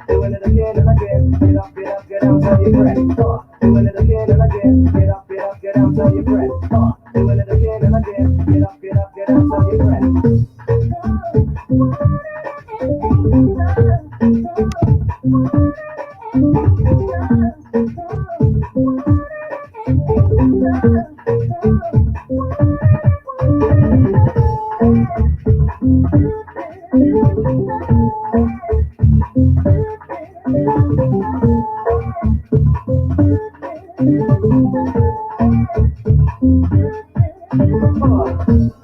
doing it again and again. Get up, get up, get down till you breath. Doing it again and again. Get up, get up, get down till you breath. Doing it again and again. Get up, get up, get down till you breath.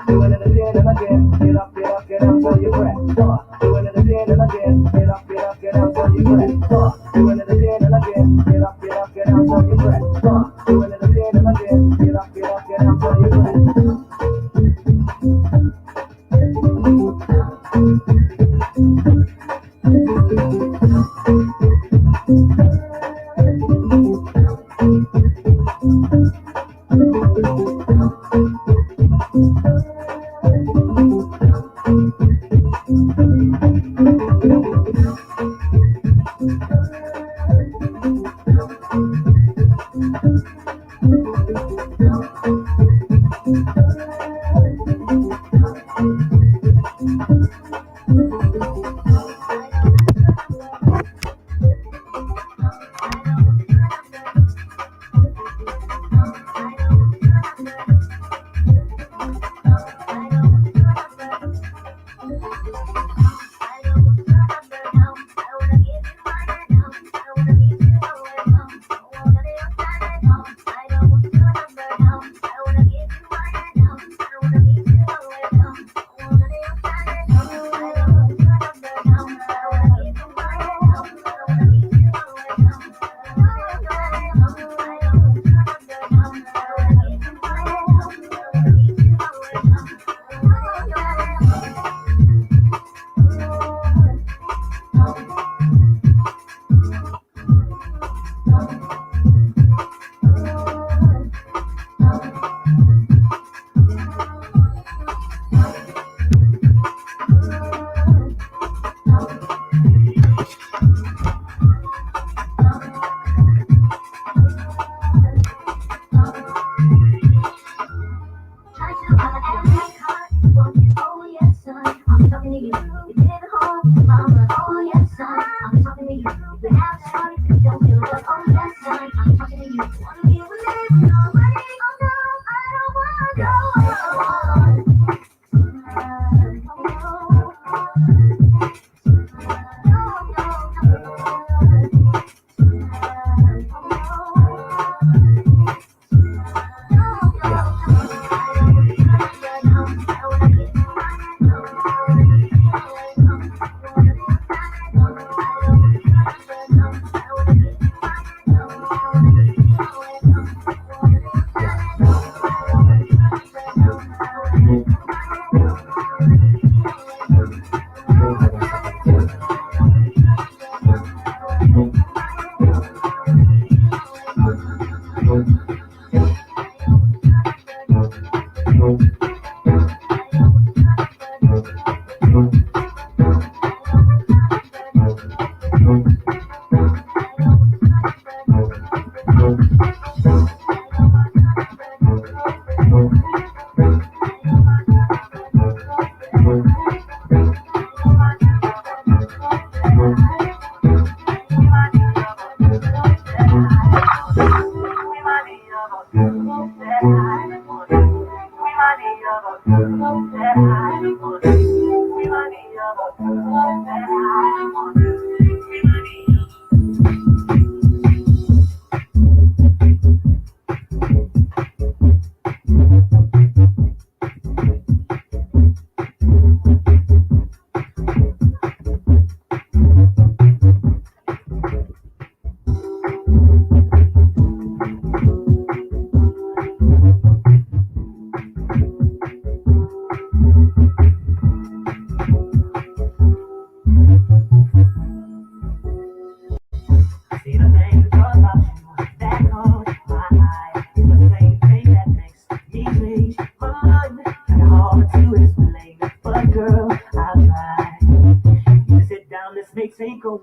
Doing it again and again. Get up, get up, get down till you breath. Doing it again and again. Get up, get up, get down till you breath. Doing it again and again. Get up, get up, get down till you breath. Doing it again and again. Get up, get up, get down till you breath.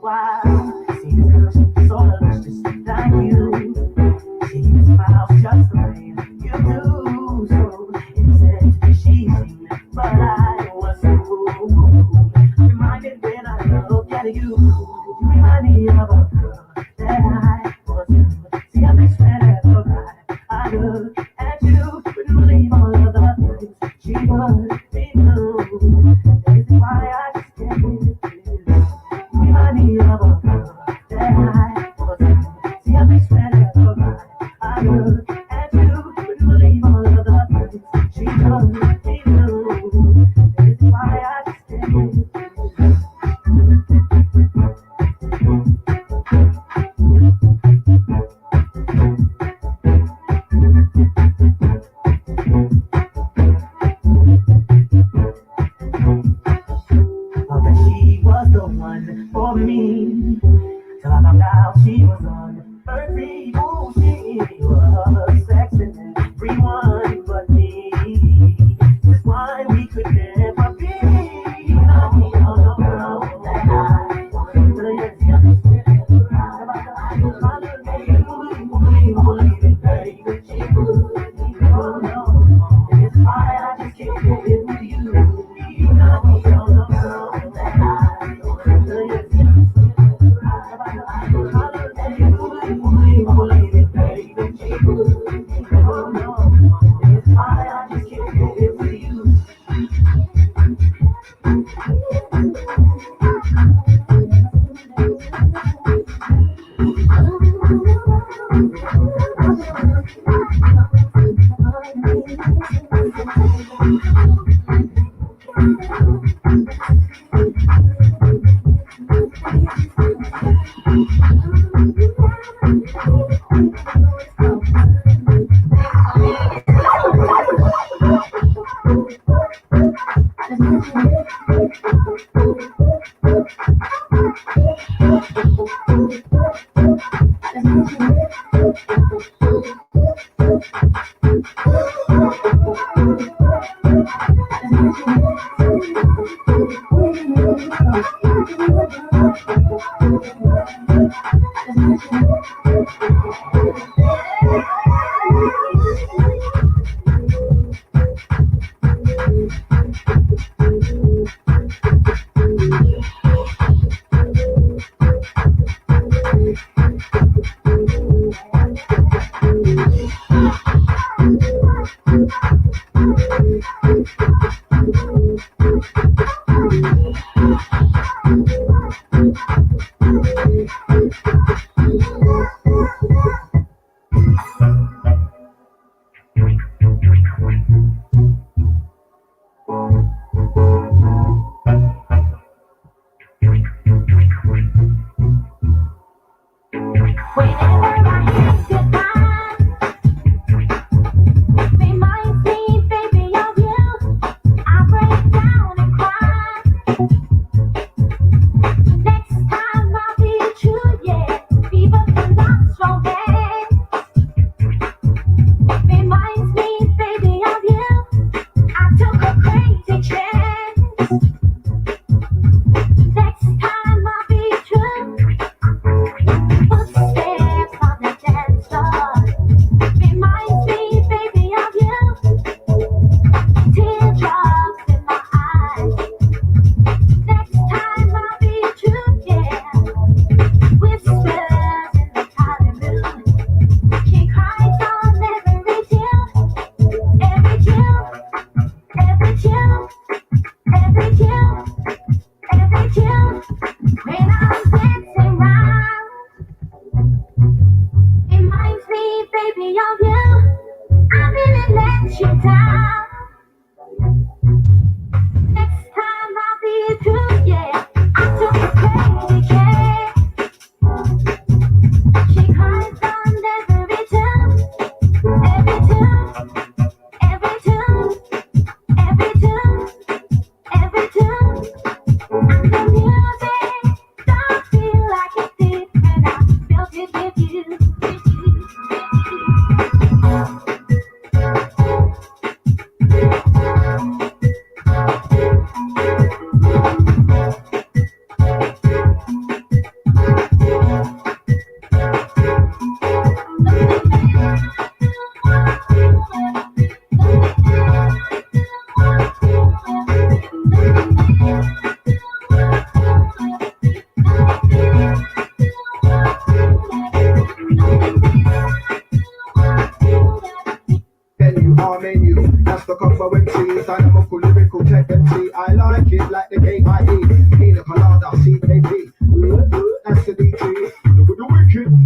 while. See this girl, she's so delicious, like you. She smiles just the way you do. So innocent, she's seen, but I was so cool. I'm reminded when I look at you. You remind me of a girl that I was to. See, I makes better right. I look at you, wouldn't believe all of the things she would be new. This is why I just can't get you. You remind me of a girl that I was to. See, I makes better right. I look at you, wouldn't believe all of the things she would be new. This is why I just can't get you. Thought that she was the one for me, till I found out she was on her free. Ooh, she was sexing everyone but me. That's why we could never be. No, no, no, no, that I want to tell you. Believe it, baby. Oh, no, it's why I just can't get it with you. No, no, no, no, that I want to tell you. Believe it, baby. Oh, no, it's why I just can't get it with you.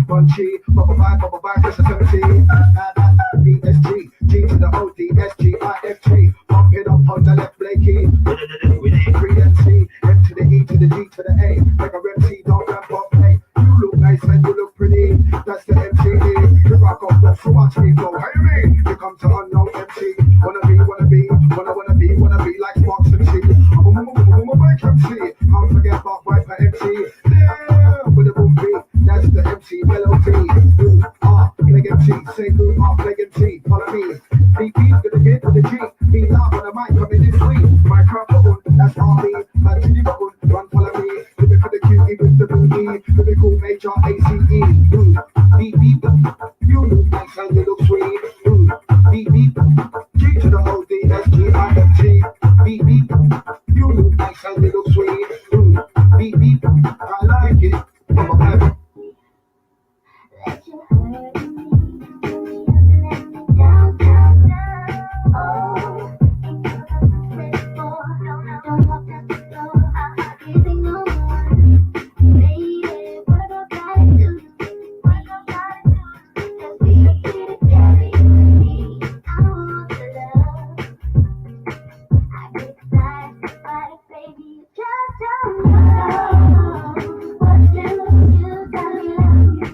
Bunchy, bubble back, it's a 17. PSG, G to the O D S G I F G. Pump it up on the left, Blakey. 3MC, M to the E to the G to the A. Like a MC, don't ramp up, hey. You look nice and you look pretty. That's the MCE. You rock up, love, so watch me go. Hey, me. Here comes the unknown MC. Wanna be like Sparks and G. I'm a bike MC. Can't forget about Viper MC. Yeah, with a boom beat. That's the MC melody. Ooh, play MC. Say ooh, play MC. Follow me. Beat, gonna get with the G. Be loud on the mic, coming in sweet. Microphone, that's RB. Man, G, bubble, run, follow me. Living for the cutie with the booty. Lyrical major ACE. Ooh, beat, you look nice and you look sweet. Ooh, beat, G to the O D S G I F G. Beat, you look nice and you look sweet. Ooh, beat, I like it. Let you hurt me, let me down. Oh, don't walk out the door. I can't think no more. Baby, what I gotta do? Just be here to carry me. I want the love. I get excited about it, baby. You just don't know what you tell me love you.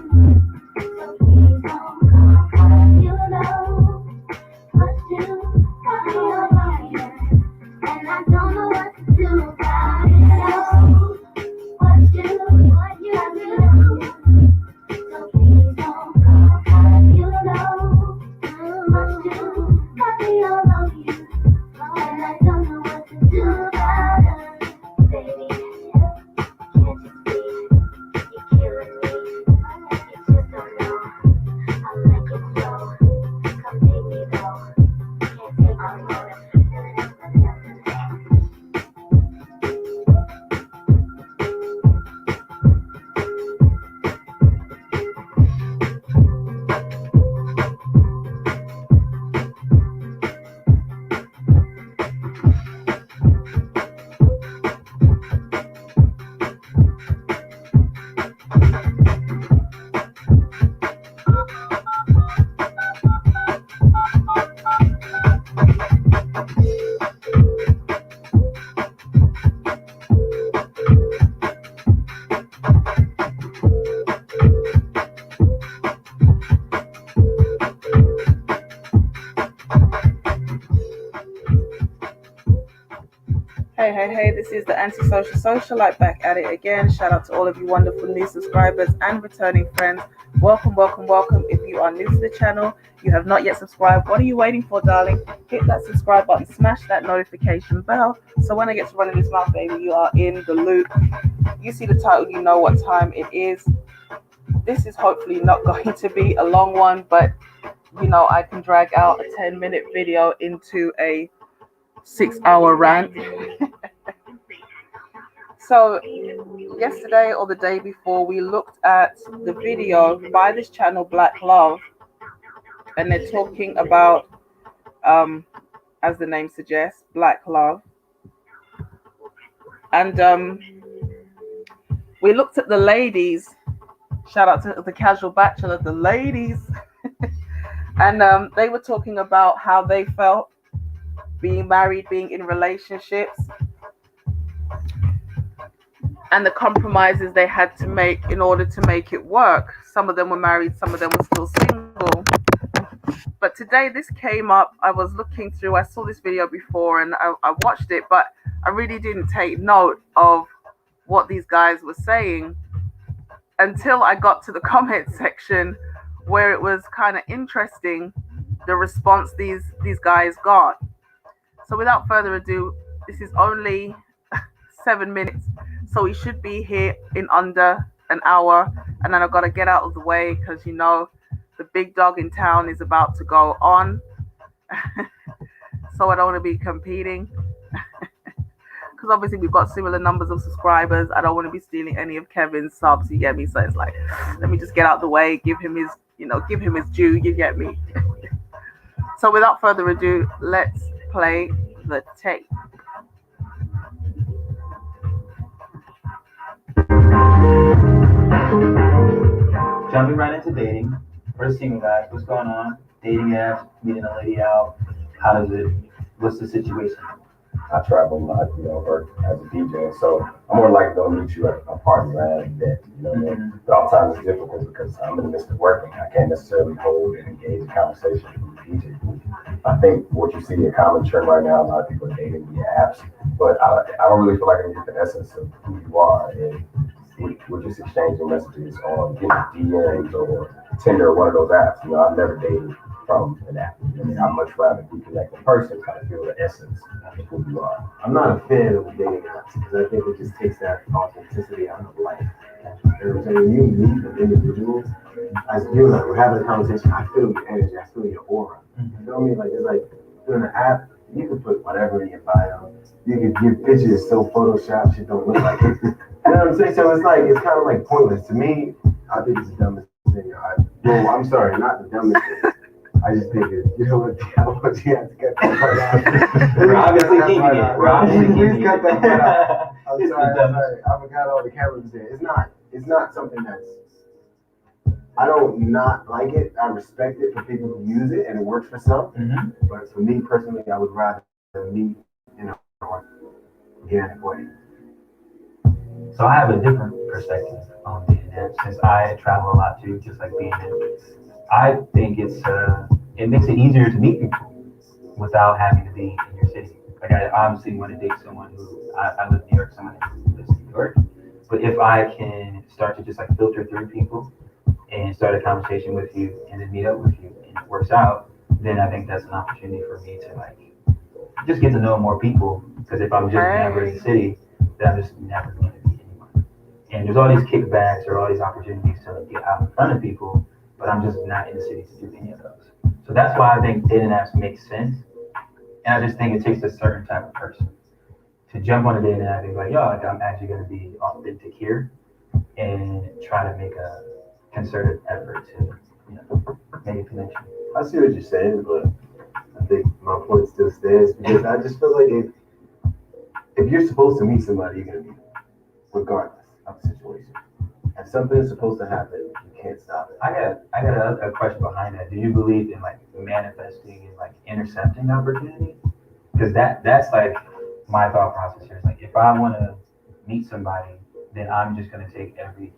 So please don't go, 'cause you know what you got me over here. And I don't know what to do about it. No, what you got me over here. So please don't go, 'cause you know what you got me over here. And I don't know what to do about it. Baby, can't you see? You're killing me. You just don't know. I like it so. Come take me though. Can't take my motive. Hey, this is the Antisocial Socialite back at it again. Shout out to all of you wonderful new subscribers and returning friends. Welcome. If you are new to the channel, you have not yet subscribed, what are you waiting for, darling? Hit that subscribe button, smash that notification bell, so when I get to running this mouth, baby, you are in the loop. You see the title, you know what time it is. This is hopefully not going to be a long one, but you know, I can drag out a 10-minute video into a 6-hour rant. So yesterday or the day before, we looked at the video by this channel, Black Love, and they're talking about, as the name suggests, Black Love. And we looked at the ladies. Shout out to the Casual Bachelor, the ladies. And they were talking about how they felt being married, being in relationships, and the compromises they had to make in order to make it work. Some of them were married, some of them were still single. But today this came up. I was looking through, I saw this video before and I watched it, but I really didn't take note of what these guys were saying until I got to the comment section, where it was kind of interesting, the response these guys got. So without further ado, this is only 7 minutes, so we should be here in under an hour, and then I've got to get out of the way because, you know, the big dog in town is about to go on. So I don't want to be competing because obviously we've got similar numbers of subscribers. I don't want to be stealing any of Kevin's subs, you get me? So it's like, let me just get out the way, give him his due, you get me? So without further ado, let's play the tape. jumping right into dating for the single guys. What's going on? Dating apps, meeting a lady out. How does it? What's the situation? I travel a lot, work as a DJ, so I'm more likely to meet you at a party or at an event, But oftentimes it's difficult because I'm in the midst of working. I can't necessarily hold and engage in conversation from the DJ booth. I think what you see a common trend right now, a lot of people are dating via apps, but I don't really feel like I can get the essence of who you are and we're just exchanging messages on DMs or Tinder or one of those apps. I've never dated from an app. I'd much rather be connected in person, kind of feel the essence of who you are. I'm not a fan of the dating apps because I think it just takes that authenticity out of life. When you meet an individual, as you and I were having a conversation, I feel your energy, I feel your aura. You know what I mean? Like it's like doing an app, you can put whatever in your bio. You can your picture is so photoshopped, shit don't look like it. You know what I'm saying? So it's kind of like pointless. To me, I think it's the dumbest thing. Well, I'm sorry, not the dumbest thing. I just think it, you want you have to get that part out. We're obviously keeping it. Please cut that part out. I'm sorry. I forgot all the cameras there. It's not something that's, I don't not like it. I respect it for people who use it and it works for some. But for me personally, I would rather meet in a organic way. So I have a different perspective on dating apps since I travel a lot too, just like being in. I think it makes it easier to meet people without having to be in your city. Like I obviously want to date someone who I live in New York, someone who lives in New York. But if I can start to just like filter through people and start a conversation with you and then meet up with you and it works out, then I think that's an opportunity for me to like just get to know more people. Because if I'm just never in the city, then I'm just never going to meet anyone. And there's all these kickbacks or all these opportunities to like, get out in front of people, but I'm just not in the city to do any of those. So that's why I think dating apps make sense. And I just think it takes a certain type of person to jump on a dating app and be like, yo, like I'm actually going to be authentic here and try to make a concerted effort to, make a connection. I see what you're saying, but I think my point still stands because I just feel like if you're supposed to meet somebody, you're gonna meet them, regardless of the situation. If something is supposed to happen, you can't stop it. I got a question behind that. Do you believe in like manifesting and like intercepting opportunity? Because that's like my thought process here. Is like if I want to meet somebody, then I'm just gonna take every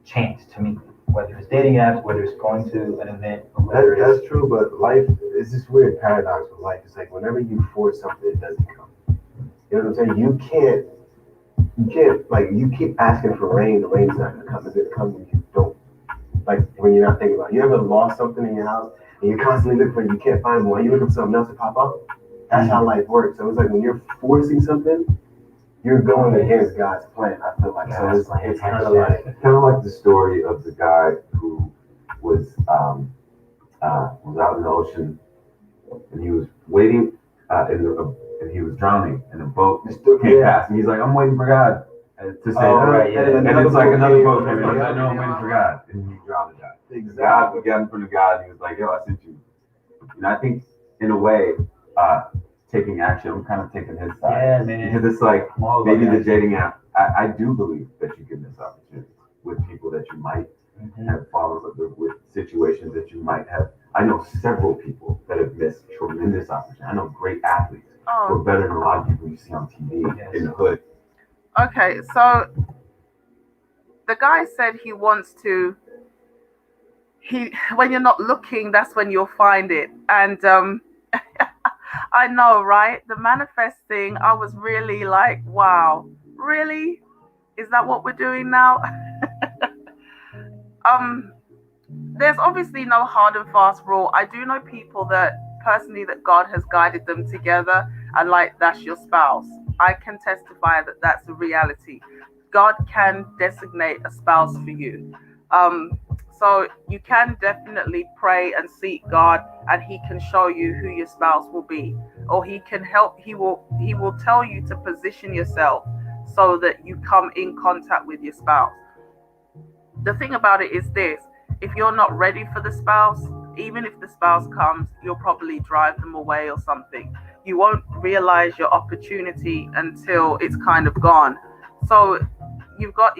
chance to meet them. Whether it's dating apps, whether it's going to an event, or whether That's true, but life is this weird paradox with life. It's like whenever you force something, it doesn't come. You know what I'm saying? You can't, like, you keep asking for rain, the rain's not gonna come. If it comes, you don't, like, when you're not thinking about it. You ever lost something in your house, and you're constantly looking for it, you can't find it, when you look for something else to pop up? That's how life works. So it's like when you're forcing something, you're going against God's plan, I feel like. So it's kind of like the story of the guy who was out in the ocean and he was waiting and he was drowning in a boat came past and he's like, I'm waiting for God to say and it's like another boat came in, I know I'm waiting for God, and he drowned the guy. Exactly. God got in front of God and he was like, yo, I sent you. And I think in a way, taking action, I'm kind of taking his side. Yeah, man. Because it's like maybe the dating app, I do believe that you can miss opportunities with people that you might have fallen with situations that you might have. I know several people that have missed tremendous opportunities. I know great athletes who are better than a lot of people you see on TV in the hood. Okay, so the guy said he wants to. When you're not looking, that's when you'll find it. And I know, right? The manifesting, I was really like, wow, really? Is that what we're doing now? There's obviously no hard and fast rule. I do know people that personally that God has guided them together, and like that's your spouse. I can testify that that's a reality. God can designate a spouse for you. So you can definitely pray and seek God, and He can show you who your spouse will be, or He can help. He will tell you to position yourself so that you come in contact with your spouse. The thing about it is this: if you're not ready for the spouse, even if the spouse comes, you'll probably drive them away or something. You won't realize your opportunity until it's kind of gone. So you've got,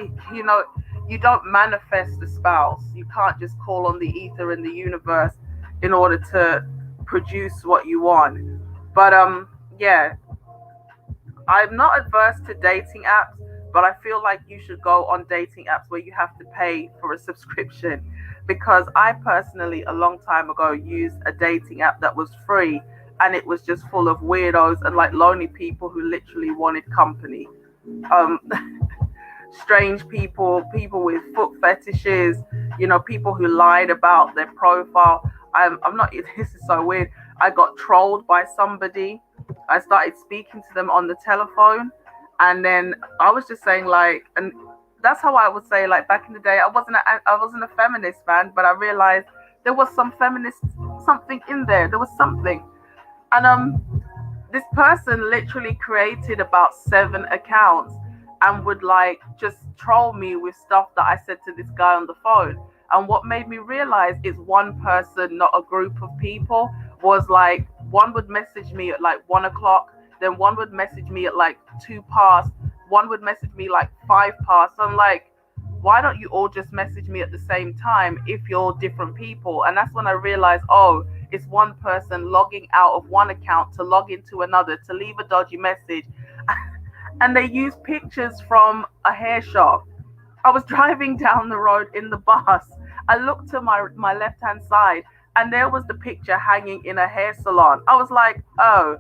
you don't manifest a spouse. You can't just call on the ether and the universe in order to produce what you want. But yeah, I'm not adverse to dating apps, but I feel like you should go on dating apps where you have to pay for a subscription. Because I personally, a long time ago, used a dating app that was free, and it was just full of weirdos and like lonely people who literally wanted company. Um, Strange people, people with foot fetishes, people who lied about their profile. I'm not, this is so weird. I got trolled by somebody. I started speaking to them on the telephone, and then I was just saying like, and that's how I would say like back in the day, I wasn't a feminist, man, but I realized there was some feminist something in there. There was something, and this person literally created about 7 accounts and would like just troll me with stuff that I said to this guy on the phone. And what made me realize is one person, not a group of people, was like, one would message me at like 1 o'clock, then one would message me at like 2 past, one would message me like 5 past. So I'm like, why don't you all just message me at the same time if you're different people? And that's when I realized, oh, it's one person logging out of one account to log into another to leave a dodgy message. And they use pictures from a hair shop. I was driving down the road in the bus. I looked to my left hand side, and there was the picture hanging in a hair salon. I was like, oh,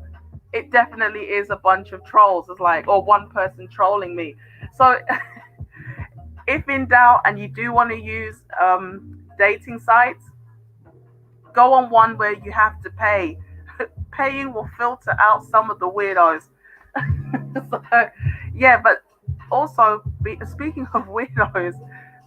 it definitely is a bunch of trolls. It's like, or one person trolling me. So if in doubt and you do want to use dating sites, go on one where you have to pay. Paying will filter out some of the weirdos. So, yeah, but also speaking of weirdos,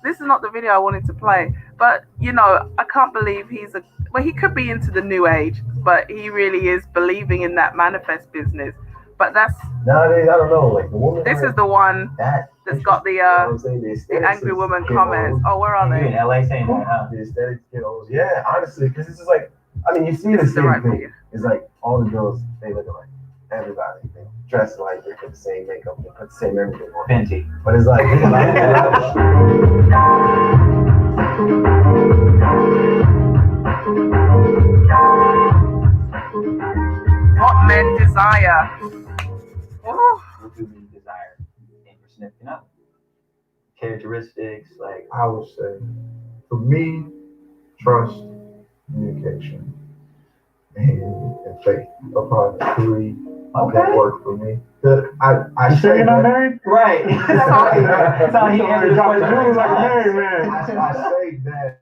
this is not the video I wanted to play, but I can't believe he could be into the new age, but he really is believing in that manifest business. But that's nowadays, I don't know, like the woman. This is the one that's got the angry woman comments. Oh, where are You in they? LA saying that, huh? The aesthetics get old. Yeah, honestly, because it's just like, I mean, you see the same right thing. video. It's like all the girls, they look alike. Everybody, they dress alike, they put the same makeup, they put the same everything on. Fenty. But it's like, What men desire. Oh, What do we desire? And we're sniffing up. Characteristics, like, I would say, for me, trust, communication, and faith are probably the 3 that work for me. I say you're not that, married? right. That's how he answered the question. Like a married man. I say that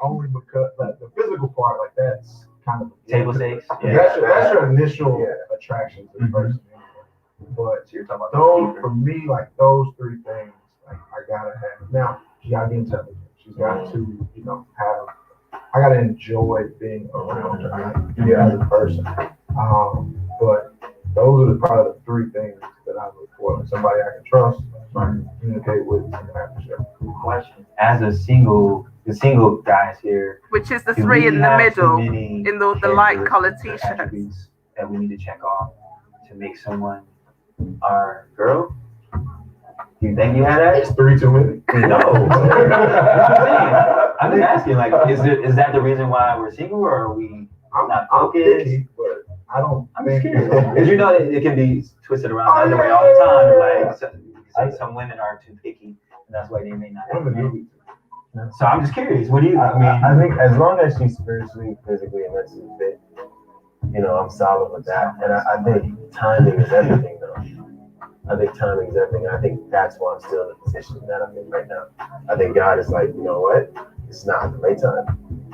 only because like, the physical part, like that's kind of Table stakes. That's your initial attraction to the person. But So you're talking about those for me, like those 3 things, like I gotta have. Now she gotta be intelligent. She's got to, have. I gotta enjoy being around her as a person. But those are probably the 3 things that I look for. Somebody I can trust, somebody I can communicate with, and I have to share. question. As the single guys here, which is the do 3 we in the have middle, too many in the light colored characteristics or t-shirts. attributes that we need to check off to make someone our girl? Do you think you had that? It's 3 too many. No. I'm just asking, like, is that the reason why we're single, or are we not I'm focused? picky, but I don't I'm think just curious. Because you know it can be twisted around the other way all the time. Like, some women are too picky, and that's why they may not have women men. do. So I'm just curious. What do you? I think as long as she's spiritually, physically, and mentally fit, I'm solid with that. And I think timing is everything, though. I think timing is everything. I think that's why I'm still in the position that I'm in right now. I think God is like, you know what? It's not the right time.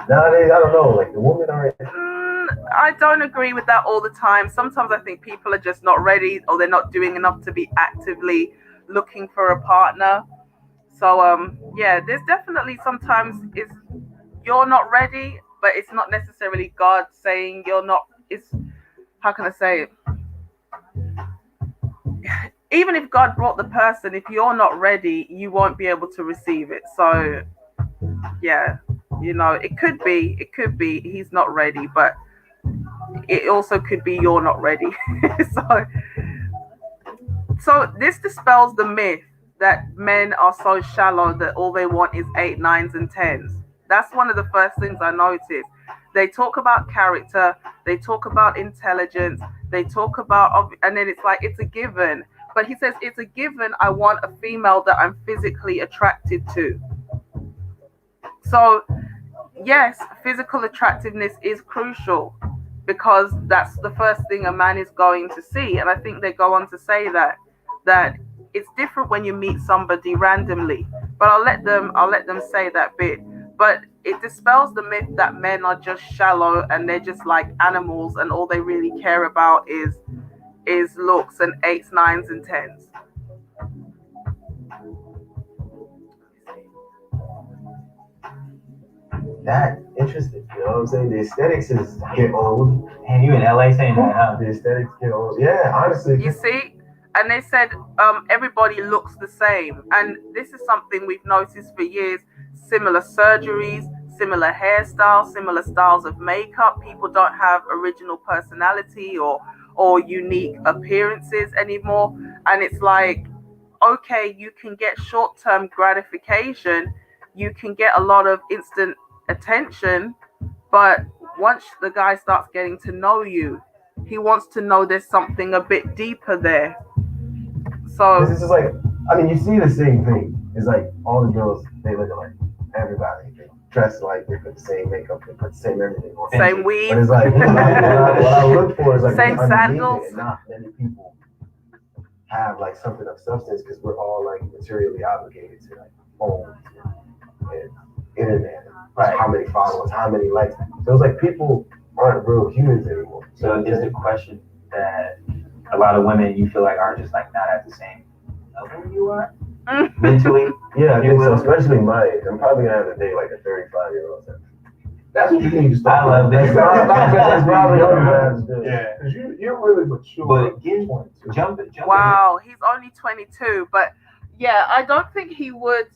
Nowadays, I don't know. Like the women are. I don't agree with that all the time. Sometimes I think people are just not ready, or they're not doing enough to be actively looking for a partner. So yeah, there's definitely sometimes you're not ready, but it's not necessarily God saying you're not. It's, how can I say it? Even if God brought the person, if you're not ready, you won't be able to receive it. So yeah, it could be he's not ready, but it also could be you're not ready. So this dispels the myth that men are so shallow that all they want is 8, 9s, and 10s. That's one of the first things I noticed. They talk about character, they talk about intelligence, they talk about, and then it's like it's a given. But he says it's a given. I want a female that I'm physically attracted to. So yes, physical attractiveness is crucial because that's the first thing a man is going to see. And I think they go on to say that it's different when you meet somebody randomly. But I'll let them say that bit. But it dispels the myth that men are just shallow and they're just like animals and all they really care about is looks and 8s, 9s, and 10s. That interesting, you know what I'm saying? The aesthetics get old. And you in LA saying that, huh? The aesthetics get old. Yeah, honestly. You see? And they said everybody looks the same. And this is something we've noticed for years. Similar surgeries, similar hairstyles, similar styles of makeup. People don't have original personality or unique appearances anymore. And it's like, okay, you can get short-term gratification. You can get a lot of instant attention. But once the guy starts getting to know you, he wants to know there's something a bit deeper there. So this is like, I mean, you see the same thing. It's like all the girls, they look alike. Everybody, they dress like, they put the same makeup, they put the same everything on. Same weave. But it's like, what I look for is like, same sandals. And not many people have like something of substance because we're all like materially obligated to like phones and internet. Right. How many followers, how many likes. So it's like people aren't real humans anymore. So is the question that a lot of women you feel like are just like not at the same level you are mentally? Yeah, I think so, especially my age. I'm probably gonna have to date like a 35-year-old. That's what you need to start. I love that. That's probably what I have to do. Yeah. Because you're really mature. But jump. Wow, he's only 22. But yeah, I don't think he would.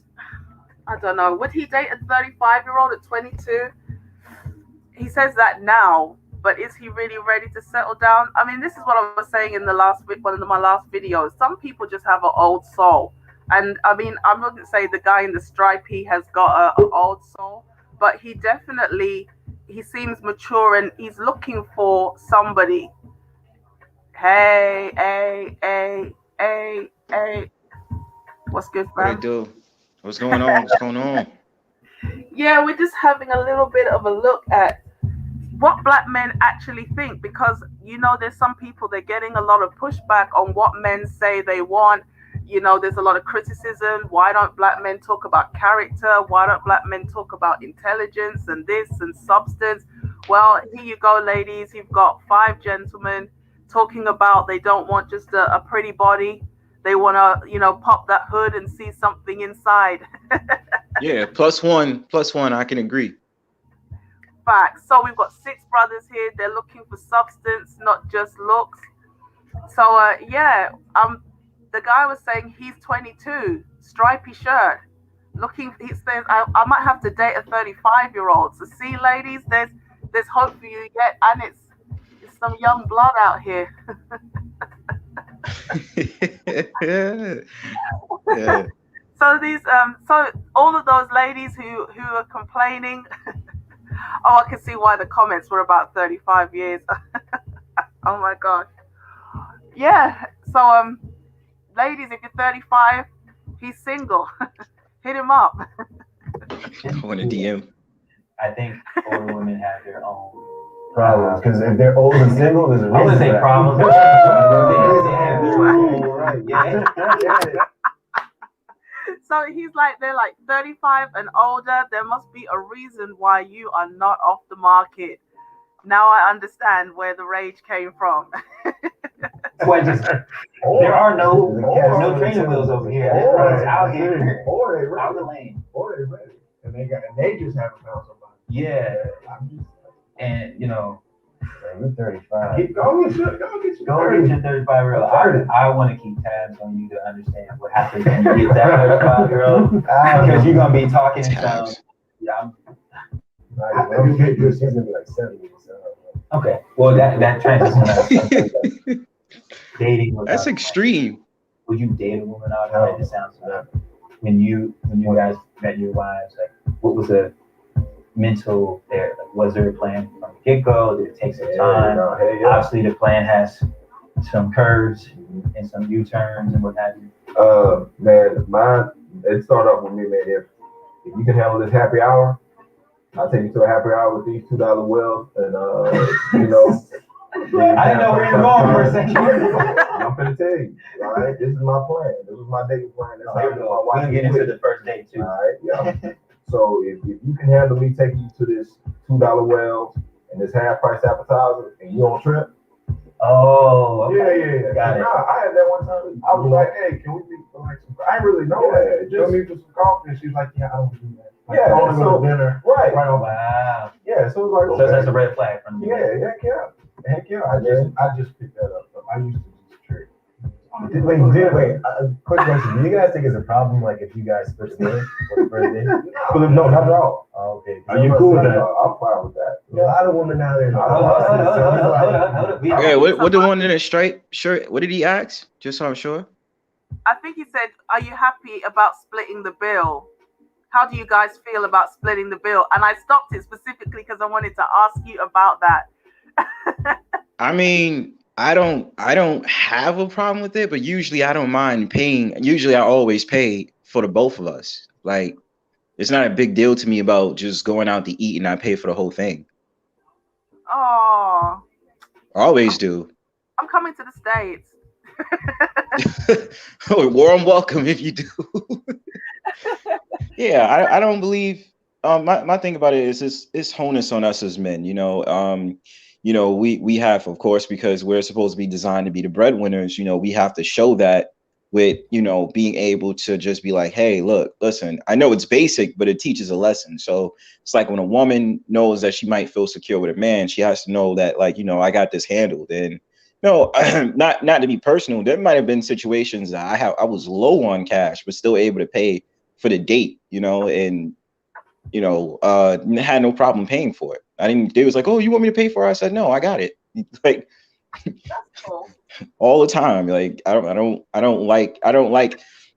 I don't know. Would he date a 35-year-old at 22? He says that now, but is he really ready to settle down? I mean, this is what I was saying in one of my last videos. Some people just have an old soul. And I mean, I'm not going to say the guy in the stripey has got an old soul, but he seems mature and he's looking for somebody. Hey. What's good, What fam? it do? What's going on? What's going on? Yeah, we're just having a little bit of a look at what black men actually think, because you know there's some people, they're getting a lot of pushback on what men say they want. You know, there's a lot of criticism. Why don't black men talk about character? Why don't black men talk about intelligence and this and substance? Well, here you go, ladies. You've got 5 gentlemen talking about they don't want just a pretty body. They want to, you know, pop that hood and see something inside. Yeah, plus one, I can agree. Facts. So we've got 6 brothers here. They're looking for substance, not just looks. So the guy was saying he's 22, stripy shirt. He says I might have to date a 35-year-old. So see, ladies, there's hope for you yet, and it's some young blood out here. Yeah. So these so all of those ladies who are complaining, oh, I can see why the comments were about 35 years. Oh my gosh. Yeah. So ladies, if you're 35, he's single. Hit him up. I want a DM. I think older women have their own problems, because if they're old and single, there's a reason. I wouldn't say problems. So he's like, they're like 35 and older. There must be a reason why you are not off the market. Now I understand where the rage came from. There are no training wheels over here. Everyone's out here. Or they ready. Out the lane. Or they ready. And they just haven't found somebody. Yeah. And you know, you're 35. Go get your 35-year-old. I want to keep tabs on you to understand what happens when you get that 35-year-old. Because you're gonna be talking and sound. Yeah. He's gonna be like 70. Okay. Well, that transition. Dating. That's extreme. would you date a woman out here? It sounds like when you guys met your wives, like what was the mental there? Like, was there a plan from the get-go? Did it take some time? Obviously the plan has some curves and some U-turns and what have you. Man, it started off with me, man. If you can handle this happy hour, I'll take you to a happy hour with these $2 wells, and you know. I didn't know where you were going for a second. I'm gonna tell you. All right, this is my plan. This was my dating plan. That's how my wife. We'll get into the first date too. All right, yeah. So if you can handle me taking you to this $2 wells and this half price appetizer, and you on trip. Oh, okay. Yeah. Got it. I had that one time. I was like, hey, can we be like some? I didn't really know that. Just me for some coffee, and she's like, yeah, I don't do that. Like, I want to go to dinner. Right. Wow. Yeah. So it was like, so that's a red flag from you. Heck yeah. I just picked that up. I used to just trick. Wait. Quick question. Do you guys think it's a problem, like, if you guys switch names for the first date? No, not at all. Oh, okay. Are you cool with that? I'm fine with that. You know, I don't woman out there. Hold up. Okay, what the one in a striped shirt? What did he ask? Just so I'm sure. I think he said, "Are you happy about splitting the bill? How do you guys feel about splitting the bill?" And I stopped it specifically because I wanted to ask you about that. I mean, I don't have a problem with it, but usually I don't mind paying. Usually I always pay for the both of us. Like, it's not a big deal to me about just going out to eat and I pay for the whole thing. Oh. Always do. I'm coming to the States. Oh, warm welcome if you do. Yeah, I don't believe. My thing about it is it's onus on us as men. We have, of course, because we're supposed to be designed to be the breadwinners. We have to show that with being able to just be like, hey, look, listen, I know it's basic, but it teaches a lesson. So it's like when a woman knows that she might feel secure with a man, she has to know that, like, I got this handled. And no, not to be personal, there might have been situations that I was low on cash, but still able to pay for the date, and had no problem paying for it. They was like, oh, you want me to pay for it? I said, no, I got it. Like, that's cool. All the time. Like, I don't like,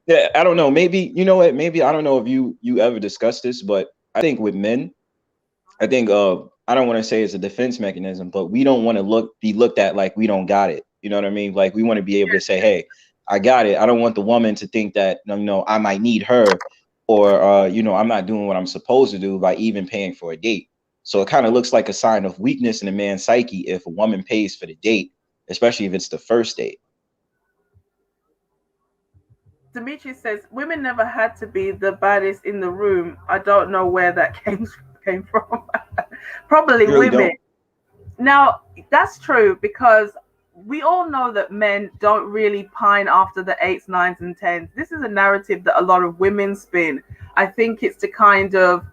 yeah, I don't know. Maybe, maybe, I don't know if you ever discussed this, but I think with men, I think, I don't want to say it's a defense mechanism, but we don't want to be looked at like we don't got it. You know what I mean? Like, we want to be able to say, hey, I got it. I don't want the woman to think that, I might need her, or, I'm not doing what I'm supposed to do by even paying for a date. So it kind of looks like a sign of weakness in a man's psyche if a woman pays for the date, especially if it's the first date. Dimitri says, women never had to be the baddest in the room. I don't know where that came from. Probably really women. Don't. Now, that's true, because we all know that men don't really pine after the 8s, 9s, and 10s. This is a narrative that a lot of women spin. I think it's to kind of,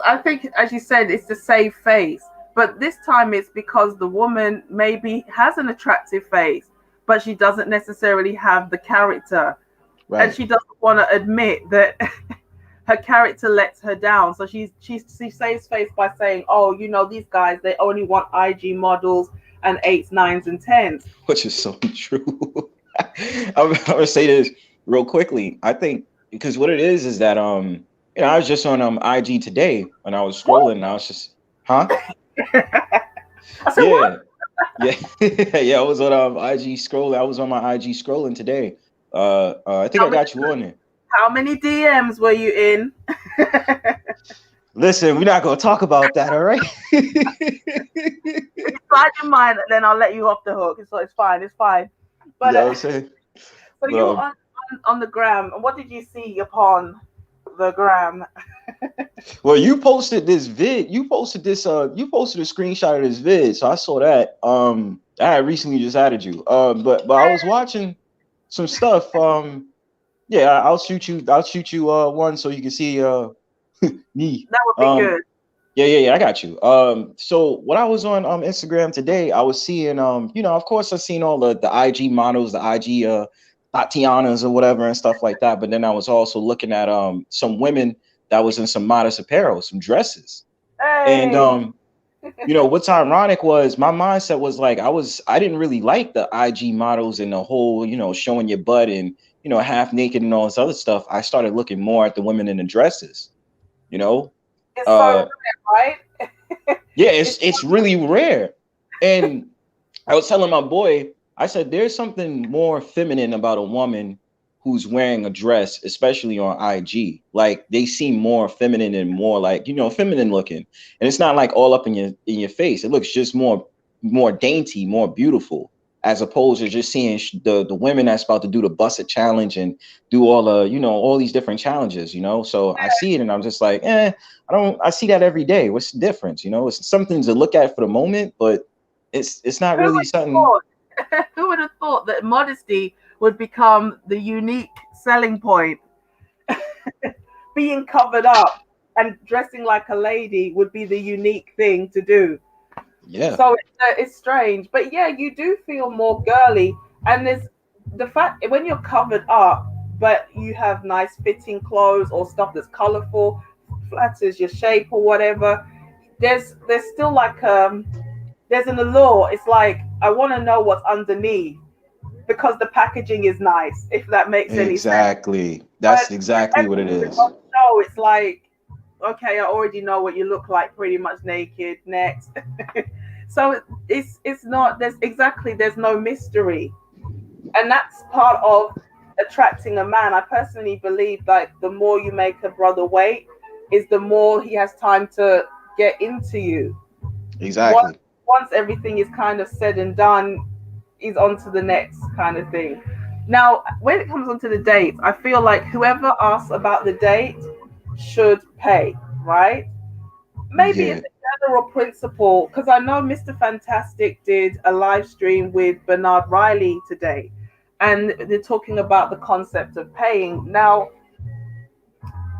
I think, as you said, it's to save face. But this time it's because the woman maybe has an attractive face, but she doesn't necessarily have the character. Right. And she doesn't want to admit that her character lets her down. So she saves face by saying, oh, these guys, they only want IG models and 8s, 9s, and 10s. Which is so true. I'm going to say this real quickly. I think because what it is that, I was just on IG today when I was scrolling, and I was just, huh? Yeah, I was on IG scrolling. I was on my IG scrolling today. I think I got you on there. How many DMs were you in? Listen, we're not gonna talk about that, all right? Slide your mind, then I'll let you off the hook. So it's fine. But I'm saying. So you were on the gram, and what did you see upon the gram? Well, you posted this vid. You posted a screenshot of this vid, so I saw that. I had recently just added you. But I was watching some stuff. Yeah, I'll shoot you one so you can see me. That would be good. Yeah, I got you. So when I was on Instagram today, I was seeing of course I've seen all the IG models, the IG Tatianas or whatever and stuff like that. But then I was also looking at some women that was in some modest apparel, some dresses. Hey. And You know, what's ironic was my mindset was like I didn't really like the IG models and the whole, you know, showing your butt and, you know, half naked and all this other stuff. I started looking more at the women in the dresses, you know. It's so Uh rare, right? yeah, It's it's really rare. And I was telling my boy, I said, there's something more feminine about a woman who's wearing a dress, especially on IG. Like they seem more feminine and more like, you know, feminine looking. And it's not like all up in your face. It looks just more dainty, more beautiful, as opposed to just seeing the women that's about to do the busted challenge and do all the, you know, all these different challenges, you know. So I see it and I'm just like, I see that every day. What's the difference? You know, it's something to look at for the moment, but it's not who would really have something. thought? Who would have thought that modesty would become the unique selling point? Being covered up and dressing like a lady would be the unique thing to do. Yeah, So it's strange, but yeah, you do feel more girly. And there's the fact when you're covered up, but you have nice fitting clothes or stuff that's colorful, flatters your shape or whatever. There's still like there's an allure. It's like I want to know what's underneath because the packaging is nice, if that makes any sense. exactly. But That's exactly what it is. on show, it's like, okay, I already know what you look like pretty much naked. Next. So it's not there's no mystery, and that's part of attracting a man. I personally believe that the more you make a brother wait, is the more he has time to get into you. Once Exactly. once everything is kind of said and done, he's on to the next kind of thing. Now, when it comes onto the date, I feel like whoever asks about the date should pay, right? Maybe it's Yeah. a general principle because I know Mr. Fantastic did a live stream with Bernard Riley today, and they're talking about the concept of paying. Now,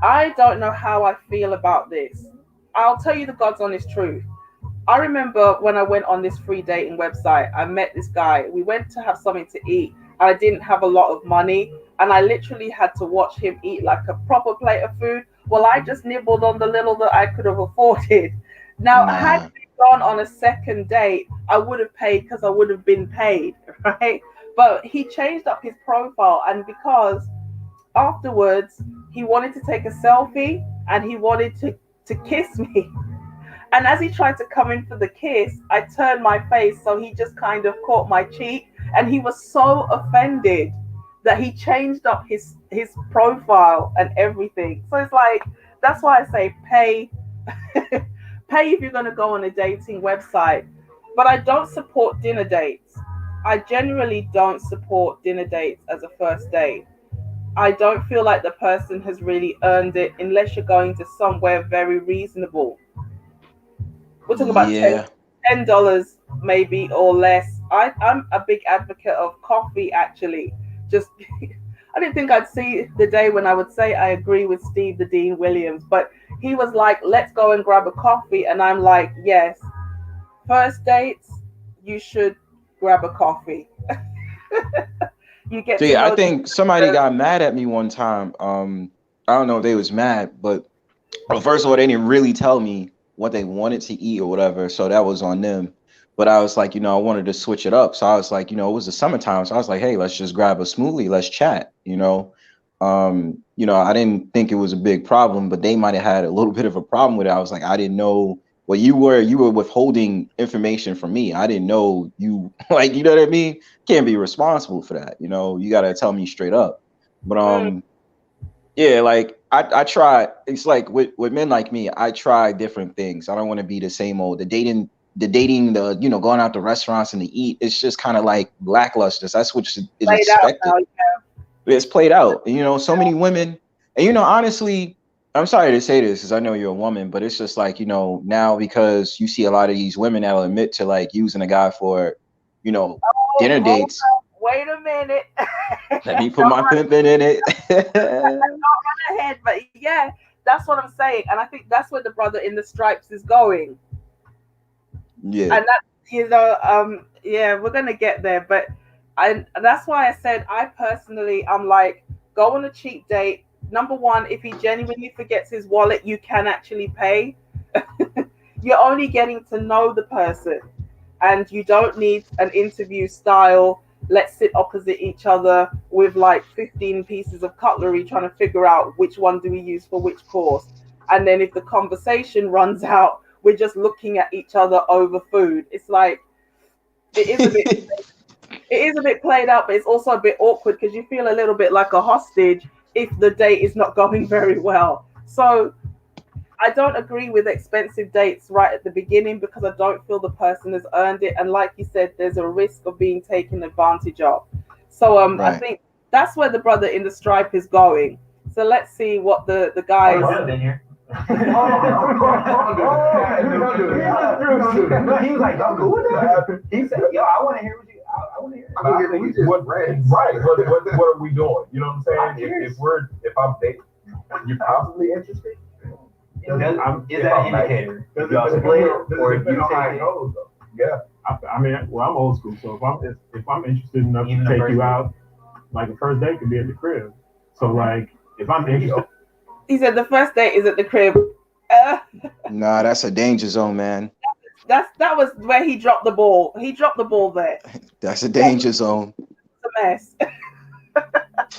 I don't know how I feel about this. I'll tell you the God's honest truth. I remember when I went on this free dating website, I met this guy. We went to have something to eat, and I didn't have a lot of money, and I literally had to watch him eat like a proper plate of food. Well, I just nibbled on the little that I could have afforded. Now, had Nah. we gone on a second date, I would have paid because I would have been paid, right? But he changed up his profile, and because afterwards he wanted to take a selfie and he wanted to kiss me. And as he tried to come in for the kiss, I turned my face so he just kind of caught my cheek, and he was so offended that he changed up his profile and everything. So it's like that's why I say pay pay if you're going to go on a dating website. But I don't support dinner dates. I generally don't support dinner dates as a first date. I don't feel like the person has really earned it unless you're going to somewhere very reasonable. We're talking about Yeah. $10 maybe or less. I'm a big advocate of coffee actually. Just I didn't think I'd see the day when I would say I agree with Steve the Dean Williams, but he was like, let's go and grab a coffee. And I'm like, yes, first dates, you should grab a coffee. You get See, to I know the think somebody got mad at me one time. I don't know if they was mad, but well, first of all, they didn't really tell me what they wanted to eat or whatever, so that was on them. But I was like, you know, I wanted to switch it up. So I was like, you know, it was the summertime. So I was like, hey, let's just grab a smoothie, let's chat, you know. You know, I didn't think it was a big problem, but they might have had a little bit of a problem with it. I was like, I didn't know well, you were withholding information from me. I didn't know you like, you know what I mean? Can't be responsible for that. You know, you gotta tell me straight up. But mm, yeah, like I try. It's like with men like me, I try different things. I don't want to be the same old. The you know, going out to restaurants and to eat. It's just kind of like lackluster. That's what is laid out expected. now. It's played out. You know, so many women, and you know, honestly, I'm sorry to say this because I know you're a woman, but it's just like, you know, now because you see a lot of these women that'll admit to like using a guy for, you know, Oh, dinner hold dates. on. Wait a minute. Let me put Don't my pimping in it. run ahead, but yeah, that's what I'm saying, and I think that's where the brother in the stripes is going, Yeah. and that yeah, we're gonna get there, but that's why I said I personally, I'm like, go on a cheap date. Number one, if he genuinely forgets his wallet, you can actually pay. you're only getting to know the person, and you don't need an interview style. Let's sit opposite each other with like 15 pieces of cutlery trying to figure out which one do we use for which course. And then if the conversation runs out, we're just looking at each other over food. It's like, it is a bit it is a bit played out, but it's also a bit awkward because you feel a little bit like a hostage if the date is not going very well. So I don't agree with expensive dates right at the beginning because I don't feel the person has earned it. And like you said, there's a risk of being taken advantage of. So I Right. think that's where the brother in the stripe is going. So let's see what the guys. He was like, "Y'all cool with that?" He said, "Yo, I want to hear what you. I want to hear." What are we doing? You know what I'm saying? If I'm dating, you're possibly interested. Is that an indicator? Does Y'all it split, or or depend you on how take it it? goes, though? Yeah. I mean, well, I'm old school, so if I'm interested enough Even to the take first you date? out, like the first date could be at the crib. So like, if I'm interested, He said the first date is at the crib. Nah, that's a danger zone, man. That was where he dropped the ball. He dropped the ball there. That's a danger zone. It's a mess.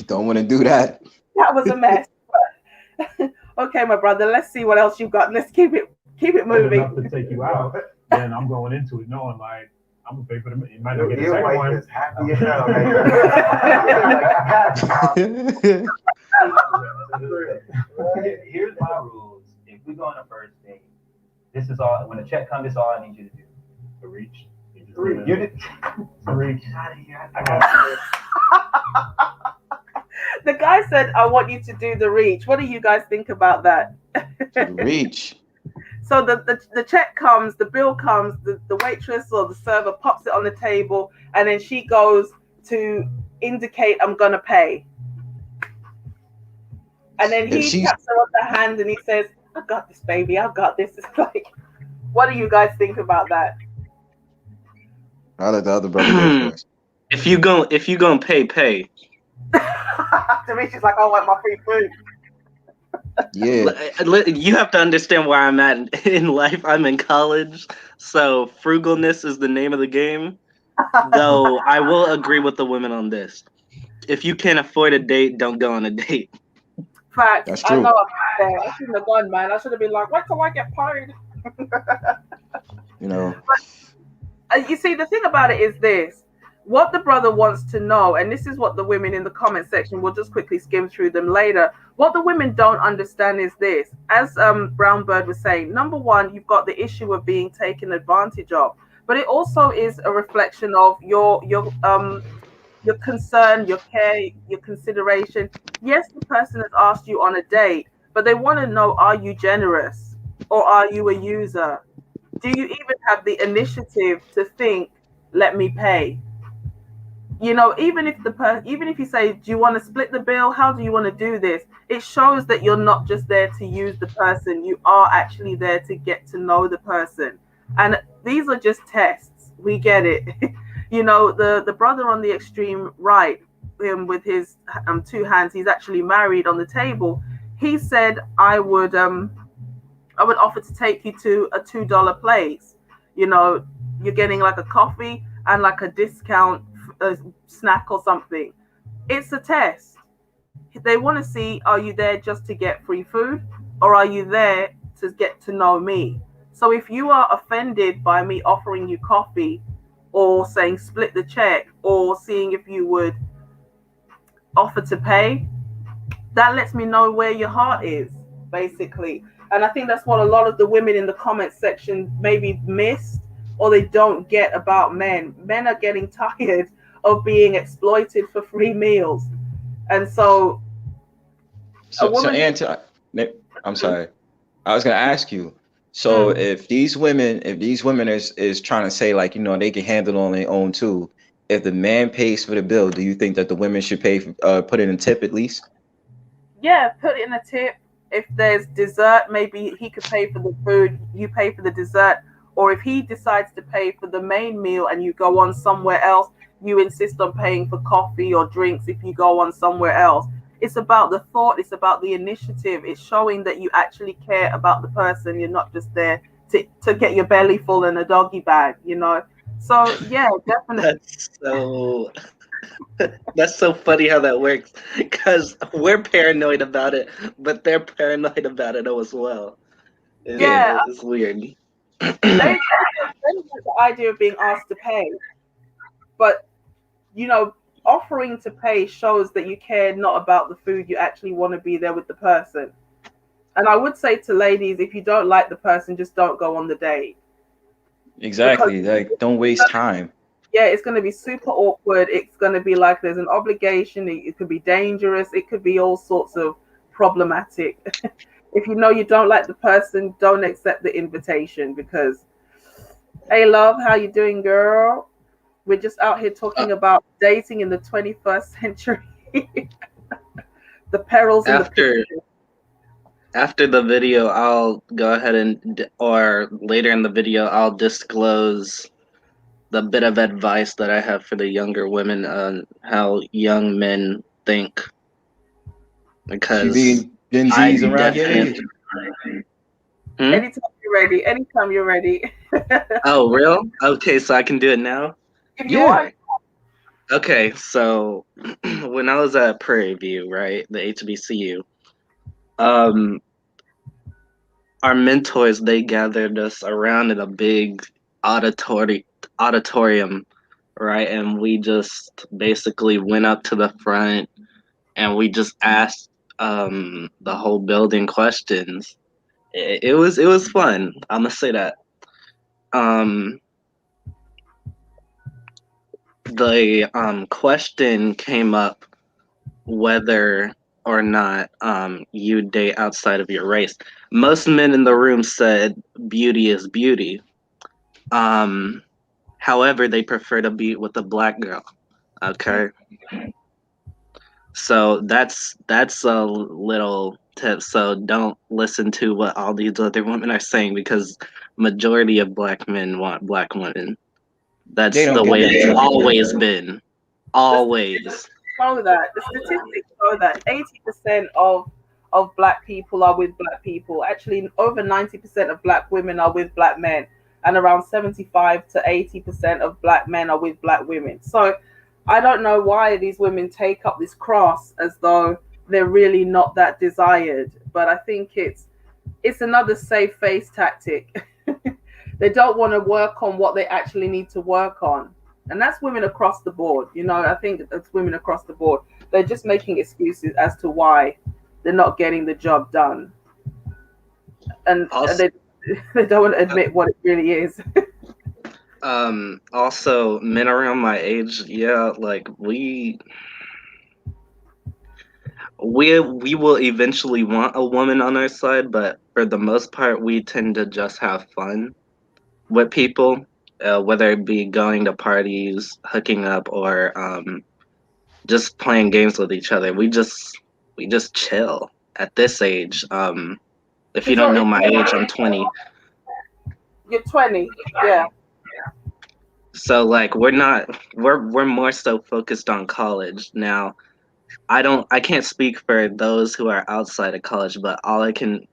Don't want to do that. That was a mess. Okay, my brother. Let's see what else you've got. Let's keep it good moving. enough to take you out, then I'm going into it knowing like I'm gonna pay for the. You might not get the Your second wife one. is happy as hell, man. Here's my rules. If we go on a first date, this is all. When the check comes, this is all I need you to do. The reach. You did. Reach. Get out of here. I got The guy said, "I want you to do the reach." What do you guys think about that? Reach. So the check comes, the bill comes, the waitress or the server pops it on the table, and then she goes to indicate, "I'm gonna pay." And then If he she's- taps her on the hand and he says, "I got this, baby. I got this." It's like, what do you guys think about that? I'll let the other brother go first. If you gonna pay. To me, she's like, "I want my free food." Yeah. You have to understand where I'm at in life. I'm in college, so frugalness is the name of the game. Though I will agree with the women on this. If you can't afford a date, don't go on a date. Fact. That's I true. know I'm there. I shouldn't have gone, man. I should have been like, "Wait till I get paid." You know. You see, the thing about it is this. What the brother wants to know, and this is what the women in the comment section, we'll just quickly skim through them later. What the women don't understand is this. As Brown Bird was saying, number one, you've got the issue of being taken advantage of, but it also is a reflection of your concern, your care, your consideration. Yes, the person has asked you on a date, but they want to know, are you generous or are you a user? Do you even have the initiative to think, let me pay? You know, even if you say, do you want to split the bill? How do you want to do this? It shows that you're not just there to use the person. You are actually there to get to know the person. And these are just tests. We get it. You know, the brother on the extreme right, with his two hands, he's actually married on the table. He said, I would offer to take you to a $2 place. You know, you're getting like a coffee and like a discount snack or something. It's a test. They want to see, are you there just to get free food or are you there to get to know me? So if you are offended by me offering you coffee or saying split the check or seeing if you would offer to pay, that lets me know where your heart is, basically. And I think that's what a lot of the women in the comment section maybe missed or they don't get about men. Men are getting tired of being exploited for free meals. And so I'm sorry. I was gonna ask you. So if these women is trying to say like, you know, they can handle it on their own too. If the man pays for the bill, do you think that the women should pay put in a tip at least? Yeah, put in a tip. If there's dessert, maybe he could pay for the food, you pay for the dessert. Or if he decides to pay for the main meal and you go on somewhere else, you insist on paying for coffee or drinks if you go on somewhere else. It's about the thought. It's about the initiative. It's showing that you actually care about the person. You're not just there to get your belly full in a doggy bag, you know. So yeah, definitely. That's so funny how that works, because we're paranoid about it, but they're paranoid about it as well. Yeah, It's weird. they like the idea of being asked to pay, but you know, offering to pay shows that you care not about the food, you actually want to be there with the person. And I would say to ladies, if you don't like the person, just don't go on the date. Exactly. Like, don't waste time. Yeah, it's going to be super awkward. It's going to be like there's an obligation. It could be dangerous. It could be all sorts of problematic. If you know you don't like the person, don't accept the invitation because, hey, love, how you doing, girl? We're just out here talking about dating in the 21st century. The perils and the After after the video, I'll go ahead and, or later in the video, I'll disclose the bit of advice that I have for the younger women on how young men think, She because being Gen I Z's around your definitely. age. Anytime you're ready. Anytime you're ready. Oh, real? Okay, so I can do it now? If you Yeah. want. Okay, so when I was at Prairie View, right, the HBCU, um, our mentors, they gathered us around in a big auditorium, right, and we just basically went up to the front and we just asked the whole building questions. It was fun. I'm gonna say that. Um, the question came up whether or not you date outside of your race. Most men in the room said beauty is beauty. However, they prefer to be with a black girl. Okay, so that's a little tip. So don't listen to what all these other women are saying, because majority of black men want black women. They That's don't the get way that it's type of love. always been. Always. Show that the statistics show that 80% of black people are with black people. Actually, over 90% of black women are with black men, and around 75 to 80% of black men are with black women. So I don't know why these women take up this cross as though they're really not that desired. But I think it's another safe face tactic. They don't want to work on what they actually need to work on. And that's women across the board. You know, I think it's women across the board. They're just making excuses as to why they're not getting the job done. And Also, they don't want to admit what it really is. also men around my age, yeah, like we will eventually want a woman on our side, but for the most part, we tend to just have fun with people, whether it be going to parties, hooking up, or just playing games with each other. We just chill at this age. If you Because don't know my age, I'm 20. you're 20. Yeah. So like we're more so focused on college now. I can't speak for those who are outside of college, but all I can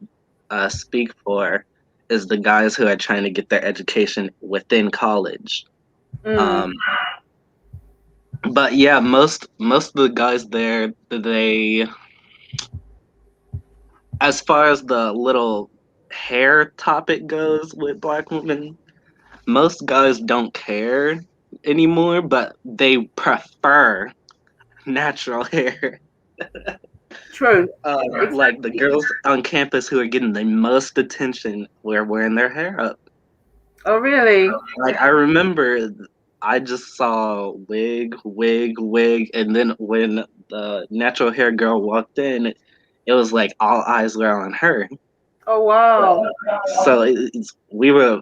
speak for is the guys who are trying to get their education within college. Mm. Um, but yeah, most of the guys there, they, as far as the little hair topic goes with black women, most guys don't care anymore, but they prefer natural hair. True. Like the girls on campus who are getting the most attention were wearing their hair up. Oh, really? Like I remember, I just saw wig, and then when the natural hair girl walked in, it was like all eyes were on her. Oh, wow. So we were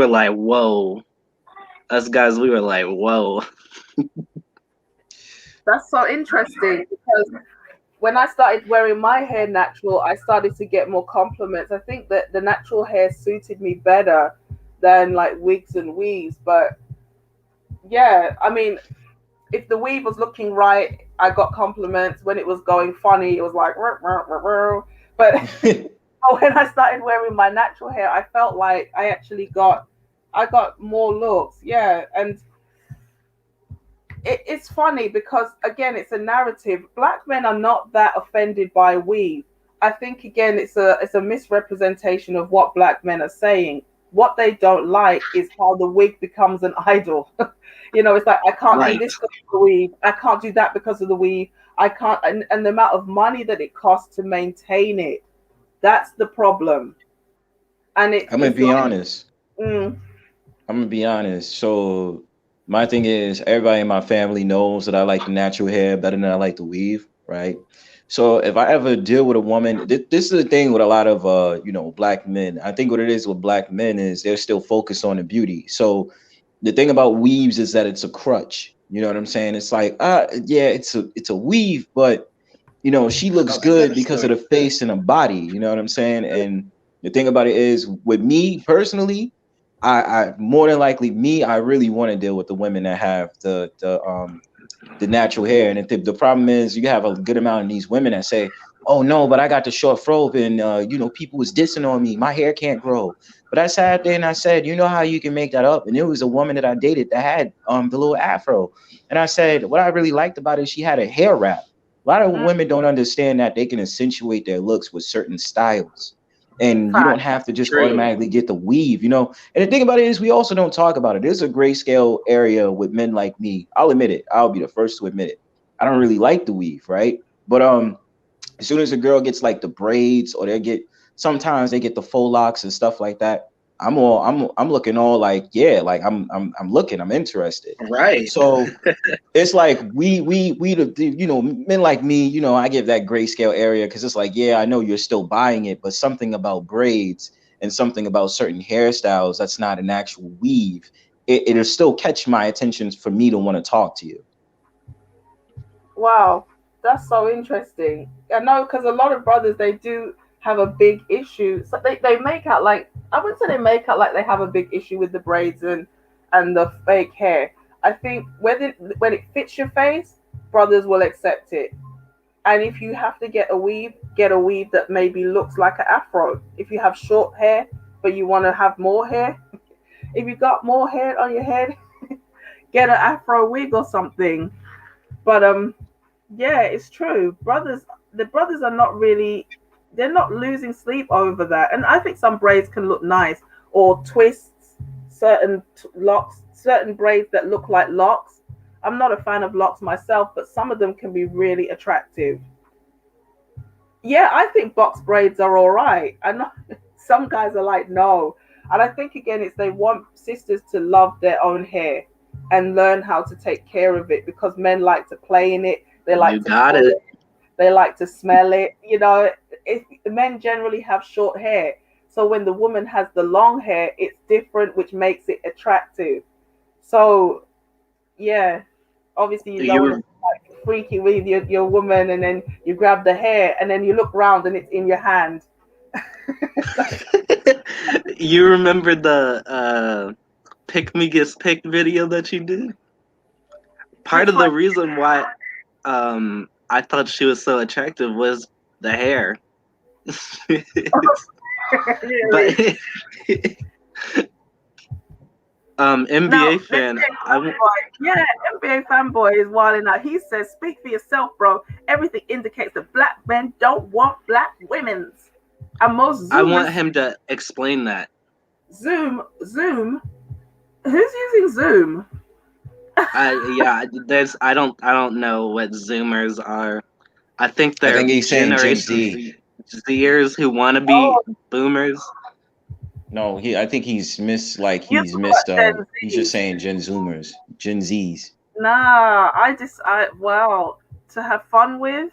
like, whoa. Us guys, we were like, whoa. That's so interesting because when I started wearing my hair natural, I started to get more compliments. I think that the natural hair suited me better than like wigs and weaves. But yeah, I mean, if the weave was looking right, I got compliments. When it was going funny, it was like, "Ruh, ruh, ruh, ruh." But But when I started wearing my natural hair, I felt like I got more looks. Yeah, and it's funny because again, it's a narrative. Black men are not that offended by weave. I think again, it's a misrepresentation of what black men are saying. What they don't like is how the wig becomes an idol. It's like I can't do Right. this because of the weave. I can't do that because of the weave. I can't, and the amount of money that it costs to maintain it. That's the problem. And I'm gonna it's be like, honest. mm, I'm gonna be honest. So my thing is, everybody in my family knows that I like the natural hair better than I like the weave, right? So if I ever deal with a woman, this is the thing with a lot of black men. I think what it is with black men is they're still focused on the beauty. So the thing about weaves is that it's a crutch. You know what I'm saying? It's like, yeah, it's a weave, but she looks good because of the face and the body. You know what I'm saying? And the thing about it is, with me personally, I more than likely I really want to deal with the women that have the natural hair. And if the problem is you have a good amount of these women that say, "Oh no, but I got the short fro and people was dissing on me. My hair can't grow." But I sat there and I said, "You know how you can make that up?" And it was a woman that I dated that had the little afro. And I said, what I really liked about it, she had a hair wrap. A lot of mm, women don't understand that they can accentuate their looks with certain styles. And you don't fact. have to just True. automatically get the weave. And the thing about it is, we also don't talk about it. There's a grayscale area with men like me. I'll admit it. I'll be the first to admit it. I don't really like the weave, right? But as soon as a girl gets like the braids, or sometimes they get the faux locks and stuff like that, I'm looking all like, yeah, like I'm looking, I'm interested. Right. So it's like we men like me, I give that grayscale area because it's like, yeah, I know you're still buying it, but something about braids and something about certain hairstyles that's not an actual weave, it'll still catch my attention for me to want to talk to you. Wow, that's so interesting. I know because a lot of brothers they do have a big issue. So they make out like I wouldn't say they make out like they have a big issue with the braids and the fake hair. I think when it fits your face, brothers will accept it. And if you have to get a weave that maybe looks like an afro. If you have short hair but you want to have more hair, if you got more hair on your head, get an afro wig or something. But yeah, it's true. The brothers are not really, they're not losing sleep over that. And I think some braids can look nice or twists, locks, certain braids that look like locks. I'm not a fan of locks myself, but some of them can be really attractive. Yeah, I think box braids are all right. I know some guys are like, no. And I think again, it's they want sisters to love their own hair and learn how to take care of it because men like to play in it. They You like to got pull it. it. They like to smell it. The men generally have short hair. So when the woman has the long hair, it's different, which makes it attractive. So yeah, obviously you don't want to You be like freaky with your woman and then you grab the hair and then you look round and it's in your hand. you remember the pick me gets picked video that you did? Part Which of one? the reason why I thought she was so attractive was the hair. Really? But Now, NBA fan, NBA fanboy, yeah, NBA fanboy is wilding out. He says, "Speak for yourself, bro. Everything indicates that black men don't want black women's." And most I want Zoomers, him to explain that. Zoom. Who's using Zoom? I don't know what Zoomers are. I think I they're think he's saying Gen Generation Z. Zers who want to be Oh, boomers. No, I think he's you thought Gen he's just Z? saying Gen Zoomers, Gen Zs. Nah, well, to have fun with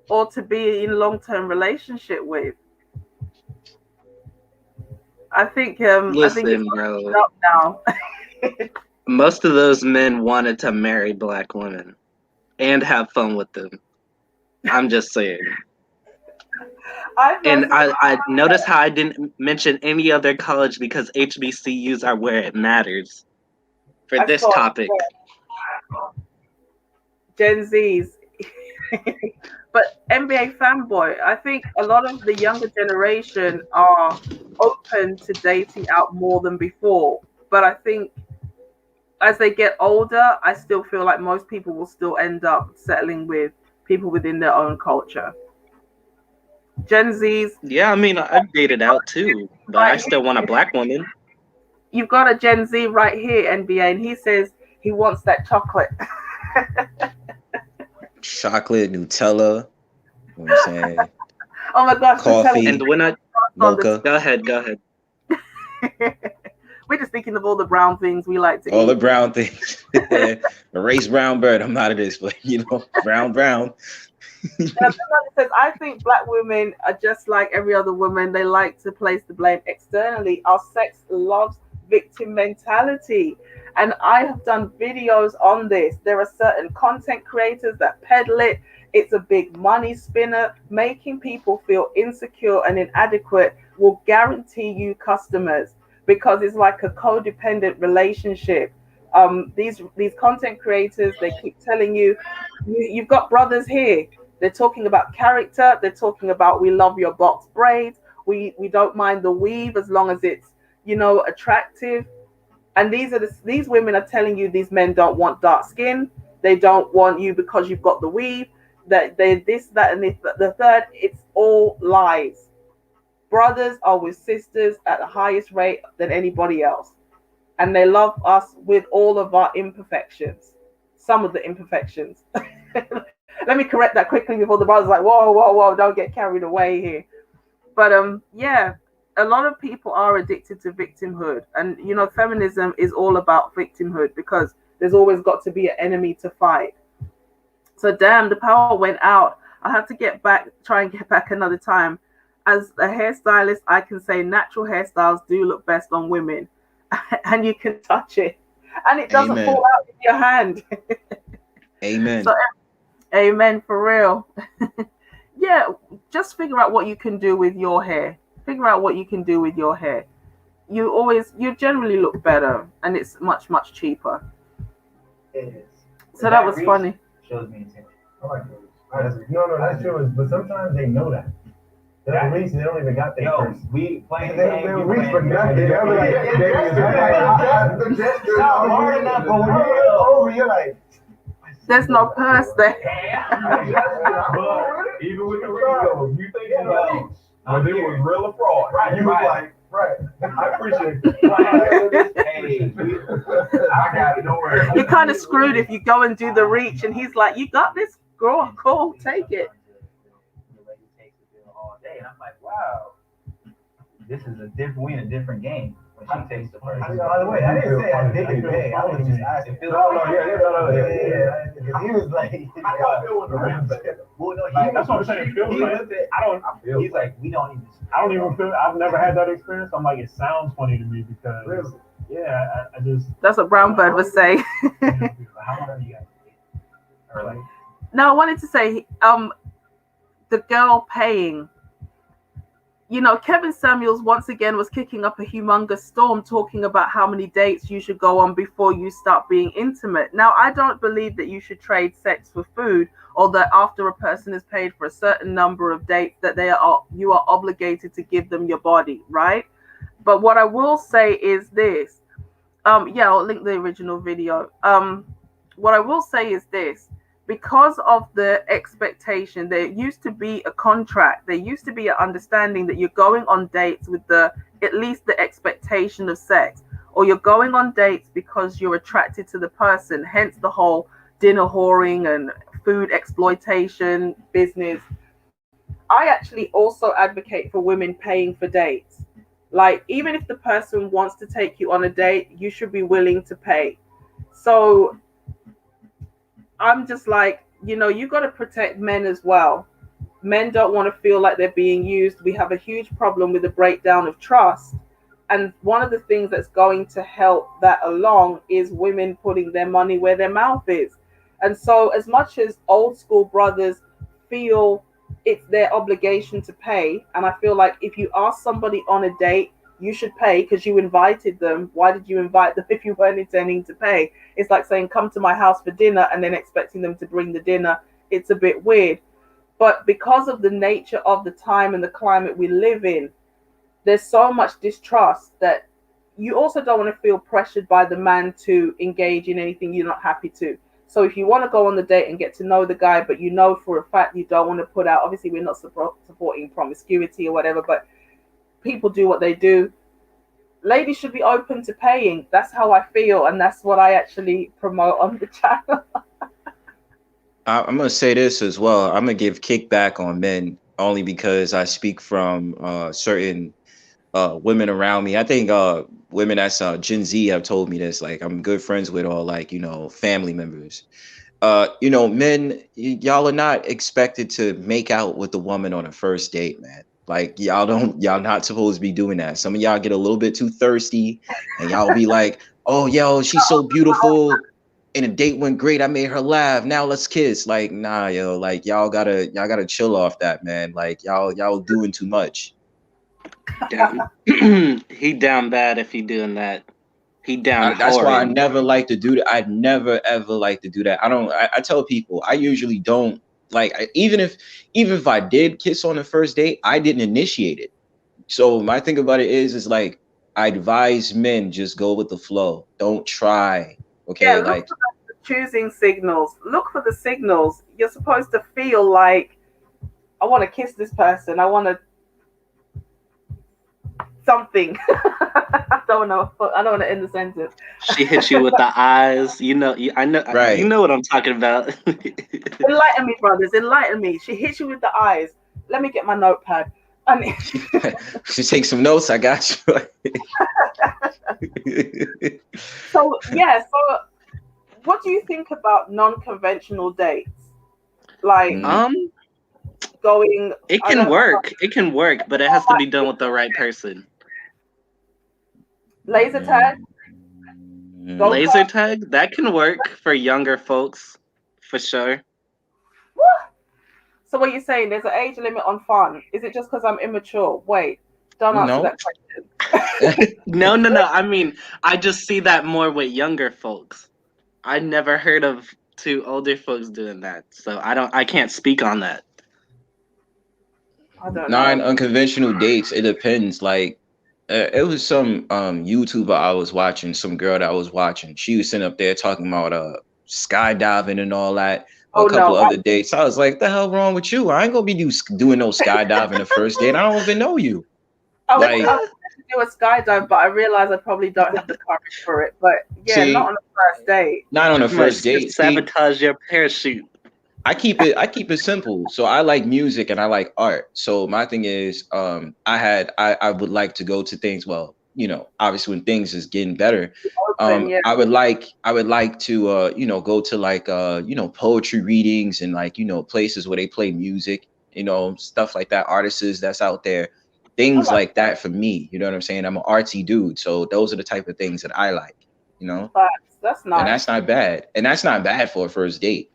or to be in long-term relationship with. I think it's Listen, bro. up now. Most of those men wanted to marry black women and have fun with them. I'm just saying. I And personally, I notice how I didn't mention any other college because HBCUs are where it matters for of this course, topic. yeah, Gen Zs. But NBA fanboy, I think a lot of the younger generation are open to dating out more than before. But I think as they get older, I still feel like most people will still end up settling with people within their own culture. Gen Zs, Yeah, I mean, I've dated out too, but I right still want a here, black woman. you've got a Gen Z right here, NBA, and he says he wants that chocolate. Chocolate, Nutella, you know what I'm saying? Oh my gosh, Coffee, And when I on the mocha, go ahead. we're just thinking of all the brown things we like to all the eat. brown things. Erase brown bird. I'm not of this, but brown. Now, somebody says, I think black women are just like every other woman. They like to place the blame externally. Our sex loves victim mentality. And I have done videos on this. There are certain content creators that peddle it. It's a big money spinner. Making people feel insecure and inadequate will guarantee you customers because it's like a codependent relationship. These content creators, they keep telling you, you've got brothers here. They're talking about character. They're talking about we love your box braids. We don't mind the weave as long as it's attractive. And these women are telling you these men don't want dark skin. They don't want you because you've got the weave. That they this that and this, the third. It's all lies. Brothers are with sisters at the highest rate than anybody else, and they love us with all of our imperfections. Some of the imperfections. Let me correct that quickly before the brothers like, whoa, don't get carried away here. But yeah, a lot of people are addicted to victimhood, and feminism is all about victimhood because there's always got to be an enemy to fight. So damn, the power went out. I have to try and get back another time. As a hairstylist, I can say natural hairstyles do look best on women, and you can touch it, and it doesn't Amen. fall out in your hand. Amen. So, amen for real. Yeah, just figure out what you can do with your hair. Figure out what you can do with your hair. You generally look better, and it's much, much cheaper. It is. So that was funny. Shows me intent. I like those. No, that's true. But sometimes they know that. They'll reach and they don't even got that first. We playing They'll reach for nothing. They'll be like, not hard enough, but when over, you're like, there's no purse there. But even with the Rico, you think whether it was real or fraud, right, you was like, right. I appreciate it. Hey, I got it. Don't worry. You're kind of screwed if you go and do the reach, and he's like, "You got this, girl. Cool, take it." All day, and I'm like, wow, this is we in a different game when she takes the first. By the way, I didn't say I didn't pay. I was just asking. He was like, I don't feel with the rim. Well, no, That's what I'm saying. He's like, we don't even. I don't even feel. I've never had that experience. I'm like, it sounds funny to me because, yeah, I just. That's what Brown Bird would say. How long are you guys dating? Or like, No, I wanted to say, the girl paying. Kevin Samuels once again was kicking up a humongous storm talking about how many dates you should go on before you start being intimate. Now, I don't believe that you should trade sex for food, or that after a person is paid for a certain number of dates that you are obligated to give them your body, right? But what I will say is this. Yeah, I'll link the original video. What I will say is this. Because of the expectation, there used to be a contract. There used to be an understanding that you're going on dates with at least the expectation of sex, or you're going on dates because you're attracted to the person. Hence the whole dinner whoring and food exploitation business. I actually also advocate for women paying for dates. Like, even if the person wants to take you on a date, you should be willing to pay. So I'm just like, you got to protect men as well. Men don't want to feel like they're being used. We have a huge problem with the breakdown of trust. And one of the things that's going to help that along is women putting their money where their mouth is. And so as much as old school brothers feel it's their obligation to pay, and I feel like if you ask somebody on a date, you should pay because you invited them. Why did you invite them if you weren't intending to pay? It's like saying, come to my house for dinner and then expecting them to bring the dinner. It's a bit weird. But because of the nature of the time and the climate we live in, there's so much distrust that you also don't want to feel pressured by the man to engage in anything you're not happy to. So if you want to go on the date and get to know the guy, but you know for a fact you don't want to put out, obviously we're not supporting promiscuity or whatever, but people do what they do. Ladies should be open to paying. That's how I feel, and that's what I actually promote on the channel. I'm gonna say this as well. I'm gonna give kickback on men only because I speak from certain women around me. I think women that's Gen Z have told me this. Like I'm good friends with, all like family members. Men, y'all are not expected to make out with the woman on a first date, man. Like y'all not supposed to be doing that. Some of y'all get a little bit too thirsty, and y'all be like, "Oh, yo, she's so beautiful." And a date went great. I made her laugh. Now let's kiss. Like, nah, yo, like y'all gotta chill off that, man. Like y'all doing too much. Damn. He down bad if he doing that. He down That's why I hard. never like to do that. I never ever like to do that. I tell people I usually don't even if I did kiss on the first date, I didn't initiate it. So my thing about it is like I advise men just go with the flow. Don't try. Okay, Yeah, look like for the choosing signals. Look for the signals. You're supposed to feel like, I want to kiss this person. I want to something. I don't know. I don't want to end the sentence. She hits you with the eyes. I know. Right. You know what I'm talking about. Enlighten me, brothers. Enlighten me. She hits you with the eyes. Let me get my notepad. I mean, she takes some notes. I got you. So what do you think about non-conventional dates? Like going. It can work. It can work, but it has to be done with the right person. Laser tag. Laser tag, that can work for younger folks, for sure. What? So what you're saying? There's an age limit on fun? Is it just because I'm immature? Wait, don't answer that question. No. I mean, I just see that more with younger folks. I never heard of two older folks doing that, so I can't speak on that. I don't know. Non-unconventional dates. It depends. Like it was some YouTuber I was watching, some girl that I was watching. She was sitting up there talking about skydiving and all that. A couple other dates. I was like, the hell wrong with you? I ain't gonna be doing no skydiving the first date. I don't even know you. I was to do a skydive, but I realized I probably don't have the courage for it. But yeah, not on the first date. Not on the first date. Sabotage your parachute. I keep it simple. So I like music and I like art. So my thing is, I would like to go to things. Well, obviously when things is getting better, I would like to go to like poetry readings and like places where they play music, stuff like that, artists that's out there, things like that for me. You know what I'm saying? I'm an artsy dude, so those are the type of things that I like. That's nice. And that's not bad. And that's not bad for a first date.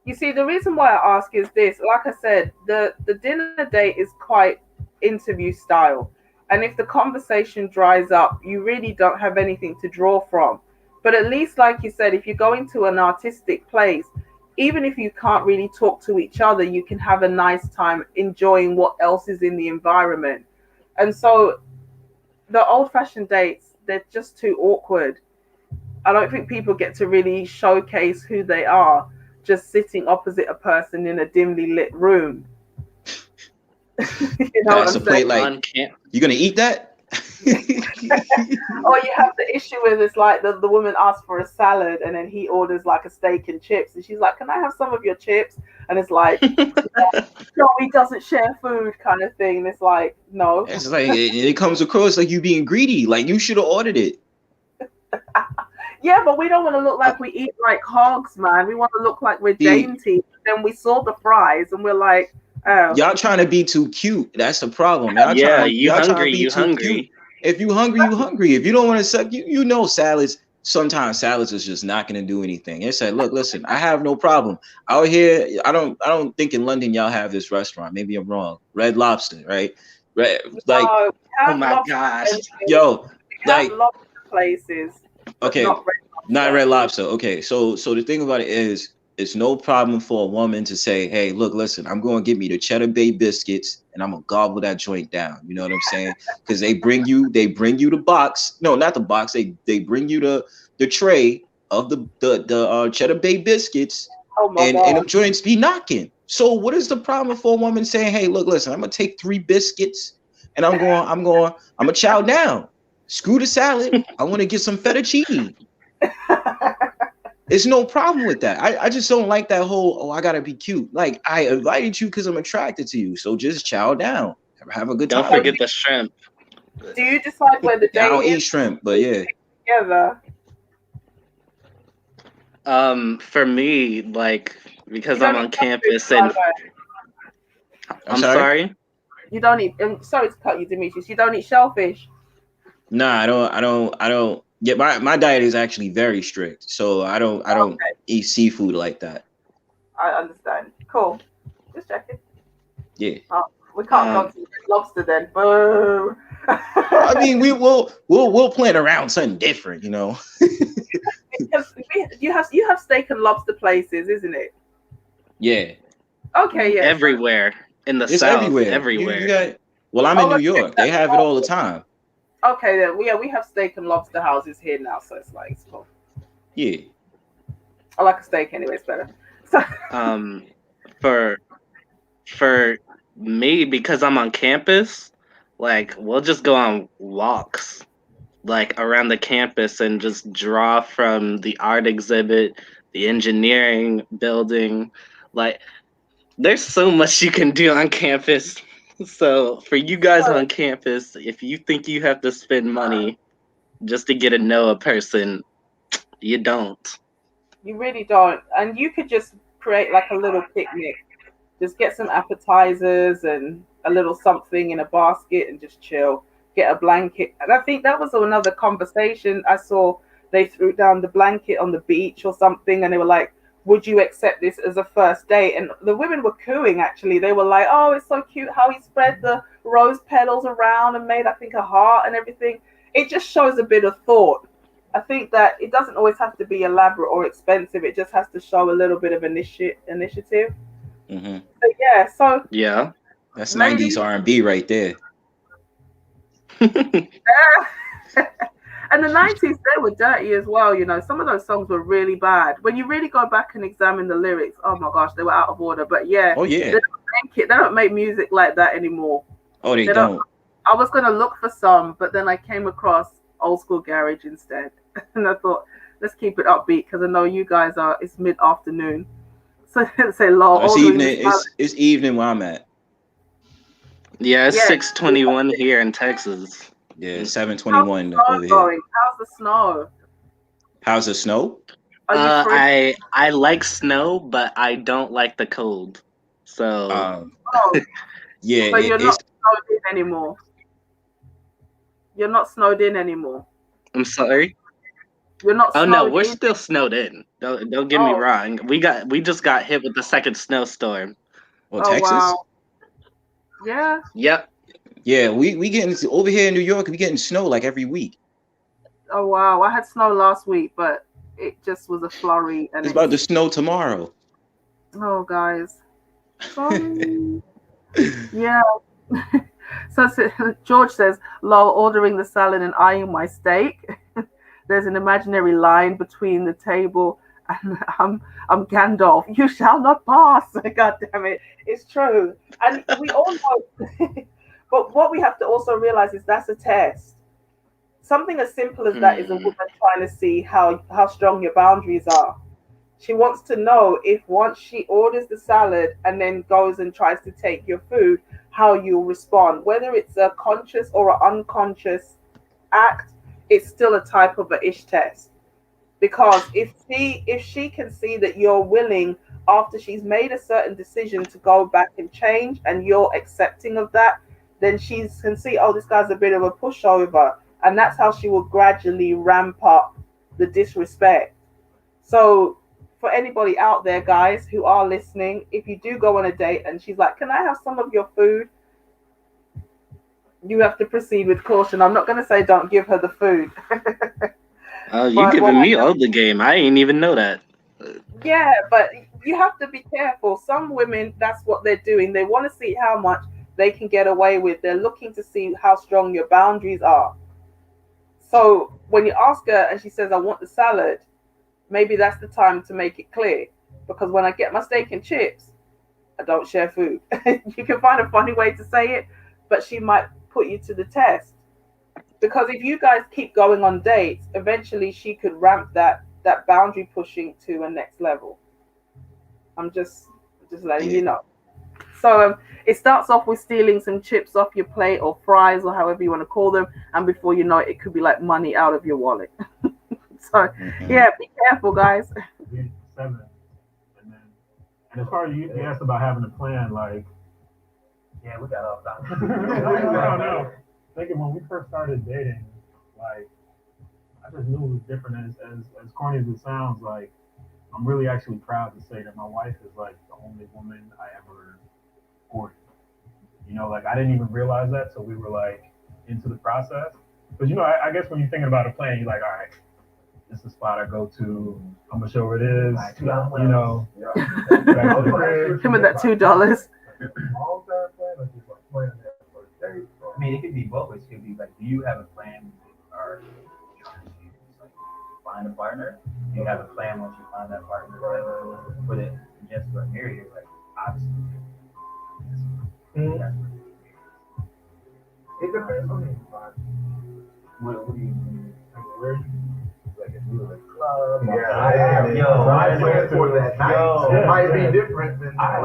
You see, the reason why I ask is this. Like I said, the dinner date is quite interview style. And if the conversation dries up, you really don't have anything to draw from. But at least, like you said, if you're going to an artistic place, even if you can't really talk to each other, you can have a nice time enjoying what else is in the environment. And so the old-fashioned dates, they're just too awkward. I don't think people get to really showcase who they are just sitting opposite a person in a dimly lit room. You know That's a plate like, you gonna eat that? Or you have the issue with it's like the woman asks for a salad and then he orders like a steak and chips and she's like, can I have some of your chips? And it's like, no, he doesn't share food kind of thing. And it's like, no. It's like it comes across like you being greedy. Like you should have ordered it. Yeah, but we don't want to look like we eat like hogs, man. We want to look like we're dainty. Then we saw the fries and we're like, oh. Y'all trying to be too cute. That's the problem. Y'all hungry. If you hungry, you hungry. If you don't want to suck, salads. Sometimes salads is just not going to do anything. They say, look, listen, I have no problem out here. I don't think in London y'all have this restaurant. Maybe I'm wrong. Red Lobster, right? Oh my gosh, yo, like places. Okay, not Red Lobster. Okay, so the thing about it is, it's no problem for a woman to say, hey, look, listen, I'm going to get me the Cheddar Bay biscuits and I'm going to gobble that joint down. You know what I'm saying? Because they bring you the box. No, not the box. They bring you the tray of the Cheddar Bay biscuits. Oh my And God. them joints be knocking. So what is the problem for a woman saying, hey, look, listen, I'm going to take 3 biscuits and I'm going to chow down. Screw the salad. I want to get some fettuccine. There's no problem with that. I just don't like that whole, oh, I gotta be cute. Like, I invited you because I'm attracted to you. So just chow down. Have a good time. Don't forget the shrimp. Do you decide where the I don't date eat is shrimp, but yeah. together? For me, like, because You I'm don't on eat campus shellfish, and by the way. I'm sorry. You don't eat. Sorry to cut you, Demetrius. You don't eat shellfish. Nah, I don't. Yeah, my diet is actually very strict. So I don't eat seafood like that. I understand. Cool. Just checking. Yeah. We can't go to lobster then. Boo. I mean, we'll plan around something different, you know. Because you have steak and lobster places, isn't it? Yeah. Okay, yeah. Everywhere in the It's South, everywhere. everywhere. Well, I'm in New York. They have it all the time. Okay, then we have steak and lobster houses here now, so it's like it's cool. Yeah. I like a steak anyway. It's better. So, For me, because I'm on campus, like we'll just go on walks, like around the campus, and just draw from the art exhibit, the engineering building. Like, there's so much you can do on campus. So for you guys on campus, if you think you have to spend money just to get to know a person, you don't. you really don't, and you could just create like a little picnic. Just get some appetizers and a little something in a basket and just chill. Get a blanket. And I think that was another conversation I saw. They threw down the blanket on the beach or something, and they were like, would you accept this as a first date? And the women were cooing, actually. They were like, oh, it's so cute how he spread the rose petals around and made, I think, a heart and everything. It just shows a bit of thought. I think that it doesn't always have to be elaborate or expensive. It just has to show a little bit of initiative. Mm-hmm. So yeah, so Yeah. That's ladies, 90s R&B right there. and the 90s, they were dirty as well. You know, some of those songs were really bad. When you really go back and examine the lyrics, oh my gosh, they were out of order. But yeah, Oh yeah. they don't make music like that anymore. Oh, they don't. I was gonna look for some, but then I came across Old School Garage instead, and I thought, let's keep it upbeat because I know you guys are. It's mid-afternoon, so say lol. It's evening. It's evening where I'm at. Yeah, it's 6:21 here in Texas. Yeah, 7:21 over here. How's the snow? How's the snow? I like snow, but I don't like the cold. So yeah, but you're not snowed in anymore. You're not snowed in anymore. I'm sorry. You're not. Oh no, snowed we're in. still snowed in. Don't get me wrong. We just got hit with the second snowstorm. Well, Texas. Wow. Yeah. Yep. Yeah, we getting over here in New York. We getting snow like every week. Oh wow, I had snow last week, but it just was a flurry. And It's about to snow tomorrow. Oh, guys. Yeah. So George says, lol, ordering the salad and eyeing my steak. There's an imaginary line between the table and I'm Gandalf. You shall not pass. God damn it. It's true. And we all know. But what we have to also realize is that's a test. Something as simple as that is a woman trying to see how strong your boundaries are. She wants to know if once she orders the salad and then goes and tries to take your food, how you'll respond. Whether it's a conscious or an unconscious act, it's still a type of a ish test. Because if she can see that you're willing after she's made a certain decision to go back and change and you're accepting of that, then she can see, oh, this guy's a bit of a pushover. And that's how she will gradually ramp up the disrespect. So for anybody out there, guys, who are listening, if you do go on a date and she's like, can I have some of your food? You have to proceed with caution. I'm not going to say don't give her the food. Oh, you're giving me all the game. I ain't even know that. Yeah, but you have to be careful. Some women, that's what they're doing. They want to see how much they can get away with. They're looking to see how strong your boundaries are. So when you ask her and she says, I want the salad, maybe that's the time to make it clear. Because when I get my steak and chips, I don't share food. You can find a funny way to say it, but she might put you to the test. Because if you guys keep going on dates, eventually she could ramp that boundary pushing to a next level. I'm just letting Yeah. you know. So it starts off with stealing some chips off your plate or fries or however you want to call them, and before you know it, it could be like money out of your wallet. So yeah, be careful, guys. Be 7, and then and as far as you asked about having a plan, like Yeah, we got off that. no. Thinking when we first started dating, like I just knew it was different. As corny as it sounds, like I'm really actually proud to say that my wife is like the only woman I ever courted. You know, like I didn't even realize that till we were like into the process. But you know, I guess when you're thinking about a plan, you're like, all right, this is the spot I go to. How much over it is? You know, back to the crib. Him with that $2. Long-term plan or just like planning that first date? I mean, it could be both ways. It could be like, do you have a plan or trying to like find a partner? Do you have a plan once you find that partner? Like, for the just for married, it's like obviously. That's It depends on the environment. what do you mean? Like where you, like if you were in a club. I plan for that night. Yo, It might be different than I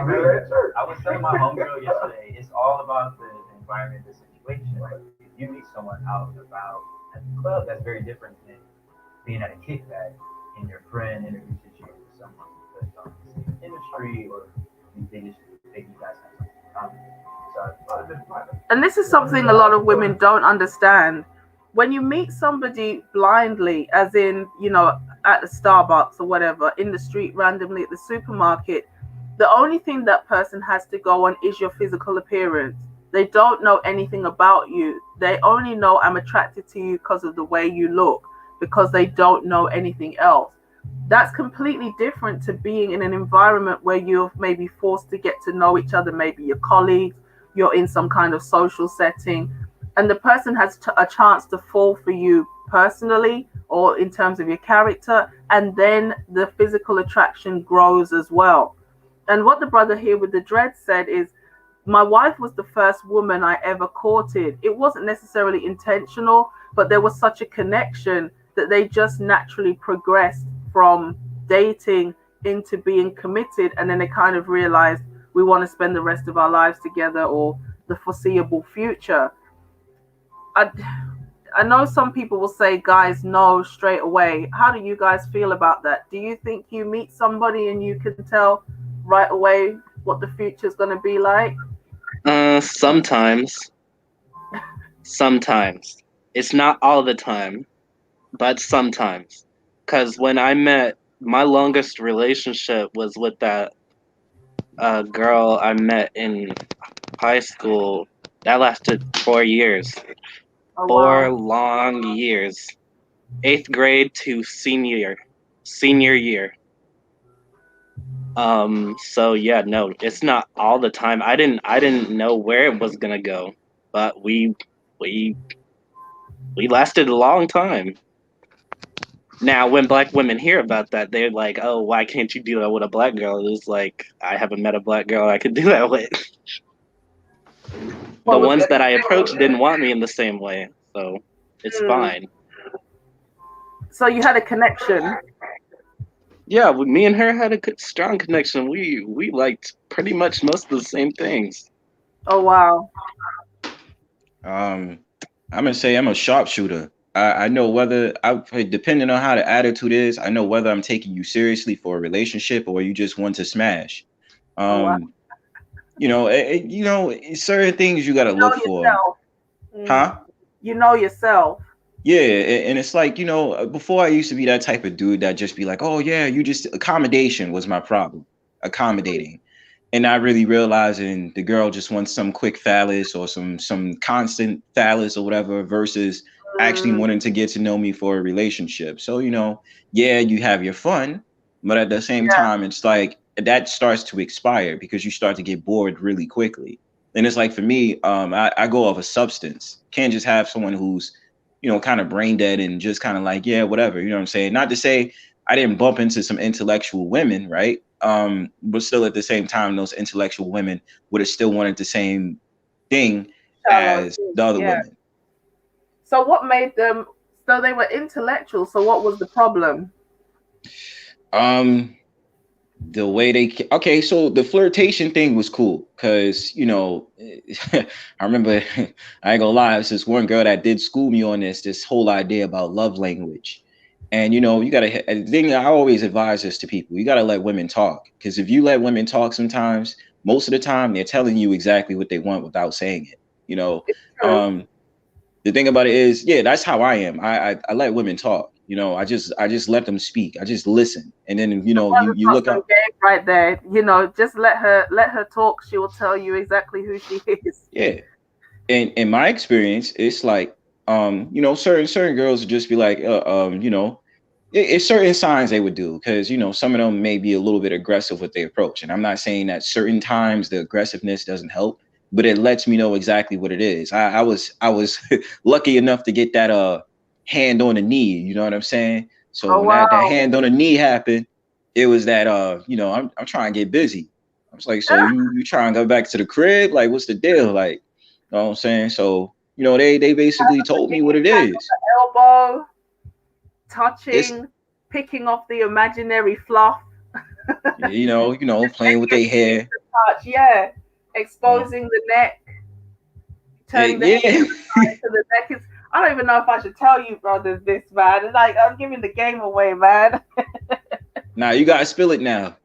agree. at church. I was telling my homegirl yesterday, it's all about the environment, the situation. Like, if you meet someone out and about at the club, that's very different than being at a kickback and your friend introduces you to someone that's on the same industry or they just think you guys have something in common. So, And this is something a lot of women don't understand. When you meet somebody blindly, as in, you know, at the Starbucks or whatever, in the street, randomly at the supermarket, the only thing that person has to go on is your physical appearance. They don't know anything about you. They only know I'm attracted to you because of the way you look, because they don't know anything else. That's completely different to being in an environment where you're maybe forced to get to know each other, maybe your colleagues, you're in some kind of social setting, and the person has a chance to fall for you personally or in terms of your character, and then the physical attraction grows as well. And what the brother here with the dread said is, my wife was the first woman I ever courted. It wasn't necessarily intentional, but there was such a connection that they just naturally progressed from dating into being committed, and then they kind of realized we want to spend the rest of our lives together or the foreseeable future. I know some people will say guys know straight away. How do you guys feel about that? Do you think you meet somebody and you can tell right away what the future is going to be like? Sometimes. Sometimes. It's not all the time, but sometimes. Because when I met, my longest relationship was with that girl I met in high school. That lasted 4 years. Oh, 4 wow. long years. 8th grade to senior year. So yeah, no, it's not all the time. I didn't know where it was gonna go, but we lasted a long time. Now, when black women hear about that, they're like, "Oh, why can't you do that with a black girl?" It's like, I haven't met a black girl I could do that with. The ones that I approached didn't want me in the same way, so it's fine. So you had a connection. Yeah, me and her had a good, strong connection. We liked pretty much most of the same things. Oh, wow. I'm gonna say I'm a sharpshooter. I know whether depending on how the attitude is, I know whether I'm taking you seriously for a relationship or you just want to smash. Oh, wow. You know, certain things you gotta look for. Yourself. Huh? You know yourself. Yeah, and it's like, you know, before I used to be that type of dude that just be like, oh yeah, you just accommodation was my problem. Accommodating. And not really realizing the girl just wants some quick phallus or some constant phallus or whatever versus actually wanting to get to know me for a relationship. So, you know, yeah, you have your fun, But at the same time, it's like that starts to expire because you start to get bored really quickly. And it's like for me, I go off a substance. Can't just have someone who's, you know, kind of brain dead and just kind of like, yeah, whatever. You know what I'm saying? Not to say I didn't bump into some intellectual women, right? But still at the same time, those intellectual women would have still wanted the same thing as the other women. So what made them? So they were intellectual. So what was the problem? The way they okay, so the flirtation thing was cool because you know I remember I ain't gonna lie, it's this one girl that did school me on this whole idea about love language. And you know, you gotta the thing I always advise this to people, you gotta let women talk. Because if you let women talk sometimes, most of the time they're telling you exactly what they want without saying it. You know, the thing about it is, yeah, that's how I am. I let women talk. You know, I just let them speak. I just listen, and then you know you look up right there. You know, just let her talk. She will tell you exactly who she is. Yeah, and in my experience, it's like you know, certain girls would just be like, you know, it's certain signs they would do because you know some of them may be a little bit aggressive with their approach, and I'm not saying that certain times the aggressiveness doesn't help, but it lets me know exactly what it is. I was lucky enough to get that hand on the knee, you know what I'm saying? So when that hand on the knee happened, it was that you know, I'm trying to get busy. I was like, so you trying to go back to the crib? Like, what's the deal? Like, you know what I'm saying? So, you know, they basically told me what it is. Elbow, touching, picking off the imaginary fluff. You know, playing with their hair. Touch, yeah. Exposing the neck. Turning the head to the neck. It's, I don't even know if I should tell you brothers this, man. It's like I'm giving the game away, man. Nah, you gotta spill it now.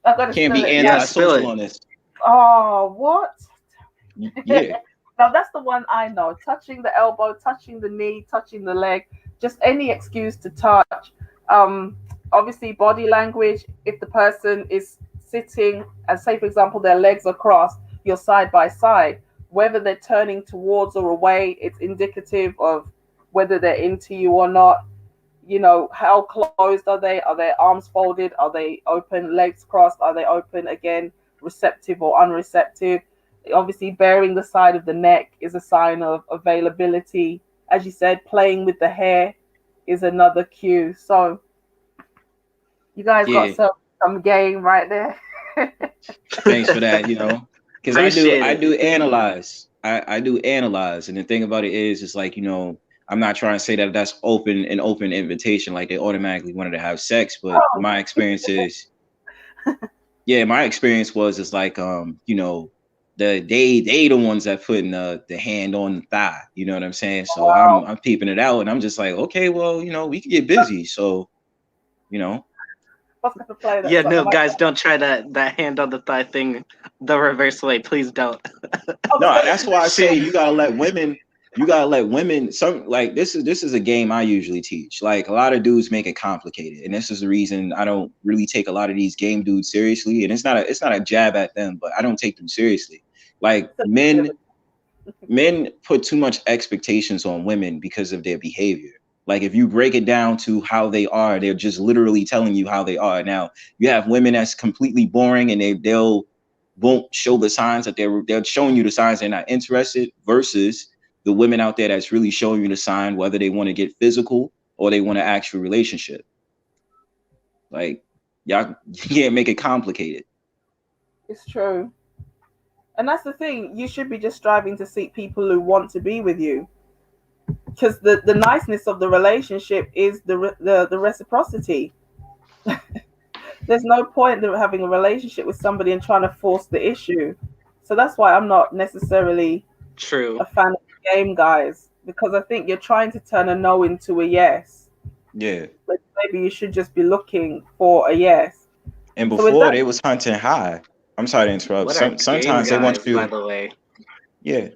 I gotta Can't be anti-social on this. Oh, what? Yeah. No, that's the one I know. Touching the elbow, touching the knee, touching the leg, just any excuse to touch. Obviously body language, if the person is sitting and say for example their legs are crossed, you're side by side. Whether they're turning towards or away, it's indicative of whether they're into you or not. You know, how closed are they? Are their arms folded? Are they open? Legs crossed? Are they open? Again, receptive or unreceptive. Obviously, bearing the side of the neck is a sign of availability. As you said, playing with the hair is another cue. So, you guys got some game right there. Thanks for that, you know. Because I do analyze. I do analyze. And the thing about it is, it's like, you know, I'm not trying to say that that's an open invitation, like they automatically wanted to have sex. But my experience is, my experience was, it's like, you know, they the ones that putting the hand on the thigh. You know what I'm saying? So I'm peeping it out, and I'm just like, okay, well, you know, we can get busy. So, you know. Yeah, no, guys, don't try that hand on the thigh thing the reverse way. Please don't. No, that's why I say you gotta let women. Some like this is a game I usually teach. Like a lot of dudes make it complicated, and this is the reason I don't really take a lot of these game dudes seriously. And it's not a jab at them, but I don't take them seriously. Like men put too much expectations on women because of their behavior. Like if you break it down to how they are, they're just literally telling you how they are. Now you have women that's completely boring and they'll won't show the signs that they're showing you the signs they're not interested, versus the women out there that's really showing you the sign whether they want to get physical or they want an actual relationship. Like y'all can't make it complicated. It's true. And that's the thing. You should be just striving to seek people who want to be with you. Because the niceness of the relationship is the reciprocity. There's no point in having a relationship with somebody and trying to force the issue. So that's why I'm not necessarily a fan of the game, guys, because I think you're trying to turn a no into a yes. Yeah. But maybe you should just be looking for a yes. And before they was hunting high. I'm sorry to interrupt. Sometimes they want you. By the way. Yeah.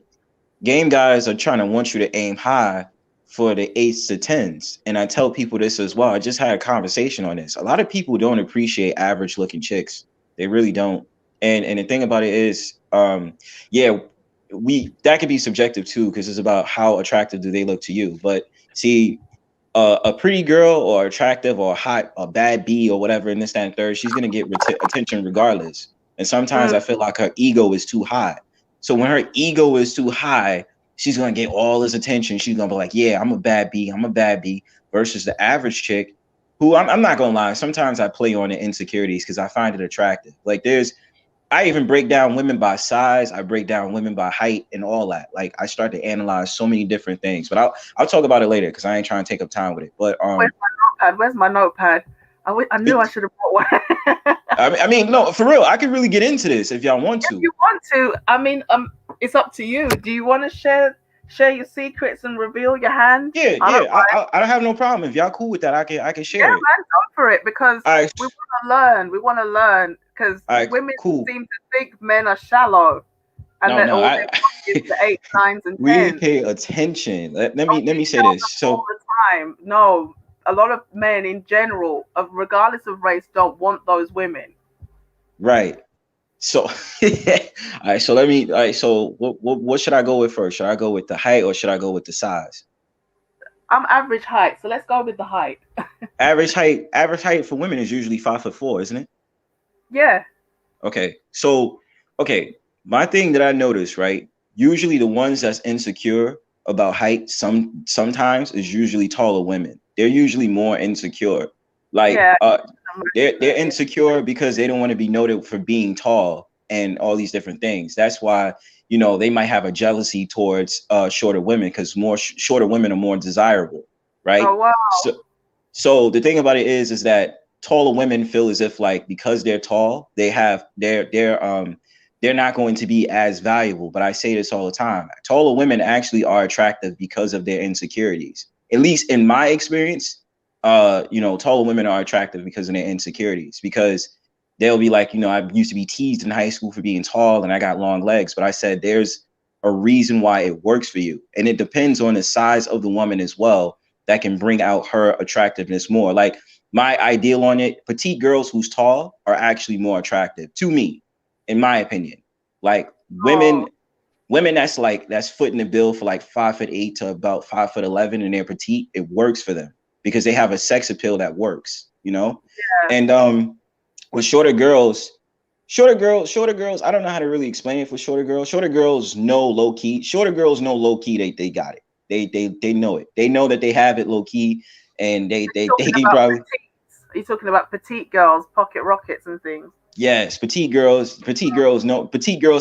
Game guys are trying to want you to aim high for the 8s to 10s. And I tell people this as well. I just had a conversation on this. A lot of people don't appreciate average looking chicks. They really don't. And the thing about it is, that could be subjective too, because it's about how attractive do they look to you. But see, a pretty girl or attractive or hot or bad B or whatever in this, that, and third, she's gonna get attention regardless. And sometimes I feel like her ego is too high. So when her ego is too high, she's gonna get all this attention. She's gonna be like, yeah, I'm a bad B, I'm a bad B, versus the average chick who I'm not gonna lie, sometimes I play on the insecurities because I find it attractive. Like I even break down women by size, I break down women by height and all that. Like I start to analyze so many different things. But I'll talk about it later because I ain't trying to take up time with it. But Where's my notepad? I knew I should have brought one. I mean, no, for real, I could really get into this if y'all want to. If you want to, I mean, it's up to you. Do you want to share your secrets and reveal your hand? Yeah, I don't have no problem. If y'all cool with that, I can share it. Man, go for it because we want to learn. We want to learn because women seem to think men are shallow, and that all they want is the 8s, 9s, and 10s. We pay attention. Let me say this. So all the time, no, a lot of men in general, regardless of race, don't want those women. Right. So, all right. So all right. So what should I go with first? Should I go with the height or should I go with the size? I'm average height, so let's go with the height. Average height for women is usually 5'4", isn't it? Yeah. Okay. So, my thing that I noticed, right? Usually the ones that's insecure about height sometimes is usually taller women. They're usually more insecure. Like they're insecure because they don't want to be noted for being tall and all these different things. That's why, they might have a jealousy towards shorter women because shorter women are more desirable, right? Oh, wow. So the thing about it is that taller women feel as if like because they're tall, they're not going to be as valuable. But I say this all the time. Taller women actually are attractive because of their insecurities. At least in my experience, taller women are attractive because of their insecurities, because they'll be like, I used to be teased in high school for being tall and I got long legs, but I said there's a reason why it works for you. And it depends on the size of the woman as well that can bring out her attractiveness more. Like my ideal on it, petite girls who's tall are actually more attractive to me, in my opinion. Like women that's footing the bill for like 5'8" to about 5'11" and they're petite, it works for them because they have a sex appeal that works, Yeah. And with shorter girls, I don't know how to really explain it for shorter girls. Shorter girls know low key they got it. They know it. They know that they have it low key, and they can probably. Are you talking about petite girls, pocket rockets and things? Yes, petite girls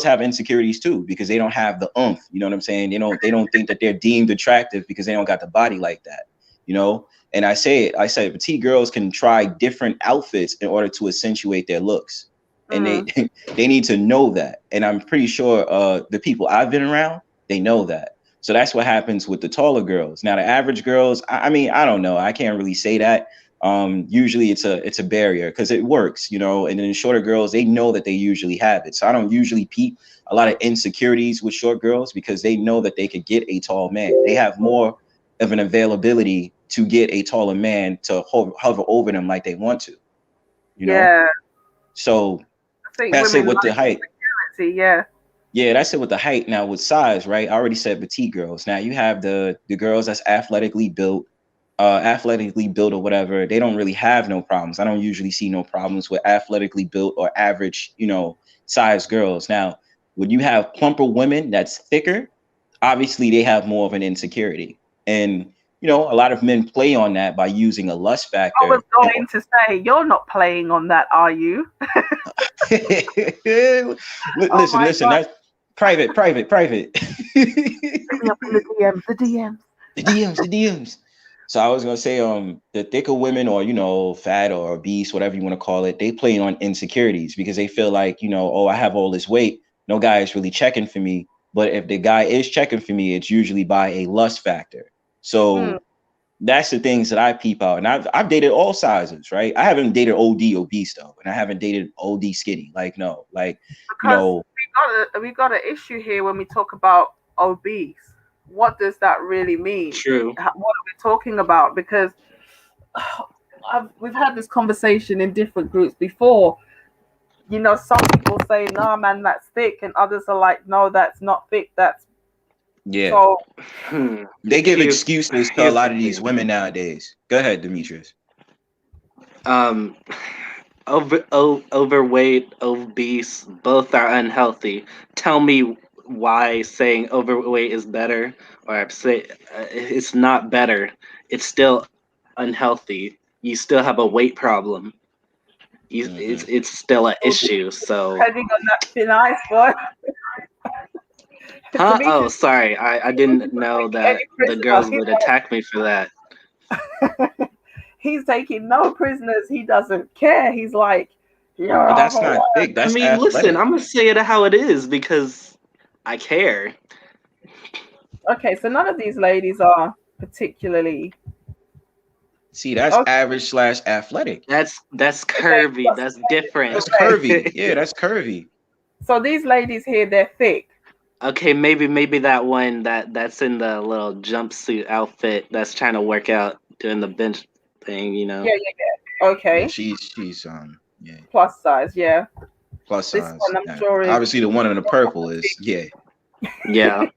have insecurities too because they don't have the oomph. You know what I'm saying? They don't think that they're deemed attractive because they don't got the body like that. And I say petite girls can try different outfits in order to accentuate their looks, and they need to know that. And I'm pretty sure the people I've been around, they know that. So that's what happens with the taller girls. Now the average girls, I mean, I don't know. I can't really say that. Usually it's a barrier because it works, and then the shorter girls, they know that they usually have it. So I don't usually peep a lot of insecurities with short girls because they know that they could get a tall man. They have more of an availability to get a taller man to hover over them like they want to, Yeah. So that's it with the height. Yeah, that's it with the height. Now with size, right? I already said petite girls. Now you have the girls that's athletically built or whatever. They don't really have no problems. I don't usually see no problems with athletically built or average, size girls. Now, when you have plumper women that's thicker, obviously they have more of an insecurity. And, a lot of men play on that by using a lust factor. I was going to say, you're not playing on that, are you? Listen, that's private. The DMs. So I was gonna say, the thicker women, or fat or obese, whatever you want to call it, they play on insecurities because they feel like, I have all this weight, no guy is really checking for me. But if the guy is checking for me, it's usually by a lust factor. So that's the things that I peep out, and I've dated all sizes, right? I haven't dated OD obese though, and I haven't dated OD skinny. Like no, like because we got an issue here when we talk about obese. What does that really mean? True. What are we talking about? Because we've had this conversation in different groups before. Some people say, "No, man, that's thick," and others are like, "No, that's not thick. That's Yeah, So they give Here- excuses to a here's lot the of these thing. women nowadays. Go ahead, Demetrius. Um, overweight, obese, both are unhealthy. Tell me why saying overweight is better, or say it's not better. It's still unhealthy. You still have a weight problem. It's still an issue. So, heading on that thin ice, boy. huh? Oh, Demetrius sorry. I didn't know taking any that the prisoner. girls would attack me for that. He's taking no prisoners. He doesn't care. He's like, you're But that's not overweight. thick. I That's mean, listen. athletic. I'm gonna say it how it is because I care. Okay, so none of these ladies are particularly. See, that's Okay, average slash athletic. That's okay, curvy. That's different. That's curvy. Yeah, that's curvy. so these ladies here, they're thick. Okay, maybe that one that's in the little jumpsuit outfit that's trying to work out doing the bench thing, you know. Yeah, yeah, yeah. Yeah, Okay, she's yeah, plus size. Yeah, plus this size. one I'm Yeah. sure is. Obviously, the one in the purple is yeah. Yeah.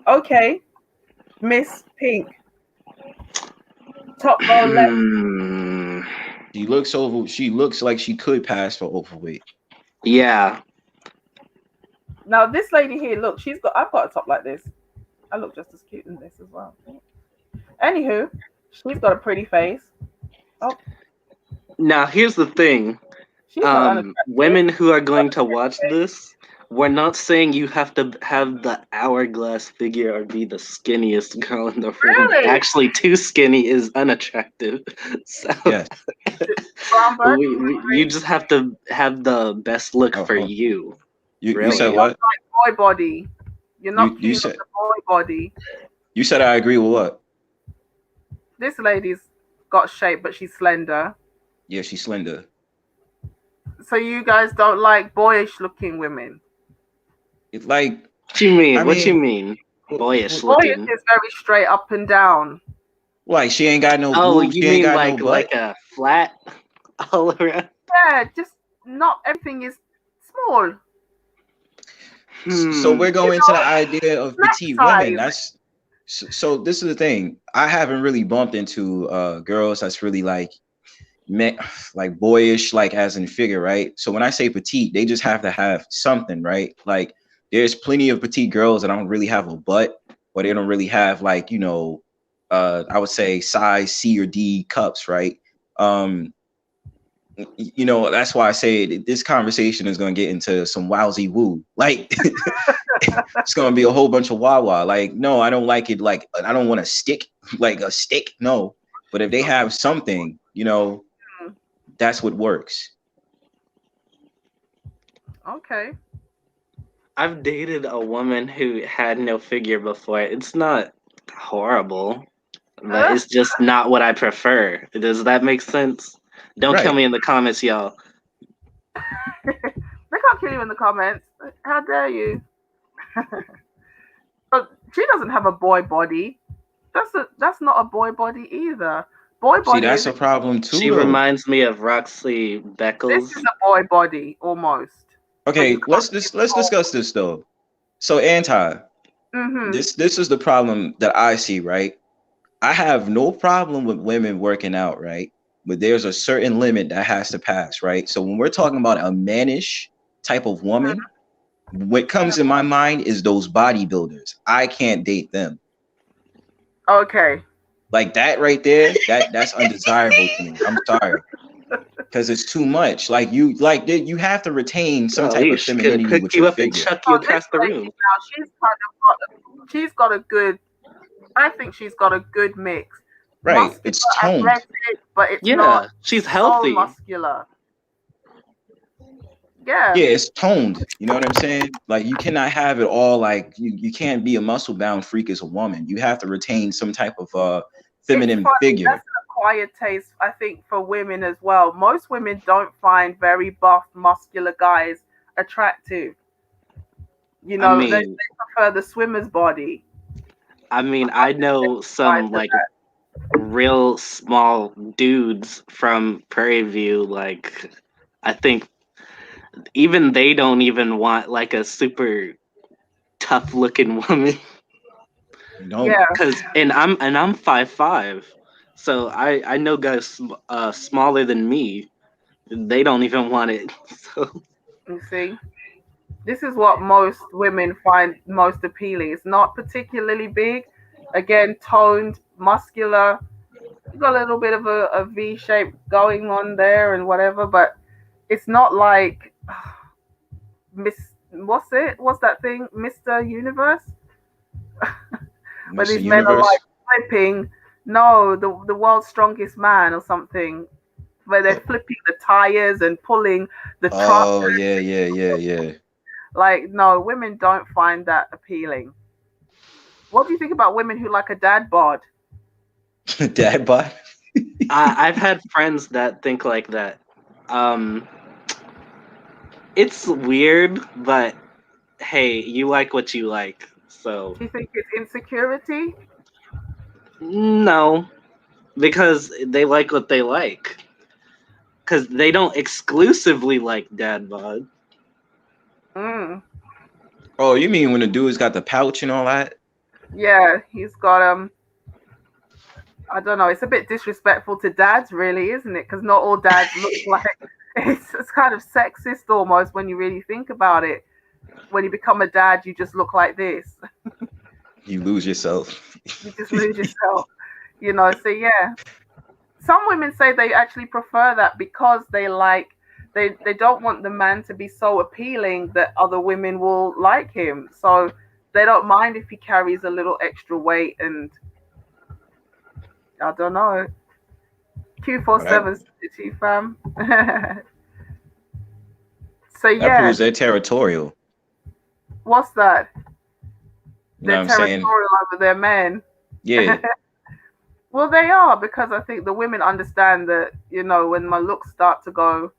Okay, Miss Pink, top row left. Hmm. She looks like she could pass for overweight. Yeah. Now this lady here, look, I've got a top like this. I look just as cute in this as well. Anywho, she's got a pretty face. Oh, Now here's the thing. she's not unattractive. Women who are going to watch this, we're not saying you have to have the hourglass figure or be the skinniest girl in the room. Really? Actually, too skinny is unattractive. So Yes. Brown you just have to have the best look Oh, for oh. you. You Really? said you what? like boy body. You're not You keen on said the boy body. you said I agree with what? This lady's got shape, but she's slender. Yeah, she's slender. So you guys don't like boyish looking women. It's like What you mean? I What you mean, mean? Boyish Boyish looking. is very straight up and down. like she ain't got no Oh, boobs, you she ain't mean got no butt. like a flat all around? Yeah, just not everything is small. So we're going to the idea of Flex petite women. size. That's so this is the thing. I haven't really bumped into girls that's really like like boyish, like as in figure, right? So when I say petite, they just have to have something, right? Like there's plenty of petite girls that don't really have a butt, or they don't really have like, you know, I would say size C or D cups, right? You know, that's why I say this conversation is going to get into some wowsy woo. Like it's going to be a whole bunch of wah-wah. Like, no, I don't like it. Like, I don't want to stick like a stick. No, but if they have something, you know, that's what works. Okay. I've dated a woman who had no figure before. It's not horrible, but it's just not what I prefer. Does that make sense? Don't kill Right. me in the comments, y'all. They can't kill you in the comments. How dare you? But she doesn't have a boy body. That's not a boy body either. Boy body. See, that's a problem too. She though. reminds me of Roxy Beckles. This is a boy body almost. Okay, let's discuss this though. So this is the problem that I see, right? I have no problem with women working out, right? But there's a certain limit that has to pass, right? So when we're talking about a mannish type of woman, what comes in my mind is those bodybuilders. I can't date them. Okay. Like that right there, that's undesirable to me. I'm sorry. Because it's too much. Like you have to retain some type of femininity pick with you your up and figure. chuck you across the room. Now she's got a good. I think she's got a good mix. Right, Muscular, it's toned. athletic, but it's Yeah, not she's healthy. so muscular. Yeah. Yeah, it's toned. You know what I'm saying? Like you cannot have it all. Like you can't be a muscle bound freak as a woman. You have to retain some type of feminine figure. That's an acquired taste, I think, for women as well. Most women don't find very buff, muscular guys attractive. You know, they prefer the swimmer's body. I mean, I know some like real small dudes from Prairie View. Like, I think even they don't even want like a super tough looking woman. You don't. Yeah. And I'm 5'5", so I know guys smaller than me. They don't even want it. So You see, this is what most women find most appealing. It's not particularly big. Again, toned, muscular. You got a little bit of a V shape going on there and whatever, but it's not like what's that thing? Mr. Universe? Where Mr. these men are like Universe. flipping, no, the world's strongest man or something, where they're flipping the tires and pulling the truck. Oh yeah. Like, no, women don't find that appealing. What do you think about women who like a dad bod? Dad bod. I've had friends that think like that. Um, it's weird, but hey, you like what you like. So Do you think it's insecurity? no, because they like what they like. Because they don't exclusively like dad bod. Mm. Oh, you mean when the dude's got the pouch and all that? Yeah, he's got I don't know. It's a bit disrespectful to dads, really, isn't it? Because not all dads look like. It's kind of sexist almost when you really think about it. When you become a dad, you just look like this. You lose yourself. You just lose yourself. You know. So yeah, some women say they actually prefer that because they don't want the man to be so appealing that other women will like him. So they don't mind if he carries a little extra weight and I don't know. Q47 City fam. So That yeah, proves they're territorial. what's that? You know They're what I'm saying? territorial over their men. Yeah. Well, they are because I think the women understand that, you know, when my looks start to go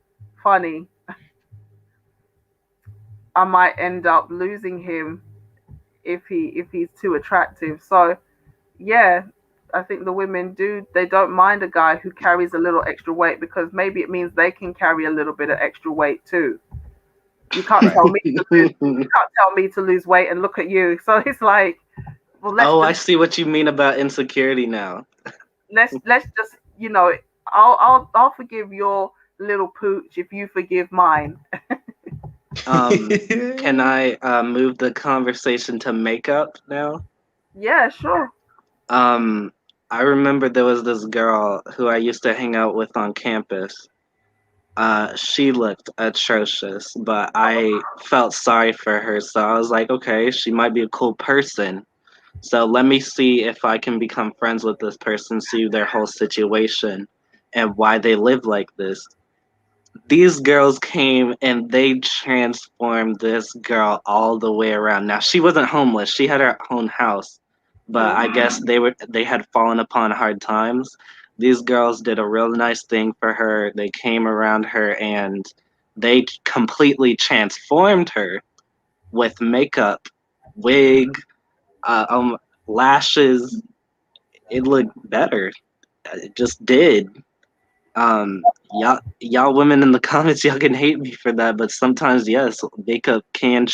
funny, I might end up losing him if he's too attractive. So yeah, I think the women they don't mind a guy who carries a little extra weight because maybe it means they can carry a little bit of extra weight too. You can't tell me to lose weight and look at you. So it's like, well, I see what you mean about insecurity now. let's just, you know, I'll forgive your little pooch if you forgive mine. Can I move the conversation to makeup now? Yeah, sure. I remember there was this girl who I used to hang out with on campus. She looked atrocious, but I felt sorry for her, so I was like, okay, she might be a cool person. So let me see if I can become friends with this person, see their whole situation and why they live like this. These girls came and they transformed this girl all the way around. Now she wasn't homeless; she had her own house, but I guess they had fallen upon hard times. These girls did a real nice thing for her. They came around her and they completely transformed her with makeup, wig, lashes. It looked better. It just did. Y'all women in the comments, y'all can hate me for that, but sometimes yes, makeup can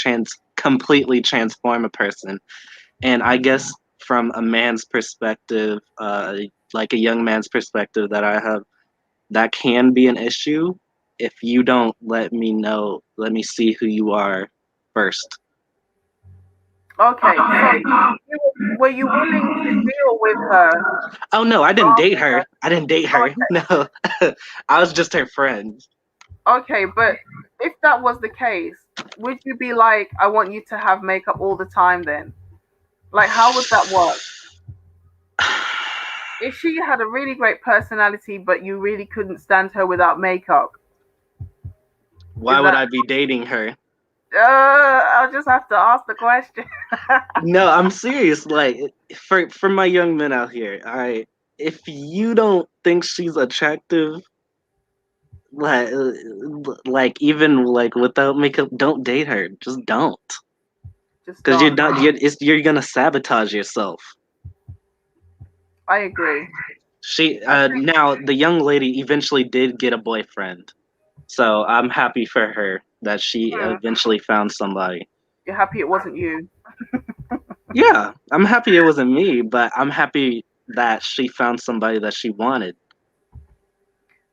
completely transform a person. And I guess from a man's perspective, like a young man's perspective that I have, that can be an issue if you don't let me see who you are first. Okay, so were you willing to deal with her? Oh no, I didn't date her. I didn't date her. Okay. No, I was just her friend. Okay, but if that was the case, would you be like, I want you to have makeup all the time then? Like, how would that work? If she had a really great personality, but you really couldn't stand her without makeup, Why would I be dating her? I'll just have to ask the question. No, I'm serious. Like for my young men out here, if you don't think she's attractive, like even like without makeup, don't date her. Just don't. Just Because don't. you're gonna sabotage yourself. I agree. She now the young lady eventually did get a boyfriend, so I'm happy for her that she eventually found somebody. You're happy it wasn't you. Yeah, I'm happy it wasn't me, but I'm happy that she found somebody that she wanted.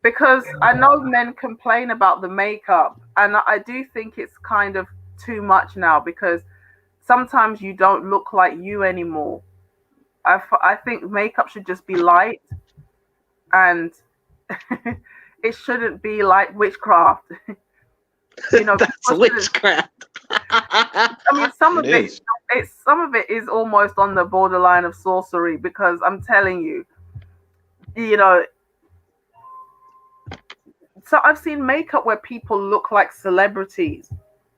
Because I know men complain about the makeup, and I do think it's kind of too much now because sometimes you don't look like you anymore. I think makeup should just be light, and it shouldn't be like witchcraft. That's People shouldn't. witchcraft. I mean, some It of it, is. some of it is almost on the borderline of sorcery because I'm telling you, you know, so I've seen makeup where people look like celebrities.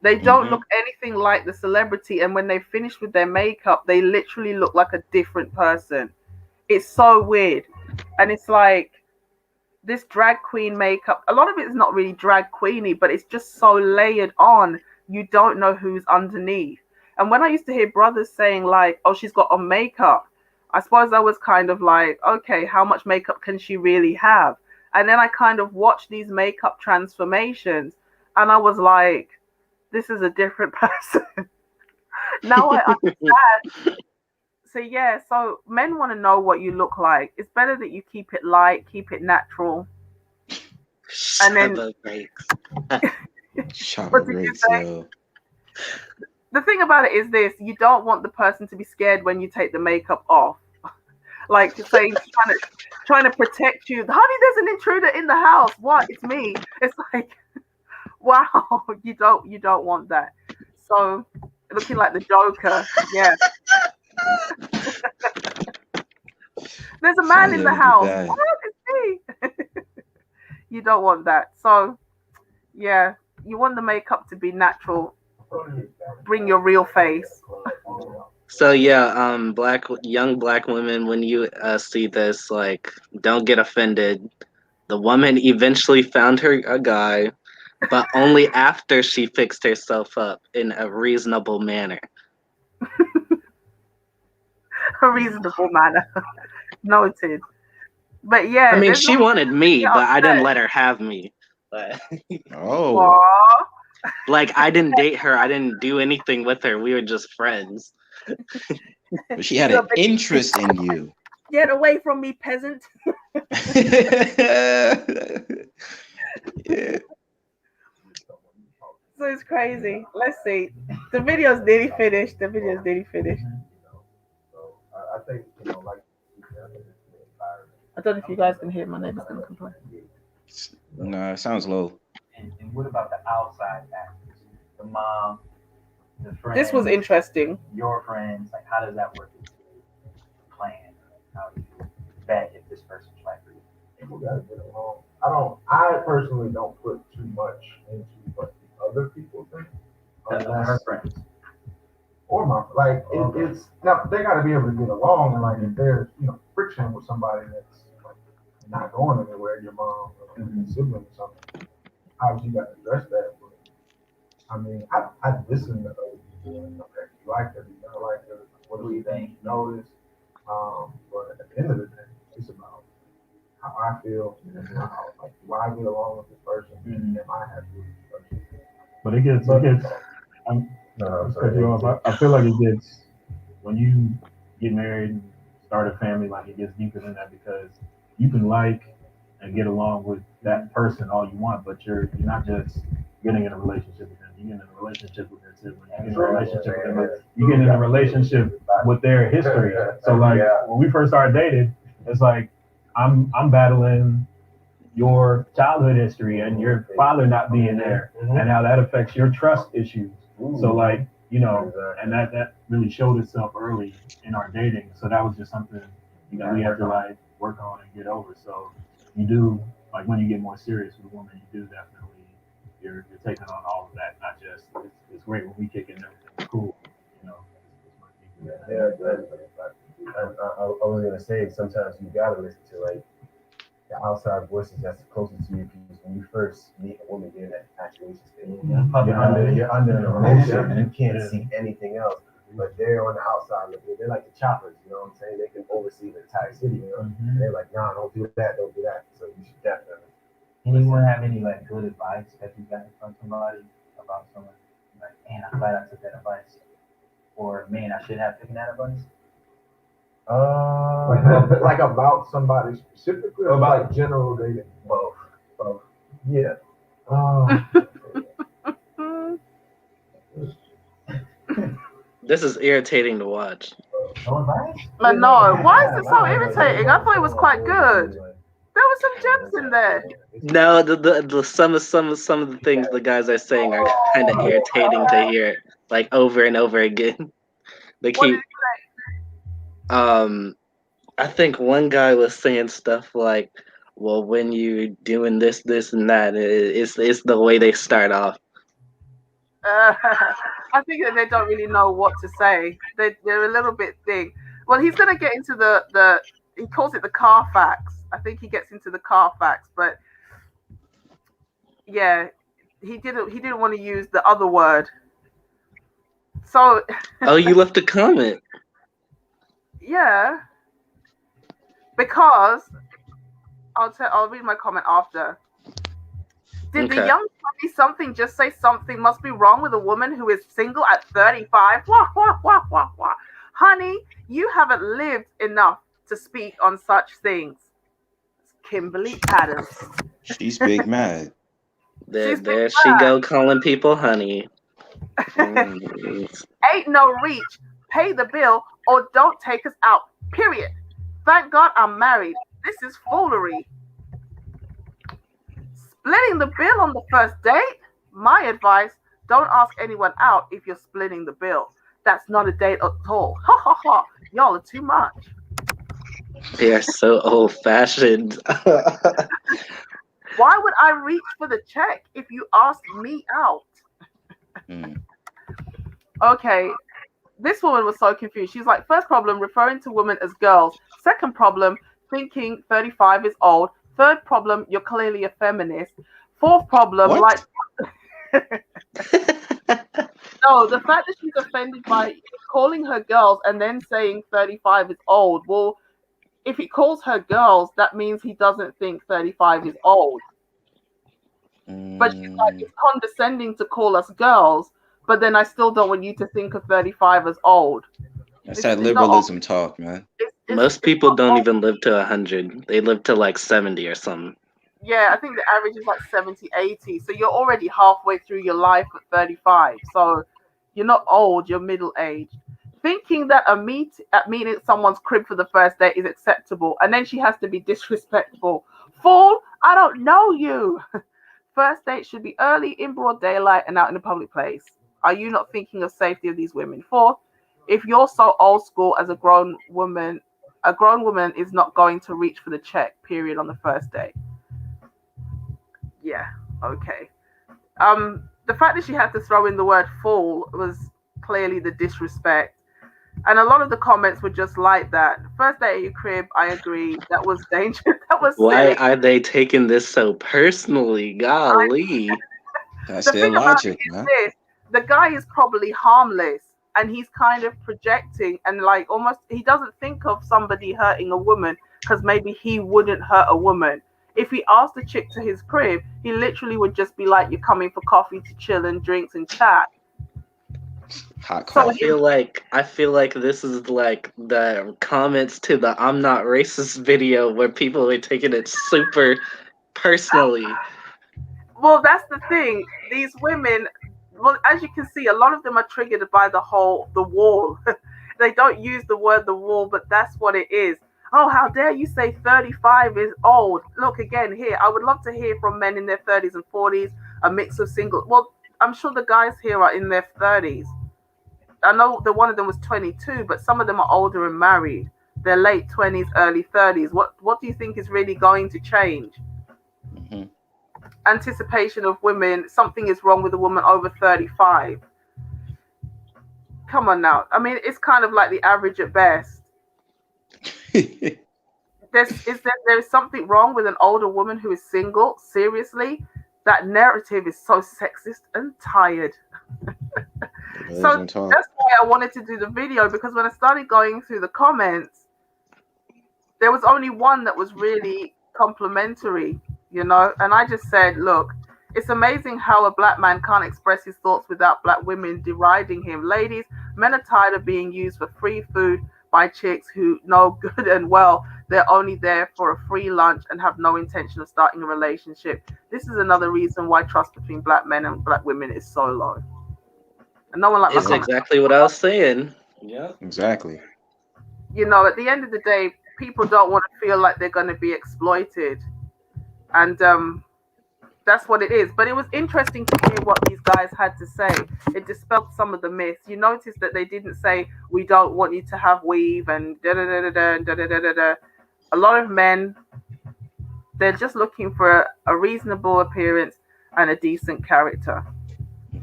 They don't Hmm. look anything like the celebrity, and when they finish with their makeup, they literally look like a different person. It's so weird. And it's like this drag queen makeup, a lot of it is not really drag queeny, but it's just so layered on, you don't know who's underneath. And when I used to hear brothers saying, like, oh, she's got on makeup, I suppose I was kind of like, okay, how much makeup can she really have? And then I kind of watched these makeup transformations and I was like, this is a different person. Now I understand. So yeah, so men want to know what you look like. It's better that you keep it light, keep it natural. And Shut then up, Grace. Chopper what did you Grace, say? yo. The thing about it is this: you don't want the person to be scared when you take the makeup off, like saying trying to protect you. Honey, there's an intruder in the house. What? It's me. It's like, wow, you don't want that. So looking like the Joker, yeah. There's a man Sounds in the really house. What? bad. It's me. You don't want that. So yeah, you want the makeup to be natural. Bring your real face. So yeah, young black women, when you see this, like, don't get offended. The woman eventually found her a guy, but only after she fixed herself up in a reasonable manner. A reasonable manner. Noted. But I yeah, mean, there's no she wanted reason to me, get but I didn't upset. let her have me. But, Oh, Aw. like, I didn't date her. I didn't do anything with her. We were just friends. but she had So, an interest in you. get away from me, peasant. Yeah. So it's crazy. Let's see. The video's nearly finished. The video's nearly finished. So I think, like you said, I think it's the environment. I don't know if you guys can hear. My neighbor's gonna complain. Nah, it sounds low. And what about the outside factors? The mom, the This was friends, interesting. your friends. Like, how does that work into the plan? How do you vet if this person's right for you? People gotta get along. I personally don't put too much into what the other people think. Her friends. Or it's now they got to be able to get along, and like if there's friction with somebody that's like not going anywhere, your mom or your sibling or something, obviously you got to address that. But I mean, I listen to other people and okay, you like her, you don't like her, what do you think? You notice, but at the end of the day, it's about how I feel and how like do I get along with this person, and am I happy with this person? But it gets. I'm, No, cut you off. I feel like it gets when you get married and start a family. Like it gets deeper than that because you can like and get along with that person all you want, but you're not just getting in a relationship with them. You get in a relationship with their sibling. You get in a relationship with them. You get in a relationship with their history. So like when we first started dating, it's like I'm battling your childhood history and your father not being there and how that affects your trust issues. So like, and that really showed itself early in our dating. So that was just something, we have to like work on and get over. So you do, like when you get more serious with a woman, you do definitely, you're taking on all of that, not just, it's great when we kick in, everything's cool, Yeah, I was gonna say sometimes you gotta listen to like the outside voices that's closest to you because when you first meet a woman, you're in that infatuation stage. You're under an emotion. You can't see anything else. But they're on the outside looking. They're like the choppers, you know what I'm saying? They can oversee the entire city, you know. They're like, nah, don't do that, don't do that. So you should definitely. Anyone have any like good advice that you got from somebody about someone? Like, man, I'm glad I took that advice. or man, I should have banana buns? Like about somebody specifically, or About- like general dating? Both. Both. Yeah. This is irritating to watch. No one biased? I know. Why is it so irritating? I thought it was quite good. There were some gems in there. No, the some of the things the guys are saying are kind of irritating to hear, like over and over again. They What did keep he say? I think one guy was saying stuff like, well, when you're doing this, and that, it's the way they start off. I think that they don't really know what to say. They're a little bit thing. Well, he's gonna get into the he calls it the Carfax. I think he gets into the Carfax, but yeah, he didn't want to use the other word. So Oh, you left a comment. yeah, because I'll read my comment after. Did the Okay. young 20-something just say something must be wrong with a woman who is single at 35? Wah, wah, wah, wah, wah. Honey, you haven't lived enough to speak on such things. Kimberly Adams. She's big mad. There she go calling people honey. Ain't no reach. Pay the bill or don't take us out. Period. Thank God I'm married. This is foolery. Splitting the bill on the first date? My advice, don't ask anyone out if you're splitting the bill. That's not a date at all. Ha ha ha. Y'all are too much. They are so old fashioned. Why would I reach for the check if you asked me out? Okay. This woman was so confused. She's like, first problem, referring to women as girls. Second problem, thinking 35 is old. Third problem, you're clearly a feminist. Fourth problem, What? no, the fact that she's offended by calling her girls and then saying 35 is old. Well, if he calls her girls, that means he doesn't think 35 is old. But she's like, it's condescending to call us girls, but then I still don't want you to think of 35 as old. That's that liberalism talk, man. Most people don't even live to 100. They live to like 70 or something. Yeah, I think the average is like 70, 80. So you're already halfway through your life at 35. So you're not old, you're middle-aged. Thinking that meeting someone's crib for the first date is acceptable, and then she has to be disrespectful. Fool, I don't know you. First date should be early, in broad daylight, and out in a public place. Are you not thinking of safety of these women? Fourth, if you're so old school as a grown woman is not going to reach for the check, period, on the first date. Yeah, okay. The fact that she had to throw in the word fool was clearly the disrespect. And a lot of the comments were just like that. First day at your crib, I agree. That was dangerous. That was Why silly. are they taking this so personally? Golly. That's The their thing about logic, it is man. this: the guy is probably harmless, and he's kind of projecting, and like almost he doesn't think of somebody hurting a woman because maybe he wouldn't hurt a woman. If he asked a chick to his crib, he literally would just be like, "You're coming for coffee to chill and drinks and chat." Hot So I feel like this is like the comments to the I'm not racist video where people are taking it super personally. Well, that's the thing. These women, well, as you can see, a lot of them are triggered by the wall. They don't use the word the wall, but that's what it is. Oh, how dare you say 35 is old? Look, again, here, I would love to hear from men in their 30s and 40s, a mix of single. Well, I'm sure the guys here are in their 30s. I know that one of them was 22, but some of them are older and married. They're late 20s, early 30s. What do you think is really going to change? Mm-hmm. Anticipation of women, something is wrong with a woman over 35. Come on now. I mean, it's kind of like the average at best. There's something wrong with an older woman who is single? Seriously? That narrative is so sexist and tired. So that's why I wanted to do the video, because when I started going through the comments, there was only one that was really complimentary, you know, and I just said, look, It's amazing how a black man can't express his thoughts without black women deriding him. Ladies, men are tired of being used for free food by chicks who know good and well they're only there for a free lunch and have no intention of starting a relationship. This is another reason why trust between black men and black women is so low. And no one liked my It's comment. exactly what I was saying. Yeah. Exactly. You know, at the end of the day, people don't want to feel like they're going to be exploited. And that's what it is. But it was interesting to hear what these guys had to say. It dispelled some of the myths. You notice that they didn't say, we don't want you to have weave and da da da da da da da da da. A lot of men, they're just looking for a reasonable appearance and a decent character.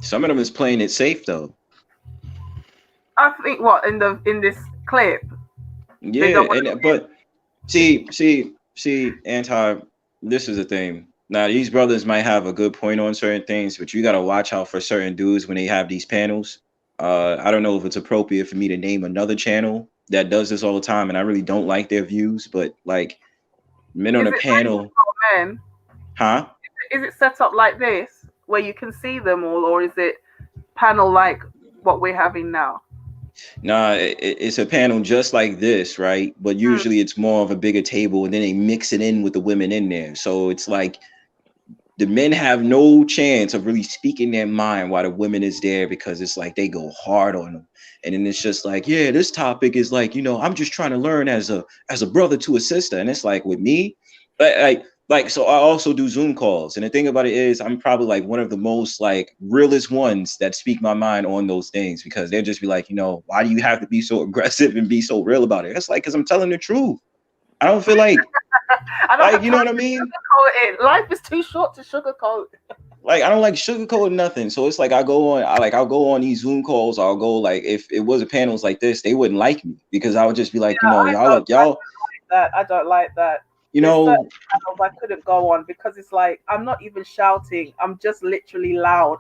Some of them is playing it safe though. I think what in this clip. Yeah, but see, anti. This is the thing. Now these brothers might have a good point on certain things, but you gotta watch out for certain dudes when they have these panels. I don't know if it's appropriate for me to name another channel that does this all the time, and I really don't like their views. But like men on a panel, men? Huh? Is it set up like this where you can see them all, or is it panel like what we're having now? Nah, it's a panel just like this, right? But usually it's more of a bigger table, and then they mix it in with the women in there. So it's like the men have no chance of really speaking their mind while the women is there, because it's like they go hard on them. And then it's just like, yeah, this topic is like, you know, I'm just trying to learn as a brother to a sister. And it's like with me, like so I also do Zoom calls. And the thing about it is I'm probably like one of the most like realest ones that speak my mind on those things, because they'll just be like, you know, why do you have to be so aggressive and be so real about it? It's like, because I'm telling the truth. I don't feel like you know what I mean? Life is too short to sugarcoat. Like I don't like sugarcoat nothing. So it's like I'll go on these Zoom calls. I'll go like if it was a panels like this, they wouldn't like me, because I would just be like, you know, I don't like that. You know, channels I couldn't go on because it's like I'm not even shouting. I'm just literally loud.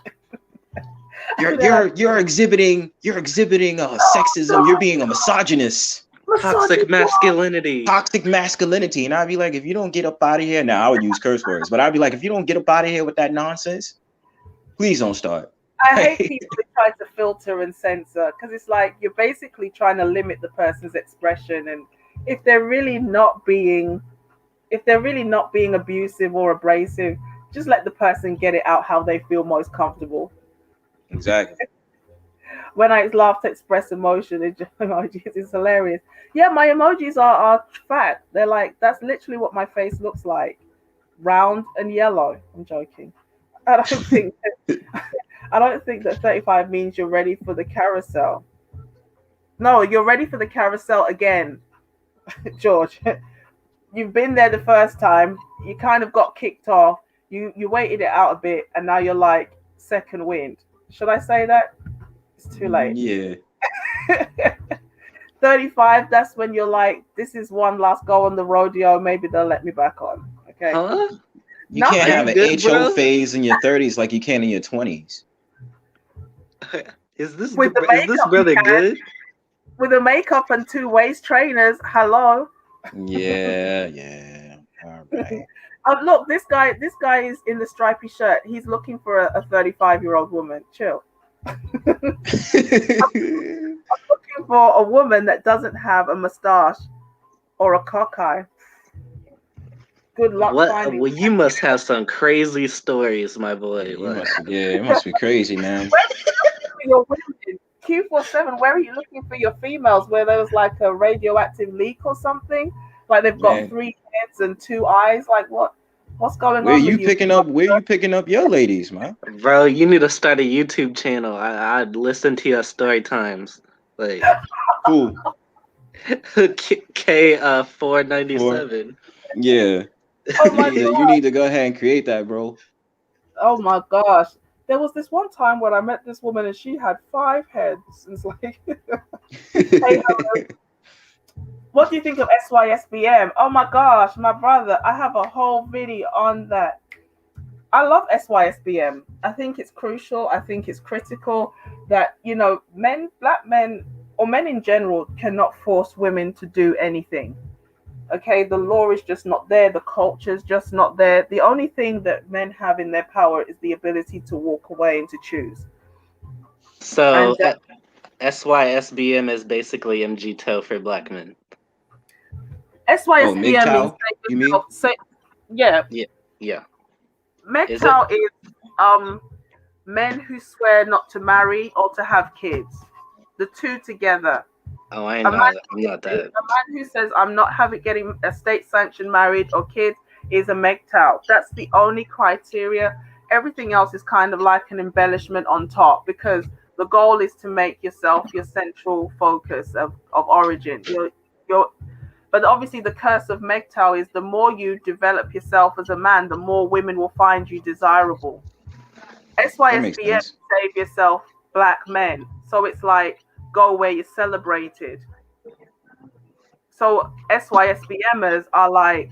You're exhibiting sexism. You're being a misogynist. Toxic masculinity. And I'd be like, if you don't get up out of here, now I would use curse words, but I'd be like, if you don't get up out of here with that nonsense, please don't start. I hate people who try to filter and censor, because it's like you're basically trying to limit the person's expression, and if they're really not being abusive or abrasive, just let the person get it out how they feel most comfortable. Exactly. When I laugh to express emotion, emojis is hilarious. Yeah, my emojis are fat. They're like, that's literally what my face looks like, round and yellow. I'm joking. I don't think that 35 means you're ready for the carousel. No, you're ready for the carousel again, George. You've been there the first time. You kind of got kicked off. You waited it out a bit, and now you're like second wind. Should I say that? It's too late. Yeah. 35, that's when you're like, this is one last go on the rodeo. Maybe they'll let me back on. Okay. Huh? You can't have an HO phase in your 30s like you can in your 20s. Is this brother good? With the makeup and two waist trainers. Hello. Yeah. All right. Look, this guy is in the stripy shirt. He's looking for a 35-year-old woman. Chill. I'm looking for a woman that doesn't have a mustache or a cockeye. Good luck finding. Well, you must have some crazy stories, my boy. It must be crazy, man. Where are you looking for your women? Q47, where are you looking for your females? Where there was like a radioactive leak or something? Like they've got 3 heads and 2 eyes? Like what's going on? Where you picking up your ladies, man? Bro, you need to start a YouTube channel. I'd listen to your story times. Like Cool. K497. Yeah. Oh my God. You need to go ahead and create that, bro. Oh my gosh. There was this one time when I met this woman and she had 5 heads. It's like, hey, what do you think of SYSBM? Oh my gosh, my brother, I have a whole video on that. I love SYSBM. I think it's crucial. I think it's critical that, you know, black men, or men in general, cannot force women to do anything. Okay, the law is just not there, the culture is just not there. The only thing that men have in their power is the ability to walk away and to choose. So And SYSBM is basically MGTOW for black men. Oh, SYSBM means MGTOW, you mean? yeah, Yeah, yeah. Is it? MGTOW is men who swear not to marry or to have kids. The two together. Oh, I A ain't man, not. I'm not a that. man who says I'm not having getting a state sanctioned marriage or kids is a MGTOW. That's the only criteria. Everything else is kind of like an embellishment on top because the goal is to make yourself your central focus of origin. Your but obviously the curse of MGTOW is the more you develop yourself as a man, the more women will find you desirable. That makes SYSBM, sense. save yourself, black men. So it's like go where you're celebrated. So SYSBMers are like,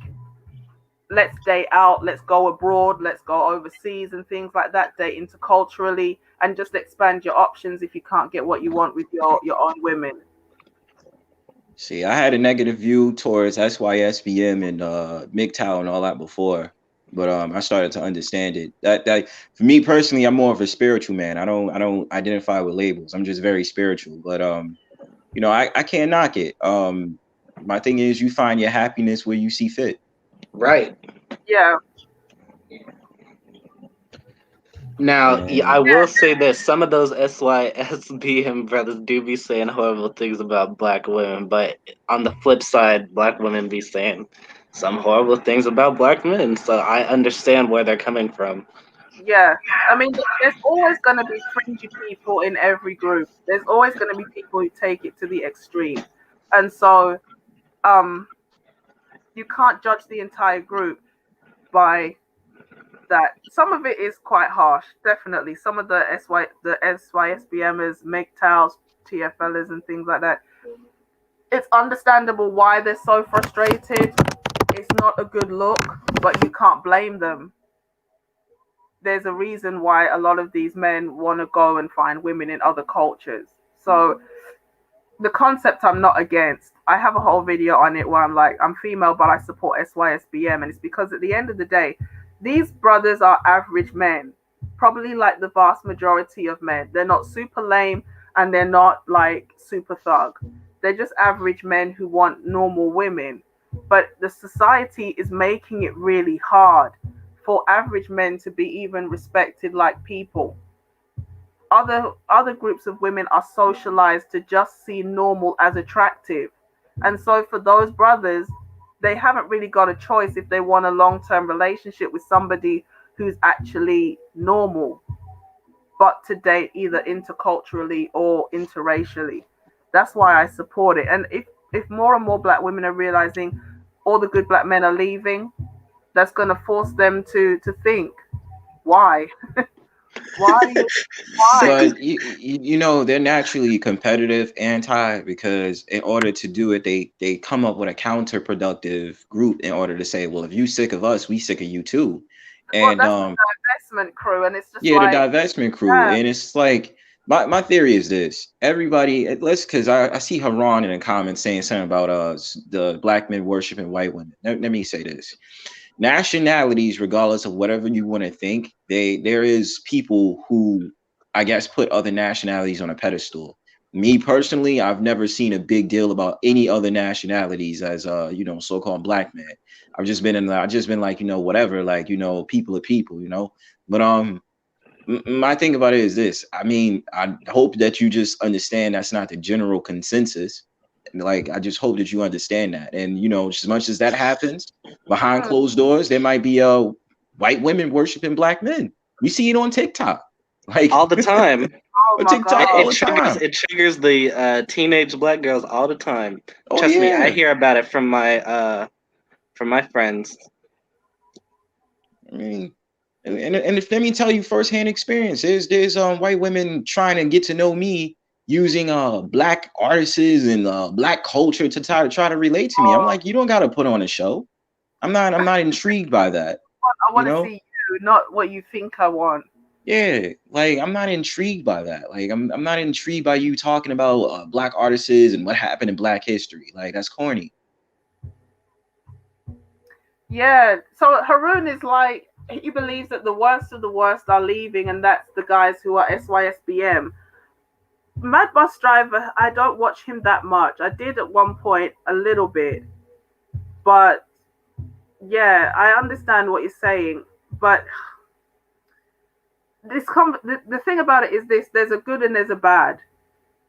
let's date out, let's go abroad, let's go overseas and things like that, date interculturally and just expand your options if you can't get what you want with your own women. See, I had a negative view towards SYSBM and MGTOW and all that before, but I started to understand it. That for me personally, I'm more of a spiritual man. I don't identify with labels. I'm just very spiritual. But I can't knock it. My thing is, you find your happiness where you see fit. Right. Yeah. Now, I And will say this: some of those SYSBM brothers do be saying horrible things about black women, but on the flip side, black women be saying some horrible things about black men. So I understand where they're coming from. Yeah, I mean, there's always going to be fringy people in every group. There's always going to be people who take it to the extreme, and so um, you can't judge the entire group by that. Some of it is quite harsh, definitely. Some of the SYSBMers, MGTOWs, TFLers, and things like that. It's understandable why they're so frustrated. It's not a good look, but you can't blame them. There's a reason why a lot of these men want to go and find women in other cultures. So the concept I'm not against. I have a whole video on it where I'm like, I'm female, but I support SYSBM. And it's because at the end of the day, these brothers are average men, probably like the vast majority of men. They're not super lame and they're not like super thug. They're just average men who want normal women. But the society is making it really hard for average men to be even respected like people. Other groups of women are socialized to just see normal as attractive. And so for those brothers, they haven't really got a choice if they want a long-term relationship with somebody who's actually normal, but to date either interculturally or interracially. That's why I support it. And if more and more black women are realizing all the good black men are leaving, that's going to force them to think, why? Why? Why? but they're naturally competitive anti because in order to do it, they come up with a counterproductive group in order to say, well, if you sick of us, we sick of you too. Well, And that's the divestment crew, and it's just yeah, the like, divestment crew. yeah, And it's like my theory is this. Everybody, let's because I see Haran in the comments saying something about the black men worshiping white women. Let me say this. Nationalities, regardless of whatever you want to think, there is people who I guess put other nationalities on a pedestal. Me personally, I've never seen a big deal about any other nationalities as so-called black men. I've just been like, whatever, like, people are people, But my thing about it is this. I mean, I hope that you just understand that's not the general consensus. Like, I just hope that you understand that. And, as much as that happens behind mm, closed doors, there might be white women worshiping black men. We see it on TikTok. Like, All the time. oh on my TikTok god, all It the triggers time. it triggers the teenage black girls all the time. Oh, Trust me, I yeah. hear about it from my friends. I mean, and if let me tell you firsthand experience, there's white women trying to get to know me using black artists and black culture to try to relate to me. I'm oh, like, you don't gotta put on a show. I'm not intrigued by that, I you want to know? see you, not what you think I want. Yeah, like I'm not intrigued by that. Like I'm not intrigued by you talking about black artists and what happened in black history. Like that's corny. Yeah. So Haroon is like, he believes that the worst of the worst are leaving, and that's the guys who are SYSBM. Mad Bus Driver, I don't watch him that much. I did at one point a little bit, but yeah, I understand what you're saying. But the thing about it is this: there's a good and there's a bad.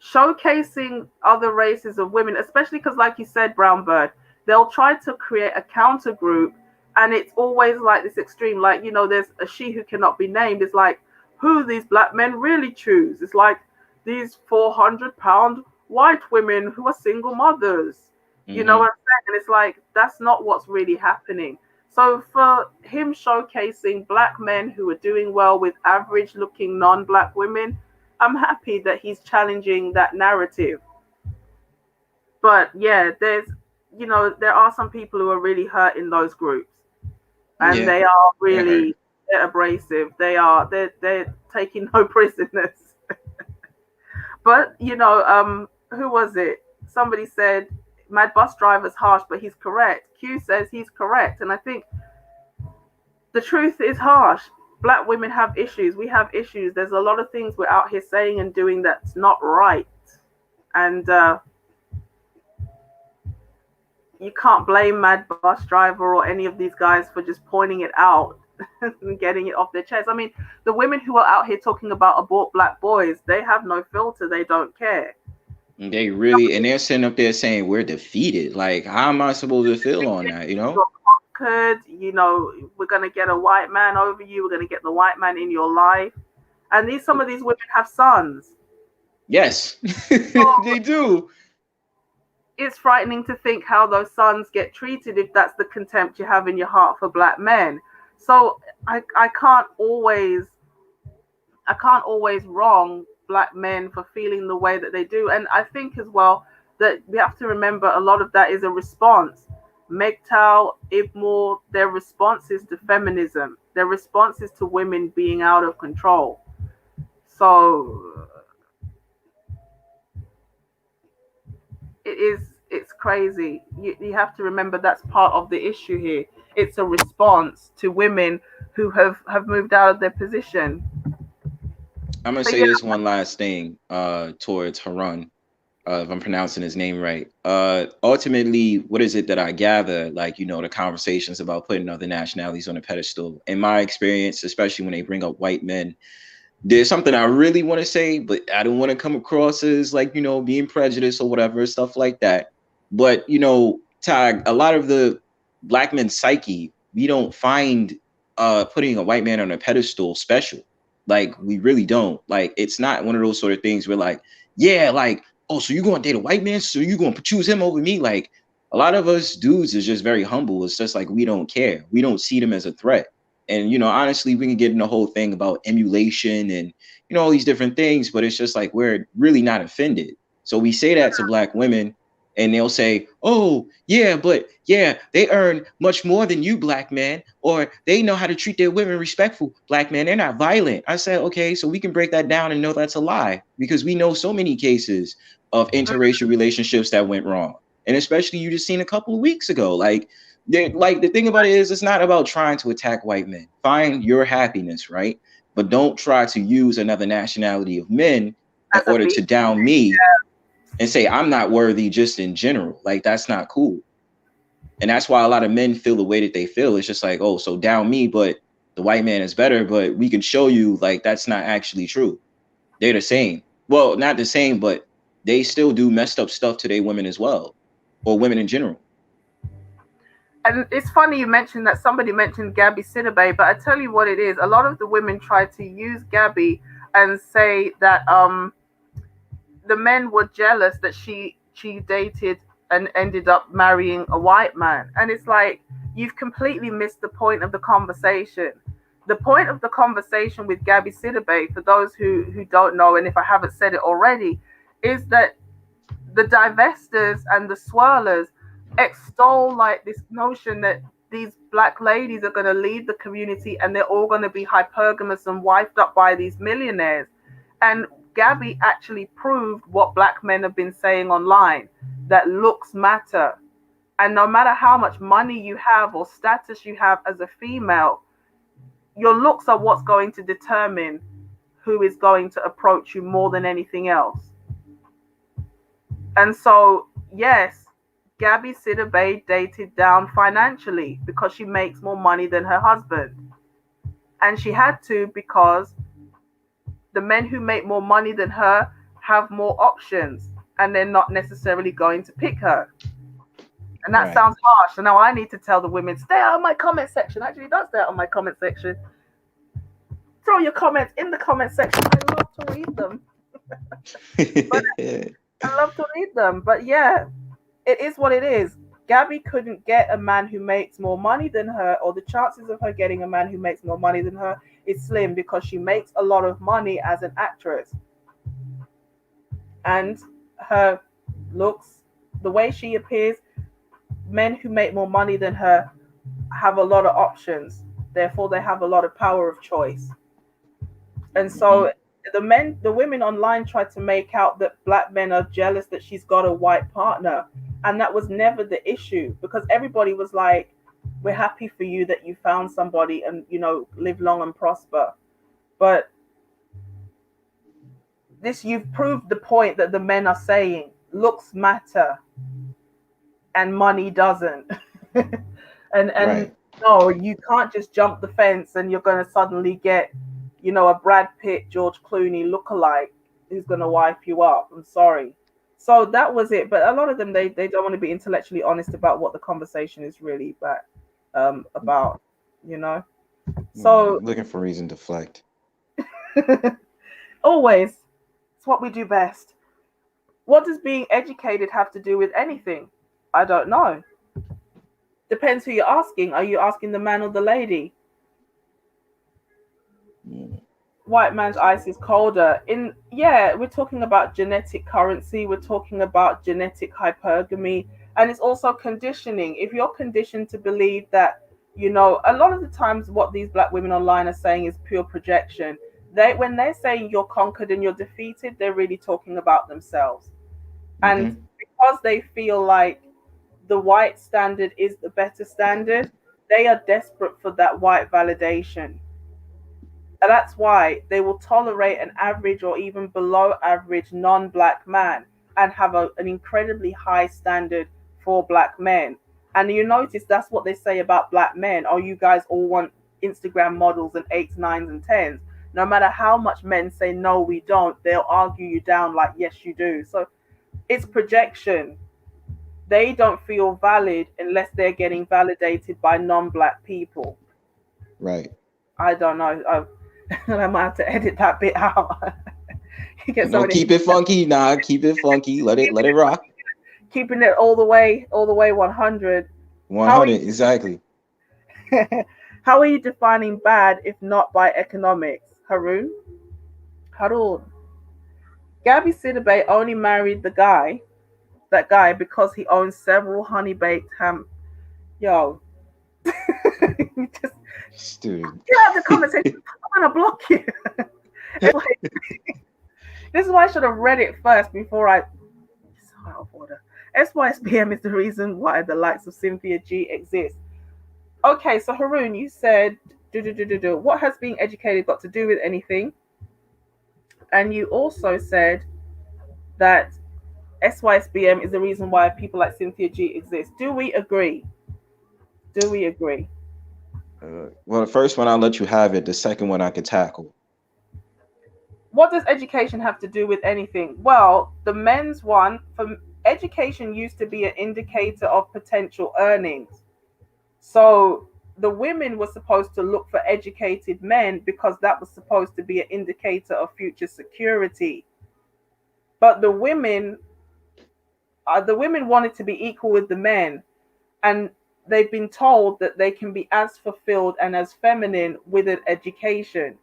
Showcasing other races of women, especially because, like you said, Brown Bird, they'll try to create a counter group, and it's always like this extreme. Like, there's a she who cannot be named. It's like, who these black men really choose. It's like these 400-pound white women who are single mothers. You know Hmm. what I'm saying? And it's like, that's not what's really happening. So for him showcasing black men who are doing well with average looking non-black women, I'm happy that he's challenging that narrative. But yeah, there are some people who are really hurt in those groups, and Yeah, they are it hurt. really, they're abrasive. They're taking no prisoners. But who was it? Somebody said Mad Bus Driver's harsh, but he's correct. Q says he's correct, and I think the truth is harsh. Black women have issues. We have issues. There's a lot of things we're out here saying and doing that's not right. And you can't blame Mad Bus Driver or any of these guys for just pointing it out and getting it off their chest. I mean, the women who are out here talking about abort black boys, they have no filter. They don't care. They really, and they're sitting up there saying we're defeated. Like, how am I supposed to feel on that? You're conquered. We're gonna get a white man over you. We're gonna get the white man in your life. And some of these women have sons. Yes, So they do. it's frightening to think how those sons get treated if that's the contempt you have in your heart for black men. So I can't always wrong black men for feeling the way that they do. And I think as well that we have to remember a lot of that is a response. MGTOW, IBMOR, their responses to feminism, their responses to women being out of control. So it's crazy. You have to remember that's part of the issue here. It's a response to women who have moved out of their position. I'm gonna So say yeah, this one last thing towards Harun, if I'm pronouncing his name right. Ultimately, what is it that I gather? Like, the conversations about putting other nationalities on a pedestal. In my experience, especially when they bring up white men, there's something I really want to say, but I don't want to come across as like, being prejudiced or whatever, stuff like that. But, Tag, a lot of the black men's psyche, we don't find putting a white man on a pedestal special. Like, we really don't. Like, it's not one of those sort of things where like, yeah, like, oh, so you're going to date a white man? So you're going to choose him over me? Like, a lot of us dudes is just very humble. It's just like, we don't care. We don't see them as a threat. And honestly, we can get in the whole thing about emulation and all these different things, but it's just like we're really not offended. So we say that to black women, and they'll say, "Oh, yeah, but yeah, they earn much more than you, black man, or they know how to treat their women respectful, black man. They're not violent." I said, "Okay, so we can break that down and know that's a lie because we know so many cases of interracial relationships that went wrong, and especially you just seen a couple of weeks ago, like." Like the thing about it is, it's not about trying to attack white men. Find your happiness, right? But don't try to use another nationality of men in as a order beat. to down me and say I'm not worthy just in general. Like that's not cool. And that's why a lot of men feel the way that they feel. It's just like, oh, so down me, but the white man is better. But we can show you like that's not actually true. They're the same. Well, not the same, but they still do messed up stuff to their women as well, or women in general. And it's funny you mentioned that somebody mentioned Gabby Sidibe, but I tell you what it is. A lot of the women try to use Gabby and say that the men were jealous that she dated and ended up marrying a white man. And it's like you've completely missed the point of the conversation. The point of the conversation with Gabby Sidibe, for those who don't know, and if I haven't said it already, is that the divestors and the swirlers extol like this notion that these black ladies are going to leave the community and they're all going to be hypergamous and wifed up by these millionaires. And Gabby actually proved what black men have been saying online, that looks matter. And no matter how much money you have or status you have as a female, your looks are what's going to determine who is going to approach you more than anything else. And so, yes, Gabby Sidibe dated down financially because she makes more money than her husband. And she had to because the men who make more money than her have more options and they're not necessarily going to pick her. And that sounds harsh. So now I need to tell the women, stay out of my comment section. Actually, don't stay out of my comment section. Throw your comments in the comment section. I love to read them. I love to read them. But yeah, it is what it is. Gabby couldn't get a man who makes more money than her, or the chances of her getting a man who makes more money than her is slim because she makes a lot of money as an actress. And her looks, the way she appears, men who make more money than her have a lot of options. Therefore, they have a lot of power of choice. And so the women online tried to make out that black men are jealous that she's got a white partner. And that was never the issue, because everybody was like, we're happy for you that you found somebody and, you know, live long and prosper. But you've proved the point that the men are saying, looks matter and money doesn't. and no, you can't just jump the fence and you're going to suddenly get, you know, a Brad Pitt, George Clooney lookalike who's going to wipe you up. I'm sorry. So that was it. But a lot of them, they don't want to be intellectually honest about what the conversation is really about, you know. So looking for reason to deflect. Always. It's what we do best. What does being educated have to do with anything? I don't know. Depends who you're asking. Are you asking the man or the lady? White man's ice is colder. We're talking about genetic currency. We're talking about genetic hypergamy. And it's also conditioning. If you're conditioned to believe that, you know, a lot of the times what these black women online are saying is pure projection. When they're saying you're conquered and you're defeated, they're really talking about themselves. And because they feel like the white standard is the better standard, they are desperate for that white validation. And that's why they will tolerate an average or even below average non-black man and have an incredibly high standard for black men. And you notice that's what they say about black men. Oh, you guys all want Instagram models and 8s, 9s, and 10s. No matter how much men say, no, we don't, they'll argue you down like, yes, you do. So it's projection. They don't feel valid unless they're getting validated by non-black people. Right. I don't know. I might have to edit that bit out. Don't keep it funky. Nah, keep it funky. Let it rock. Keeping it all the way 100. 100, exactly. How are you defining bad if not by economics? Harun? Gabby Sidibe only married that guy because he owns several honey-baked ham. Yo. Just, dude. Get out of the conversation. I'm gonna block you. This is why I should have read it first before I. It's out of order. SYSBM is the reason why the likes of Cynthia G exist. Okay, so Harun, you said, what has being educated got to do with anything? And you also said that SYSBM is the reason why people like Cynthia G exist. Do we agree? Well, the first one I'll let you have it. The second one I could tackle. What does education have to do with anything? Well, the men's one, for education used to be an indicator of potential earnings. So the women were supposed to look for educated men because that was supposed to be an indicator of future security. But the women wanted to be equal with the men, and they've been told that they can be as fulfilled and as feminine with an education.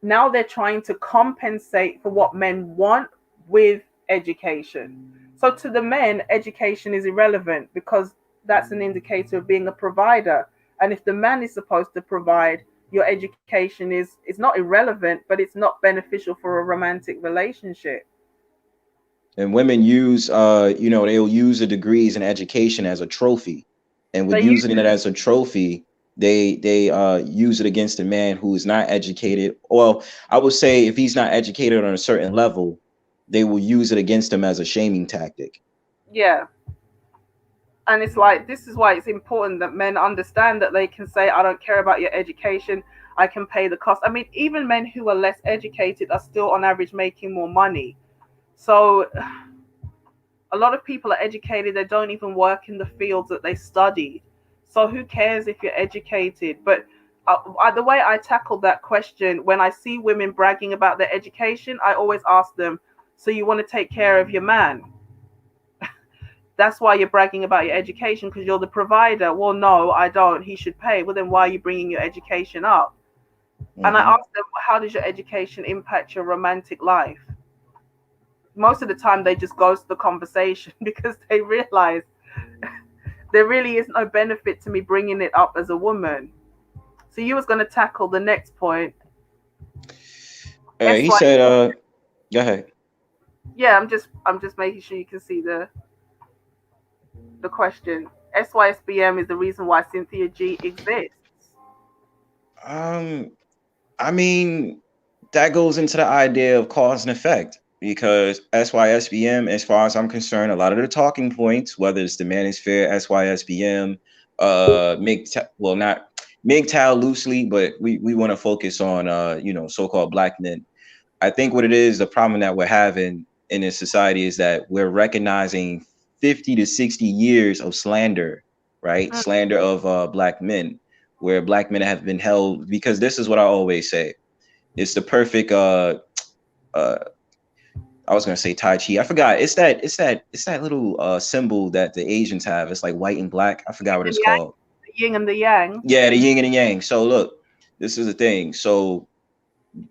Now they're trying to compensate for what men want with education. So to the men, education is irrelevant because that's an indicator of being a provider. And if the man is supposed to provide, your education is not irrelevant, but it's not beneficial for a romantic relationship. And women use, they'll use the degrees and education as a trophy, and with They using it as a trophy, they use it against a man who is not educated. Well, I would say if he's not educated on a certain level, they will use it against him as a shaming tactic. Yeah. And it's like, this is why it's important that men understand that they can say, I don't care about your education, I can pay the cost. I mean, even men who are less educated are still on average making more money. So a lot of people are educated, they don't even work in the fields that they studied. So who cares if you're educated? But the way I tackle that question, when I see women bragging about their education, I always ask them, so you want to take care of your man? That's why you're bragging about your education, because you're the provider. Well, no, I don't. He should pay. Well, then why are you bringing your education up? And I ask them, how does your education impact your romantic life? Most of the time, they just ghost the conversation because they realize there really is no benefit to me bringing it up as a woman. So you was going to tackle the next point. He said, go ahead. Yeah, I'm just making sure you can see the question. SYSBM is the reason why Cynthia G exists. I mean, that goes into the idea of cause and effect, because SYSBM, as far as I'm concerned, a lot of the talking points, whether it's the manosphere, SYSBM, not MGTOW loosely, but we want to focus on so-called black men. I think what it is, the problem that we're having in this society is that we're recognizing 50 to 60 years of slander, right? Slander of black men, where black men have been held, because this is what I always say. It's the perfect I was gonna say Tai Chi. I forgot. It's that little symbol that the Asians have. It's like white and black. I forgot what it's called. The yin and the yang. Yeah, the yin and the yang. So look, this is the thing. So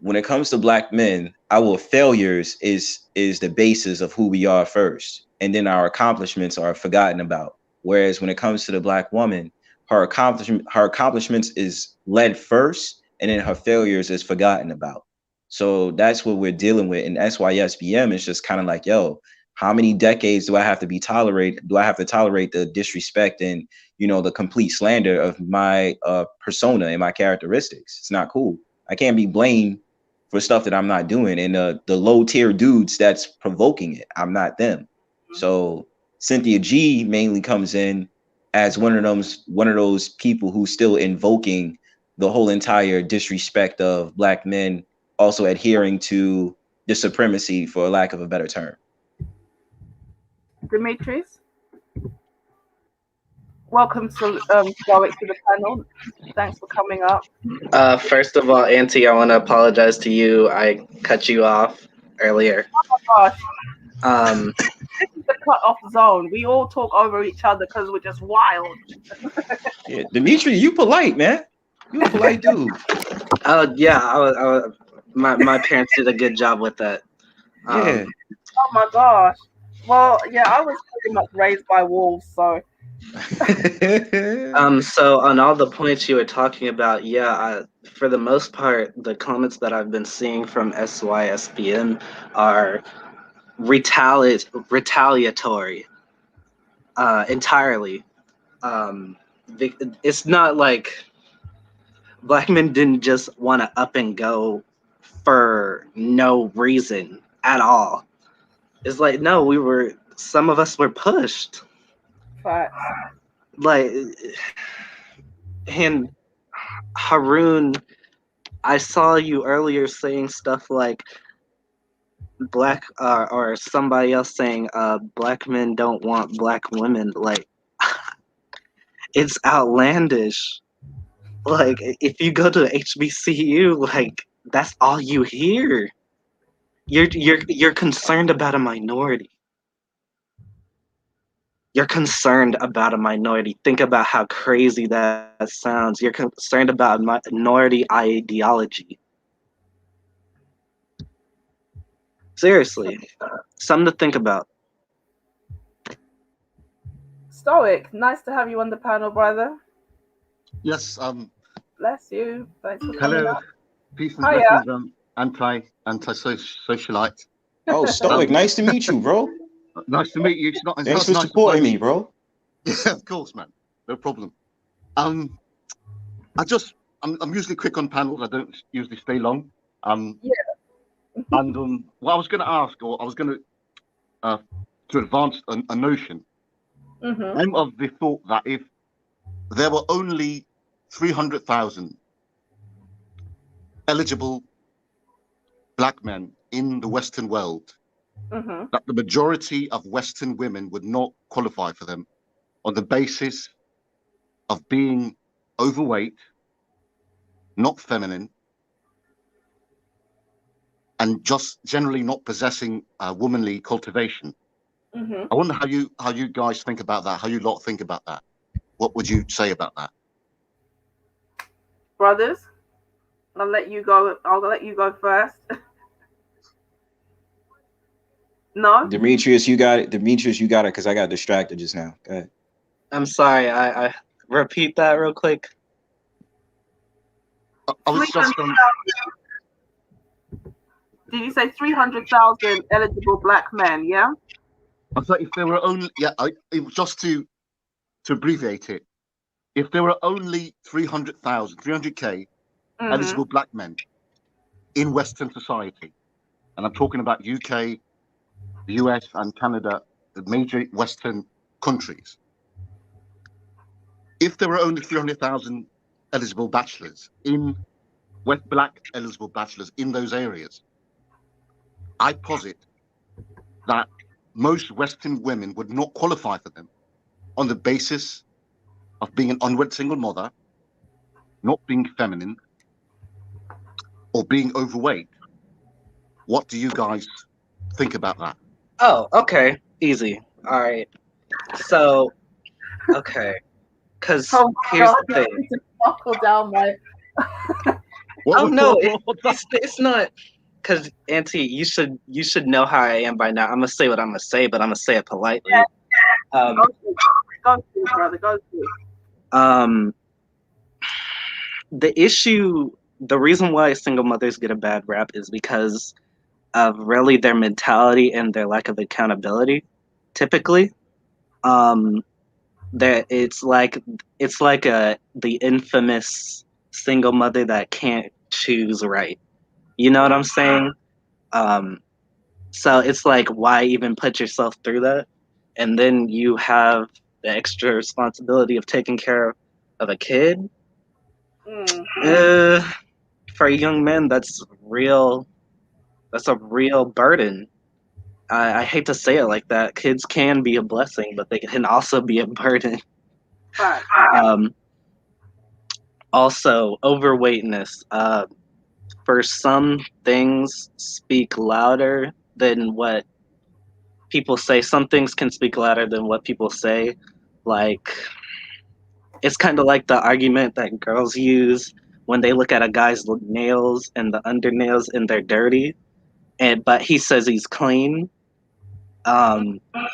when it comes to black men, our failures is the basis of who we are first, and then our accomplishments are forgotten about. Whereas when it comes to the black woman, her accomplishments is led first, and then her failures is forgotten about. So that's what we're dealing with. And SYSBM is just kind of like, yo, how many decades do I have to be tolerate? Do I have to tolerate the disrespect and the complete slander of my persona and my characteristics? It's not cool. I can't be blamed for stuff that I'm not doing, and the low tier dudes that's provoking it, I'm not them. So Cynthia G mainly comes in as one of those people who's still invoking the whole entire disrespect of black men, also adhering to the supremacy, for lack of a better term. Demetrius, welcome to Stoic to the panel. Thanks for coming up. First of all, Auntie, I want to apologize to you. I cut you off earlier. Oh my gosh. This is the cut off zone. We all talk over each other because we're just wild. Yeah, Dimitri, you polite, man. You a polite dude. Oh yeah, I was my parents did a good job with that. Yeah. Oh my gosh. Well, yeah, I was pretty much raised by wolves, so. So on all the points you were talking about, for the most part, the comments that I've been seeing from SYSBM are retaliatory, entirely. It's not like black men didn't just want to up and go for no reason at all. It's like, no, some of us were pushed. Facts. Like, and Haroon, I saw you earlier saying stuff like black, or somebody else saying black men don't want black women. Like, it's outlandish. Like, if you go to HBCU, like, that's all you hear. You're concerned about a minority. You're concerned about a minority. Think about how crazy that sounds. You're concerned about minority ideology. Seriously, something to think about. Stoic, nice to have you on the panel, brother. Yes. Bless you. Thanks for coming Hello. up. Peace and Hiya. blessings. Anti-socialite. Oh, Stoic, nice to meet you, bro. Nice to meet you. It's not. Thanks for nice to supporting finally- me, bro. Yeah, of course, man. No problem. I'm usually quick on panels. I don't usually stay long. Yeah. And what I was going to ask, or I was going to advance a notion. Mm-hmm. I'm of the thought that if there were only 300,000 eligible black men in the Western world, Mm-hmm. that the majority of Western women would not qualify for them on the basis of being overweight, not feminine, and just generally not possessing womanly cultivation. Mm-hmm. I wonder how you guys think about that, how you lot think about that. What would you say about that? Brothers, I'll let you go. I'll let you go first. No? Demetrius, you got it. Demetrius, you got it, because I got distracted just now. Go ahead. I'm sorry. I repeat that real quick. I was just 300,000. Did you say 300,000 eligible black men? Yeah. I thought if there were only just to abbreviate it, if there were only 300,000, 300K Mm-hmm. eligible black men in Western society, and I'm talking about UK, the US, and Canada, the major Western countries. If there were only 300,000 eligible bachelors black eligible bachelors in those areas, I posit that most Western women would not qualify for them on the basis of being an unwed single mother, not being feminine, or being overweight. What do you guys think about that? Oh, okay. Easy. All right. So, okay. Because Oh here's God, the I thing. need to buckle down my. Oh no, it's not. Because Auntie, you should know how I am by now. I'm gonna say what I'm gonna say, but I'm gonna say it politely. Go through, brother. Go through. The reason why single mothers get a bad rap is because of really their mentality and their lack of accountability. Typically, that it's like the infamous single mother that can't choose right. You know what I'm saying? So it's like, why even put yourself through that? And then you have the extra responsibility of taking care of a kid. For a young man, that's a real burden. I hate to say it like that. Kids can be a blessing, but they can also be a burden. Right. Also, overweightness. For some things speak louder than what people say. Some things can speak louder than what people say. Like, it's kind of like the argument that girls use when they look at a guy's nails and the undernails and they're dirty, but he says he's clean.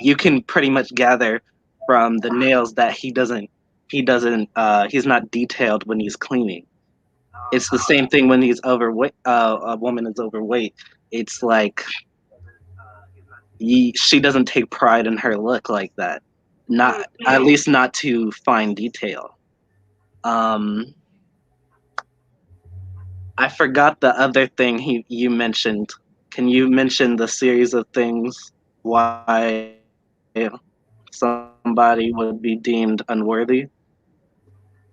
You can pretty much gather from the nails that he's not detailed when he's cleaning. It's the same thing when he's overweight. A woman is overweight. It's like she doesn't take pride in her look like that. Not at least not to fine detail. I forgot the other thing you mentioned. Can you mention the series of things why somebody would be deemed unworthy?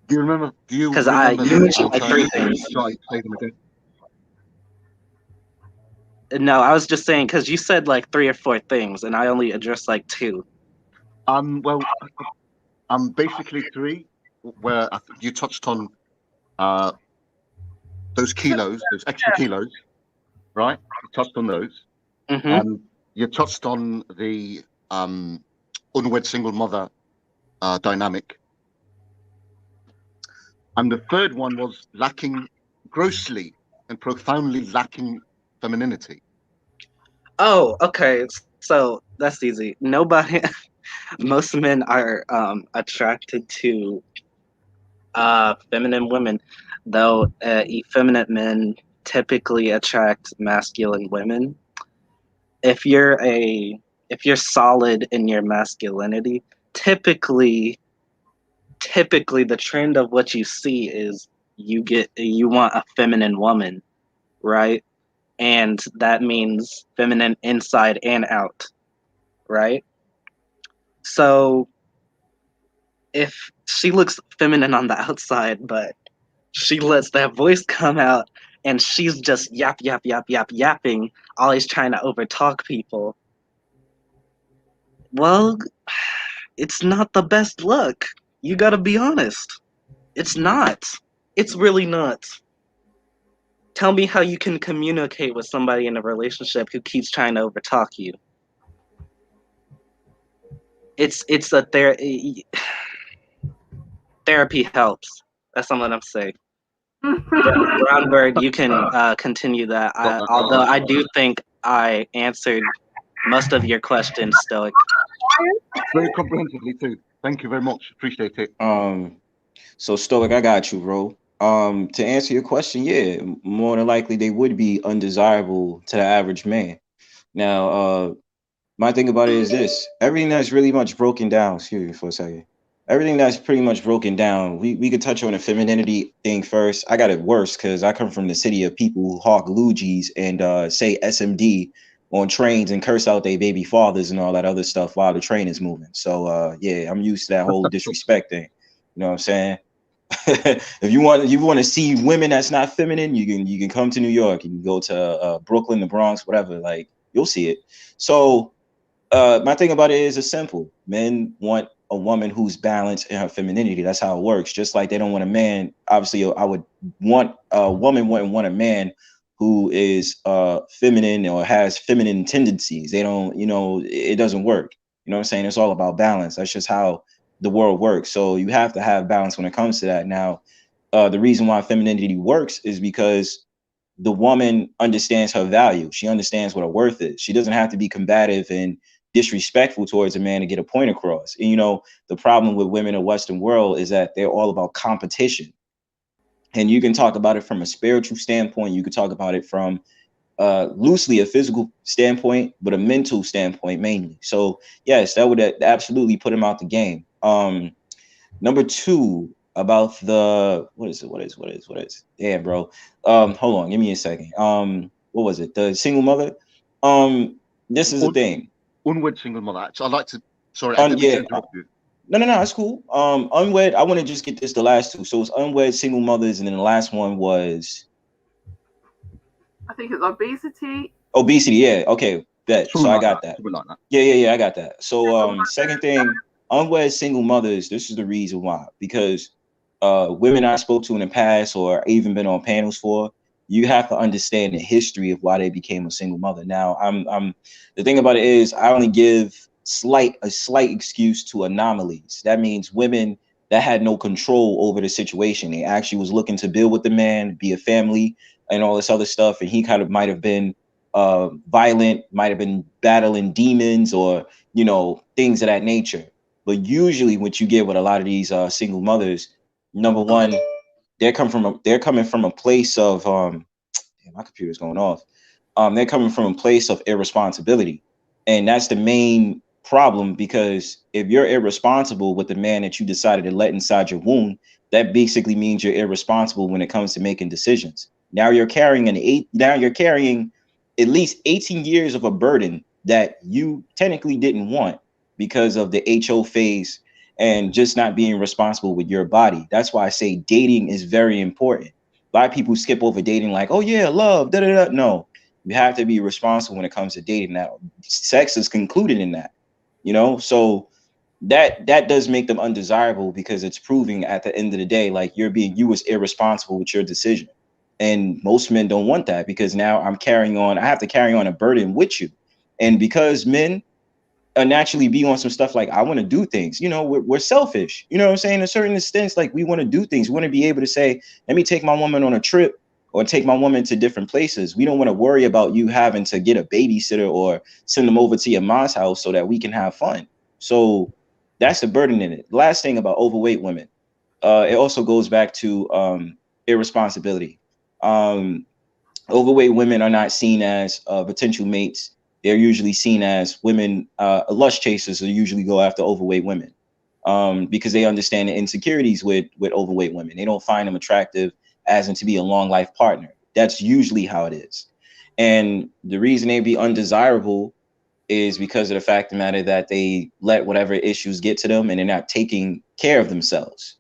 Do you remember? Because remember you mentioned like three things. Say them again. No, I was just saying because you said like 3 or 4 things, and I only addressed like 2. Well, basically 3, where you touched on those kilos, those extra kilos, right? You touched on those. Mm-hmm. You touched on the unwed single mother dynamic. And the third one was grossly and profoundly lacking femininity. Oh, okay. So that's easy. Most men are attracted to feminine women, though effeminate men typically attract masculine women. if you're solid in your masculinity, typically the trend of what you see is you want a feminine woman, right? And that means feminine inside and out, right? So if she looks feminine on the outside, but she lets that voice come out and she's just yapping, always trying to overtalk people, well, it's not the best look. You gotta be honest. It's not. It's really not. Tell me how you can communicate with somebody in a relationship who keeps trying to overtalk you. It's a therapy helps. That's something I'm saying. Brownberg, you can continue that. Although I do think I answered most of your questions, Stoic. Very comprehensively too. Thank you very much. Appreciate it. So Stoic, I got you, bro. To answer your question, yeah, more than likely they would be undesirable to the average man. Now, my thing about it is this: everything that's really much broken down. Excuse me for a second. Everything that's pretty much broken down. We could touch on the femininity thing first. I got it worse because I come from the city of people who hawk Lugis and say SMD on trains and curse out their baby fathers and all that other stuff while the train is moving. So yeah, I'm used to that whole disrespect thing. You know what I'm saying? If you want to see women that's not feminine, you can come to New York. You can go to Brooklyn, the Bronx, whatever. Like you'll see it. So my thing about it is it's simple. Men want a woman who's balanced in her femininity. That's how it works. Just like they don't want a man. Obviously, I would want a woman wouldn't want a man who is feminine or has feminine tendencies. They don't. It doesn't work. You know what I'm saying? It's all about balance. That's just how the world works. So you have to have balance when it comes to that. Now, the reason why femininity works is because the woman understands her value. She understands what her worth is. She doesn't have to be combative and disrespectful towards a man to get a point across. And the problem with women in the Western world is that they're all about competition. And you can talk about it from a spiritual standpoint. You can talk about it from loosely a physical standpoint, but a mental standpoint mainly. So yes, that would absolutely put him out the game. Number two, about the what is it? Damn, bro. Hold on, give me a second. What was it? The single mother. This is the thing. Unwed single mother. So I'd like to. Sorry, I didn't mean to interrupt you. No, that's cool. Unwed. I want to just get this the last two. So it's unwed single mothers, and then the last one was. I think it's obesity. Obesity, yeah. Okay, so I got that. Yeah, I got that. So second thing, unwed single mothers, this is the reason why. Because women I spoke to in the past or even been on panels for, you have to understand the history of why they became a single mother. Now, I'm the thing about it is I only give a slight excuse to anomalies. That means women that had no control over the situation. They actually was looking to build with the man, be a family, and all this other stuff. And he kind of might have been violent, might have been battling demons or, things of that nature. But usually what you get with a lot of these single mothers, number one, they're coming from a place of my computer's going off. They're coming from a place of irresponsibility. And that's the main problem, because if you're irresponsible with the man that you decided to let inside your womb, that basically means you're irresponsible when it comes to making decisions. Now you're carrying at least 18 years of a burden that you technically didn't want because of the HO phase and just not being responsible with your body. That's why I say dating is very important. A lot of people skip over dating like, oh yeah, love, da-da-da. No, you have to be responsible when it comes to dating. Now, sex is concluded in that, so that does make them undesirable, because it's proving at the end of the day, like you was irresponsible with your decision. And most men don't want that, because now I have to carry on a burden with you. And because men naturally be on some stuff like, I want to do things, we're selfish, you know what I'm saying? In a certain extent, like we want to do things. We want to be able to say, let me take my woman on a trip or take my woman to different places. We don't want to worry about you having to get a babysitter or send them over to your mom's house so that we can have fun. So that's the burden in it. Last thing about overweight women, it also goes back to irresponsibility. Overweight women are not seen as potential mates they're usually seen as women. Lust chasers will usually go after overweight women, because they understand the insecurities with overweight women. They don't find them attractive as in to be a long life partner. That's usually how it is. And the reason they be undesirable is because of the fact of the matter that they let whatever issues get to them and they're not taking care of themselves.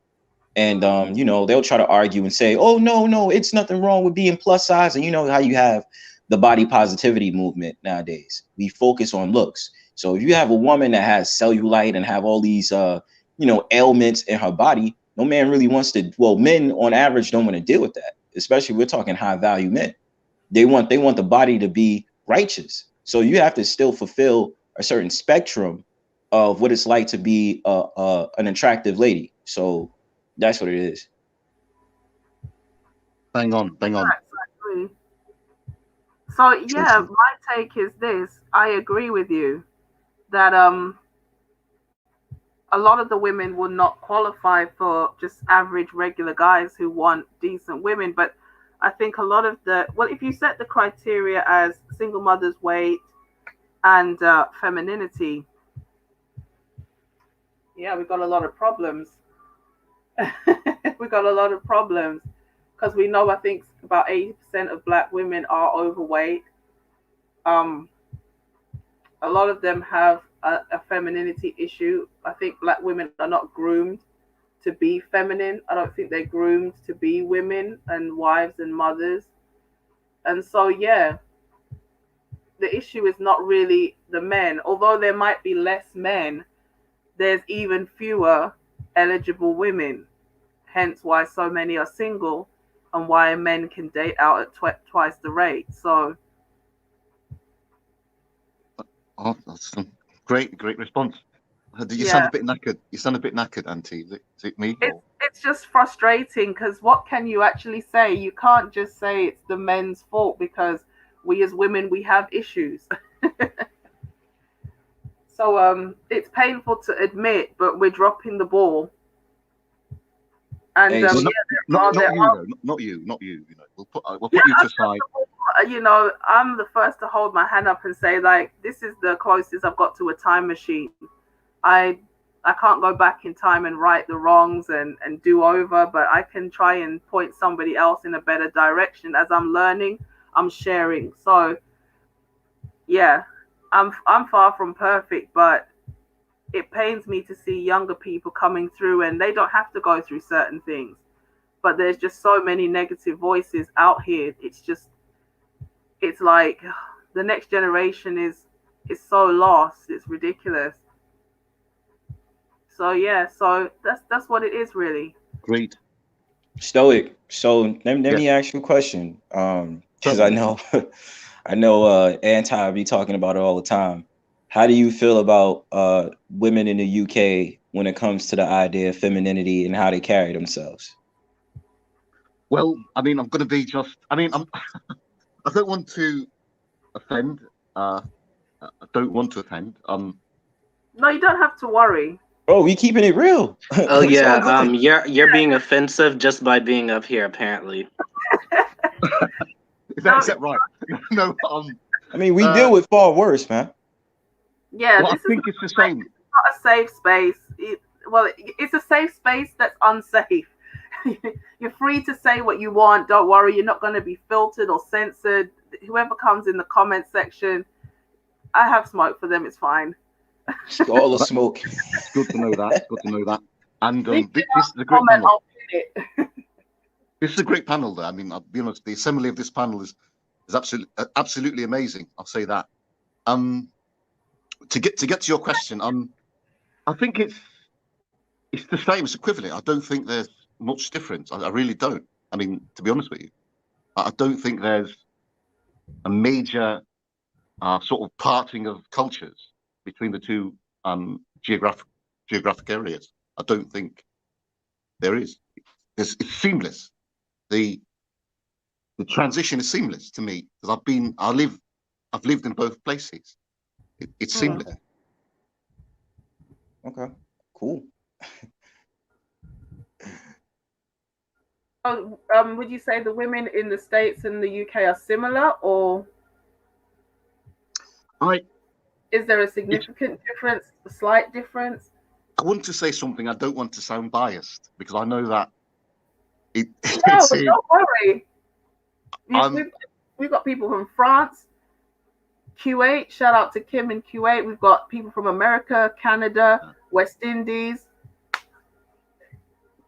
And you know, they'll try to argue and say, oh no, it's nothing wrong with being plus size. And you know how you have the body positivity movement nowadays. We focus on looks. So if you have a woman that has cellulite and have all these you know, ailments in her body, no man really wants to, well, men on average don't want to deal with that. Especially we're talking high value men. They want the body to be righteous. So you have to still fulfill a certain spectrum of what it's like to be an attractive lady. So that's what it is. Bang on. Exactly. So yeah, my take is this. I agree with you that a lot of the women will not qualify for just average regular guys who want decent women. But I think a lot of if you set the criteria as single mother's weight and femininity, yeah, we've got a lot of problems. We've got a lot of problems because we know I think about 80% of black women are overweight. A lot of them have a femininity issue. I think black women are not groomed to be feminine. I don't think they're groomed to be women and wives and mothers. And so, yeah, the issue is not really the men. Although there might be less men, there's even fewer eligible women. Hence why so many are single and why men can date out at twice the rate. So, Oh, that's a great response. You yeah. sound a bit knackered. You sound a bit knackered, Auntie. Is it me? It's just frustrating because what can you actually say? You can't just say it's the men's fault because we as women, we have issues. So it's painful to admit, but we're dropping the ball. And Hey, Well, not there you, are- though. Not you. You know, we'll put you to side. you know, I'm the first to hold my hand up and say, like, this is the closest I've got to a time machine. I can't go back in time and right the wrongs and do over, but I can try and point somebody else in a better direction. As I'm learning, I'm sharing. So yeah, I'm far from perfect, but it pains me to see younger people coming through and they don't have to go through certain things. But there's just so many negative voices out here. It's like the next generation is so lost. It's ridiculous. So yeah, so that's what it is really. Great. Stoic. So let me ask you a question. Because I know Anti be talking about it all the time. How do you feel about women in the UK when it comes to the idea of femininity and how they carry themselves? Well, I mean, I'm going to be just. I mean, I don't want to offend. I don't want to offend. No, you don't have to worry. Oh, we keeping it real. Oh It's all yeah, good. you're being offensive just by being up here, apparently. Is that right? No. I mean, we deal with far worse, man. Yeah, Well, I this think it's the same. not a safe space. It's a safe space that's unsafe. You're free to say what you want. Don't worry, you're not going to be filtered or censored. Whoever comes in the comment section, I have smoke for them. It's fine. All the smoke. It's good to know that. It's good to know that. And this is a great Comment, panel. I'll pin it. This is a great panel, though. I mean, I'll be honest. The assembly of this panel is absolutely amazing. I'll say that. To get to your question, I think it's the same. It's equivalent. I don't think there's much difference. I really don't. I mean, to be honest with you, I don't think there's a major sort of parting of cultures between the two geographic areas. I don't think there is. It's seamless. The transition is seamless to me because I've lived in both places. It's seamless. Okay, cool. Would you say the women in the States and the UK are similar, or? Is there a significant difference, a slight difference? I want to say something. I don't want to sound biased because I know that No, it's don't worry. We've got people from France, Kuwait. Shout out to Kim in Kuwait. We've got people from America, Canada, West Indies.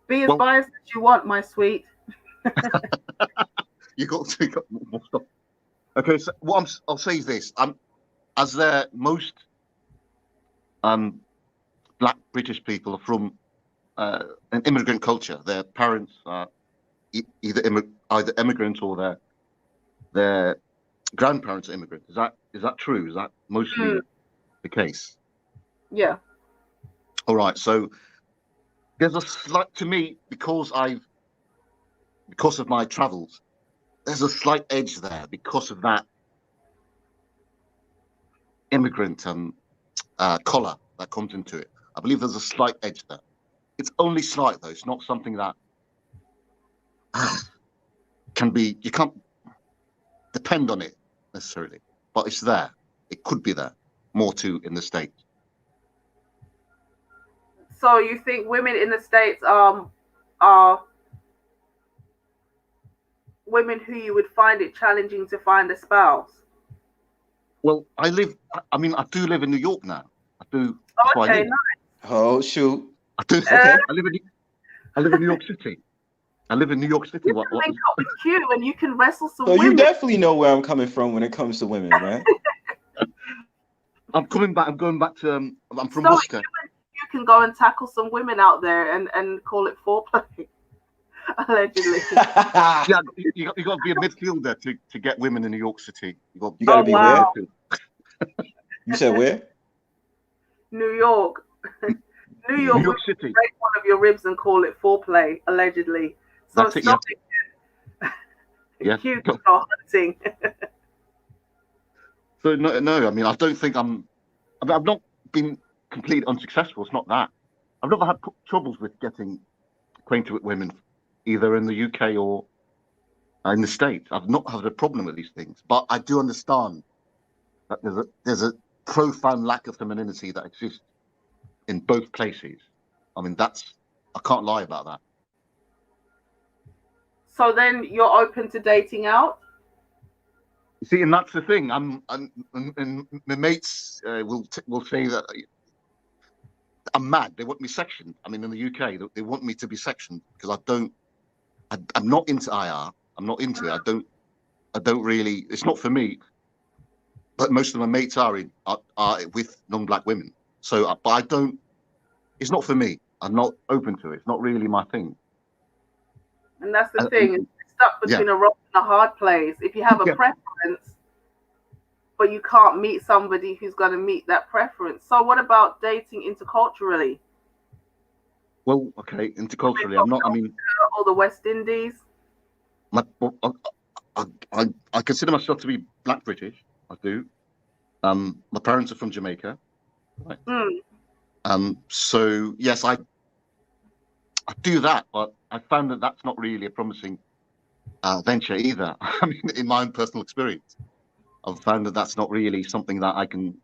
Be as biased as you want, my sweet. you got more stuff. Okay, so I'll say is this: as their most Black British people are from an immigrant culture. Their parents are either immigrants or their grandparents are immigrants. Is that true? Is that mostly the case? Yeah. All right. So there's a slight, to me, because of my travels, there's a slight edge there because of that immigrant collar that comes into it. I believe there's a slight edge there. It's only slight though. It's not something that you can't depend on it necessarily, but it's there. It could be there. More too in the States. So you think women in the States are women who you would find it challenging to find a spouse? Well, I do live in New York now. I do. Okay, nice. Oh shoot! I do. Okay. I live in New York City. I live in New York City. You can link up with Q and you can wrestle some So women. you definitely know where I'm coming from when it comes to women, man. I'm coming back. I'm going back to. I'm from So Worcester. you can go and tackle some women out there and call it foreplay. Allegedly. Yeah, you got to be a midfielder to get women in New York City. You got to be where? You said where? New York. New York City. Break one of your ribs and call it foreplay, allegedly. So That's it, stop yeah. it. Cute for hunting. So no. I mean, I don't think I've not been completely unsuccessful. It's not that. I've never had troubles with getting acquainted with women, either in the UK or in the States. I've not had a problem with these things, but I do understand that there's a profound lack of femininity that exists in both places. I mean, I can't lie about that. So then you're open to dating out? You see, and that's the thing. And my mates will say that I'm mad. They want me sectioned. I mean, in the UK, they want me to be sectioned because I'm not into IR. I'm not into it. I don't really. It's not for me. But most of my mates are with non-black women. So, but I don't. It's not for me. I'm not open to it. It's not really my thing. And that's the thing. It's stuck between a rock and a hard place. If you have a preference, but you can't meet somebody who's going to meet that preference. So what about dating interculturally? Well, okay, interculturally, I'm not. I mean, or the West Indies. I consider myself to be Black British. I do. My parents are from Jamaica. Right. So yes, I do that, but I found that that's not really a promising venture either. I mean, in my own personal experience, I've found that that's not really something that I can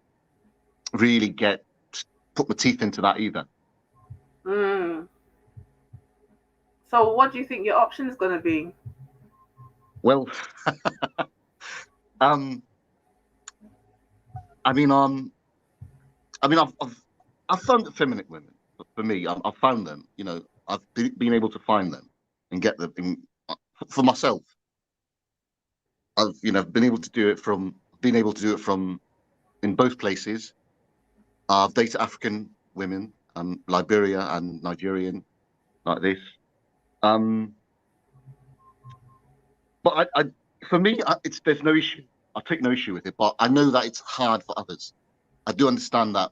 really put my teeth into that either. So what do you think your option is going to be? Well, I've found feminine women. For me, I've found them. You know, I've been able to find them and get them for myself. I've been able to do it from in both places. I've dated African women, Liberia and Nigerian, like this. But for me, there's no issue. I take no issue with it, but I know that it's hard for others. I do understand that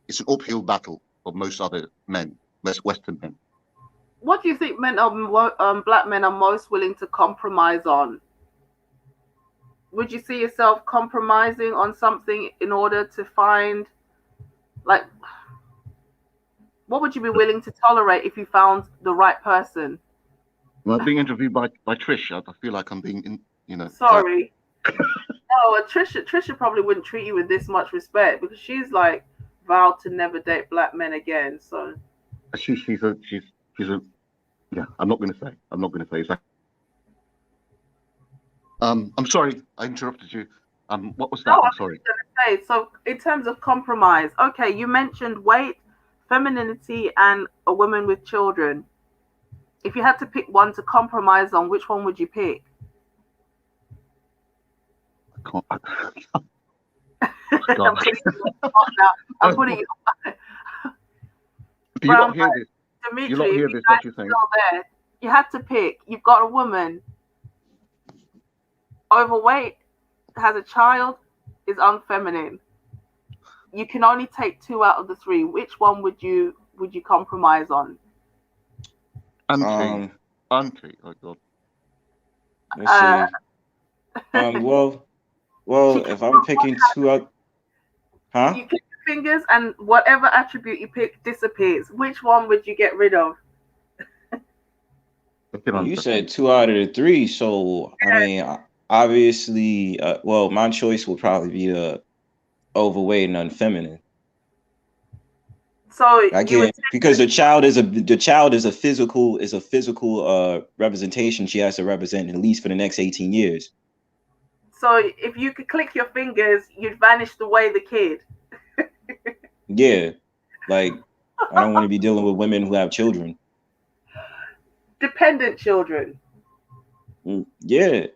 it's an uphill battle for most other men, most Western men. What do you think black men are most willing to compromise on? Would you see yourself compromising on something in order to find, like, what would you be willing to tolerate if you found the right person? Well, being interviewed by Trish, I feel like I'm being, Sorry. No, Trisha probably wouldn't treat you with this much respect because she's like vowed to never date black men again. So She's a yeah. I'm not going to say. I'm not going to say. It's like, I'm sorry, I interrupted you. What was that? no, I I'm was sorry. just gonna say. So in terms of compromise, okay, you mentioned weight, femininity, and a woman with children. If you had to pick one to compromise on, which one would you pick? I can't. I'm God. putting you on the spot now. I'm putting you. Do you not hear this? Dimitri, Do you not if hear you this? guys What you're are saying? still there, you had to pick. You've got a woman, overweight, has a child, is unfeminine. You can only take two out of the three. Which one would you compromise on? Auntie. Oh God. Let's Uh, see. Well, if I'm picking two out, huh? you click your fingers, and whatever attribute you pick disappears. Which one would you get rid of? You said two out of the three, so I mean, obviously, well, my choice would probably be overweight and unfeminine. So I you would can't because the child is a physical representation she has to represent at least for the next 18 years. So if you could click your fingers, you'd vanish away the kid. Yeah, like I don't want to be dealing with women who have children. Dependent children. Yeah,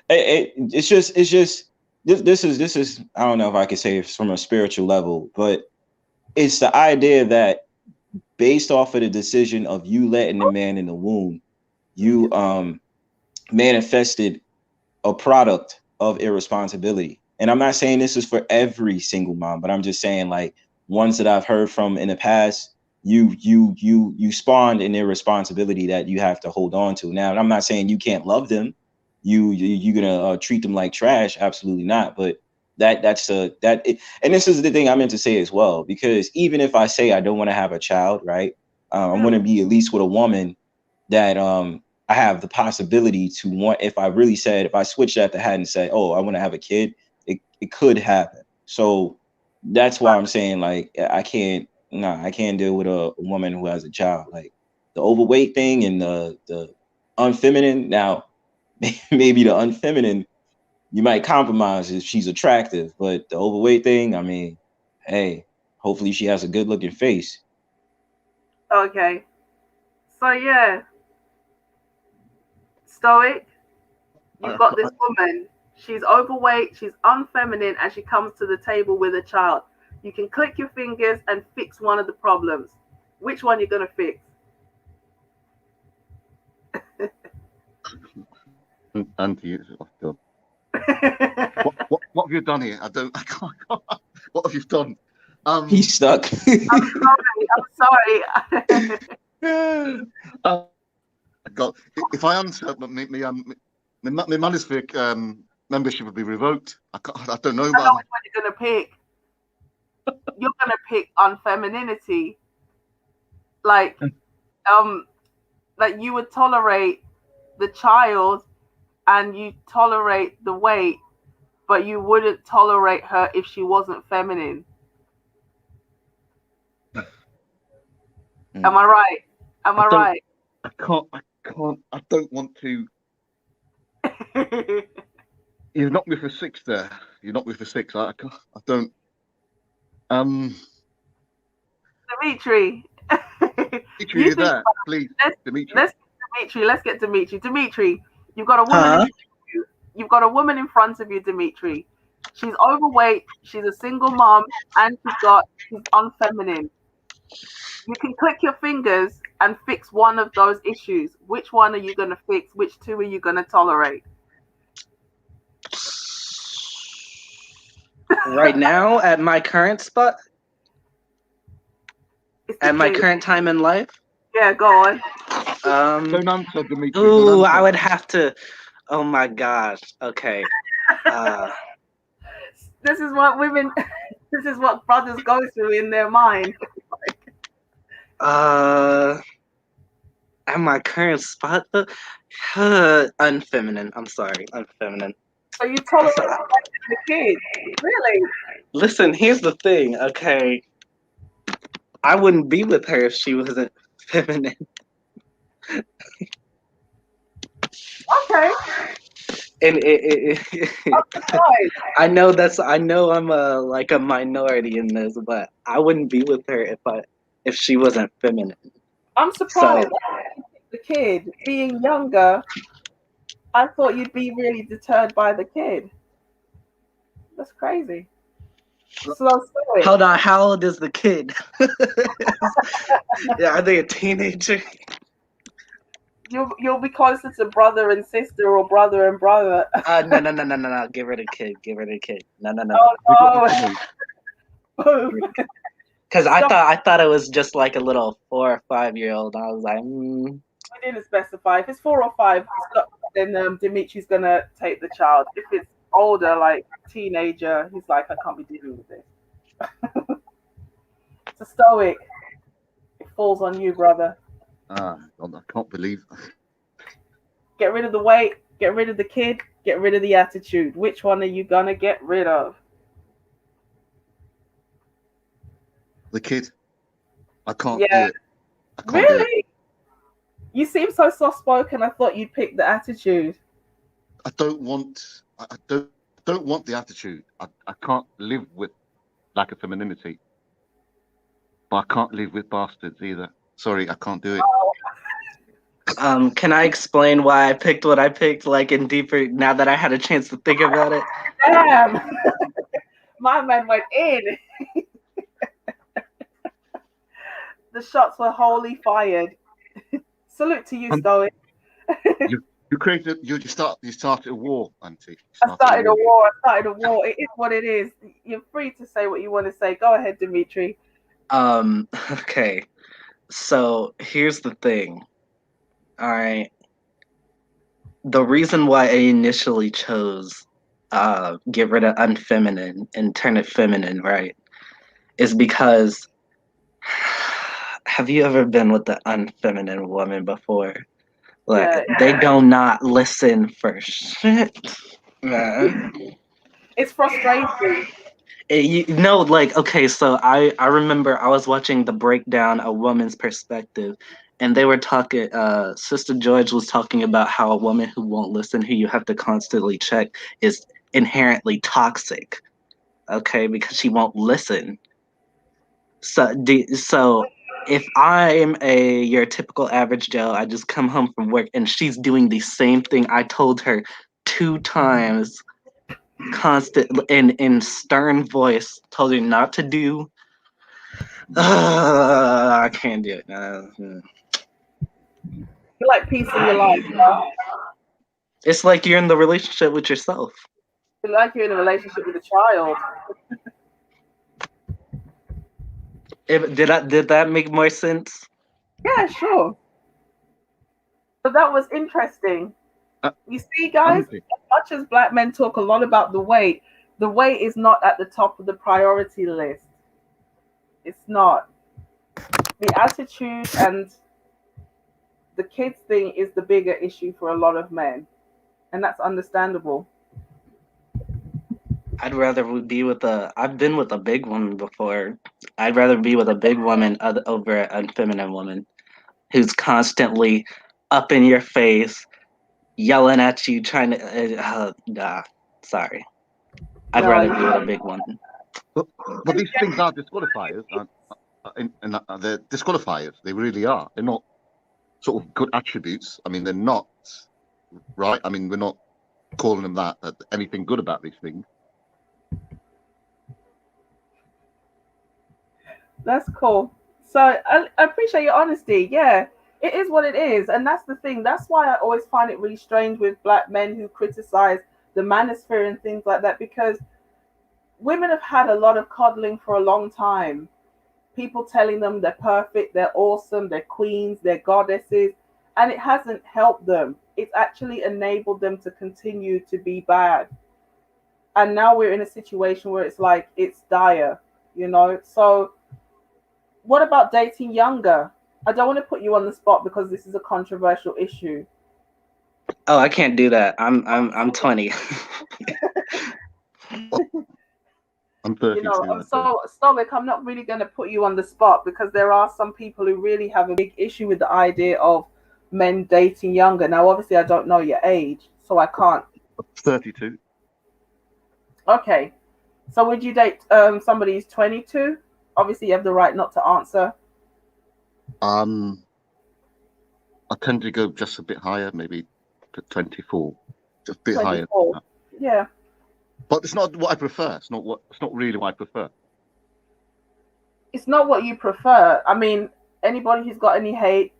it's just this is I don't know if I could say it's from a spiritual level, but it's the idea that based off of the decision of you letting the man in the womb, you manifested a product of irresponsibility. And I'm not saying this is for every single mom, but I'm just saying like ones that I've heard from in the past, you spawned an irresponsibility that you have to hold on to. Now, I'm not saying you can't love them. You're gonna treat them like trash. Absolutely not. But and this is the thing I meant to say as well, because even if I say I don't want to have a child, right? I want to be at least with a woman that I have the possibility to want. If I switched that to hat and said, oh, I want to have a kid, it could happen. So that's why I'm saying like I can't deal with a woman who has a child. Like the overweight thing and the unfeminine. Now maybe the unfeminine you might compromise if she's attractive, but the overweight thing, I mean, hey, hopefully she has a good looking face. Okay. So yeah, Stoic, you've got this woman. She's overweight, she's unfeminine, and she comes to the table with a child. You can click your fingers and fix one of the problems. Which one you gonna fix? Auntie, oh God. What have you done here? I can't. What have you done? He's stuck. I'm sorry. God, if I answer, my Manisvik membership would be revoked. I don't know. I know which one you're gonna pick. You're gonna pick unfemininity. Like you would tolerate the child and you tolerate the weight, but you wouldn't tolerate her if she wasn't feminine. Am I right? Am I right? I can't. I don't want to. You've knocked me for six there. You knocked me for six. I don't. Dimitri. Dimitri, you there? Please, Dimitri. Let's get Dimitri. Dimitri, you've got a woman. You've got a woman in front of you, Dimitri. She's overweight. She's a single mom, and she's unfeminine. You can click your fingers and fix one of those issues. Which one are you going to fix? Which two are you going to tolerate? Right now, at my current spot, at my current time in life. Yeah, go on. Don't answer, Dimitri. Ooh, I would have to. Oh my gosh. Okay. This is what women. This is what brothers go through in their mind. At my current spot, unfeminine. I'm sorry, unfeminine. So you tolerate the kid? Really? Listen, here's the thing, okay? I wouldn't be with her if she wasn't feminine. Okay. And I'm surprised. I know I'm a minority in this, but I wouldn't be with her if she wasn't feminine. I'm So surprised. The kid being younger, I thought you'd be really deterred by the kid. That's crazy. Slow story. hold on, how old is the kid? Yeah, are they a teenager? You'll be closer to brother and sister or brother and brother. No. Give her the kid. Give her the kid. No. Oh no. Because Stop. I thought it was just like a little 4 or 5-year-old. I was like, We didn't specify. If it's 4 or 5, then Dimitri's gonna take the child. If it's older, like teenager, he's like, I can't be dealing with this. It's a stoic. It falls on you, brother. I can't believe. Get rid of the weight. Get rid of the kid. Get rid of the attitude. Which one are you gonna get rid of? The kid. I can't Yeah. do it. I can't do it. Really? You seem so soft spoken. I thought you'd pick the attitude. I don't want the attitude. I can't live with lack of femininity. But I can't live with bastards either. Sorry, I can't do it. can I explain why I picked what I picked, like in deeper, now that I had a chance to think about it? Damn. My man went in. The shots were wholly fired. Salute to you, Stoic. You created. You started a war, Auntie. I started a war. It is what it is. You're free to say what you want to say. Go ahead, Dimitri. Okay. So here's the thing. All right. The reason why I initially chose get rid of unfeminine and turn it feminine, right, is because have you ever been with an unfeminine woman before? Like, Yeah. they do not listen for shit, man. It's frustrating. Like, okay, so I remember I was watching the breakdown a woman's perspective, and they were talking, Sister George was talking about how a woman who won't listen, who you have to constantly check, is inherently toxic, okay, because she won't listen. So if I'm your typical average Joe, I just come home from work and she's doing the same thing I told her 2 times, constant in stern voice, told her not to do. I can't do it. You like peace in your life, huh? It's like you're in the relationship with yourself. It's like you're in a relationship with a child. Did that make more sense? Yeah, sure. But that was interesting. You see, guys, as much as black men talk a lot about the weight is not at the top of the priority list. It's not. The attitude and the kids thing is the bigger issue for a lot of men. And that's understandable. I'd rather be with I've been with a big woman before. I'd rather be with a big woman over an unfeminine woman who's constantly up in your face, yelling at you, trying to. Sorry. I'd rather be with a big one. But these things are disqualifiers, and they're disqualifiers. They really are. They're not sort of good attributes. I mean, they're not, right? I mean, we're not calling them that anything good about these things. That's cool. So I appreciate your honesty. Yeah, it is what it is. And that's the thing. That's why I always find it really strange with black men who criticize the manosphere and things like that, because women have had a lot of coddling for a long time. People telling them they're perfect, they're awesome, they're queens, they're goddesses, and it hasn't helped them. It's actually enabled them to continue to be bad. And now we're in a situation where it's like, it's dire, you know? So what about dating younger? I don't want to put you on the spot because this is a controversial issue. Oh, I can't do that. I'm 20. I'm 32. You know, I'm okay. so Stoic, I'm not really going to put you on the spot because there are some people who really have a big issue with the idea of men dating younger. Now, obviously, I don't know your age, so I can't. 32. Okay, so would you date somebody who's 22? Obviously, you have the right not to answer. I tend to go just a bit higher, maybe to 24, just a bit higher. 24. Yeah. But it's not what I prefer. It's not really what I prefer. It's not what you prefer. I mean, anybody who's got any hate,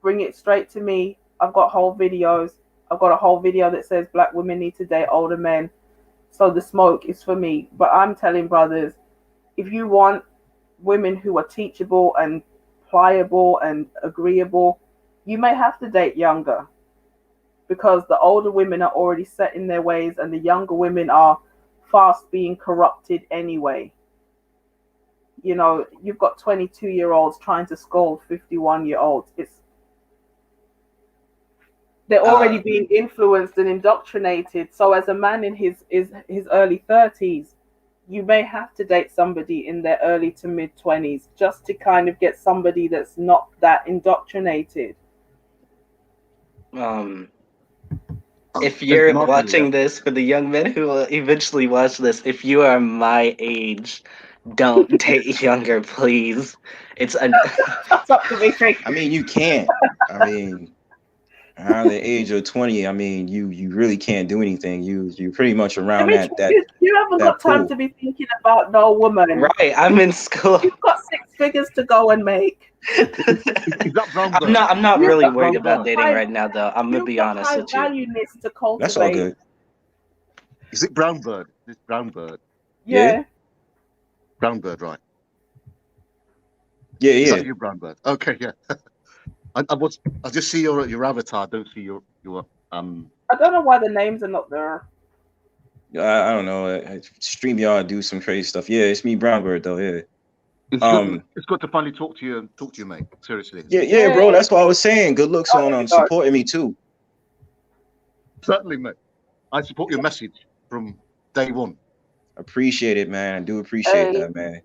bring it straight to me. I've got whole videos. I've got a whole video that says black women need to date older men. So the smoke is for me. But I'm telling brothers, if you want women who are teachable and pliable and agreeable, you may have to date younger because the older women are already set in their ways and the younger women are fast being corrupted anyway. You know, you've got 22-year-olds trying to scold 51-year-olds. They're already being influenced and indoctrinated. So as a man in his early 30s, you may have to date somebody in their early to mid 20s just to kind of get somebody that's not that indoctrinated. If you're watching this, for the young men who will eventually watch this, if you are my age, don't date younger, please. It's Stop, Dimitri. I mean, you can't. I mean, around the age of 20, I mean, you really can't do anything. You pretty much around Dimitri, that you haven't got time to be thinking about no woman. Right, I'm in school. You've got 6 figures to go and make. I'm not really worried about dating right now, though. I'm gonna be honest with you. Valueness to cultivate. That's all good. Is it brown bird? It's brown bird. Yeah. Brown bird, right? Yeah, Is yeah. that your brown bird? Okay, yeah. I just see your avatar. I don't see your I don't know why the names are not there. I don't know. StreamYard do some crazy stuff. Yeah, it's me, Brownbird, though. Yeah. It's good to finally talk to you, mate. Seriously. Yeah, bro. That's what I was saying. Good looks on supporting me too. Certainly, mate. I support your message from day one. Appreciate it, man. I do appreciate that, man.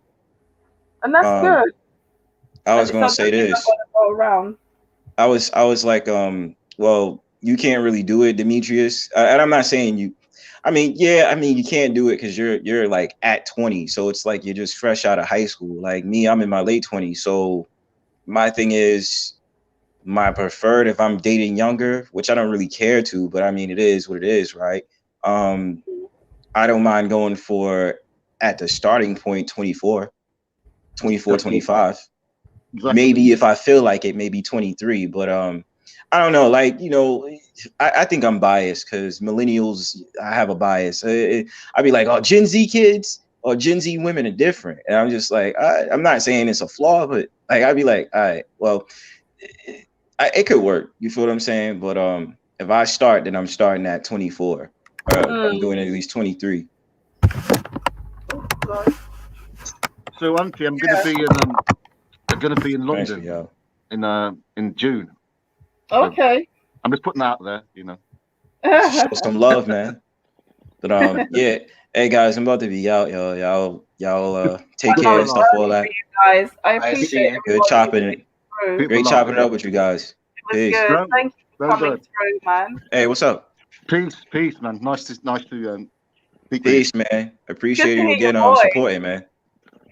And that's good. I was gonna say this. Go around. I was like, well, you can't really do it, Demetrius. And I'm not saying you. I mean, you can't do it because you're like at 20, so it's like you're just fresh out of high school. Like me, I'm in my late 20s, so my thing is, my preferred if I'm dating younger, which I don't really care to, but I mean, it is what it is, right? I don't mind going for at the starting point 24, 25. Exactly. Maybe if I feel like it, maybe 23, but I don't know, like, you know, I think I'm biased because millennials, I have a bias. I'd be like, oh, Gen Z kids or Gen Z women are different. And I'm just like, I'm not saying it's a flaw, but like, I'd be like, all right, well, it could work. You feel what I'm saying? But if I start, then I'm starting at 24. I'm doing at least 23. So, Auntie, I'm gonna be in London in June. Okay. I'm just putting that out there, you know. Show some love, man. But yeah. Hey guys, I'm about to be out, y'all take care and stuff, all that. Guys, I appreciate it. Good chopping it. Great chopping it up with you guys. Peace. Good. Thank you for coming through, man. Hey, what's up? Peace, man. Nice to peace, man. Appreciate you again supporting, man.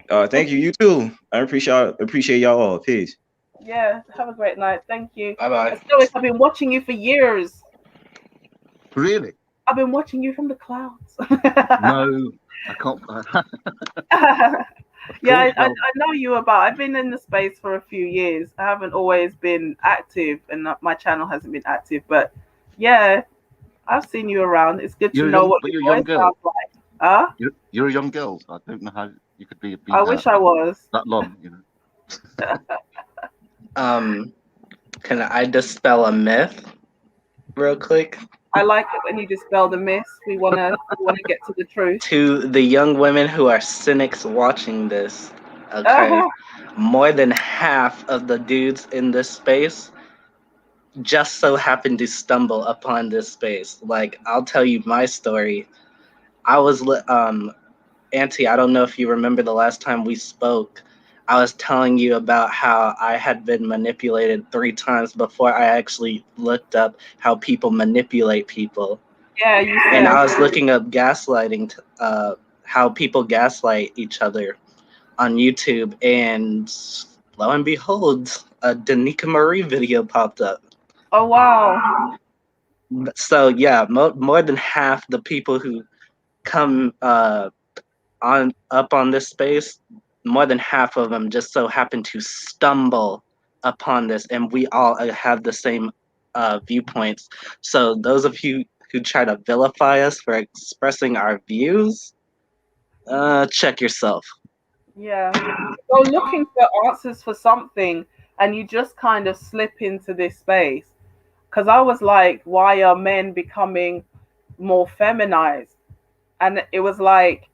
Thank you. You too. I appreciate y'all all. Peace. Yeah, have a great night. Thank you. Bye-bye. I've been watching you for years. Really? I've been watching you from the clouds. No, I can't. Yeah, I know you I've been in the space for a few years. I haven't always been active and my channel hasn't been active, but yeah, I've seen you around. It's good to know what your voice sounds like. Huh? You're a young girl. I don't know how you could be I wish I was. That long, you know. Can I dispel a myth real quick? I like it when you dispel the myths. We wanna get to the truth. To the young women who are cynics watching this, okay, more than half of the dudes in this space just so happened to stumble upon this space. Like, I'll tell you my story. I was Auntie, I don't know if you remember the last time we spoke. I was telling you about how I had been manipulated 3 times before I actually looked up how people manipulate people. Yeah, you And said. I was looking up gaslighting, how people gaslight each other on YouTube, and lo and behold, a Danica Marie video popped up. Oh wow. So yeah, more than half the people who come on this space, more than half of them just so happen to stumble upon this, and we all have the same viewpoints. So those of you who try to vilify us for expressing our views, check yourself. Yeah. Go looking for answers for something, and you just kind of slip into this space. Because I was like, why are men becoming more feminized? And it was like,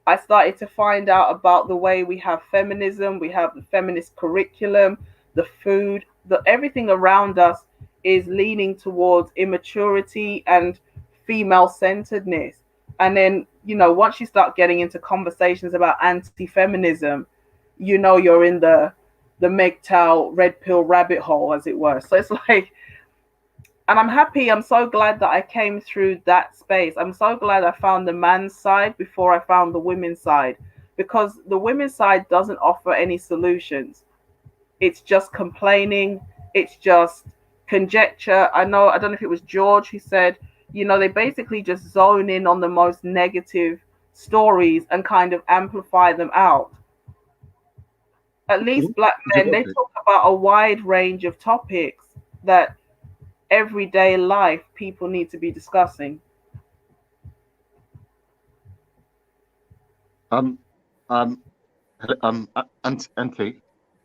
I started to find out about the way we have feminism, we have the feminist curriculum, the food, the everything around us is leaning towards immaturity and female centeredness. And then, once you start getting into conversations about anti-feminism, you're in the MGTOW red pill rabbit hole, as it were. So it's like, and I'm happy, I'm so glad that I came through that space. I'm so glad I found the man's side before I found the women's side, because the women's side doesn't offer any solutions. It's just complaining, it's just conjecture. I don't know if it was George who said, they basically just zone in on the most negative stories and kind of amplify them out. At least black men, they talk about a wide range of topics that everyday life people need to be discussing. Auntie,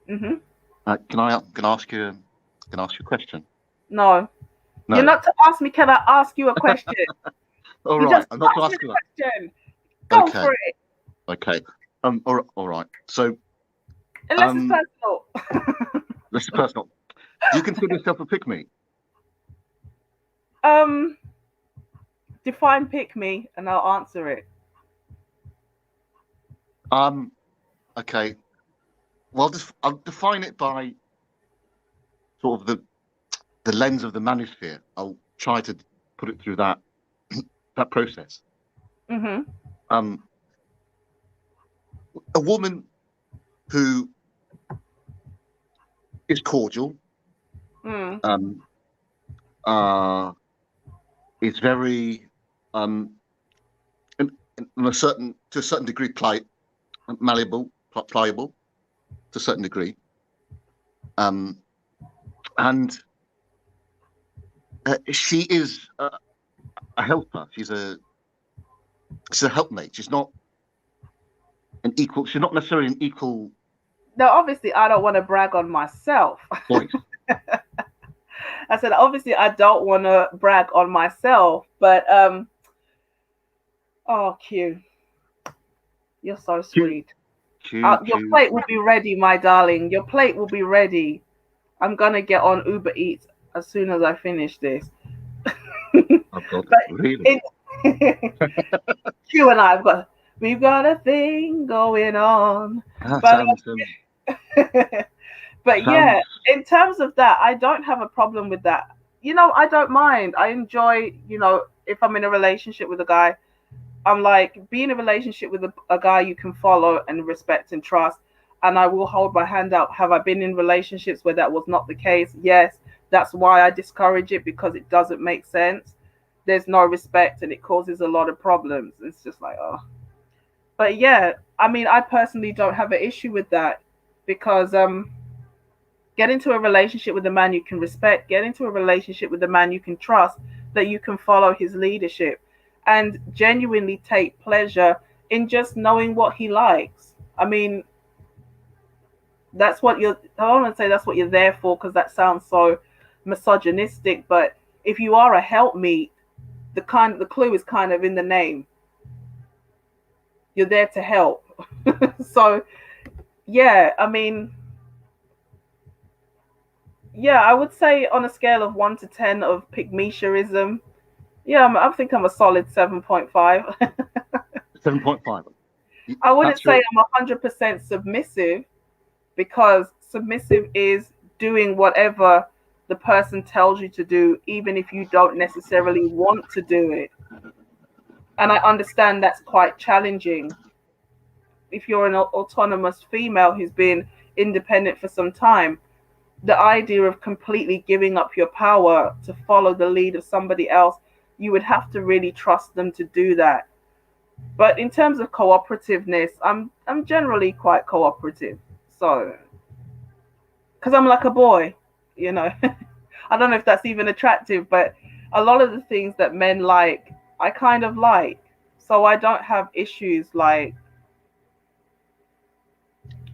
Hmm. can I ask you a question? No, No. you're not to ask me. Can I ask you a question? All You right, just I'm not ask me asking the that. question. Go Okay. for it. Okay. All right. So, Unless it's personal. this is personal. Do you consider yourself a pick me? Define pick me, and I'll answer it. Okay. Well, I'll define it by sort of the lens of the manosphere. I'll try to put it through that process. Hmm. A woman who is cordial, is very to a certain degree malleable, pliable to a certain degree, and she is a helper. She's a helpmate. She's not an equal. She's not necessarily an equal. No, obviously, I don't want to brag on myself. Voice. I said, obviously, I don't want to brag on myself, but oh, Q, you're so sweet. Your plate will be ready, my darling. Your plate will be ready. I'm gonna get on Uber Eats as soon as I finish this. Oh God, really? Q and we've got a thing going on. But yeah, in terms of that, I don't have a problem with that. I don't mind. I enjoy, if I'm in a relationship with a guy, I'm like, be in a relationship with a guy you can follow and respect and trust. And I will hold my hand out. Have I been in relationships where that was not the case? Yes. That's why I discourage it, because it doesn't make sense. There's no respect and it causes a lot of problems. It's just like, oh. But yeah, I mean, I personally don't have an issue with that, because get into a relationship with a man you can respect, get into a relationship with a man you can trust, that you can follow his leadership and genuinely take pleasure in just knowing what he likes. I mean, I don't want to say that's what you're there for, because that sounds so misogynistic, but if you are a helpmeet, the clue is kind of in the name. You're there to help. So yeah, I mean, yeah, I would say on a scale of 1 to 10 of pygmeishaism, yeah, I think I'm a solid 7.5. 7.5. I wouldn't That's your, say I'm 100% submissive, because submissive is doing whatever the person tells you to do, even if you don't necessarily want to do it. And I understand that's quite challenging. If you're an autonomous female who's been independent for some time, the idea of completely giving up your power to follow the lead of somebody else, you would have to really trust them to do that. But in terms of cooperativeness, I'm generally quite cooperative. So, because I'm like a boy, you know. I don't know if that's even attractive, but a lot of the things that men like, I kind of like. So I don't have issues like,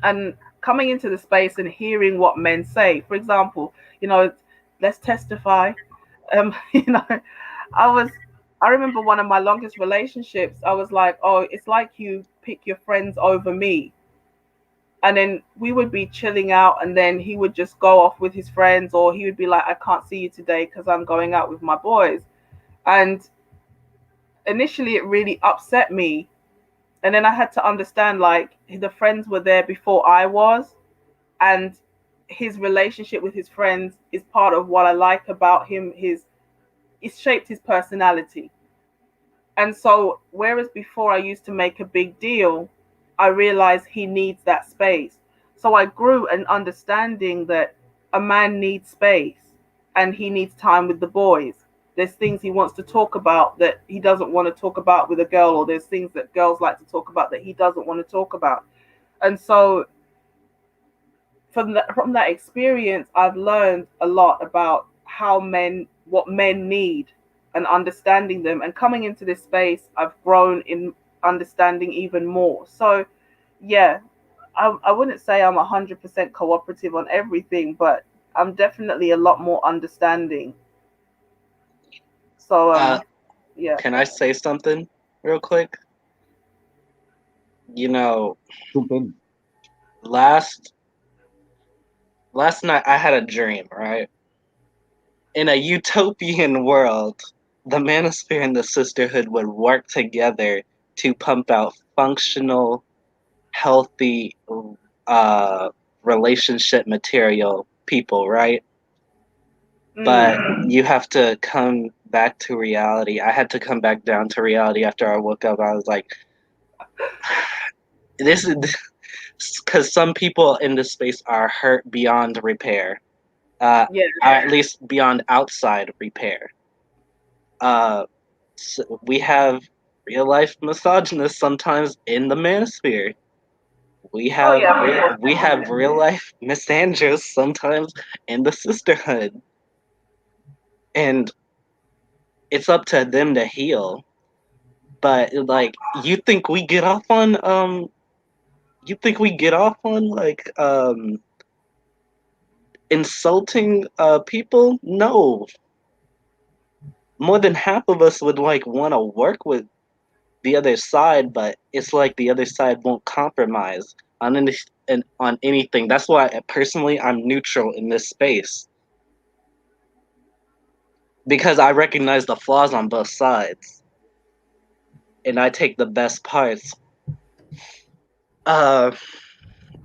and coming into the space and hearing what men say. For example, you know, let's testify. You know, I was, I remember one of my longest relationships. I was like, oh, it's like you pick your friends over me. And then we would be chilling out, and then he would just go off with his friends, or he would be like, I can't see you today because I'm going out with my boys. And initially, it really upset me. And then I had to understand, like, the friends were there before I was, and his relationship with his friends is part of what I like about him. It's shaped his personality. And so, whereas before I used to make a big deal, I realized he needs that space. So I grew an understanding that a man needs space and he needs time with the boys. There's things he wants to talk about that he doesn't want to talk about with a girl, or there's things that girls like to talk about that he doesn't want to talk about. And so from that experience, I've learned a lot about what men need, and understanding them. And coming into this space, I've grown in understanding even more. So, yeah, I wouldn't say I'm 100% cooperative on everything, but I'm definitely a lot more understanding. So, yeah. Can I say something real quick? You know, last night I had a dream, right? In a utopian world, the manosphere and the sisterhood would work together to pump out functional, healthy relationship material people, right? But you have to come back to reality. I had to come back down to reality after I woke up. I was like, this is because some people in this space are hurt beyond repair. Yeah. At least beyond outside repair. So we have real life misogynists sometimes in the manosphere. We have real life misandros sometimes in the sisterhood, and it's up to them to heal. But like, you think we get off on like insulting people? No. More than half of us would like want to work with the other side, but it's like the other side won't compromise on anything. That's why personally I'm neutral in this space, because I recognize the flaws on both sides and I take the best parts.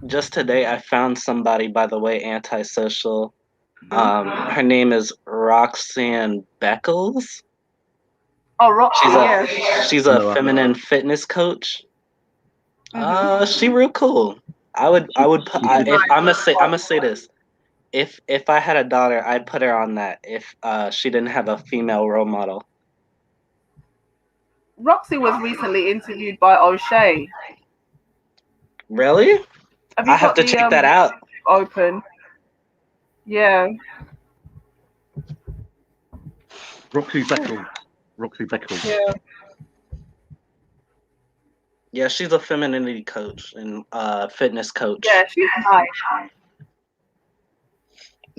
Just today I found somebody, by the way, antisocial. Her name is Roxanne Beckles. Oh, Roxy, yeah. She's a feminine fitness coach. She real cool. I'm gonna say this. If I had a daughter, I'd put her on that. If she didn't have a female role model. Roxy was recently interviewed by O'Shea. Really? I have to check that out. Open. Yeah. Roxy Beckles. Yeah. Yeah, she's a femininity coach and fitness coach. Yeah, she's nice.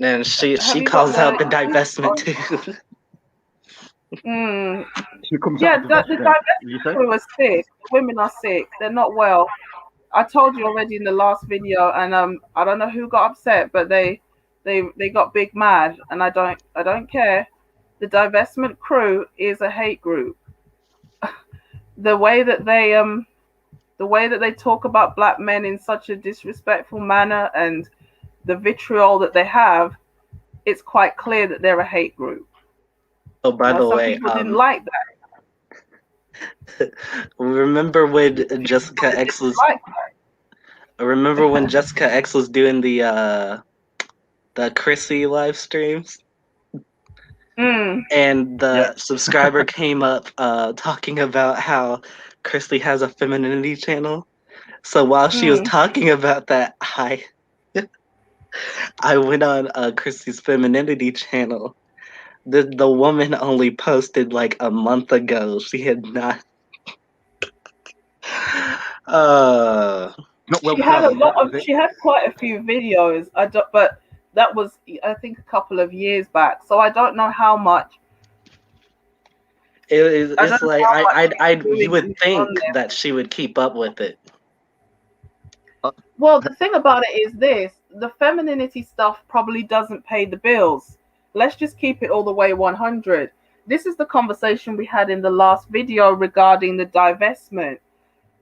And she calls out the divestment too. Yeah, the divestment was sick. Women are sick. They're not well. I told you already in the last video, and I don't know who got upset, but they got big mad, and I don't care. The divestment crew is a hate group. the way that they talk about black men in such a disrespectful manner and the vitriol that they have, it's quite clear that they're a hate group. Oh, by the Some way, people didn't like that. remember when Jessica X was remember when Jessica X was doing the Chrissy live streams? And the subscriber came up talking about how Chrissy has a femininity channel. So while she was talking about that, I went on Chrissy's femininity channel. The woman only posted like a month ago. She had not. Not well She had a traveled, lot was of. it? She had quite a few videos. But that was, I think, a couple of years back. So I don't know how much. It's like you would think on there. that she would keep up with it. Well, the thing about it is this: the femininity stuff probably doesn't pay the bills. Let's just keep it all the way 100. This is the conversation we had in the last video regarding the divestment.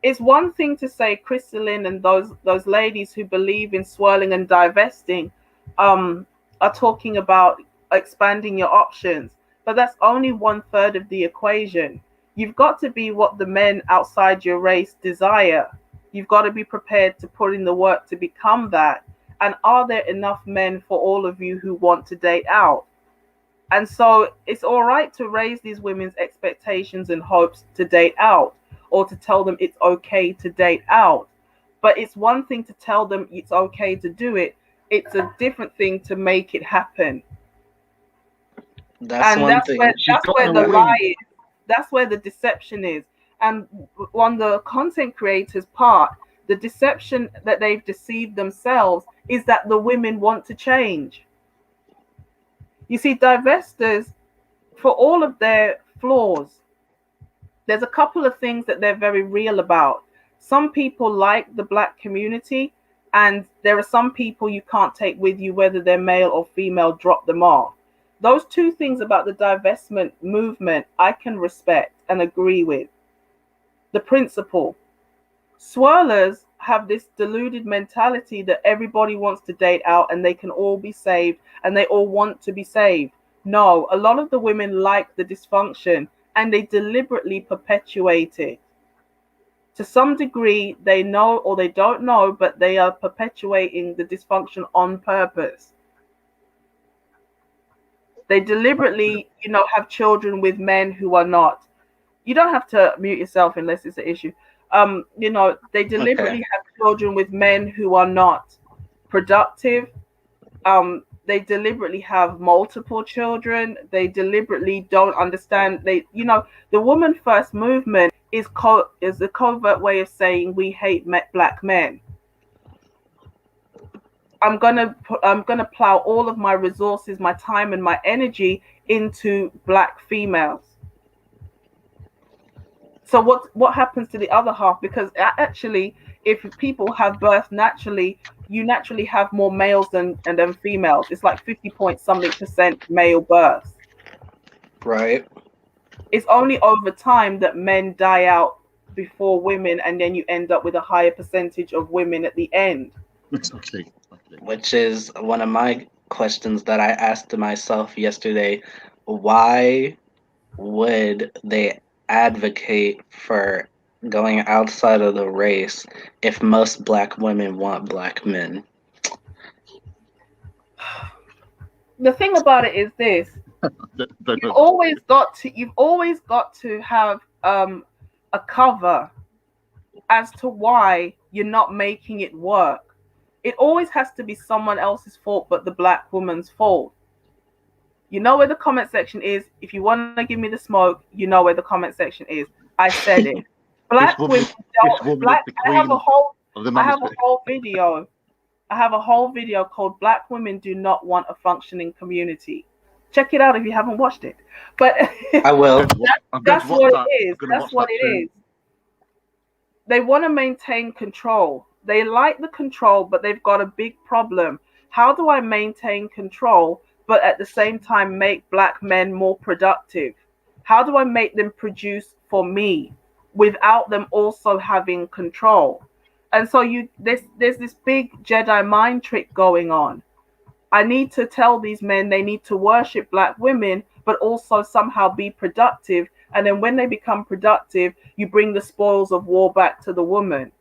It's one thing to say Crystalline and those ladies who believe in swirling and divesting are talking about expanding your options, but that's only 1/3 of the equation. You've got to be what the men outside your race desire. You've got to be prepared to put in the work to become that. And are there enough men for all of you who want to date out? And so it's all right to raise these women's expectations and hopes to date out, or to tell them it's okay to date out. But it's one thing to tell them it's okay to do it. It's a different thing to make it happen. That's one thing. That's where the lie is. That's where the deception is. And on the content creators' part, the deception that they've deceived themselves is that the women want to change. You see, divestors, for all of their flaws, there's a couple of things that they're very real about. Some people like the black community, and there are some people you can't take with you, whether they're male or female, drop them off. Those two things about the divestment movement, I can respect and agree with. The principle. Swirlers have this deluded mentality that everybody wants to date out and they can all be saved and they all want to be saved. No, a lot of the women like the dysfunction and they deliberately perpetuate it. To some degree, they know or they don't know, but they are perpetuating the dysfunction on purpose. They deliberately, have children with men who are not. You don't have to mute yourself unless it's an issue. They deliberately have children with men who are not productive. They deliberately have multiple children. They deliberately don't understand. The woman first movement is a covert way of saying we hate black men. I'm gonna plow all of my resources, my time, and my energy into black females. So what happens to the other half? Because actually, if people have birth naturally, you naturally have more males than females. It's like 50-point-something% male births. Right. It's only over time that men die out before women, and then you end up with a higher percentage of women at the end. Exactly. Which is one of my questions that I asked myself yesterday. Why would they advocate for going outside of the race if most black women want black men? The thing about it is this: you've always got to have a cover as to why you're not making it work. It always has to be someone else's fault but the black woman's fault. You know where the comment section is. If you want to give me the smoke, you know where the comment section is. I said it. Black women don't. I have a whole video. I have a whole video called "Black Women Do Not Want a Functioning Community." Check it out if you haven't watched it. But I will. That's what it is. That's what it is. They want to maintain control. They like the control, but they've got a big problem. How do I maintain control, but at the same time make black men more productive? How do I make them produce for me? without them also having control. And so there's this big Jedi mind trick going on. I need to tell these men they need to worship black women, but also somehow be productive. And then when they become productive, you bring the spoils of war back to the woman.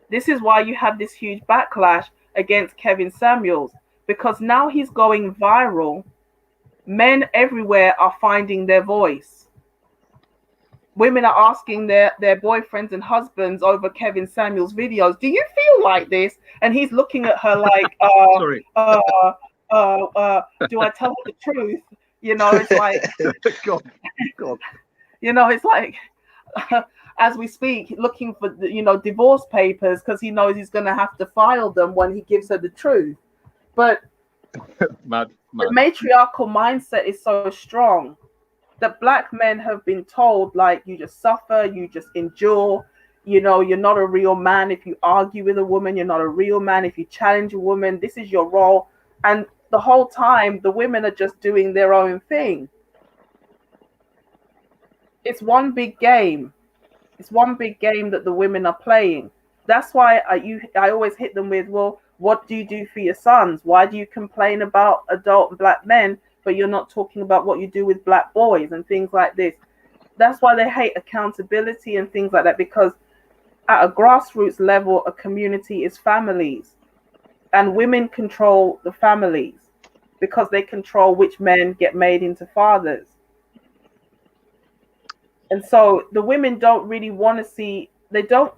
This is why you have this huge backlash against Kevin Samuels, because now he's going viral. Men everywhere are finding their voice. Women are asking their boyfriends and husbands over Kevin Samuels videos, do you feel like this? And he's looking at her like, Sorry. do I tell her the truth? You know, it's like, God. you know, it's like, as we speak, looking for, divorce papers because he knows he's going to have to file them when he gives her the truth. But Mad. the matriarchal mindset is so strong that black men have been told, like, you just suffer, you just endure, you're not a real man if you argue with a woman, you're not a real man if you challenge a woman, this is your role. And the whole time, the women are just doing their own thing. It's one big game. It's one big game that the women are playing. That's why I always hit them with, well, what do you do for your sons? Why do you complain about adult black men, but you're not talking about what you do with black boys and things like this? That's why they hate accountability and things like that, because at a grassroots level, a community is families, and women control the families because they control which men get made into fathers. And so the women don't really want to see, they don't,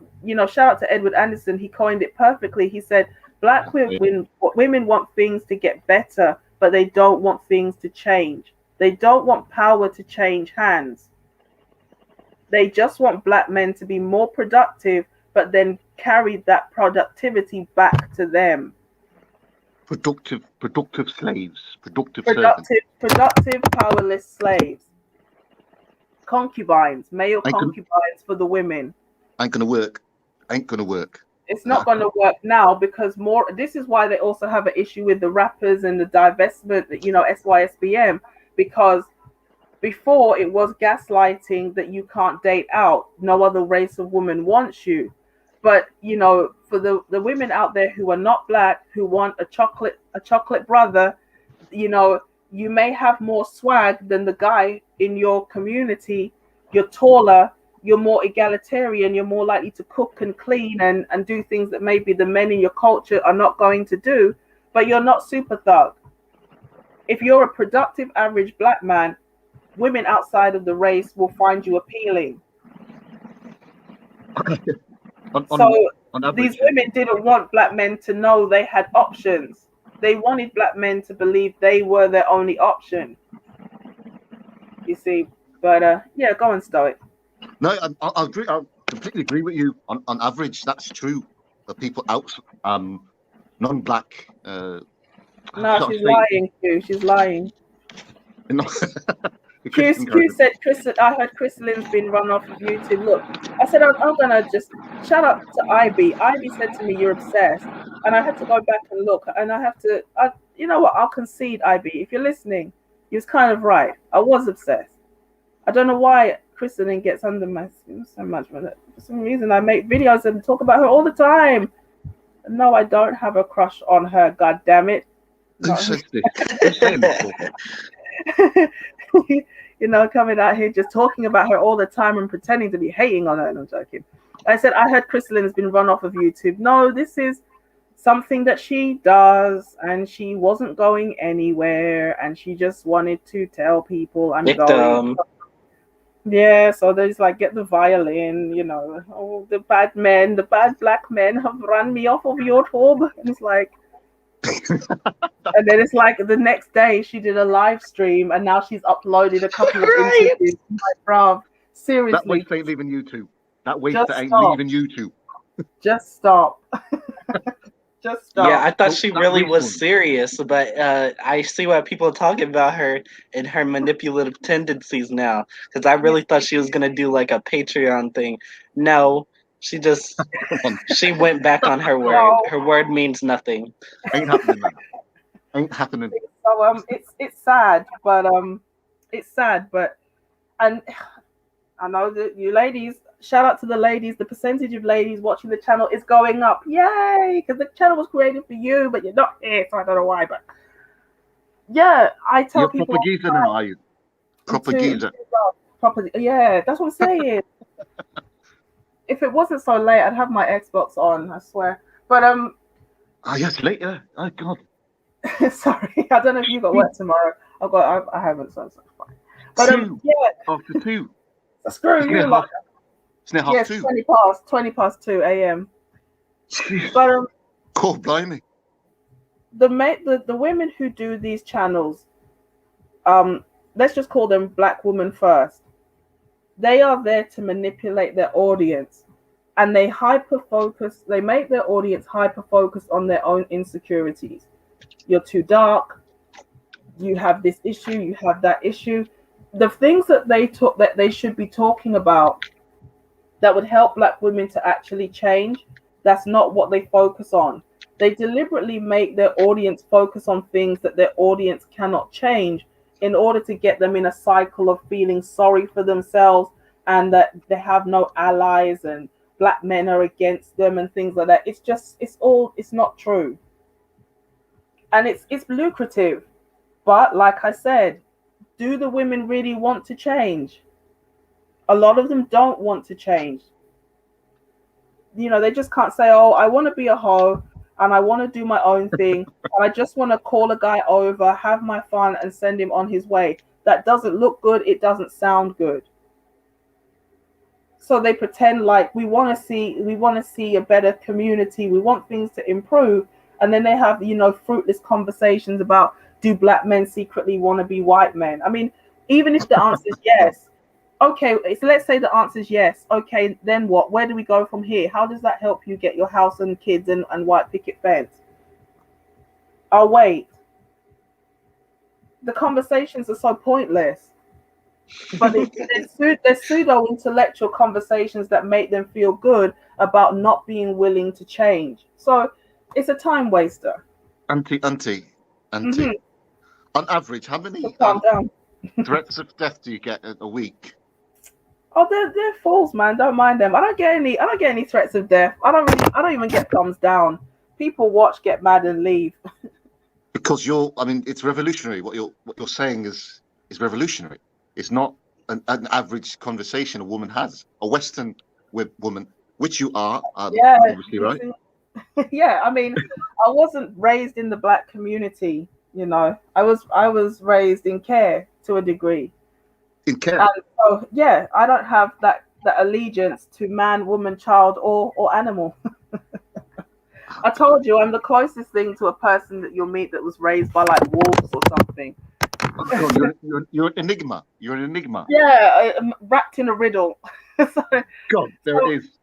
shout out to Edward Anderson, he coined it perfectly. He said, black women want things to get better, but they don't want things to change. They don't want power to change hands. They just want black men to be more productive, but then carry that productivity back to them. Productive slaves, servants. Productive, powerless slaves. Concubines, male concubines for the women. Ain't gonna work. It's not going to work now, because this is why they also have an issue with the rappers and the divestment, SYSBM, because before it was gaslighting that you can't date out, no other race of woman wants you. But for the women out there who are not black, who want a chocolate brother, you may have more swag than the guy in your community. You're taller, you're more egalitarian, you're more likely to cook and clean and do things that maybe the men in your culture are not going to do, but you're not super thug. If you're a productive average black man, women outside of the race will find you appealing. These women didn't want black men to know they had options. They wanted black men to believe they were their only option. You see, but go on, Stoic. No, I agree. I completely agree with you. On average, that's true. The people out, non-black. No, she's lying, Q. She's lying. Q said, I heard Crystalline's been run off of YouTube. Look, I said, I'm going to just shout out to Ivy. Ivy said to me, you're obsessed. And I had to go back and look. And I have to, you know what? I'll concede, Ivy. If you're listening, he was kind of right. I was obsessed. I don't know why Crystalline gets under my skin so much, but for some reason I make videos and talk about her all the time. No, I don't have a crush on her, god damn it. Coming out here just talking about her all the time and pretending to be hating on her. No, I'm joking. I said, I heard Crystalline has been run off of YouTube. No, this is something that she does, and she wasn't going anywhere, and she just wanted to tell people I'm going. Yeah, so there's like, get the violin, oh, the bad black men have run me off of YouTube. And it's like, and then it's like the next day she did a live stream, and now she's uploaded a couple of interviews. Like, bruv, seriously. That waste ain't leaving YouTube. That waste ain't leaving YouTube. Just stop. Just stop. Yeah, I thought she really was serious, but I see why people are talking about her and her manipulative tendencies now. Because I really thought she was gonna do like a Patreon thing. No, she just she went back on her word. No. Her word means nothing. Ain't happening. Man. Ain't happening. So it's sad, but and I know that you ladies, shout out to the ladies. The percentage of ladies watching the channel is going up. Yay! Because the channel was created for you, but you're not here, so I don't know why. But yeah, I tell You're people proper geezer now, are you? Proper geezer. proper. Yeah, that's what I'm saying. If it wasn't so late, I'd have my Xbox on. I swear. But Ah, yes, later. Oh, God. sorry, I don't know if you got work tomorrow. I haven't, so it's fine. But Two. yeah, After 2. so screw It's you, near like. half. It's near half Yes, 2. 20 past 2 a.m. Jeez. But God, blimey. the women who do these channels, let's just call them Black Women First. They are there to manipulate their audience, and they make their audience hyper focus on their own insecurities. You're too dark, you have this issue, you have that issue. The things that they should be talking about that would help Black women to actually change, that's not what they focus on. They deliberately make their audience focus on things that their audience cannot change in order to get them in a cycle of feeling sorry for themselves and that they have no allies and Black men are against them and things like that. It's not true. And it's lucrative. But like I said, do the women really want to change? A lot of them don't want to change. They just can't say, oh, I want to be a hoe and I want to do my own thing. And I just want to call a guy over, have my fun, and send him on his way. That doesn't look good. It doesn't sound good. So they pretend like we want to see a better community. We want things to improve. And then they have, fruitless conversations about, do Black men secretly want to be white men? I mean, even if the answer is yes, okay, so let's say the answer is yes. Okay, then what? Where do we go from here? How does that help you get your house and kids and white picket fence? Oh, wait. The conversations are so pointless. But they're pseudo-intellectual conversations that make them feel good about not being willing to change. So it's a time waster. Auntie. Mm-hmm. On average, how many So calm down. threats of death do you get a week? Oh, they're fools, man. Don't mind them. I don't get any threats of death. I don't even get thumbs down. People watch, get mad, and leave. Because it's revolutionary. What you're saying is revolutionary. It's not an average conversation a woman has. A Western woman, which you are, Yeah, obviously, right? Yeah, I mean, I wasn't raised in the Black community. I was raised in care to a degree. In care. And so, yeah, I don't have that allegiance to man, woman, child, or animal. I told you I'm the closest thing to a person that you'll meet that was raised by like wolves or something. Oh, God, you're an enigma. You're an enigma. Yeah, I'm wrapped in a riddle. God, there it is.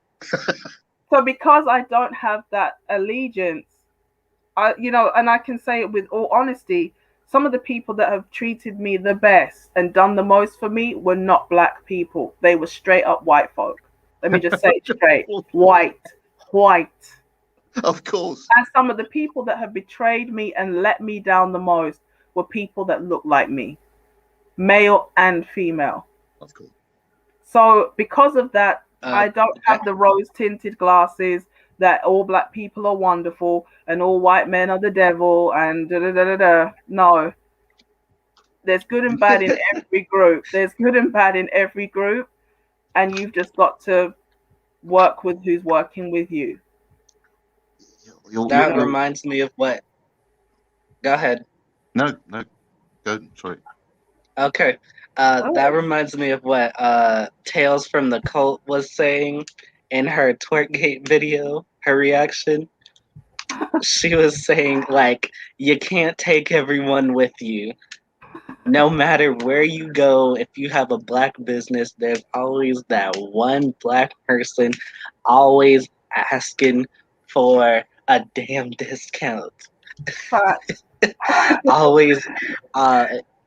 So because I don't have that allegiance, and I can say it with all honesty, some of the people that have treated me the best and done the most for me were not Black people. They were straight up white folk. Let me just say it straight. White. Of course. And some of the people that have betrayed me and let me down the most were people that look like me, male and female. Of course. So because of that, I don't have the rose-tinted glasses that all Black people are wonderful and all white men are the devil and da-da-da-da-da. No. There's good and bad in every group. And you've just got to work with who's working with you. That reminds me of what? Go ahead. No. Go. Sorry. Okay. That reminds me of what Tales from the Cult was saying in her Twerkgate video, her reaction. She was saying, like, you can't take everyone with you. No matter where you go, if you have a Black business, there's always that one Black person always asking for a damn discount. Always,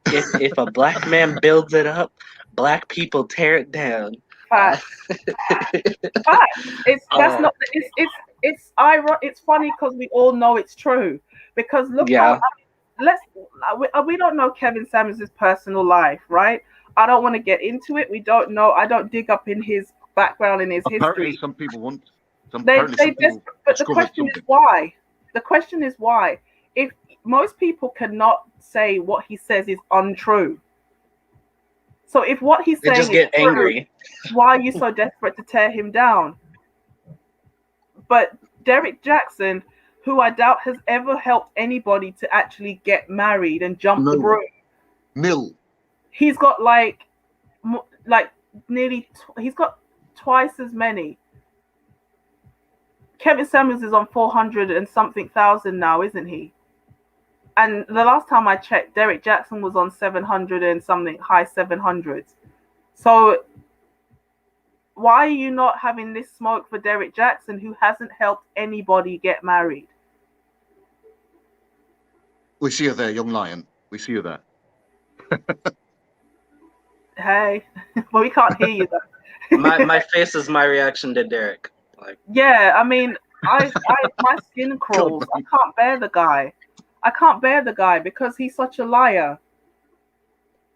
if a Black man builds it up, Black people tear it down. It's funny because we all know it's true. Because look how we don't know Kevin Samuels' personal life, right? I don't want to get into it. We don't know. I don't dig up in his background and his Apparently, history. some people want. But People the discovered question is something. why? The question is why? If most people cannot say what he says is untrue. So if what he's They saying just is get true, angry. why are you so desperate to tear him down? But Derek Jackson, who I doubt has ever helped anybody to actually get married and jump the No. broom, Nil. he's got like he's got twice as many. Kevin Samuels is on 400 and something thousand now, isn't he? And the last time I checked, Derek Jackson was on 700 and something, high 700s. So why are you not having this smoke for Derek Jackson, who hasn't helped anybody get married? We see you there, young lion. We see you there. Hey, but we can't hear you though. My face is my reaction to Derek. Like, yeah, I mean, my skin crawls. I can't bear the guy. I can't bear the guy because he's such a liar.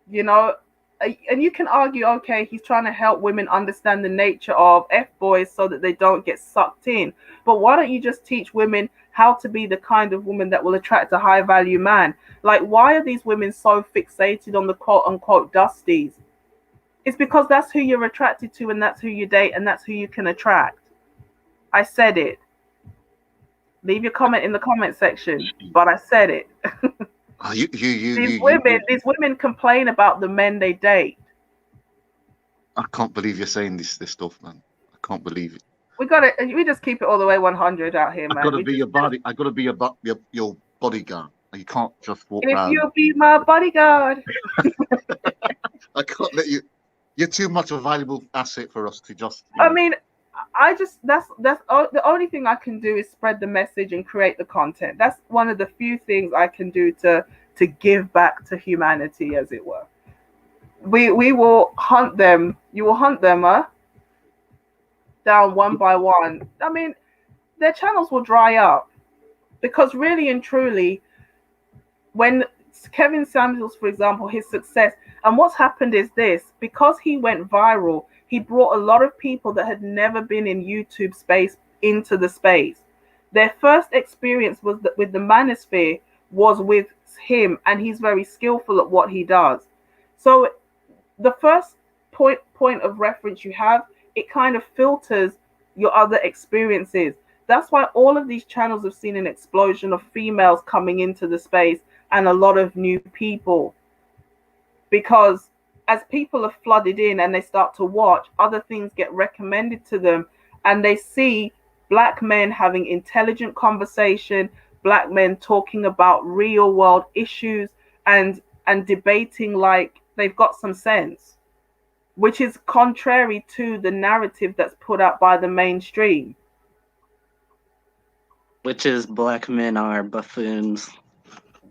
You know, and you can argue, okay, he's trying to help women understand the nature of F-boys so that they don't get sucked in. But why don't you just teach women how to be the kind of woman that will attract a high-value man? Like, why are these women so fixated on the quote-unquote dusties? It's because that's who you're attracted to and that's who you date and that's who you can attract. I said it. Leave your comment in the comment section, but I said it. These women complain about the men they date. I can't believe you're saying this stuff, man. I can't believe it. We just keep it all the way 100 out here, man. I gotta be your bodyguard. You can't just walk if around. You'll be my bodyguard. I can't let you. You're too much of a valuable asset for us to just. I mean, that's the only thing I can do is spread the message and create the content. That's one of the few things I can do to give back to humanity, as it were. We will hunt them. You will hunt them, down one by one. I mean, their channels will dry up because really and truly, when Kevin Samuels, for example, his success, and what's happened is this: because he went viral, he brought a lot of people that had never been in YouTube space into the space. Their first experience was with the manosphere was with him, and he's very skillful at what he does. So the first point of reference you have, it kind of filters your other experiences. That's why all of these channels have seen an explosion of females coming into the space and a lot of new people. Because as people are flooded in and they start to watch, other things get recommended to them, and they see black men having intelligent conversation, black men talking about real world issues and debating like they've got some sense, which is contrary to the narrative that's put out by the mainstream. which is black men are buffoons.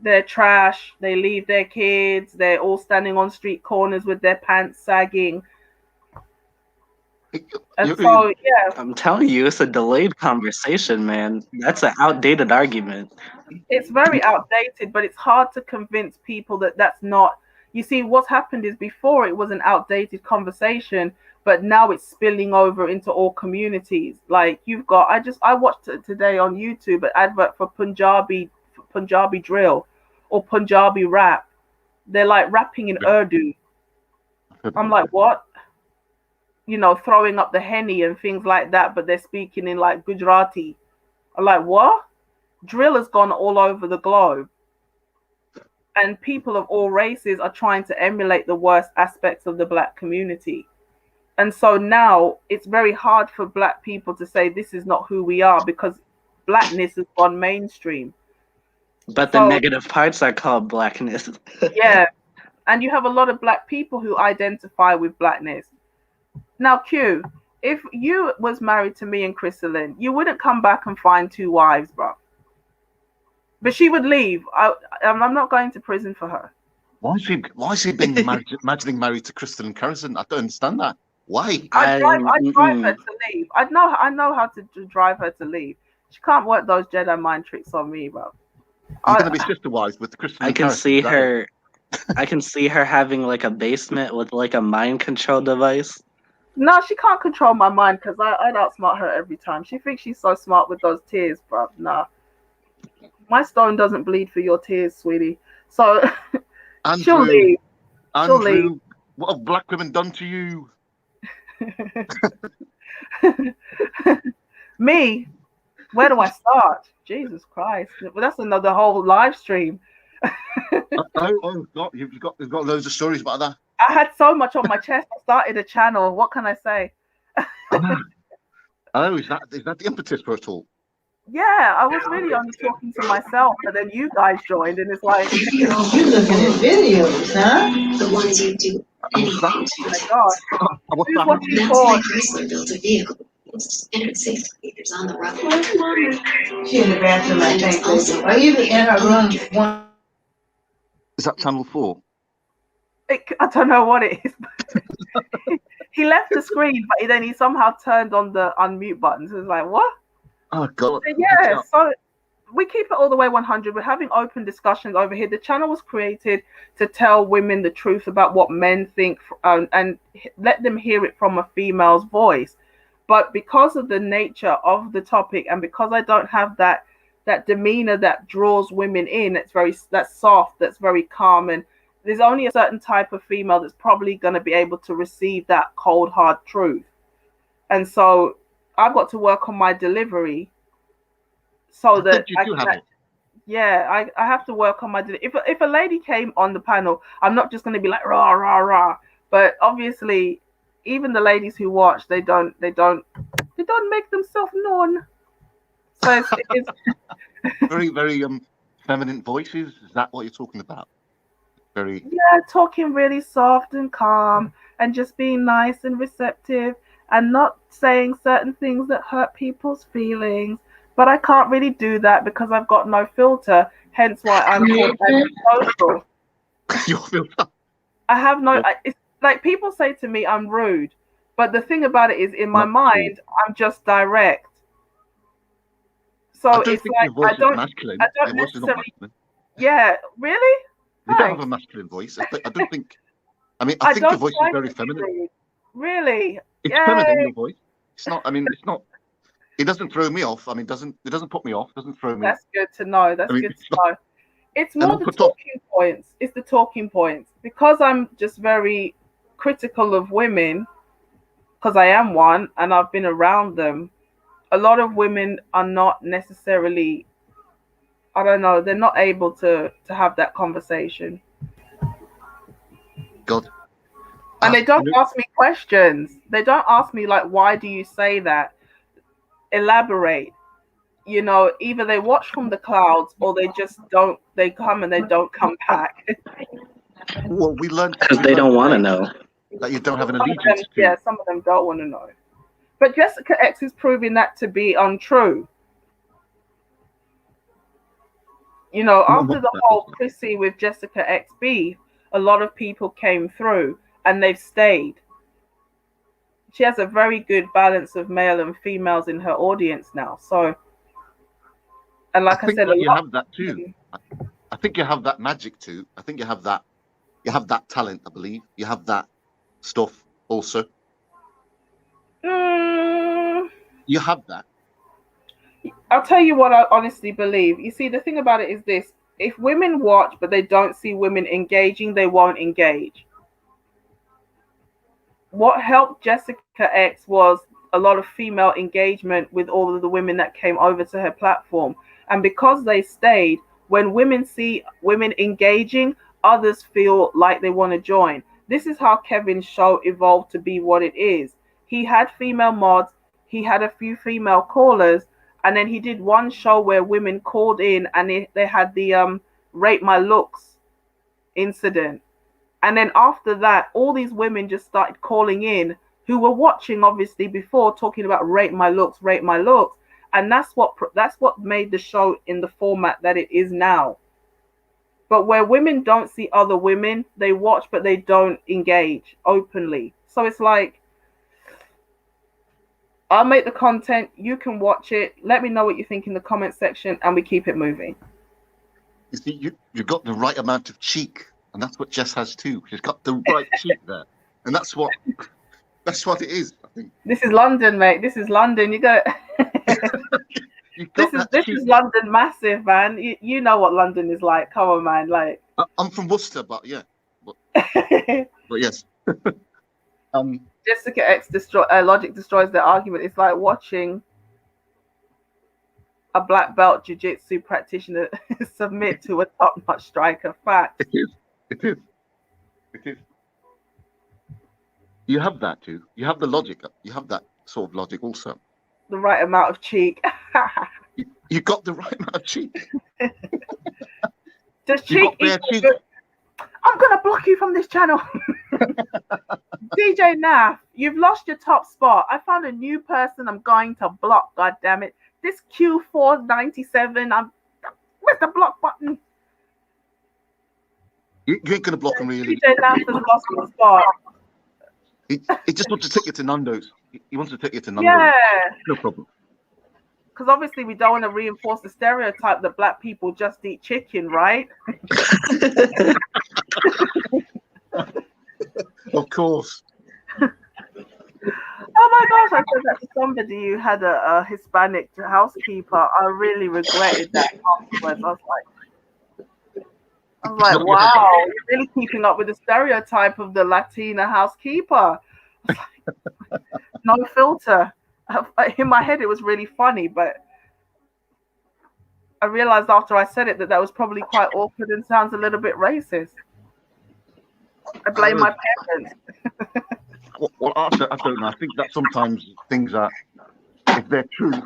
They're trash. They leave their kids. They're all standing on street corners with their pants sagging. And so, yeah. I'm telling you, it's a delayed conversation, man. That's an outdated argument. It's very outdated, but it's hard to convince people that that's not. You see, what's happened is before it was an outdated conversation, but now it's spilling over into all communities. Like you've got, I watched it today on YouTube, an advert for Punjabi drill or Punjabi rap. They're like rapping in Urdu. I'm like, what? You know, throwing up the henny and things like that, but they're speaking in like Gujarati. I'm like, what? Drill has gone all over the globe. And people of all races are trying to emulate the worst aspects of the black community. And so now it's very hard for black people to say this is not who we are because blackness has gone mainstream. But the negative parts are called blackness. Yeah. And you have a lot of black people who identify with blackness. Now, Q, if you was married to me and Crystalline, you wouldn't come back and find two wives, bro. But she would leave. I'm not going to prison for her. Why is he being imagining married to Crystalline Carrison? I don't understand that. Why? I'd drive her to leave. I know how to drive her to leave. She can't work those Jedi mind tricks on me, bro. You're going to be sister wives with Crystalline. I can see her I can see her having like a basement with like a mind control device. No, she can't control my mind because I'd outsmart her every time. She thinks she's so smart with those tears, bruv. Nah. My stone doesn't bleed for your tears, sweetie. So she'll Andrew, leave. She'll leave. Andrew, what have black women done to you? Me? Where do I start? Jesus Christ. Well, that's another whole live stream. Oh, God, you've got loads of stories about that. I had so much on my chest. I started a channel. What can I say? Oh, is that the impetus for it all? Yeah, I was really only talking to myself, but then you guys joined, and it's like, You looking at videos, huh? The ones you do. oh my God. What's Who's that? watching That's porn? why Chrysler built a vehicle. It's standard 6 meters on the road. She in the bathroom, I think, baby. Or even in her room. One. Is that Channel 4? I don't know what it is. He left the screen, but then he somehow turned on the unmute button. So it's like, what? Oh, God. Yeah, so we keep it all the way 100. We're having open discussions over here. The channel was created to tell women the truth about what men think and let them hear it from a female's voice. But because of the nature of the topic and because I don't have that demeanor that draws women in, that's soft, that's very calm, and there's only a certain type of female that's probably going to be able to receive that cold, hard truth. And so I've got to work on my delivery so that I have to work on my delivery. If a lady came on the panel, I'm not just going to be like rah rah rah. But obviously, even the ladies who watch, they don't make themselves known. So it's very, very feminine voices. Is that what you're talking about? Very. Yeah, talking really soft and calm and just being nice and receptive and not saying certain things that hurt people's feelings. But I can't really do that because I've got no filter. Hence why I'm called antisocial. Your filter. I have no. It's like people say to me, I'm rude. But the thing about it is, in my mind, I'm just direct. So it's like I don't necessarily. Yeah, really? You don't have a masculine voice. I don't think. I mean, I think your voice is very feminine. Really? It's feminine, your voice. It's not. I mean, it's not. It doesn't throw me off. I mean, it doesn't put me off. Doesn't throw me. That's good to know. That's good to know. It's more the talking points. It's the talking points because I'm just very critical of women because I am one and I've been around them. A lot of women are not necessarily. I don't know. They're not able to have that conversation. God. And they don't ask me questions. They don't ask me like, why do you say that? Elaborate. You know, either they watch from the clouds or they just don't. They come and they don't come back. Well, we learned because they don't want to know. That you don't have an allegiance to. Yeah, some of them don't want to know. But Jessica X is proving that to be untrue. You know, after the whole Chrissy with Jessica X beef, a lot of people came through and they've stayed. She has a very good balance of male and females in her audience now. So, and like I said, you have that too. I think you have that magic too. I think you have that. You have that talent. I believe you have that stuff also. You have that. I'll tell you what I honestly believe. You see, the thing about it is this. If women watch, but they don't see women engaging, they won't engage. What helped Jessica X was a lot of female engagement with all of the women that came over to her platform. And because they stayed, when women see women engaging, others feel like they want to join. This is how Kevin's show evolved to be what it is. He had female mods. He had a few female callers. And then he did one show where women called in and they had the rate my looks incident. And then after that, all these women just started calling in who were watching obviously before, talking about rate my looks, rate my looks. And that's what made the show in the format that it is now. But where women don't see other women, they watch, but they don't engage openly. So it's like, I'll make the content, you can watch it. Let me know what you think in the comment section and we keep it moving. You see, you've got the right amount of cheek and that's what Jess has too. She's got the right cheek there, and that's what it is. I think This is London, mate. This is London. You got you've got this cheek. is London massive, man. You know what London is like. Come on, man. Like I'm from Worcester, but yeah, but yes. Jessica X Logic destroys their argument. It's like watching a black belt jiu-jitsu practitioner submit to a top-notch striker. Fact. It is. It is. It is. You have that too. You have the logic. You have that sort of logic also. The right amount of cheek. You got the right amount of cheek. Does You cheek got bare equal cheek. good? I'm gonna block you from this channel. DJ Naf, you've lost your top spot. I found a new person I'm going to block. God damn it. This Q497. Where's the block button? You ain't gonna block him really. DJ Naf has lost his spot. He just wants to take you to Nando's. He wants to take you to Nando's. Yeah. No problem. Because obviously we don't want to reinforce the stereotype that black people just eat chicken, right? Of course. Oh my gosh, I said that to somebody who had a Hispanic housekeeper. I really regretted that afterwards. I was like, wow, you're really keeping up with the stereotype of the Latina housekeeper. No filter. In my head, it was really funny, but I realized after I said it that was probably quite awkward and sounds a little bit racist. I blame my parents. Well, I don't know. I think that sometimes things are, if they're true,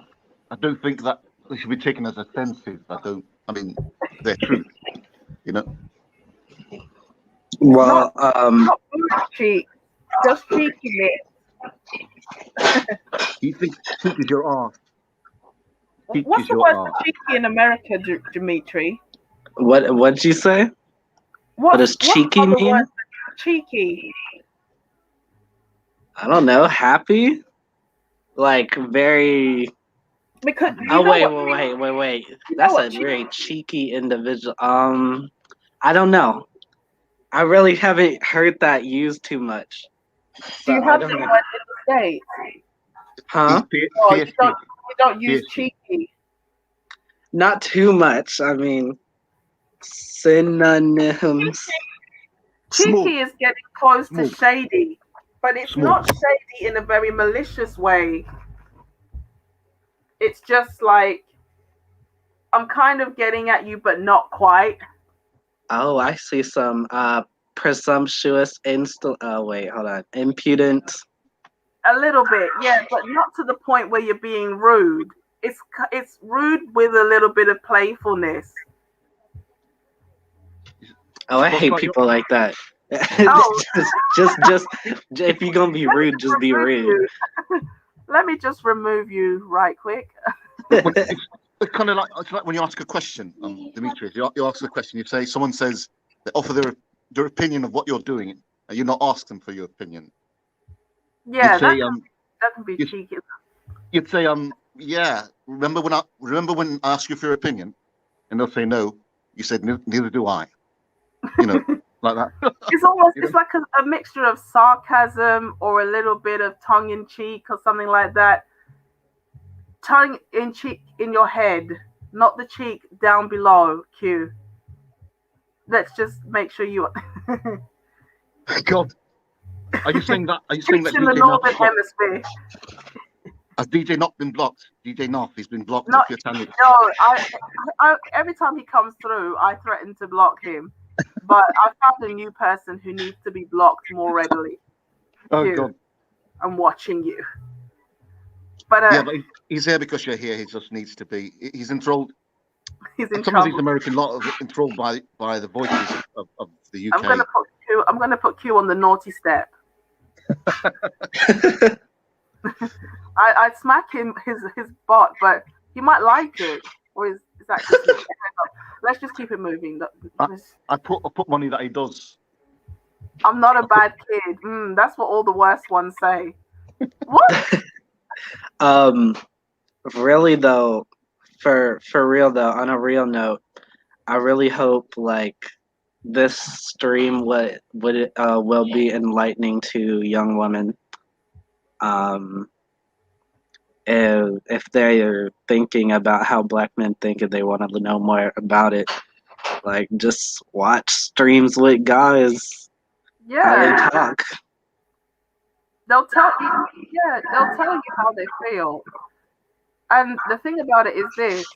I don't think that they should be taken as offensive. I mean, they're true, you know? Well, not cheek, just cheeky it. You think cheek is your arse? What's the word for cheeky in America, Dimitri? What'd you say? What does cheeky mean? Cheeky. I don't know. Happy? Like very. Because wait. That's a very cheeky individual. I don't know. I really haven't heard that used too much. Do you have the word in the States? Huh? You don't use cheeky. Not too much. I mean, synonyms. Cheeky is getting close to shady, but it's not shady in a very malicious way. It's just like, I'm kind of getting at you, but not quite. Oh, I see some presumptuous impudent. A little bit, yeah, but not to the point where you're being rude. It's rude with a little bit of playfulness. Oh, I hate people like that. just if you're gonna be rude, just be rude. Let me just remove you right quick. It's kind of like, it's like when you ask a question, Dimitri. You ask a question. Someone says they offer their opinion of what you're doing, and you not ask them for your opinion. Yeah, that can be cheeky. You'd say, yeah. Remember when I asked you for your opinion, and they'll say no. You said neither do I. You know, like that. It's almost it's like a mixture of sarcasm or a little bit of tongue in cheek or something like that. Tongue in cheek in your head, not the cheek down below. Q. Let's just make sure you. God, are you saying that? Are you saying that in the northern hemisphere? Has DJ not been blocked? DJ North, he's been blocked. No, I every time he comes through, I threaten to block him. But I found a new person who needs to be blocked more readily. Oh God! I'm watching you. But but he's here because you're here. He just needs to be. He's enthralled. He's in Some trouble. of these American lot are enthralled by the voices of the UK. I'm gonna put Q on the naughty step. I smack him his butt, but he might like it, or is that just let's just keep it moving. I put money that he does. I'm not a bad kid. That's what all the worst ones say. What? Really though, for real though, on a real note, I really hope like this stream will be enlightening to young women. If they are thinking about how black men think and they want to know more about it, like just watch streams with guys, how they Yeah, talk. they'll tell you. Yeah, they'll tell you how they feel. And the thing about it is this: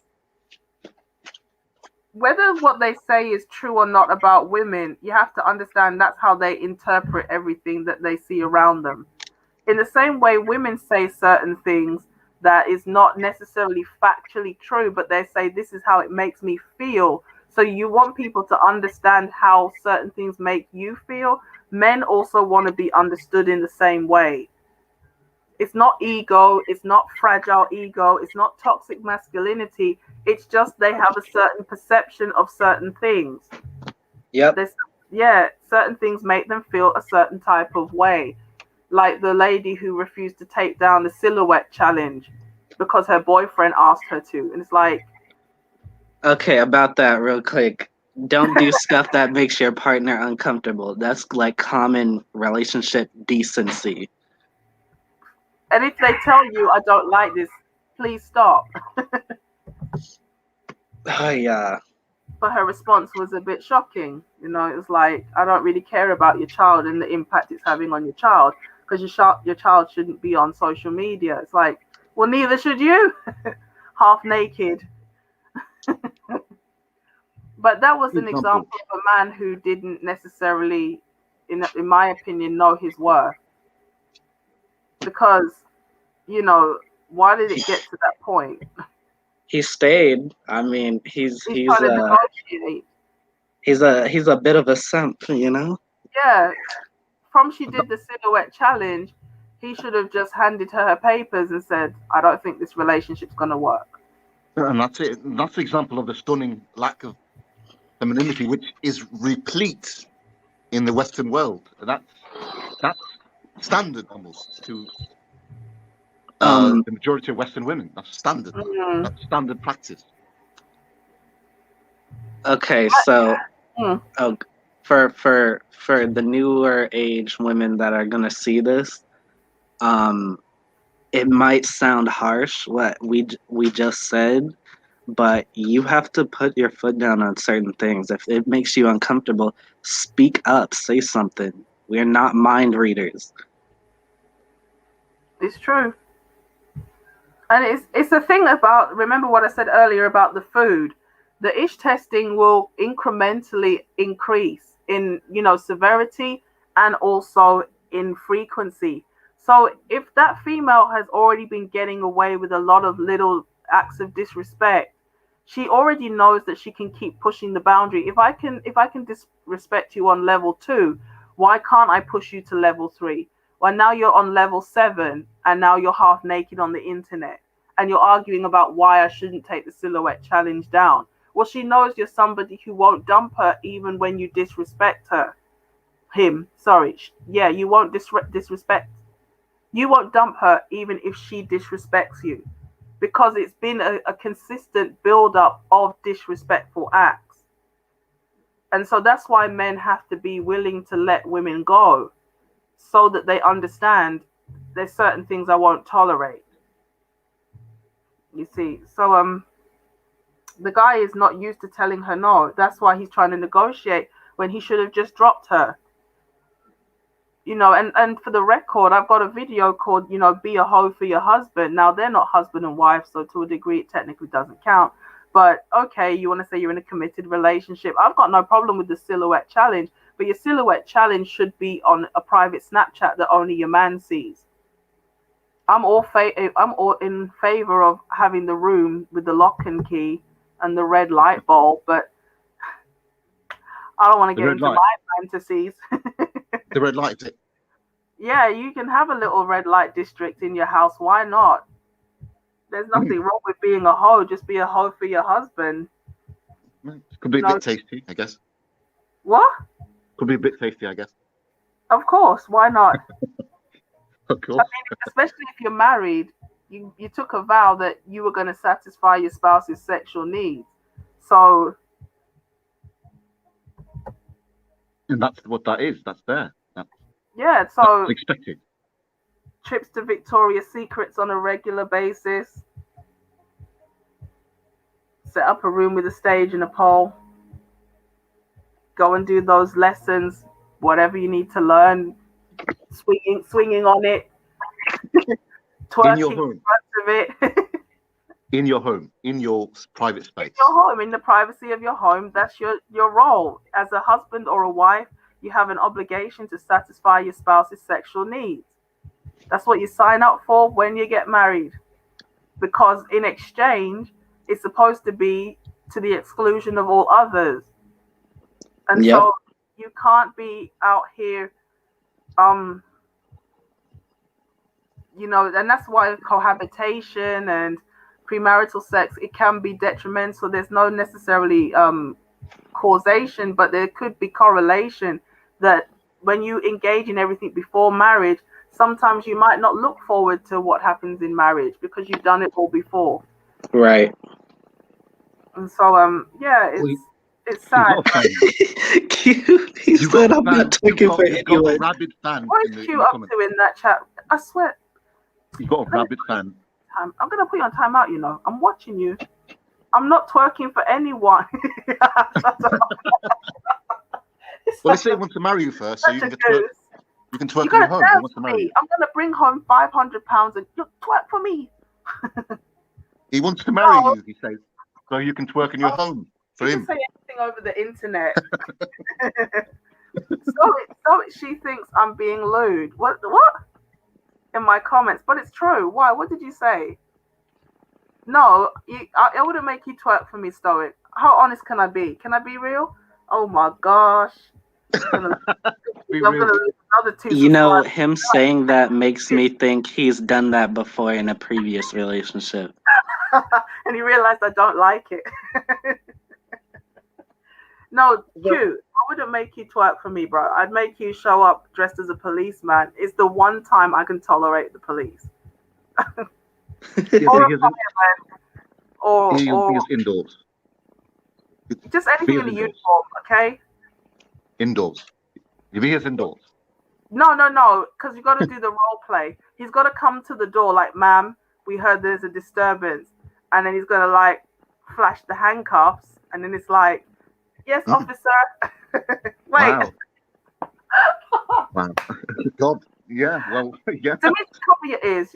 whether what they say is true or not about women, you have to understand that's how they interpret everything that they see around them. In the same way, women say certain things that is not necessarily factually true, but they say this is how it makes me feel. So you want people to understand how certain things make you feel. Men also want to be understood in the same way. It's not ego, it's not fragile ego, it's not toxic masculinity. It's just they have a certain perception of certain things. Yep. Certain things make them feel a certain type of way. Like the lady who refused to take down the silhouette challenge because her boyfriend asked her to. And it's like, Okay, about that real quick. Don't do stuff that makes your partner uncomfortable. That's like common relationship decency. and if they tell you, I don't like this, please stop. Oh yeah. But her response was a bit shocking. You know, it was like, I don't really care about your child and the impact it's having on your child because your child shouldn't be on social media. It's like, well, neither should you. Half naked. But that was an example of a man who didn't necessarily, in my opinion, know his worth. Because, you know, why did it get to that point? He stayed. I mean, he's trying to negotiate. he's a bit of a simp, you know? Yeah. From she did the silhouette challenge, he should have just handed her papers and said, I don't think this relationship's going to work. And that's it. That's the example of the stunning lack of femininity, which is replete in the Western world. That's standard almost to the majority of Western women. That's standard. Mm-hmm. That's standard practice. Okay, so for the newer age women that are gonna see this, it might sound harsh what we just said, but you have to put your foot down on certain things. If it makes you uncomfortable, speak up, say something. We're not mind readers. It's true. And it's a thing about, remember what I said earlier about the food. The ish testing will incrementally increase in, you know, severity and also in frequency. So if that female has already been getting away with a lot of little acts of disrespect, she already knows that she can keep pushing the boundary. If I can disrespect you on level 2, why can't I push you to level 3? Well, now you're on level 7 and now you're half naked on the internet and you're arguing about why I shouldn't take the silhouette challenge down. Well, she knows you're somebody who won't dump her even when you disrespect him. Sorry. Yeah, you won't disrespect. You won't dump her even if she disrespects you, because it's been a consistent build-up of disrespectful acts. And so that's why men have to be willing to let women go, so that they understand there's certain things I won't tolerate. You see, so the guy is not used to telling her no. That's why he's trying to negotiate when he should have just dropped her. You know, and for the record, I've got a video called, you know, Be a Hoe for Your Husband. Now, they're not husband and wife, so to a degree, it technically doesn't count. But, okay, you want to say you're in a committed relationship. I've got no problem with the silhouette challenge, but your silhouette challenge should be on a private Snapchat that only your man sees. I'm all in favor of having the room with the lock and key and the red light bulb, but I don't want to get into my fantasies. The red light. Yeah, you can have a little red light district in your house. Why not? There's nothing wrong with being a hoe. Just be a hoe for your husband. Could be a bit tasty, I guess. What? Could be a bit tasty, I guess. Of course. Why not? Of course. I mean, especially if you're married, you took a vow that you were going to satisfy your spouse's sexual needs. So And that's what that is. That's there. Yeah, That's so expected. trips to Victoria's Secrets on a regular basis. Set up a room with a stage and a pole. Go and do those lessons, whatever you need to learn. Swinging on it, twerking In your in home. front of it. In your home. In your private space. In your home, in the privacy of your home. That's your role. As a husband or a wife, you have an obligation to satisfy your spouse's sexual needs. That's what you sign up for when you get married. Because in exchange, it's supposed to be to the exclusion of all others. And Yep. so you can't be out here, and that's why cohabitation and premarital sex, it can be detrimental. There's no necessarily causation, but there could be correlation that when you engage in everything before marriage, sometimes you might not look forward to what happens in marriage because you've done it all before. Right. And so, yeah, it's sad. He said I'm not twerking for You've got a anyone. rabid fan What in is the Q up comments. to in that chat? I swear. You've got a rabid fan. I'm gonna put you on timeout. I'm watching you. I'm not twerking for anyone. Well, let's say he wants to marry you first, so you can twerk. You can twerk You're in your gonna home. He dance wants to for marry me. you. I'm gonna bring home £500 and you twerk for me. He wants to marry you. He says, so you can twerk in your home for You him. can say anything over the internet. So she thinks I'm being lewd. What? In my comments, but it's true. Why? What did you say? No, I wouldn't make you twerk for me, Stoic. How honest can I be? Can I be real? Oh my gosh. I'm gonna lose another 2 You know, subscribers. him saying that makes me think he's done that before in a previous relationship. And he realized I don't like it. No, Q, I wouldn't make you twerk for me, bro. I'd make you show up dressed as a policeman. It's the one time I can tolerate the police. Or a fireman. Or He's indoors. just anything in the indoors. uniform, okay? Indoors. If he is indoors. No, because you got to do the role play. He's got to come to the door like, ma'am, we heard there's a disturbance. And then he's going to like flash the handcuffs. And then it's like, yes, officer. Wait. Wow. Wow. God. Yeah. Well. Yeah. So cover your ears.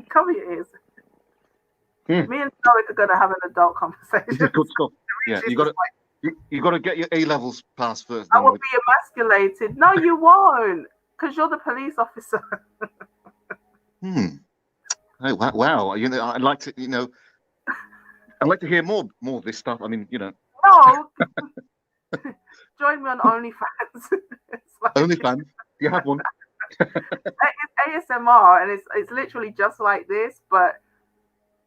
Cover your ears. Me and Stoic are going to have an adult conversation. This is good stuff. Yeah. You got to get your A levels passed first. I will be emasculated. No, you won't, because you're the police officer. Oh, wow. I'd like to. I'd like to hear more of this stuff. I mean, No. Join me on OnlyFans. OnlyFans. You have one. It's ASMR, and it's literally just like this, but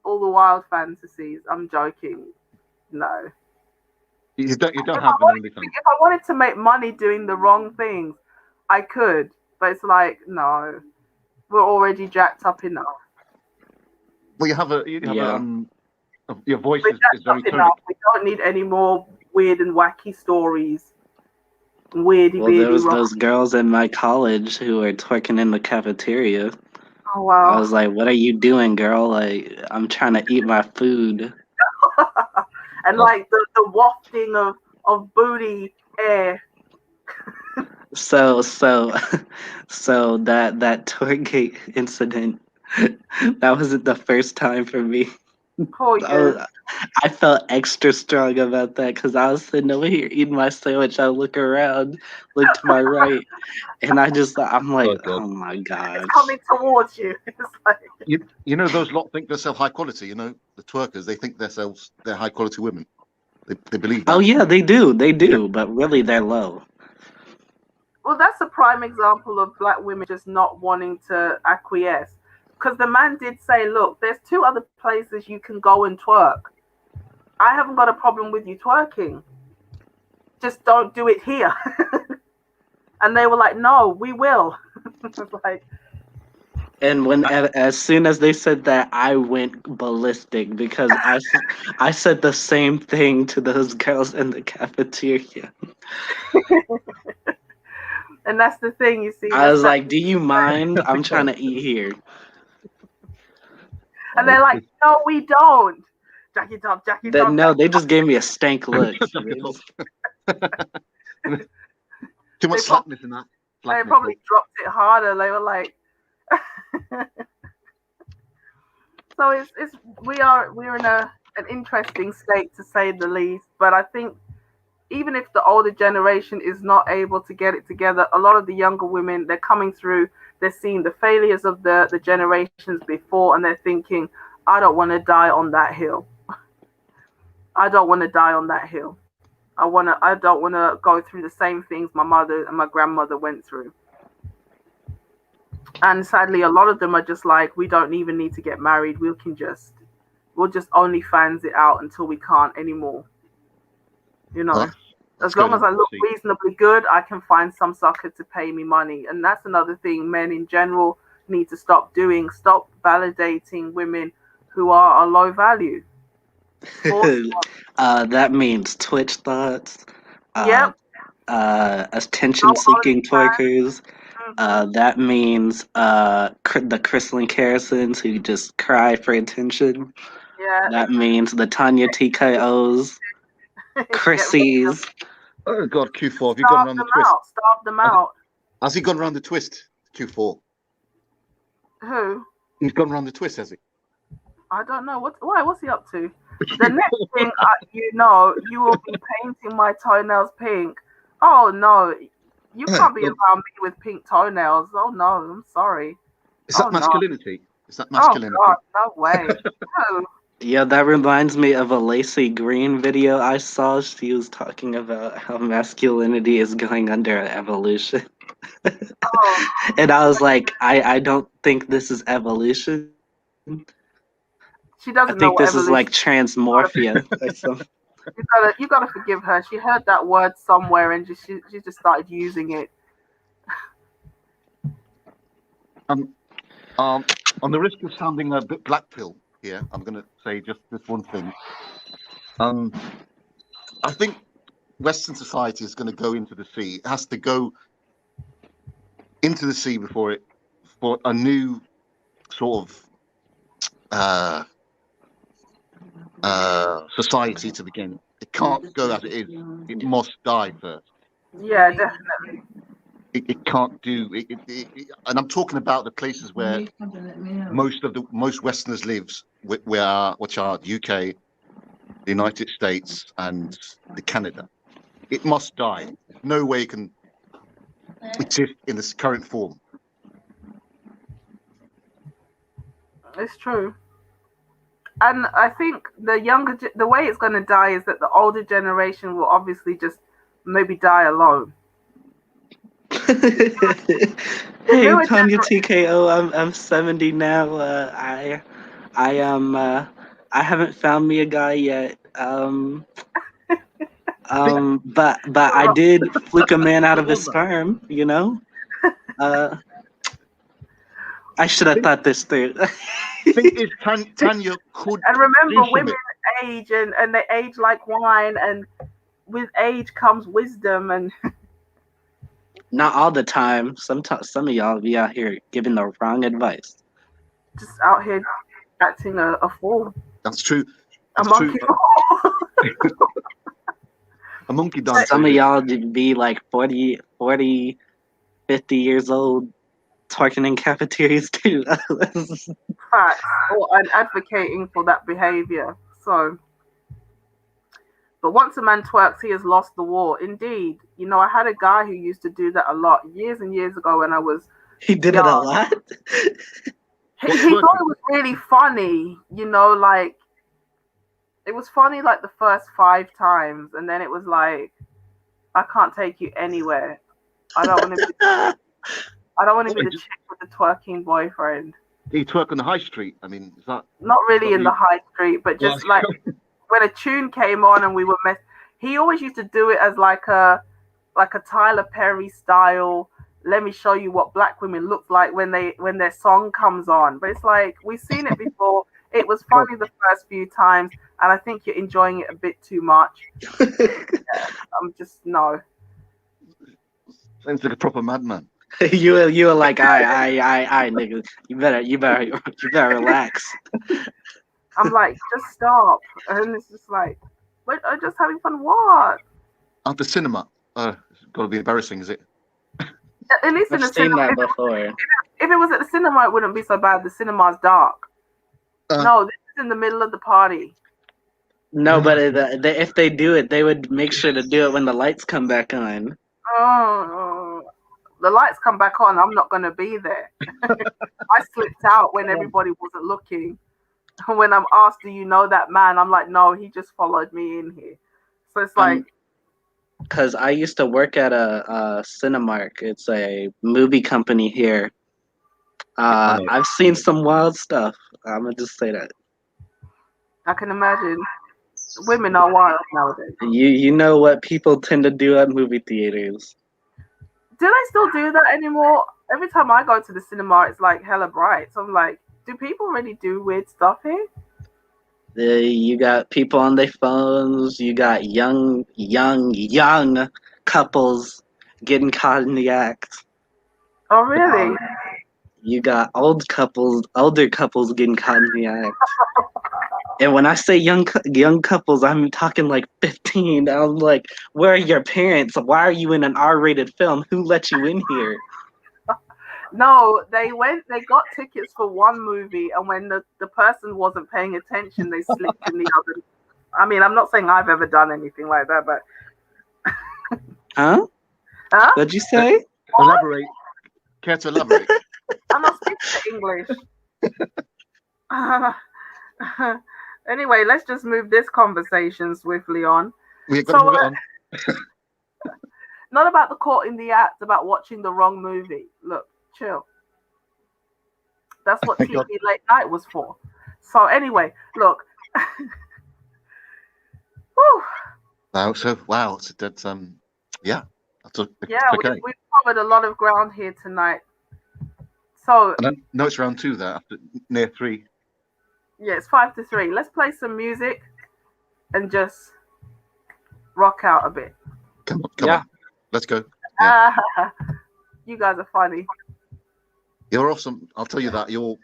all the wild fantasies. I'm joking. No. You don't have an OnlyFans. If I wanted to make money doing the wrong things, I could, but it's like, no, we're already jacked up enough. Well, your voice is very tonic. We don't need any more weird and wacky stories. Well, there was those girls in my college who were twerking in the cafeteria. Oh wow! I was like, "What are you doing, girl? Like, I'm trying to eat my food." And like the wafting of booty air. So that tour gate incident, that wasn't the first time for me. I felt extra strong about that because I was sitting over here eating my sandwich. I look around, look to my right, and I'm like, oh my gosh. It's coming towards you. It's like... those lot think they're high quality. The twerkers, they think they're high quality women. They believe that. Oh yeah, they do, but really they're low. Well, that's a prime example of black women just not wanting to acquiesce. Because the man did say, look, there's 2 other places you can go and twerk. I haven't got a problem with you twerking. Just don't do it here. And they were like, no, we will. Like, and as soon as they said that, I went ballistic because I said the same thing to those girls in the cafeteria. And that's the thing, you see. I was like, do you mind? I'm trying to eat here. And they're like, no, we don't. Jack it up, jack it up. No, they just gave me a stank look. Too much slackness in that. They probably dropped it harder. They were like, so we're in an interesting state, to say the least. But I think even if the older generation is not able to get it together, a lot of the younger women, they're coming through, they're seeing the failures of the generations before, and they're thinking, I don't want to die on that hill. I don't want to die on that hill. I don't want to go through the same things my mother and my grandmother went through. And sadly, a lot of them are just like, we don't even need to get married. We'll just OnlyFans it out until we can't anymore. You know, as long as I look reasonably good, I can find some sucker to pay me money. And that's another thing men in general need to stop doing. Stop validating women who are a low value. That means Twitch thoughts. Yep. Attention-seeking twerkers. That means the Crystalline Carrisons who just cry for attention. Yeah. That means the Tanya TKOs, Chrissy's. Oh God, Q4, have you gone around the twist? Starve them out. Has he gone around the twist, Q4? Who? He's gone around the twist, has he? I don't know. What's he up to? The next thing you will be painting my toenails pink. Oh no, you can't be around me with pink toenails. Oh no, I'm sorry. Is that masculinity? No. Is that masculinity? Oh God, no way. No. Yeah, that reminds me of a Lacey Green video I saw. She was talking about how masculinity is going under evolution. And I was like, I don't think this is evolution. She doesn't I know think what this is like transmorphia or something. You gotta forgive her. She heard that word somewhere and she just started using it. On the risk of sounding a bit black pill here, I'm going to say just this one thing. I think Western society is going to go into the sea. It has to go into the sea for a new sort of society to begin. It can't go as it is. It must die first. Yeah, definitely. It can't do it, and I'm talking about the places where most Westerners lives, which are the UK, the United States, and the Canada. It must die. No way it can exist in this current form. It's true. And I think the way it's going to die is that the older generation will obviously just maybe die alone. Hey, Tanya TKO, I'm 70 now. I haven't found me a guy yet. But I did flick a man out of his sperm, you know? I should have thought this through. Thing is, Tanya could. And remember, women age and they age like wine, and with age comes wisdom. And not all the time. Some of y'all be out here giving the wrong advice. Just out here acting a fool. That's true. That's a monkey fool. A monkey dance. Some of y'all be like 40, 50 years old, twerking in cafeterias too. Facts, or advocating for that behavior. So, but once a man twerks, he has lost the war. Indeed, you know, I had a guy who used to do that a lot years and years ago when I was. He did it a lot. He thought it was really funny, you know, like it was funny like the first 5 times, and then it was like, I can't take you anywhere. I don't want to be the chick with the twerking boyfriend. Do you twerk on the high street? I mean, is that not really in the high street, but just like when a tune came on and we were he always used to do it as like a Tyler Perry style. Let me show you what black women look like when their song comes on. But it's like, we've seen it before. It was funny the first few times, and I think you're enjoying it a bit too much. Yeah, I'm just no. Sounds like a proper madman. You were like, I, nigga. You better relax. I'm like, just stop. And it's just like, wait, I'm just having fun. What? At the cinema. It's got to be embarrassing, is it? At least in I've the seen cinema. that before. If it was at the cinema, it wouldn't be so bad. The cinema's dark. No, this is in the middle of the party. No, but if they do it, they would make sure to do it when the lights come back on. Oh, the lights come back on. I'm not going to be there. I slipped out when everybody wasn't looking. When I'm asked, do you know that man? I'm like, no, he just followed me in here. So it's like, because I used to work at a Cinemark. It's a movie company here. I've seen some wild stuff. I'm gonna just say that. I can imagine. Women are wild nowadays. You know what people tend to do at movie theaters. Do they still do that anymore? Every time I go to the cinema, it's like hella bright. So I'm like, do people really do weird stuff here? You got people on their phones. You got young couples getting caught in the act. Oh, really? You got older couples getting caught in the act. And when I say young couples, I'm talking like 15. I'm like, where are your parents? Why are you in an R-rated film? Who let you in here? No, they got tickets for one movie, and when the person wasn't paying attention, they slipped in the other. I mean, I'm not saying I've ever done anything like that, but... Huh? What'd you say? Elaborate. Care to elaborate? I'm not speaking English. Anyway, let's just move this conversation swiftly on. We're going to move it on. Not about the caught in the act, about watching the wrong movie. Look, chill. That's what TV late night was for. So anyway, look. Whew. Wow, so that's yeah. Yeah, okay. We've covered a lot of ground here tonight. So no, it's round 2 there after near 3. Yeah, it's 5-3. Let's play some music and just rock out a bit. Come on. Let's go. Yeah. You guys are funny. You're awesome. I'll tell you that. You're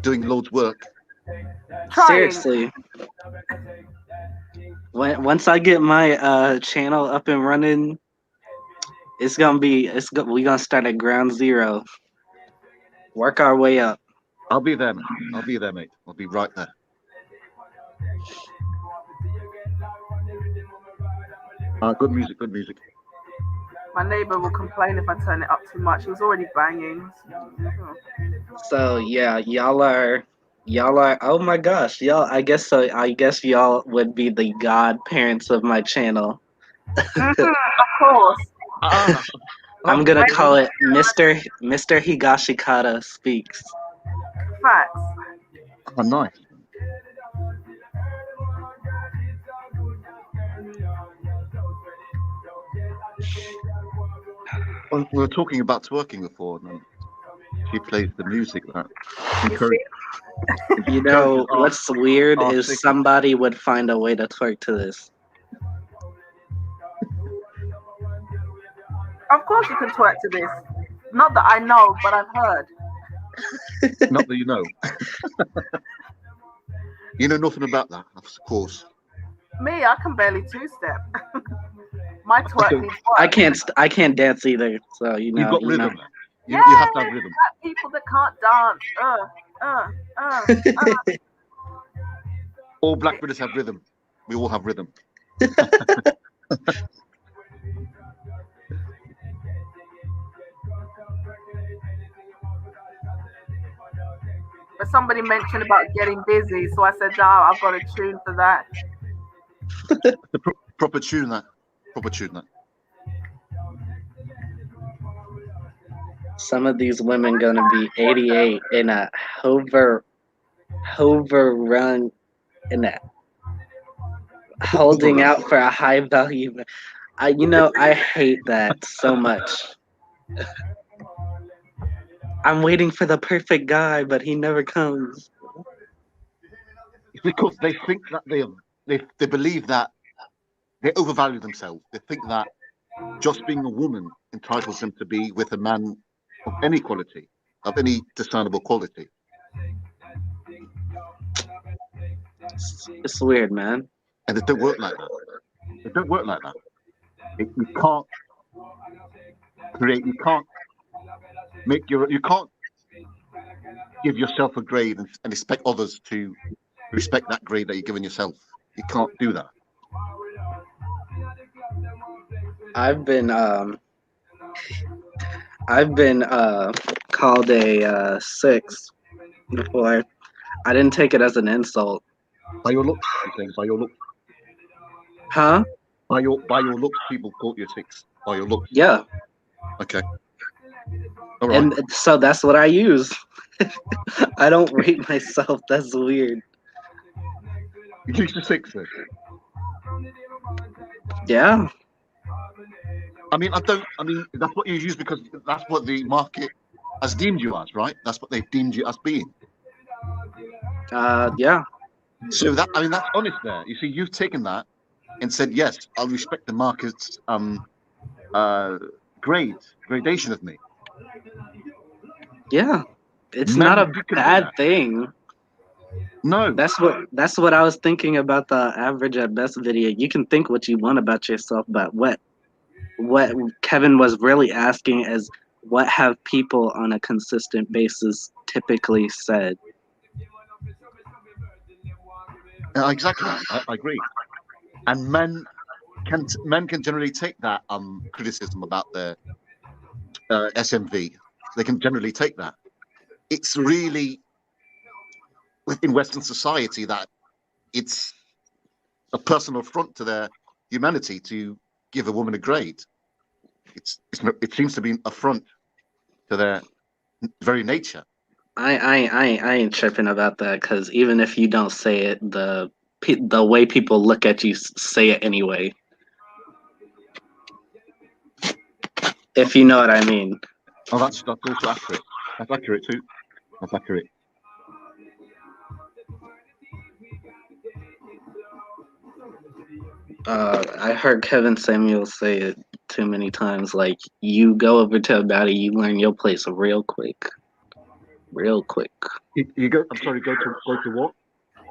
doing loads work. Seriously. Once I get my channel up and running, we're gonna start at ground zero. Work our way up. I'll be there, mate. I'll be right there. Good music. My neighbor will complain if I turn it up too much. He was already banging. So yeah, y'all are. Oh my gosh, y'all. I guess y'all would be the godparents of my channel. Of course. I'm gonna call it Mr. Higashikata Speaks. Facts. Oh, nice. Well, we were talking about twerking before, and she plays the music. You know what's weird is somebody would find a way to twerk to this. Of course you can twerk to this. Not that I know, but I've heard. Not that you know. You know nothing about that, of course. Me, I can barely two-step. My twerk needs work. I can't dance either. So you know. You've got rhythm. You have to have rhythm. People that can't dance. All black British have rhythm. We all have rhythm. But somebody mentioned about getting busy, so I said, I've got a tune for that. Proper tune that. Some of these women gonna be 88 in a hover run in a holding out for a high value. I hate that so much. I'm waiting for the perfect guy, but he never comes. Because they think that they believe that they overvalue themselves. They think that just being a woman entitles them to be with a man of any quality, of any discernible quality. It's weird, man. And it don't work like that. It don't work like that. You can't create, you can't give yourself a grade and expect others to respect that grade that you're giving yourself. You can't do that. I've been called a 6 before. I didn't take it as an insult. By your looks, you're saying by your looks. Huh? By your looks, people call you 6. By your looks. Yeah. Okay. All right. And so that's what I use. I don't rate myself. That's weird. You use the 6 then? Yeah. I mean, that's what you use because that's what the market has deemed you as, right? That's what they've deemed you as being. Yeah. So that's honest there. You see, you've taken that and said, yes, I'll respect the market's gradation of me. Yeah. It's not a bad thing. No. That's what I was thinking about the average at best video. You can think what you want about yourself, but what Kevin was really asking is what have people on a consistent basis typically said? Exactly. I agree. And men can generally take that criticism about their SMV. They can generally take that. It's really within Western society that it's a personal affront to their humanity to give a woman a grade. It seems to be an affront to their very nature. I ain't tripping about that because even if you don't say it, the way people look at you say it anyway. If you know what I mean. Oh, that's also accurate. That's accurate too. That's accurate. I heard Kevin Samuel say it too many times. Like, you go over to a baddie, you learn your place real quick. Real quick. You go. I'm sorry. Go to what?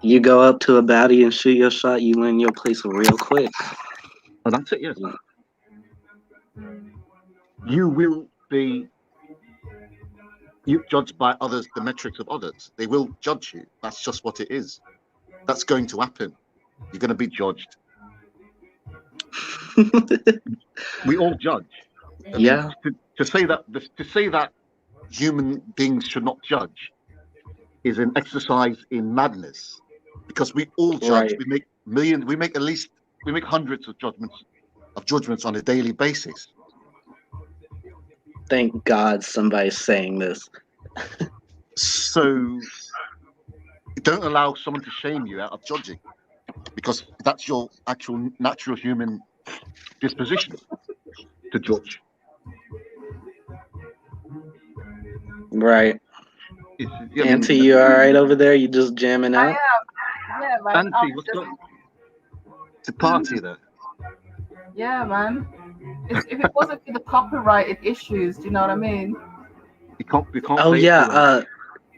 You go up to a baddie and shoot your shot. You learn your place real quick. Oh, that's it. Yes. You will be judged by others, the metrics of others. They will judge you. That's just what it is. That's going to happen. You're going to be judged. We all judge. Yeah. To say that human beings should not judge is an exercise in madness, because we all judge. Right. We make hundreds of judgments on a daily basis. Thank God somebody's saying this. So don't allow someone to shame you out of judging, because that's your actual natural human disposition to judge. Right. Auntie, you all right over there? You just jamming out? I am. Yeah, man. Auntie, what's up? It's a party there. Yeah, man. If it wasn't for the copyrighted issues, do you know what I mean? You can't Oh play yeah.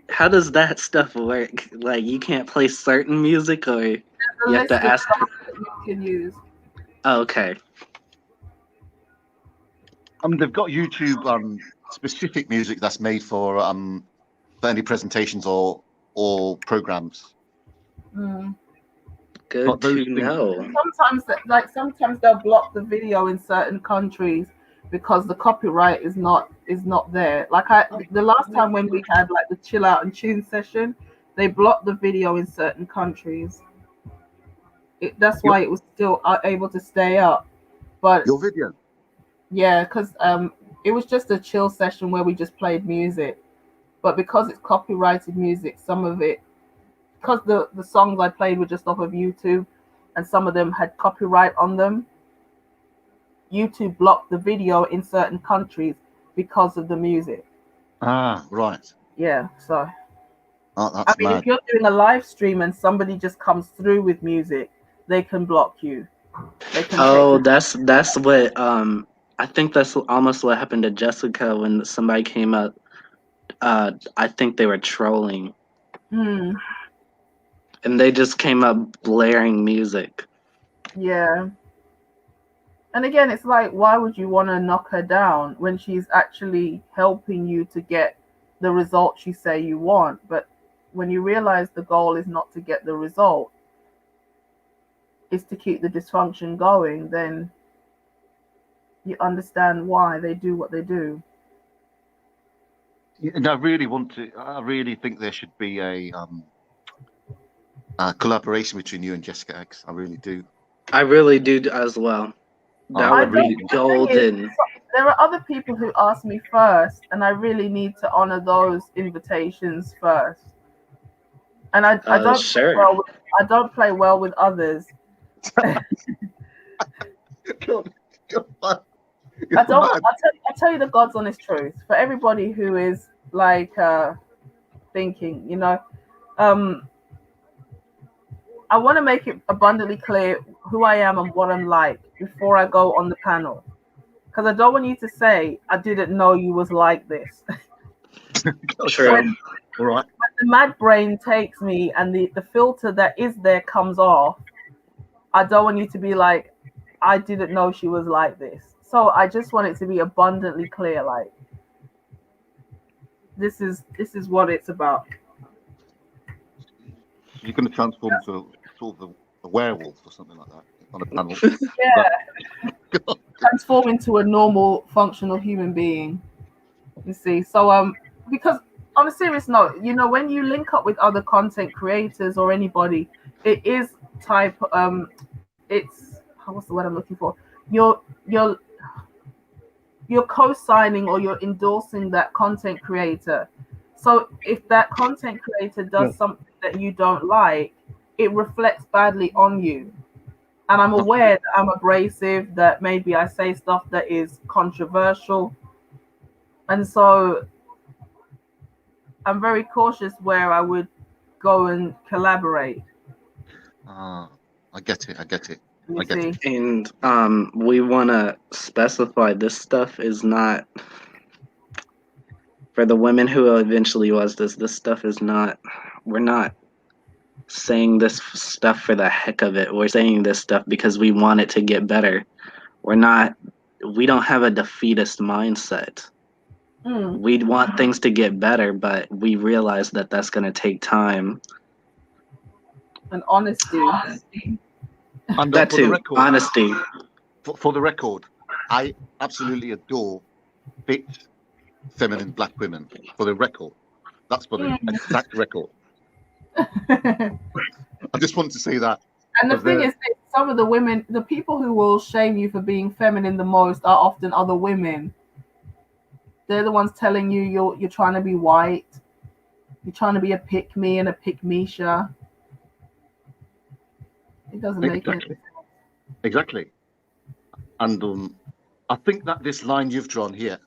How does that stuff work? Like, you can't play certain music, or you have to ask. That you can use. Oh, okay. They've got YouTube specific music that's made for any presentations or programs. Mm. Good to know. Sometimes they'll block the video in certain countries because the copyright is not there. Like the last time when we had like the chill out and tune session, they blocked the video in certain countries. That's why it was still able to stay up. But your video. Yeah, because it was just a chill session where we just played music. But because it's copyrighted music, some of it, because the songs I played were just off of YouTube, and some of them had copyright on them, YouTube blocked the video in certain countries because of the music. Ah, right. Yeah, so. That's mad. If you're doing a live stream and somebody just comes through with music, they can block you. That's what I think that's almost what happened to Jessica when somebody came up. I think they were trolling, Hmm. and they just came up blaring music. Yeah. And again, it's like, why would you want to knock her down when she's actually helping you to get the results you say you want? But when you realize the goal is not to get the result, is to keep the dysfunction going, then you understand why they do what they do. And I really think there should be a collaboration between you and Jessica X. I really do. I really do as well. That would be golden. There are other people who ask me first, and I really need to honor those invitations first. And I don't sure. I don't play well with others. I'll tell you the God's honest truth. For everybody who is like thinking, I want to make it abundantly clear who I am and what I'm like before I go on the panel. Because I don't want you to say, I didn't know you was like this. True. When the mad brain takes me and the filter that is there comes off, I don't want you to be like, I didn't know she was like this. So I just want it to be abundantly clear, like, this is what it's about. You're going to transform into sort of a werewolf or something like that on a panel. Yeah. Transform into a normal, functional human being. You see, so because on a serious note, when you link up with other content creators or anybody, it is it's what's the word I'm looking for? You're co-signing or you're endorsing that content creator. So if that content creator does something that you don't like, it reflects badly on you. And I'm aware that I'm abrasive, that maybe I say stuff that is controversial. And so I'm very cautious where I would go and collaborate. I get it. And we want to specify this stuff is not for the women who eventually was this. This stuff is not. We're not saying this stuff for the heck of it. We're saying this stuff because we want it to get better. We don't have a defeatist mindset. We want things to get better, but we realize that that's going to take time. And honesty. And that too, honesty. For the record, I absolutely adore fit, feminine black women. For the record, that's for the exact record. I just wanted to say that. And the thing is that some of the women, the people who will shame you for being feminine the most are often other women. They're the ones telling you you're trying to be white, you're trying to be a pick-me and a pick-misha. It doesn't make any sense. Exactly. And I think that this line you've drawn here,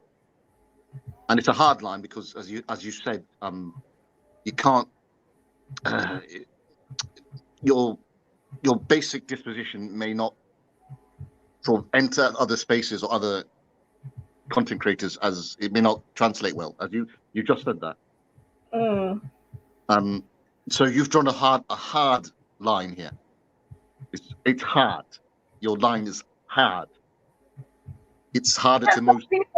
and it's a hard line because, as you said, you can't. Your basic disposition may not sort of enter other spaces or other content creators, as it may not translate well. As you just said that. So you've drawn a hard line here. It's hard. Your line is hard. It's harder to most people.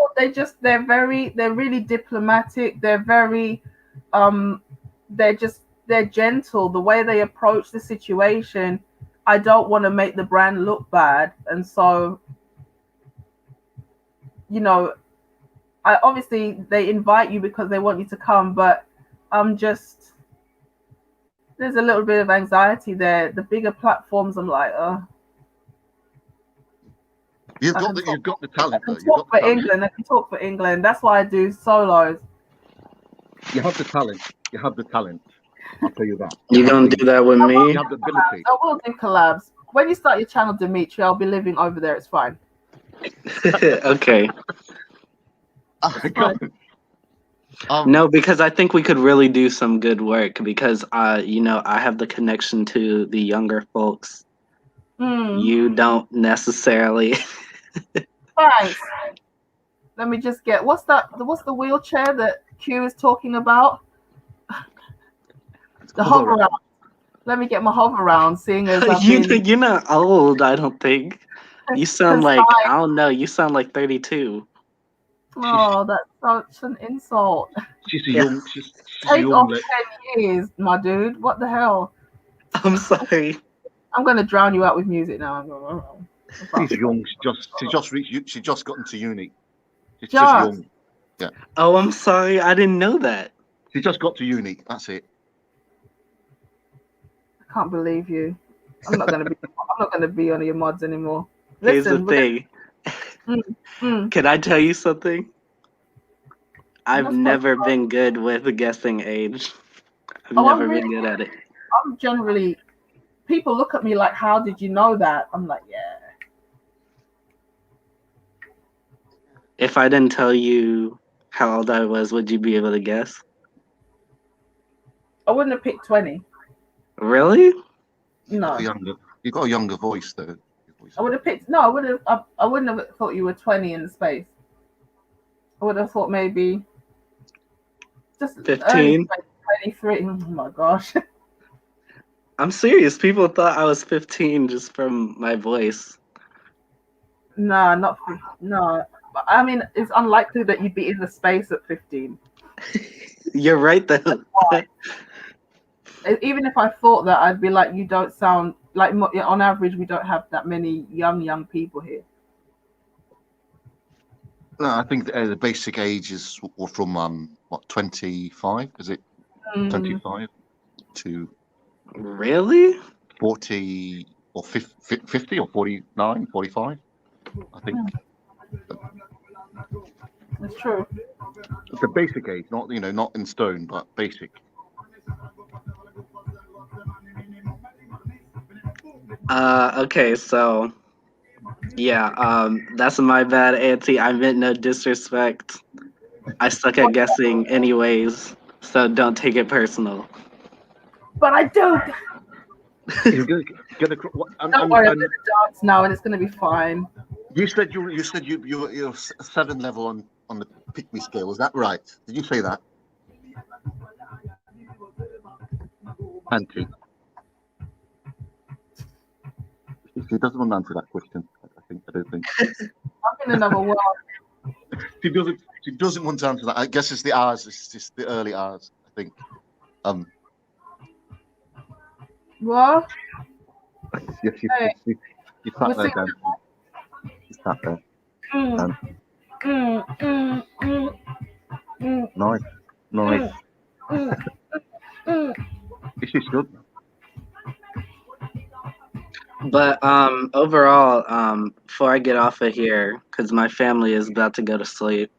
They're really diplomatic. They're very they're gentle. The way they approach the situation, I don't want to make the brand look bad, and so obviously they invite you because they want you to come, but there's a little bit of anxiety there. The bigger platforms, I'm like, You've got the talent. I can talk for England. I can talk for England. That's why I do solos. You have the talent. I'll tell you that. You gonna do that with me? You have the ability. I will do collabs. When you start your channel, Dimitri, I'll be living over there. It's fine. Okay. No, because I think we could really do some good work because I have the connection to the younger folks. You don't necessarily. Thanks. Let me just get what's the wheelchair that Q is talking about? The hover round. Let me get my hover round, seeing as I've been. You're not old, I don't think. You sound like I don't know. You sound like 32. Oh, that's such an insult. She's a young. She's Take young. off 10 years, my dude. What the hell? I'm sorry. I'm gonna drown you out with music now. She's young. She just reached. She just got into uni. She's Just. just young. Yeah. Oh, I'm sorry. I didn't know that. She just got to uni. That's it. I can't believe you. I'm not gonna be on your mods anymore. Here's Listen, the thing. Can I tell you something? I've never been good with guessing age. I've never been good at it. I'm generally. People look at me like, "How did you know that?" I'm like, "Yeah." If I didn't tell you how old I was, would you be able to guess? I wouldn't have picked 20. Really? No. You've got a younger voice though. I would have picked. No, I would have. I wouldn't have thought you were 20 in the space. I would have thought maybe just 15. 23. Oh my gosh. I'm serious. People thought I was 15 just from my voice. No, not no. I mean, it's unlikely that you'd be in the space at 15. You're right though. Even if I thought that, I'd be like, you don't sound like. On average, we don't have that many young people here. No, I think the basic age is from 25? Is it 25 to really 40 or 50 or 49, 45? I think It's true. it's the basic age, not not in stone, but basic. Okay, so yeah, that's my bad, Auntie. I meant no disrespect. I suck at guessing anyways, so don't take it personal. But I do. Don't worry, I'm gonna dance now, and it's gonna be fine. You said you're 7 level on the pick me scale. Is that right? Did you say that, Auntie? She doesn't want to answer that question. I don't think. I'm in another world. She doesn't want to answer that. I guess it's the hours. It's just the early hours. I think. What? Yes, she sat there. Dan. She sat there. Nice. She should. But overall, before I get off of here, because my family is about to go to sleep.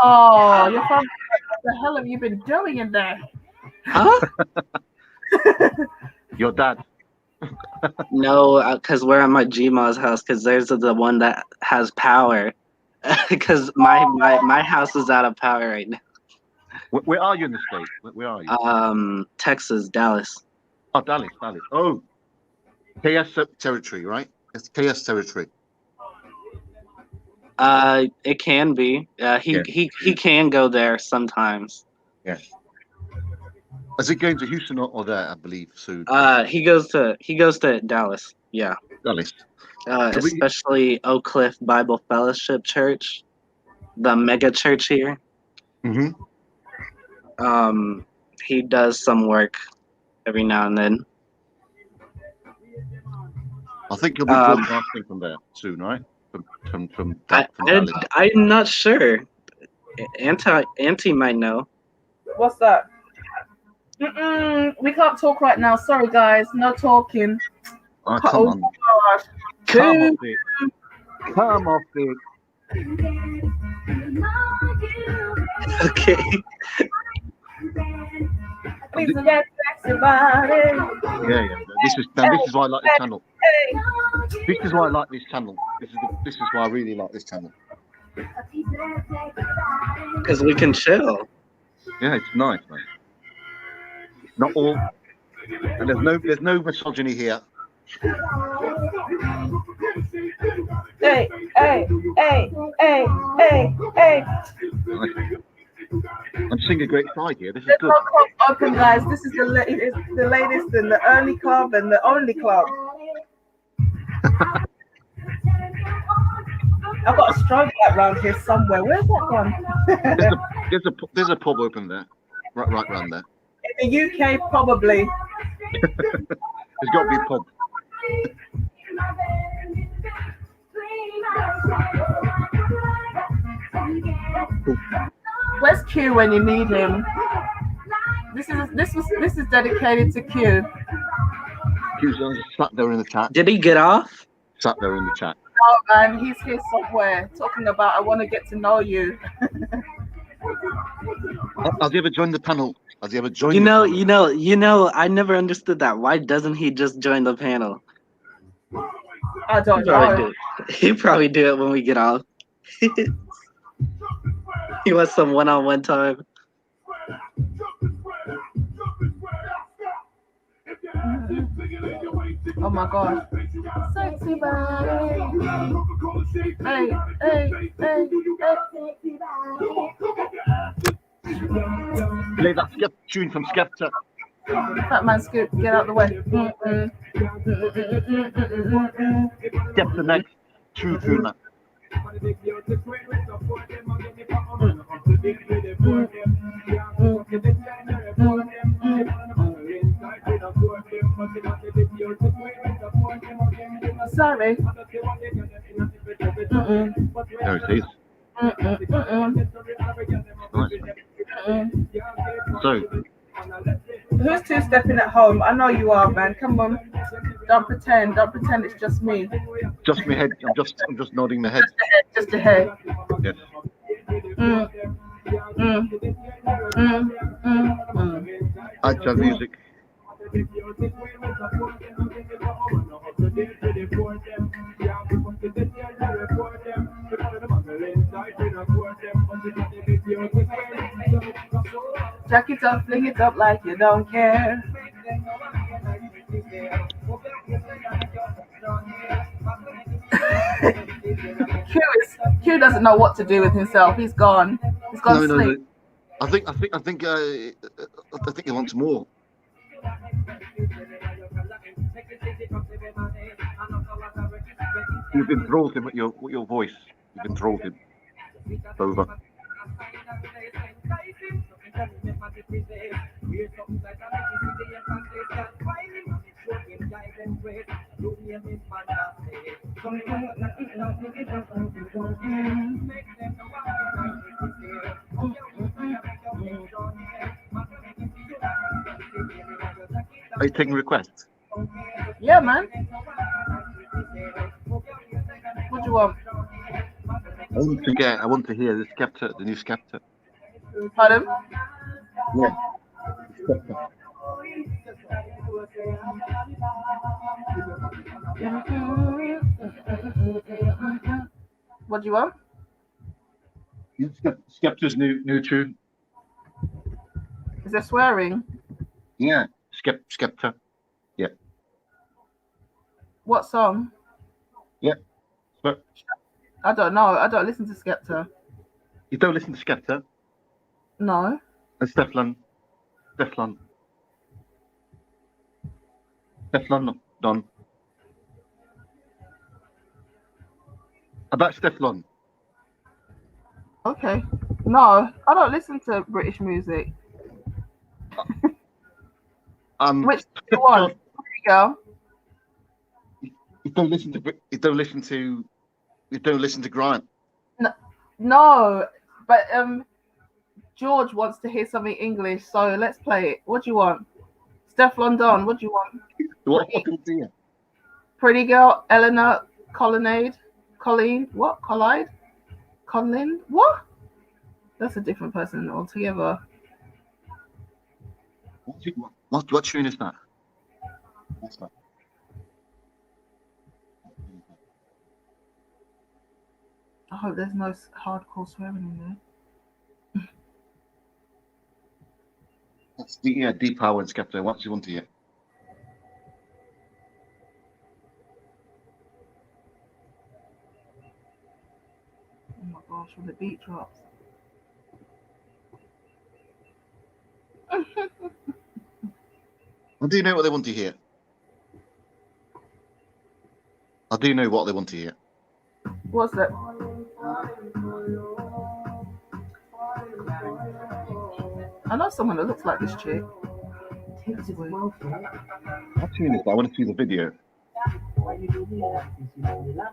Oh, your family! What the hell have you been doing in there? Huh? Your dad. No, because we're at my Gma's house, because there's the one that has power. Because my house is out of power right now. Where are you in the state? Where are you? Texas, Dallas. Oh, Dallas. Oh, KS territory, right? It's KS territory. It can be. He can go there sometimes. Yes. Is it going to Houston or there? I believe soon. He goes to Dallas. Yeah. Dallas. Especially Oak Cliff Bible Fellowship Church, the mega church here. Mm-hmm. He does some work every now and then. I think you'll be broadcasting from there soon, right? From Dallas. I'm not sure. Auntie might know. What's that? We can't talk right now. Sorry, guys. No talking. Oh, come on. Gosh. Come off it. Okay. Yeah. This is why I like this channel. This is why I like this channel. This is why I really like this channel. Because we can chill. Yeah, it's nice, man. Not all, and there's no misogyny here. Hey, hey, hey, hey, hey, hey. I'm seeing a great side here. This is Let's good. go club open, guys. This is the latest and the only club and the only club. I've got a strobe light around here somewhere. Where's that gone? There's a pub open there, right round there. In the UK, probably. There's got to be a pub. Where's Q when you need him? This is dedicated to Q. Q's sat there in the chat. Did he get off? Sat there in the chat. Oh man, he's here somewhere talking about I want to get to know you. Has he ever joined the panel? Has he ever joined? You know. I never understood that. Why doesn't he just join the panel? I don't know. He'd probably do it when we get off. He wants some one-on-one time. Oh my god. Sexy body. Hey, hey, hey, Play that tune from Skepta. Fat man Scoop, get out the way. Skepta next. True tune. Sorry. There it is. So, who's two-stepping at home? I know you are, man. Come on. Don't pretend. Don't pretend it's just me. Just my head. I'm just nodding my head. Just a head. Yes. Actual music. Jack it up, fling it up like you don't care. Q doesn't know what to do with himself. He's gone. He's gone to sleep. No. I think he wants more. You've enthralled him with your voice. You've enthralled him. Over. Are you taking requests? Yeah, man. What do you want? I want to hear the Skepta, the new Skepta. Pardon? Yeah. What do you want? Skepta's new tune. Is there swearing? Yeah, Skepta. Yeah. What song? Yeah. But I don't know. I don't listen to Skepta. You don't listen to Skepta? No. And Stefan Don. About Stefan. Okay. No, I don't listen to British music. Which do you want? Here you go. You don't listen to Grant. No, but George wants to hear something English, so let's play it. What do you want? Steph London, what do you want? What fucking dear? Pretty Girl, Eleanor, Colleen, what? Collide? Colin? What? That's a different person altogether. What tune is that? What's that? I hope there's no hardcore swearing in there. That's the Deep Power and Skepta. What do you want to hear? watch when the beat drops. I do know what they want to hear. I do know what they want to hear. What's that? I know someone that looks like this chick. I've seen this, but I want to see the video.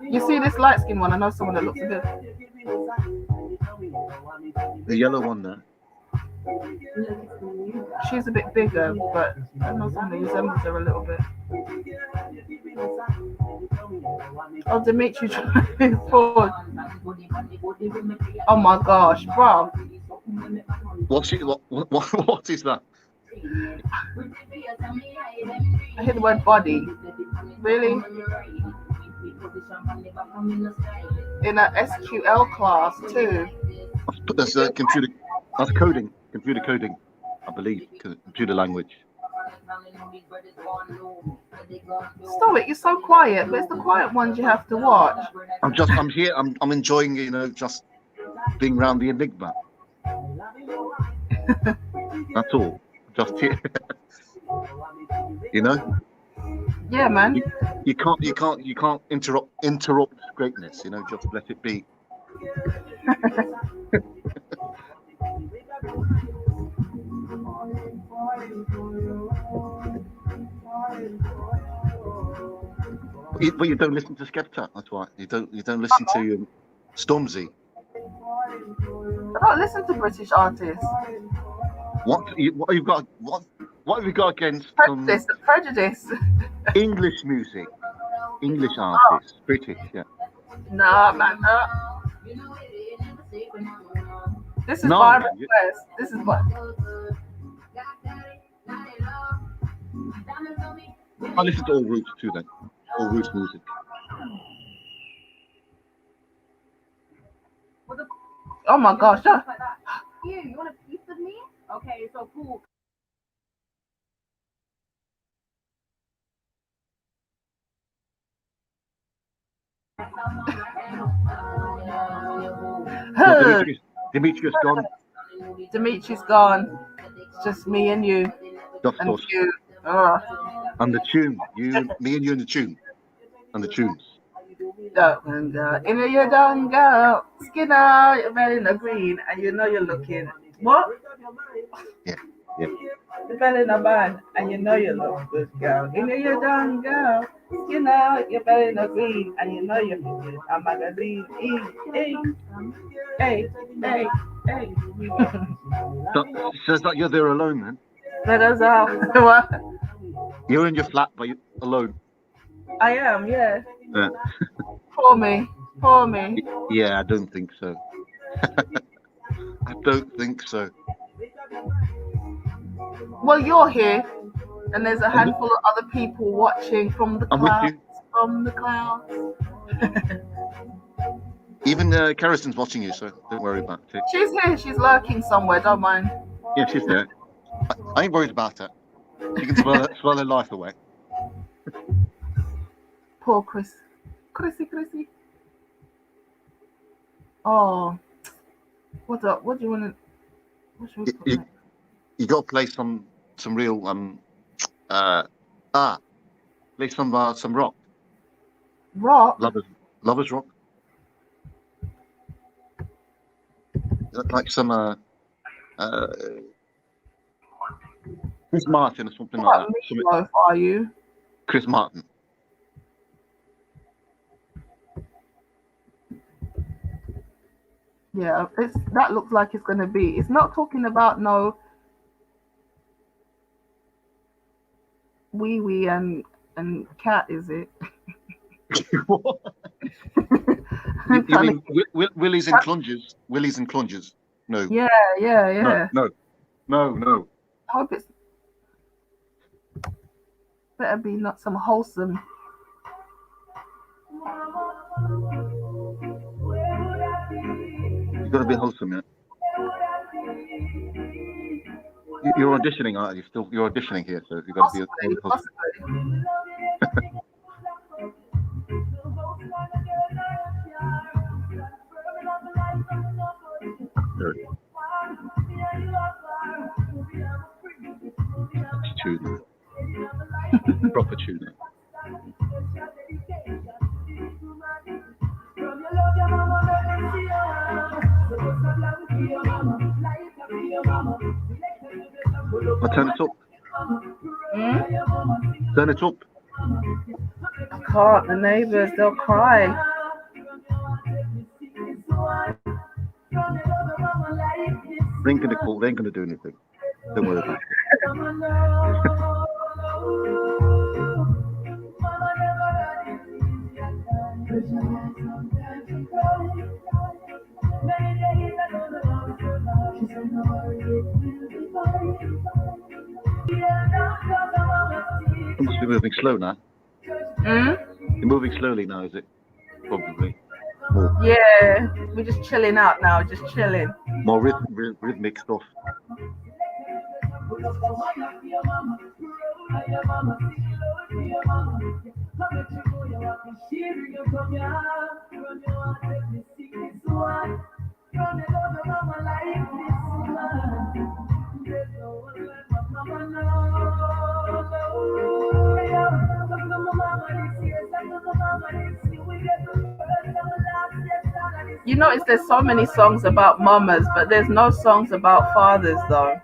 You see this light skin one? I know someone that looks a bit. The yellow one there. She's a bit bigger, but I know someone that resembles her a little bit. Oh, Dimitri trying forward. Oh my gosh, bro. What is that? I hear the word body. Really? In a SQL class too. That's computer. That's coding. Computer coding, I believe. Computer language. Stop it! You're so quiet, but it's the quiet ones you have to watch. I'm here. I'm enjoying, just being around the enigma. That's all. Just here. Yeah, man. You can't interrupt greatness. Just let it be. But you don't listen to Skepta. That's why you don't listen to Stormzy. I don't listen to British artists. What have you got? What have you got against prejudice? English music, English artists, British, yeah. Nah, man, no. This is Byron West. This is what. I listen to all roots too, then. All roots music. Oh my gosh. Here, you want a piece of me? Okay, so cool. Dimitri's gone. Dimitri's gone. It's just me and you. And you. And the tune. Me and you and the tune. And the tunes. Don't go. You don't go. Skin out, you're wearing a green, and you're looking. What? Yeah. You're wearing a band, and you look good, girl. You don't go. Skin out, you're wearing a green, and you're looking a magazine. Hey. Says that you're there alone, then. Let us out. What? You're in your flat, but you're alone. I am, yeah. Yeah. Pour me. Yeah, I don't think so. I don't think so. Well, you're here, and there's a handful of other people watching from the clouds. From the clouds. Even Kerristan's watching you, so don't worry about it. She's here. She's lurking somewhere. Don't mind. Yeah, she's there. I ain't worried about her. She can swell her life away. Poor Chrissy. Oh, what's up? What do you want to? You got to play some real play some rock. Rock. Lovers rock. Like some Chris Martin or something like that. Meatloaf, are you? Chris Martin. Yeah, that looks like it's going to be. It's not talking about no wee and cat, is it? What? You mean willies and clunges? Willies and clunges? No. Yeah. No. I hope it's better be not some wholesome. You've got to be wholesome, yeah. You're auditioning, aren't you? You're auditioning here, so you've got to be wholesome. That's tune. Proper tune. I'll turn it up. Turn it up. I can't. The neighbours, they'll cry. They ain't gonna call. They ain't gonna do anything. Don't worry about You must be moving slow now. You're moving slowly now, is it? Probably. More. Yeah, we're just chilling out now, just chilling. More rhythmic stuff. You notice there's so many songs about mamas, but there's no songs about fathers though.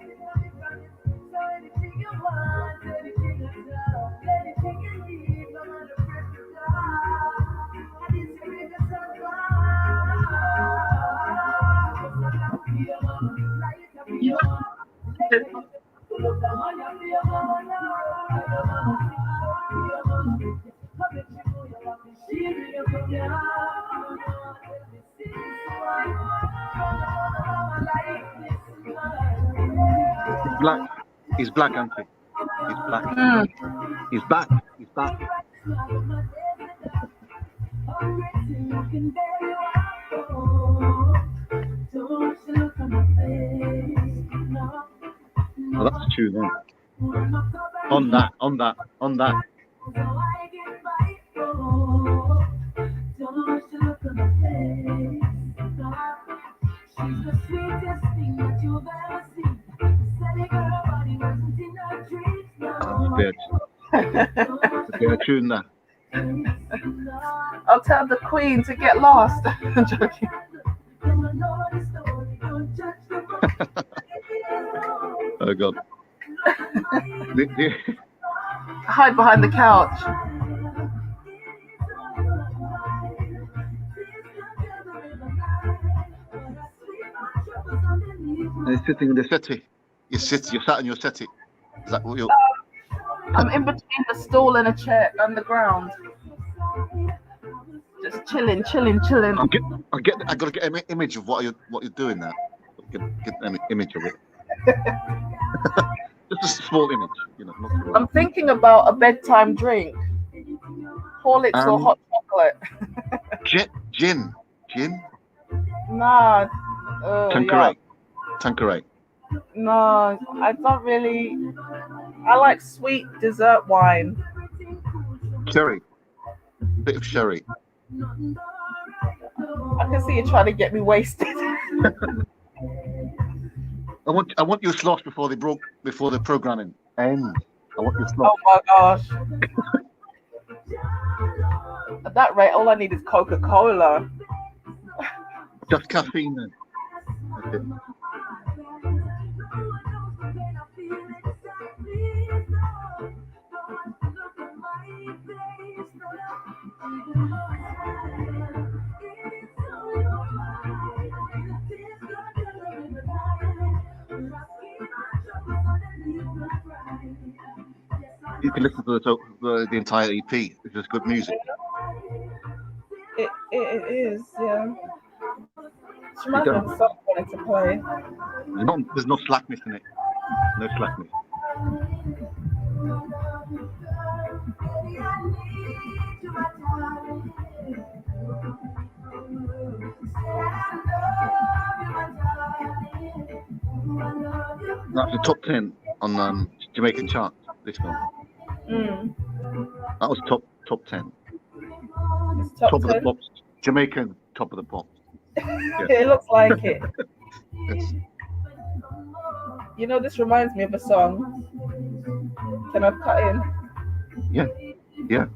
Black. He's black, auntie. He's black. He's back. He's back. Oh, that's a tune then. On that. That's a tune there. I'll tell the Queen to get lost. I'm joking. Oh God. Hide behind the couch. And he's sitting in the settee. You're sat in your settee. Is that what you're? I'm in between the stool and a chair on the ground. Just chilling. I gotta get an image of what you're doing now. Get an image of it. Just a small image, you know. I'm thinking about a bedtime drink. Horlicks or hot chocolate. Gin. Nah. Tanqueray. No, I don't really. I like sweet dessert wine. Sherry. Bit of sherry. I can see you trying to get me wasted. I want your slots before the programming ends. I want your slots. Oh my gosh. At that rate, all I need is Coca-Cola. Just caffeine then. That's it. You can listen to the entire EP. It's just good music. It is, yeah. She reminds me of a song I wanted to play. There's no slackness in it. No slackness. That's the top 10 on Jamaican chart. This one. That was top 10. Top of the pops. Jamaican top of the pops. Yeah. It looks like it. Yes. You know, this reminds me of a song. Can I cut in? Yeah, yeah.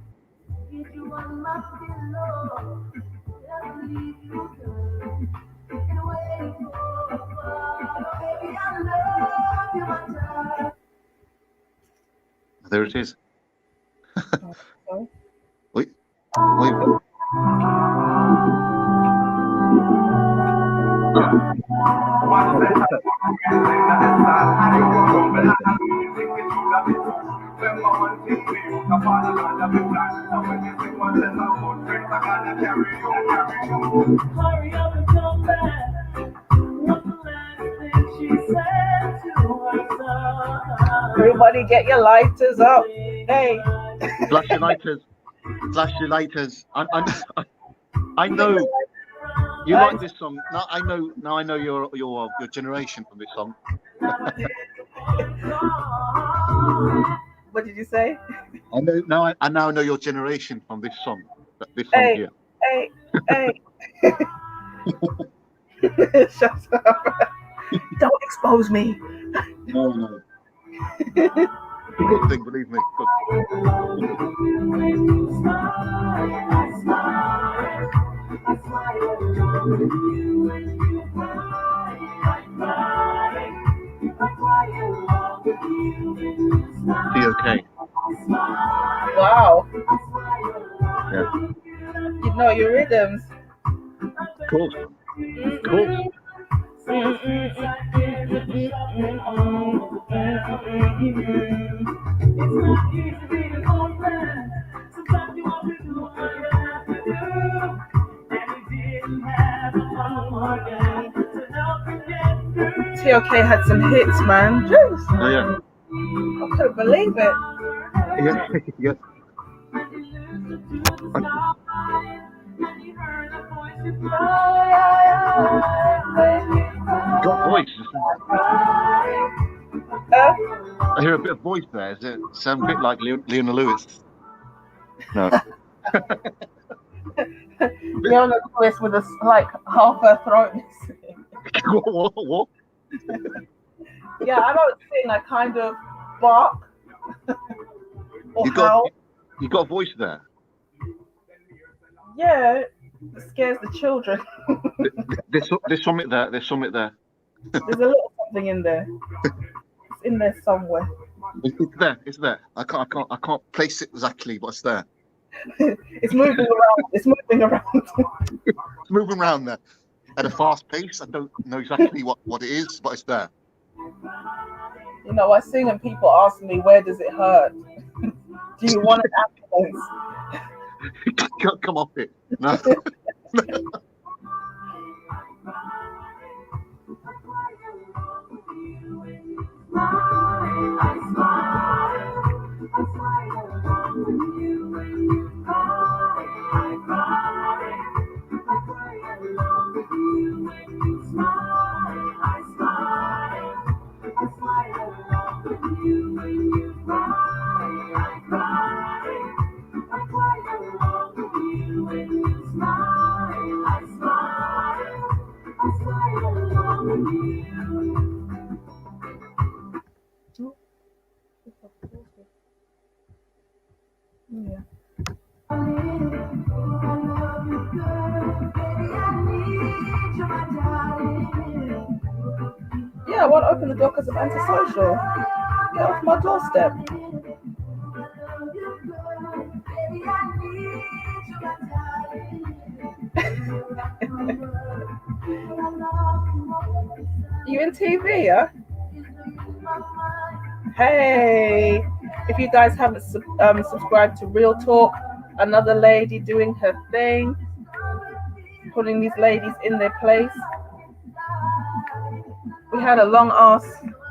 There it is. Okay. Wait, wait. Hurry up and come back. What's the last thing she said to her son? Everybody get your lighters up. Hey. Flash your lighters. Flash your lighters. I know you like this song. Now I know. Now I know your generation from this song. What did you say? I know now. I now know your generation from this song. This song Hey, here. hey, hey. Shut up. Don't expose me. No. Good thing, believe me. Good. Okay. Wow. Yeah. You know your rhythms. Cool. Cool. TOK had some hits, man. Jeez. Oh yeah. I couldn't believe it. Yeah. Yeah. Got voice. I hear a bit of voice there. Does it sound a bit like Leona Lewis? No. Leona Lewis with a like half her throat missing. What? Yeah, I don't sing. I kind of bark or howl. You got a voice there. Yeah, it scares the children. There's something there. There's something there. There's a little something in there. It's in there somewhere. It's there. It's there. I can't place it exactly, but it's there. It's moving around. It's moving around. It's moving around there at a fast pace. I don't know exactly what it is, but it's there. You know, I sing and people ask me, where does it hurt? Do you want an ambulance? Come off it. No. Yeah. Yeah, I won't open the door because of antisocial. Get off my doorstep. You in TV, yeah? Hey, if you guys haven't subscribed to Real Talk, another lady doing her thing, putting these ladies in their place. We had a long ass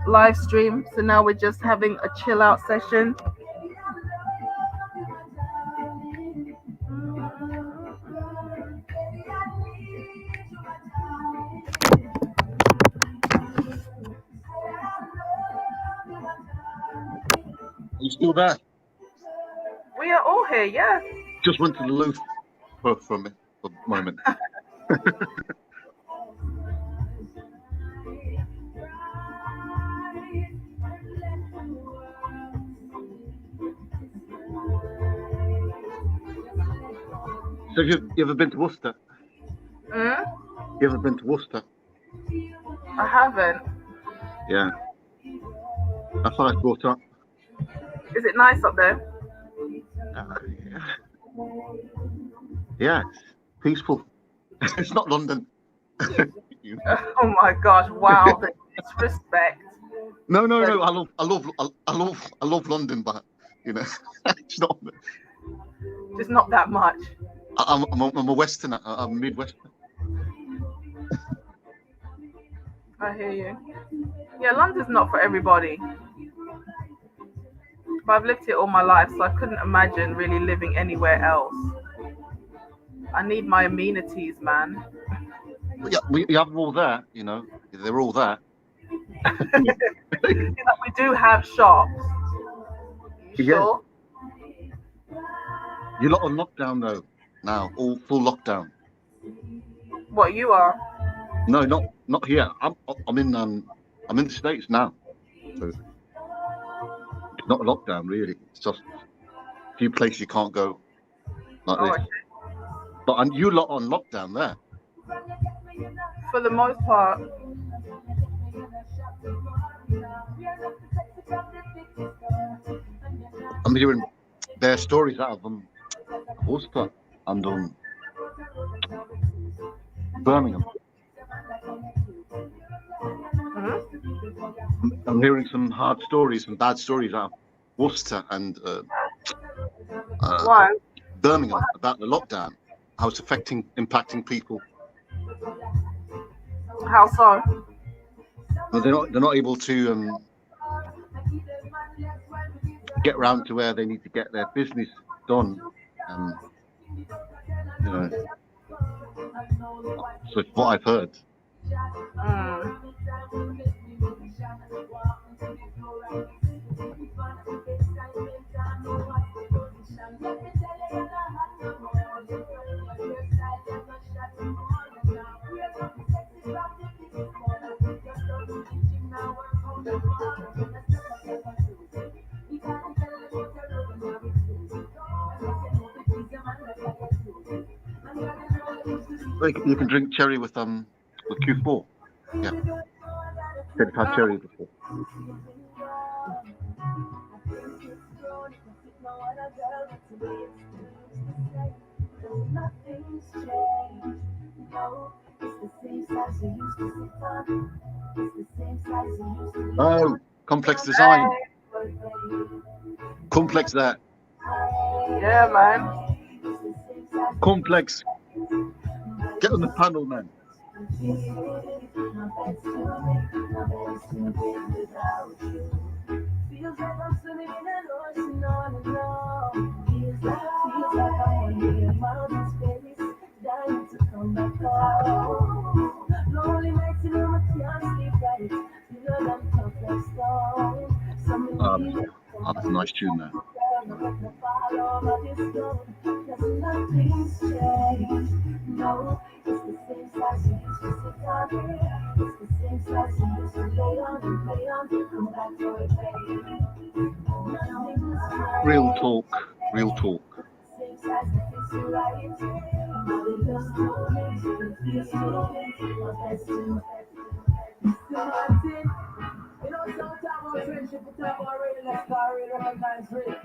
live stream, so now we're just having a chill out session. You still there? We are all here, yeah. Just went to the loo for a moment. So you ever been to Worcester? Hmm? You ever been to Worcester? I haven't. Yeah. That's what I brought up. Is it nice up there? Yeah, it's peaceful. It's not London. Oh my gosh! Wow, the disrespect. No. I love London, but you know, it's not. Just not that much. I'm a Westerner. I'm a Midwesterner. I hear you. Yeah, London's not for everybody. But I've lived here all my life, so I couldn't imagine really living anywhere else. I need my amenities, man. Yeah, we have them all there. You know, they're all there. We do have shops. You sure? You're not on lockdown though. Now, all full lockdown. What you are? No, not here. I'm in the States now. So it's not a lockdown really. It's just a few places you can't go like this. Okay. But you lot on lockdown there. For the most part. I'm hearing their stories out of Worcester and Birmingham. I'm hearing some hard stories, some bad stories out of Worcester and Birmingham about the lockdown, how it's impacting people. How so? Well, they're not able to get around to where they need to get their business done. You know, so it's what I've heard. You can drink cherry with Q4. Yeah. I've had cherry before. Oh, complex design. Complex that. Yeah, man. Complex. Get on the panel, man. Feels like I'm swimming in an ocean all alone. Feels like I'm only a mountain space, dying to come back home. Lonely nights and I can't sleep right. Feel like I'm tough like stone. That's a nice tune there. Nothing's changed. No, it's the same size you used to sit on. It's the same size you used to lay on and play on. Come back for it, baby. Real talk. Real talk. Same size that fits you right. But it just don't make you feel so. That's too Martin. You know, sometimes our friendship will talk about real, let's start real, recognize real.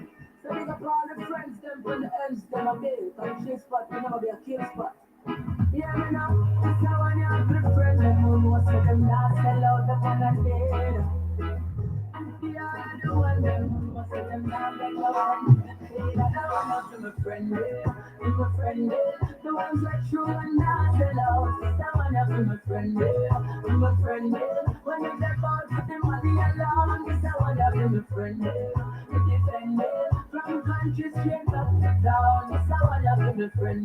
So these are all the friends, them from the ends, them a bill. But G spot, you never be a kill spot. Yeah, me know, that's how I have good friends. Them who know, so them not sell out the one that did. Yeah, the one them who know, so them not let go. I don't know to my friend, my friend, the ones that true and not sell out. That one up to my friend, my friend. When you step out with the money alone, this one up to my friend, the defender. From country straight up to town, this one up to my friend,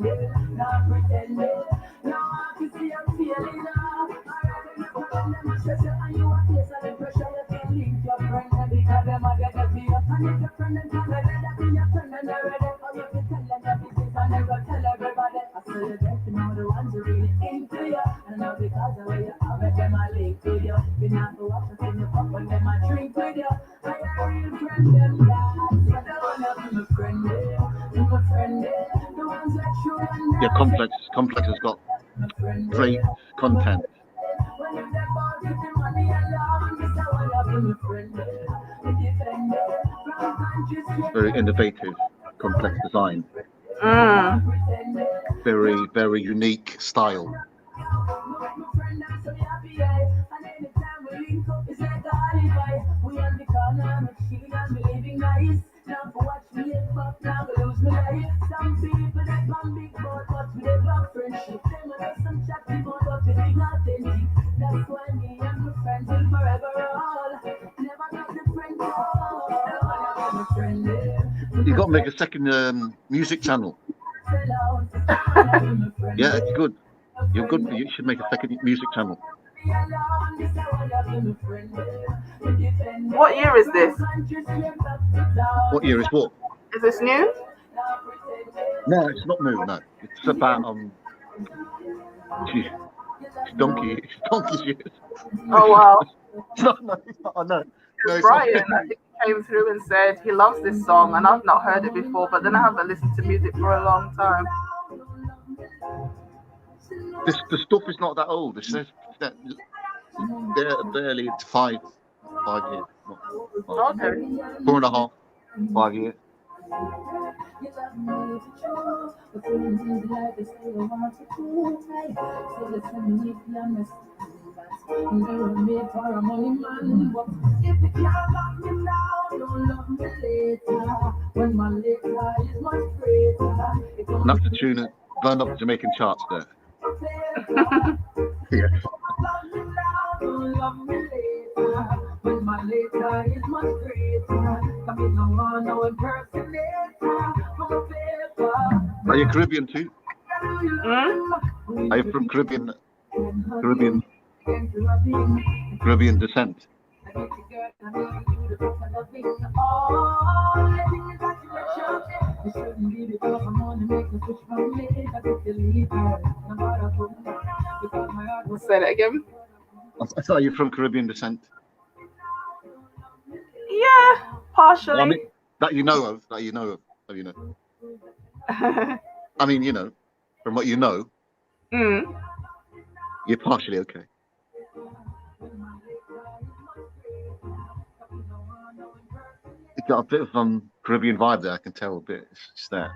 not pretending. Now I can see I'm feeling now. Already the problem, them a stress you and you a face and the pressure you can link your friend and because them a get the fear. And if your friend and tell them that be your friend and they're ready, or you can tell them that this is and they go tell everybody. I say you get to know the ones who really into you, and now because of where you are, make them a link with you. You not go watch us in your cup when them a drink with you. I a real friend them guys, so the one of my friend, the ones that true Yeah, Complex has got great content. Very innovative, Complex design. Very, very unique style. You got to make a second music channel. Yeah, it's good. You're good. You should make a second music channel. What year is this? What year is what? Is this new? No, it's not new. No, it's about it's donkey years. Oh wow. No, no. Brian, I think he came through and said he loves this song, and I've not heard it before, but then I haven't listened to music for a long time. The stuff is not that old. It says that they're barely 5 years. Okay. 4.5, 5 years. And that's the tune that burned up the Jamaican charts there. Yeah. Are you Caribbean too? Are you from Caribbean descent? Say that again. I thought you're from Caribbean descent. Yeah, partially. Well, I mean, that you know of. I mean, you know, from what you know, you're partially okay. It's got a bit of Caribbean vibe there. I can tell a bit. It's there.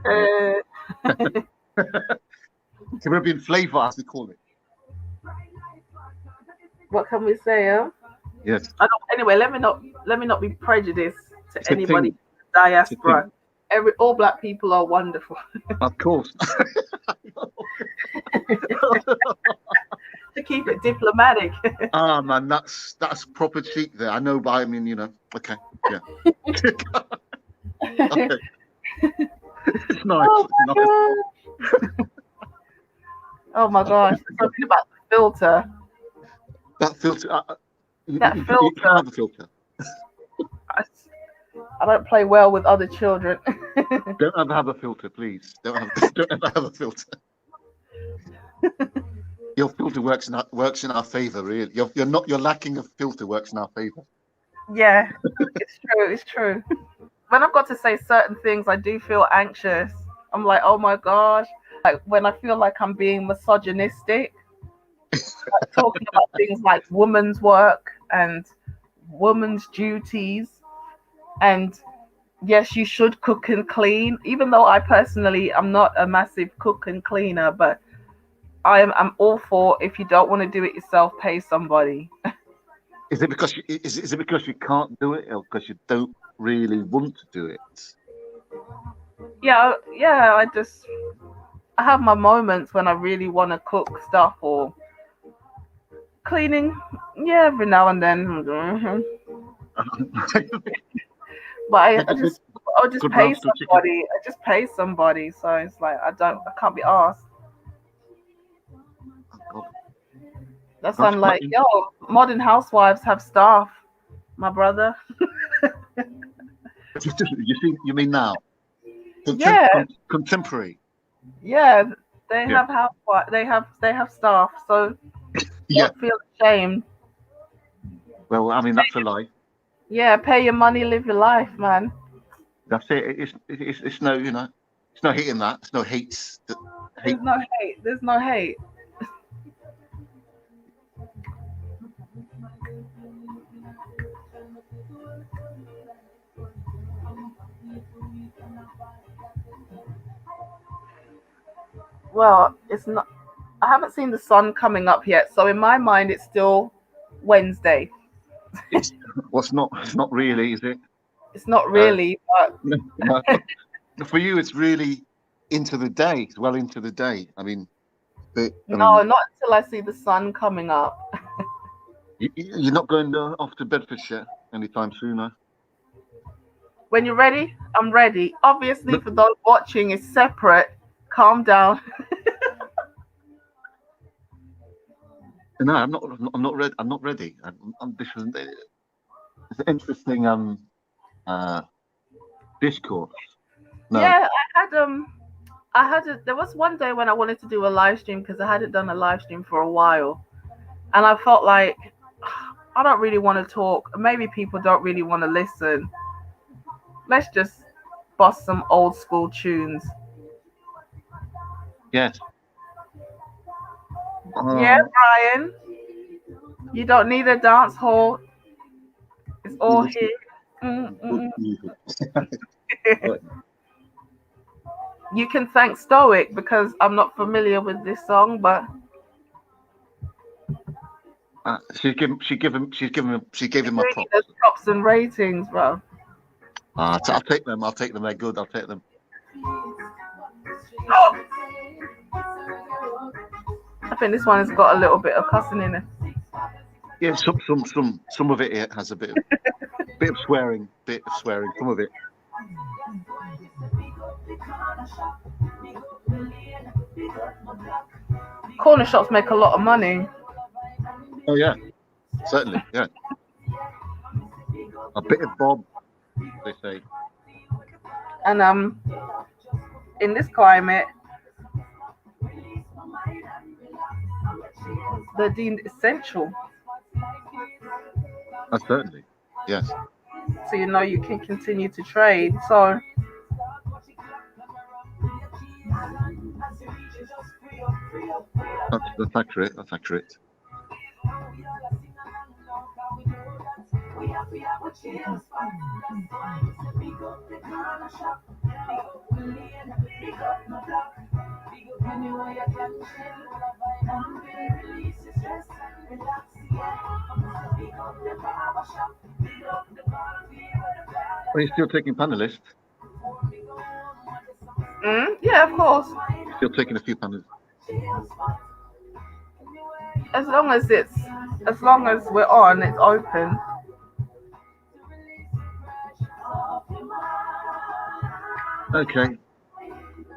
Caribbean flavor, as we call it. What can we say? Yes. Anyway, let me not be prejudiced to anybody in the diaspora. All black people are wonderful. Of course. To keep it diplomatic. Ah man, that's proper cheek there. I know, but I mean, you know, okay, yeah. Okay. It's nice. Oh my gosh, something about the filter. That filter. You can't have a filter. I don't play well with other children. Don't ever have a filter, please. Don't ever have a filter. Your filter works in our favor, really. You're lacking a filter works in our favor. Yeah, it's true. When I've got to say certain things, I do feel anxious. I'm like, oh my gosh. Like when I feel like I'm being misogynistic, like talking about things like women's work and women's duties, and yes, you should cook and clean. Even though I personally am not a massive cook and cleaner, but I'm all for, if you don't want to do it yourself, pay somebody. Is it because you can't do it, or because you don't really want to do it? Yeah. I have my moments when I really want to cook stuff or cleaning. Yeah, every now and then. But I'll just pay somebody. I just pay somebody. So it's like I can't be asked. That's why I'm like, yo, modern housewives have staff, my brother. You mean now? Contemporary. Yeah, they have housewives. They have staff. So don't feel ashamed. Well, I mean, that's a lie. Yeah, pay your money, live your life, man. That's it. It's no, you know, It's no hate in that. It's no hates. There's no hate. There's no hate. Well, it's not. I haven't seen the sun coming up yet, so in my mind, it's still Wednesday. Well, it's not really, is it? It's not really, but No. For you, it's really into the day. It's well into the day. I mean, no, not until I see the sun coming up. You're not going off to Bedfordshire anytime soon, no? When you're ready, I'm ready. Obviously, for those watching, it's separate. Calm down. No, I'm not. I'm not ready. I'm not ready. This is it's an interesting discourse. No. Yeah, there was one day when I wanted to do a live stream because I hadn't done a live stream for a while, and I felt like I don't really want to talk. Maybe people don't really want to listen. Let's just bust some old school tunes. Yes. Yeah, Brian. You don't need a dance hall. It's all here. You can thank Stoic because I'm not familiar with this song, but she gave him my props. Props and ratings, bro. I'll take them. I'll take them. They're good. I'll take them. I think this one has got a little bit of cussing in it. Yeah, some of it has a bit of swearing, some of it. Corner shops make a lot of money. Oh yeah, certainly, yeah. A bit of bob, they say. And in this climate, they're deemed essential. Certainly, yes. So you know you can continue to trade. So that's accurate. That's accurate. Are you still taking panelists? Yeah, of course. Still taking a few panelists. As long as we're on, it's open. Okay.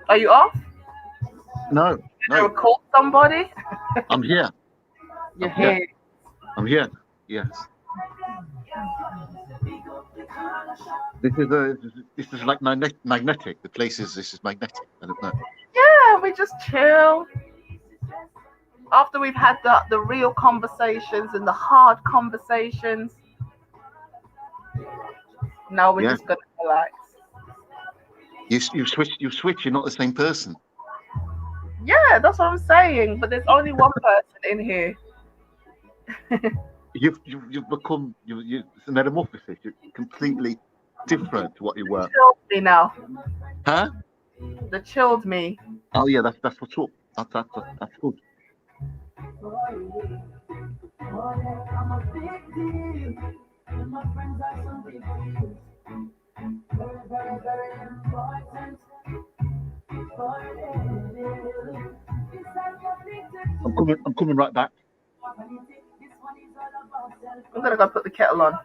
Are you off? No. Did you call somebody? I'm here. You're here. I'm here. Yes. This is like magnetic. The place is magnetic. I don't know. Yeah, we just chill. After we've had the real conversations and the hard conversations, now we're just gonna relax. You switch. You're not the same person. Yeah, that's what I'm saying. But there's only one person in here. You've become it's a metamorphosis. You're completely different to what you were. Chilled me now. Huh? The chilled me. Oh yeah, that's what's up. That's good. I'm coming right back. I'm gonna go put the kettle on.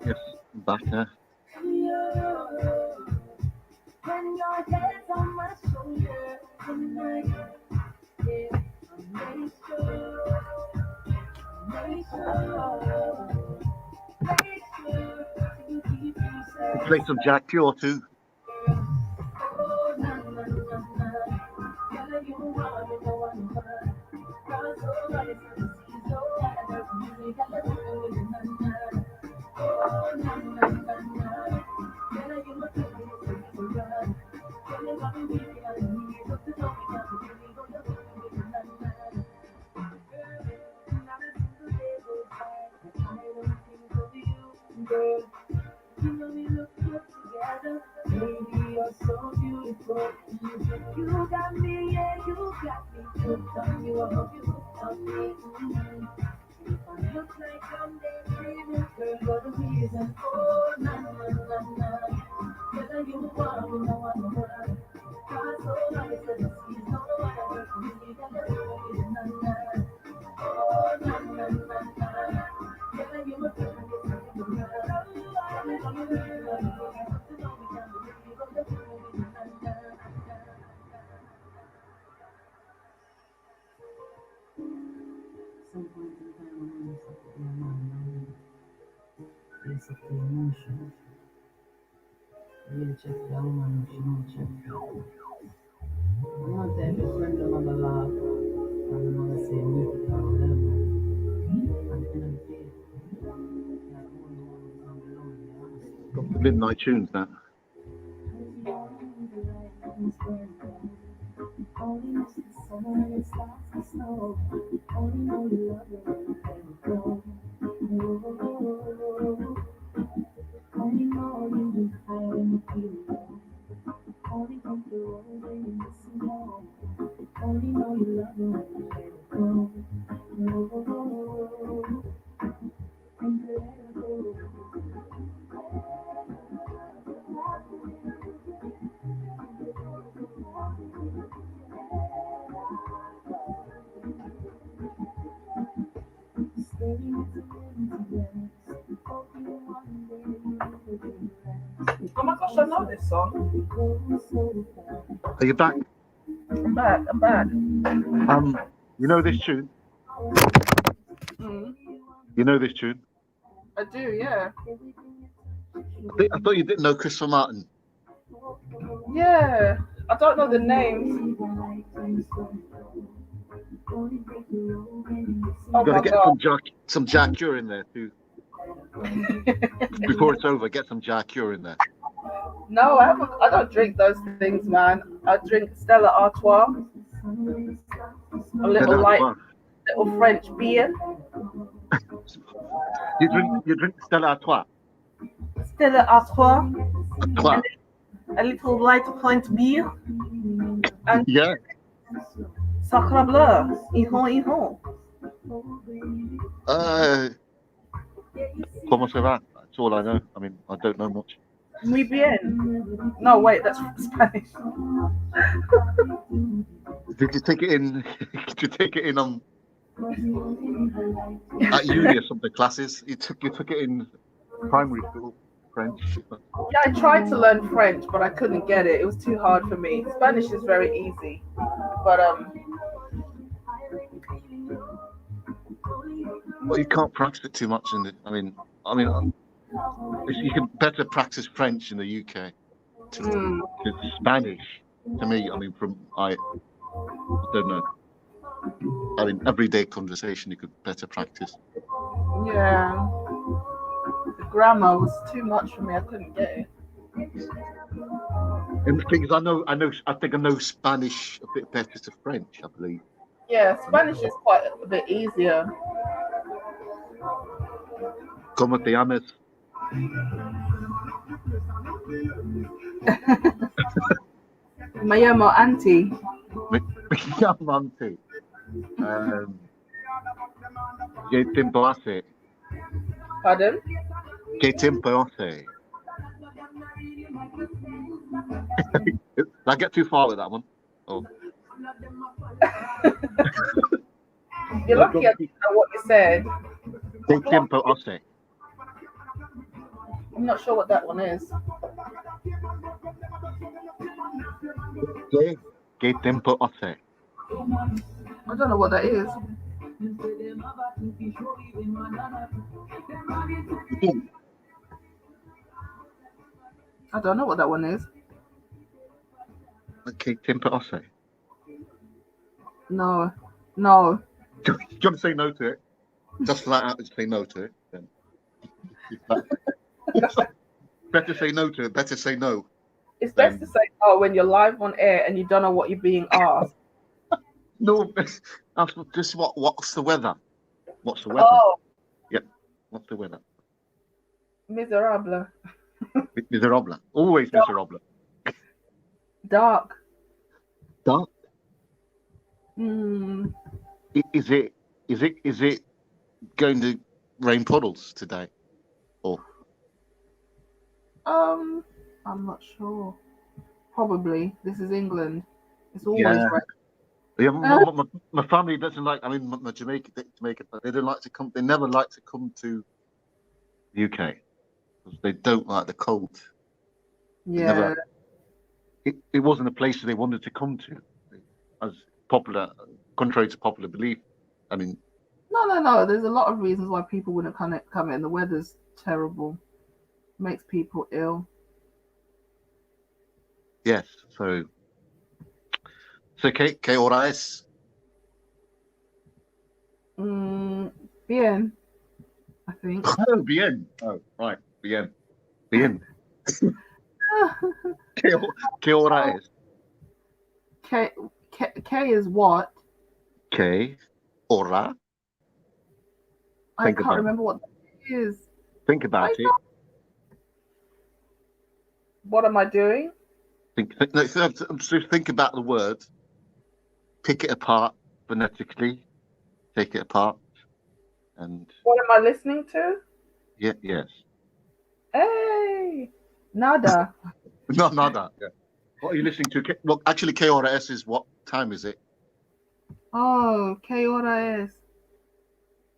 Yes, I'm back there. When your head's on my shoulder tonight, yeah, make sure, make sure you keep me We'll safe. play some Jack Pure too. Oh, na na na na, girl, you want me, no one want. Cause all I see so hard, you got to do it, na na. Oh, na na na na, girl, you must be so good. Girl, you got me feeling like me, but you know me, got me feeling, go to do it, na na. Not a single day goes by that I don't think of you, girl. You know we look good together, baby, you're so beautiful. You got me, yeah, you got me hooked on you, I hope you hooked on me. If I look like I'm daydreaming, girl, you're the reason. Oh, na na na na, girl, you want me, no one more. Cause all I said is please, no one ever can see that you're doing na na. Oh, na na na na, girl, you a perfect girl. Some point in time, when you suffer your mind, you suffer your emotions. Really check the woman if she don't check you. I'm not there if your friend another laugh and another say meet it or whatever. At the end of the day, you're the only one who's gonna be lonely, honestly. Got the midnight tunes now. Only miss the summer when it starts to snow. Only know you love it when you let it go. Only know you get high when you feel low. Only come the road when you miss it more. Only know you love it when you let it go. And you let it go. Oh my gosh, I know this song. Are you back? I'm back. I'm back. You know this tune? Mm, You know this tune? I do, yeah. I thought you didn't know Christopher Martin. Yeah. I don't know the names. Oh You my gotta get god. some Jack Cure in there too. Before it's over, get some Jack Cure in there. No, I don't drink those things, man. I drink Stella Artois, a little light, little French beer. You drink Stella Artois. Stella Artois, Artois. a little light French beer, and Yeah. Sacre bleu, ihon. Comment ça va? That's all I know. I mean, I don't know much. Muy bien. No, wait, that's Spanish. Did you take it in? Did you take it in at uni or something classes? You took it in primary school, French. Yeah, I tried to learn French, but I couldn't get it. It was too hard for me. Spanish is very easy, but Well, you can't practice it too much in the. I mean, you can better practice French in the UK. To Spanish, to me, I mean, I don't know. I mean, everyday conversation you could better practice. Yeah. The grammar was too much for me. I couldn't get it. And the thing is, I think I know Spanish a bit better to French, I believe. Yeah, Spanish is quite a bit easier. ¿Cómo te llamas? Me llamo Auntie. Me llamo Auntie. ¿Qué tiempo hace? Pardon? ¿Qué tiempo hace? Did I get too far with that one? Oh. You're lucky I didn't know what you said. ¿Qué tiempo hace? I'm not sure what that one is. ¿Qué tiempo hace? I don't know what that is. I don't know what that one is. ¿Qué tiempo hace? No. No. Do you want to say no to it? Just flat out say no to it. Then. Better say no to it. Better say no. It's best to say no when you're live on air and you don't know what you're being asked. No, that's just what's the weather? What's the weather? Oh. Yep. What's the weather? Miserable. Miserable. Always miserable. Dark. Dark. Mm. Is it going to rain puddles today? Or I'm not sure. Probably. This is England. It's always right. Yeah, my family doesn't like. I mean, my Jamaican, they don't like to come. They never like to come to the UK because they don't like the cold. Yeah. It wasn't a place they wanted to come to, as popular, contrary to popular belief. I mean, No. There's a lot of reasons why people wouldn't come in. The weather's terrible. Makes people ill. yes. So ¿qué hora es? Bien. I think. Oh, bien. Oh, right. Bien. Bien. ¿Qué hora es? K is what? ¿Qué hora? I can't remember what that is. Think about it. What am I doing? Think about the word. Pick it apart phonetically. Take it apart. And What am I listening to? yes. Hey, nada. No, nada. Yeah. What are you listening to? Look, actually, ¿qué hora es is what time is it? Oh, ¿qué hora es?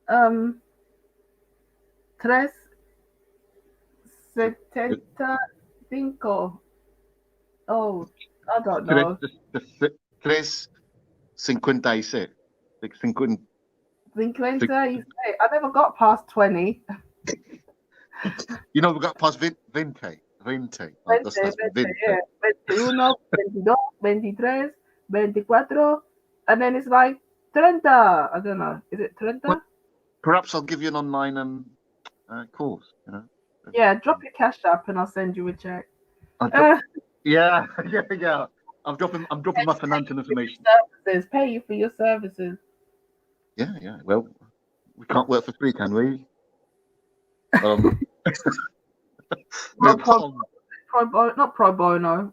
3:75. Oh, I don't know. 3:56. 50. I never got past 20. You know, we got past 20. 20. Oh, that's 20. Yeah. 21, 22, 23, 24, and then it's like 30. I don't know. Is it 30? Well, perhaps I'll give you an online course. You know. Yeah, drop your cash app and I'll send you a check. Yeah. I'm dropping my financial information. Services. Pay you for your services. Yeah. Well, we can't work for free, can we? Not pro bono.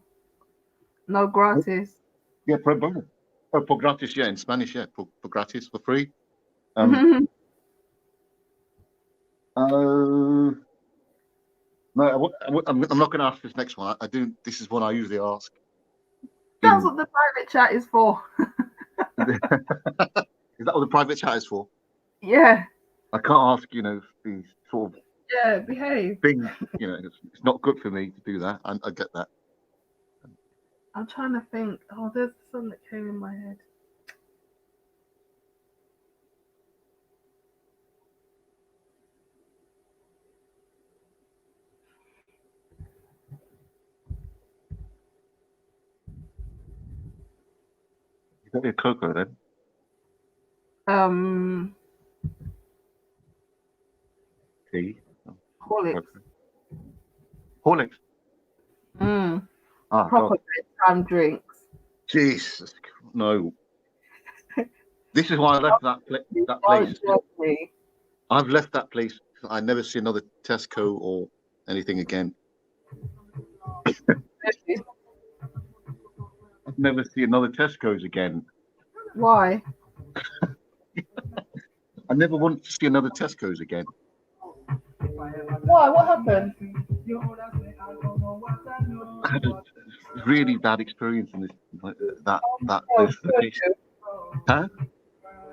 No gratis. Yeah, pro bono. Oh, por gratis, yeah, in Spanish, yeah, por gratis, for free. No, I'm not going to ask this next one. This is what I usually ask. That's what the private chat is for. Is that what the private chat is for? Yeah. I can't ask, these sort of behave things. It's not good for me to do that. I get that. I'm trying to think. Oh, there's something that came in my head. You got your cocoa then? Um, Tea. Horlicks. Horlicks. Ah, Proper God. bedtime drinks. Jesus. No. This is why I left that place. Don't judge me. I've left that place. I never see another Tesco or anything again. I've never see another Tesco's again. Why? I never want to see another Tesco's again. Why? What happened? I had a really bad experience in this. That Oh, place. Huh?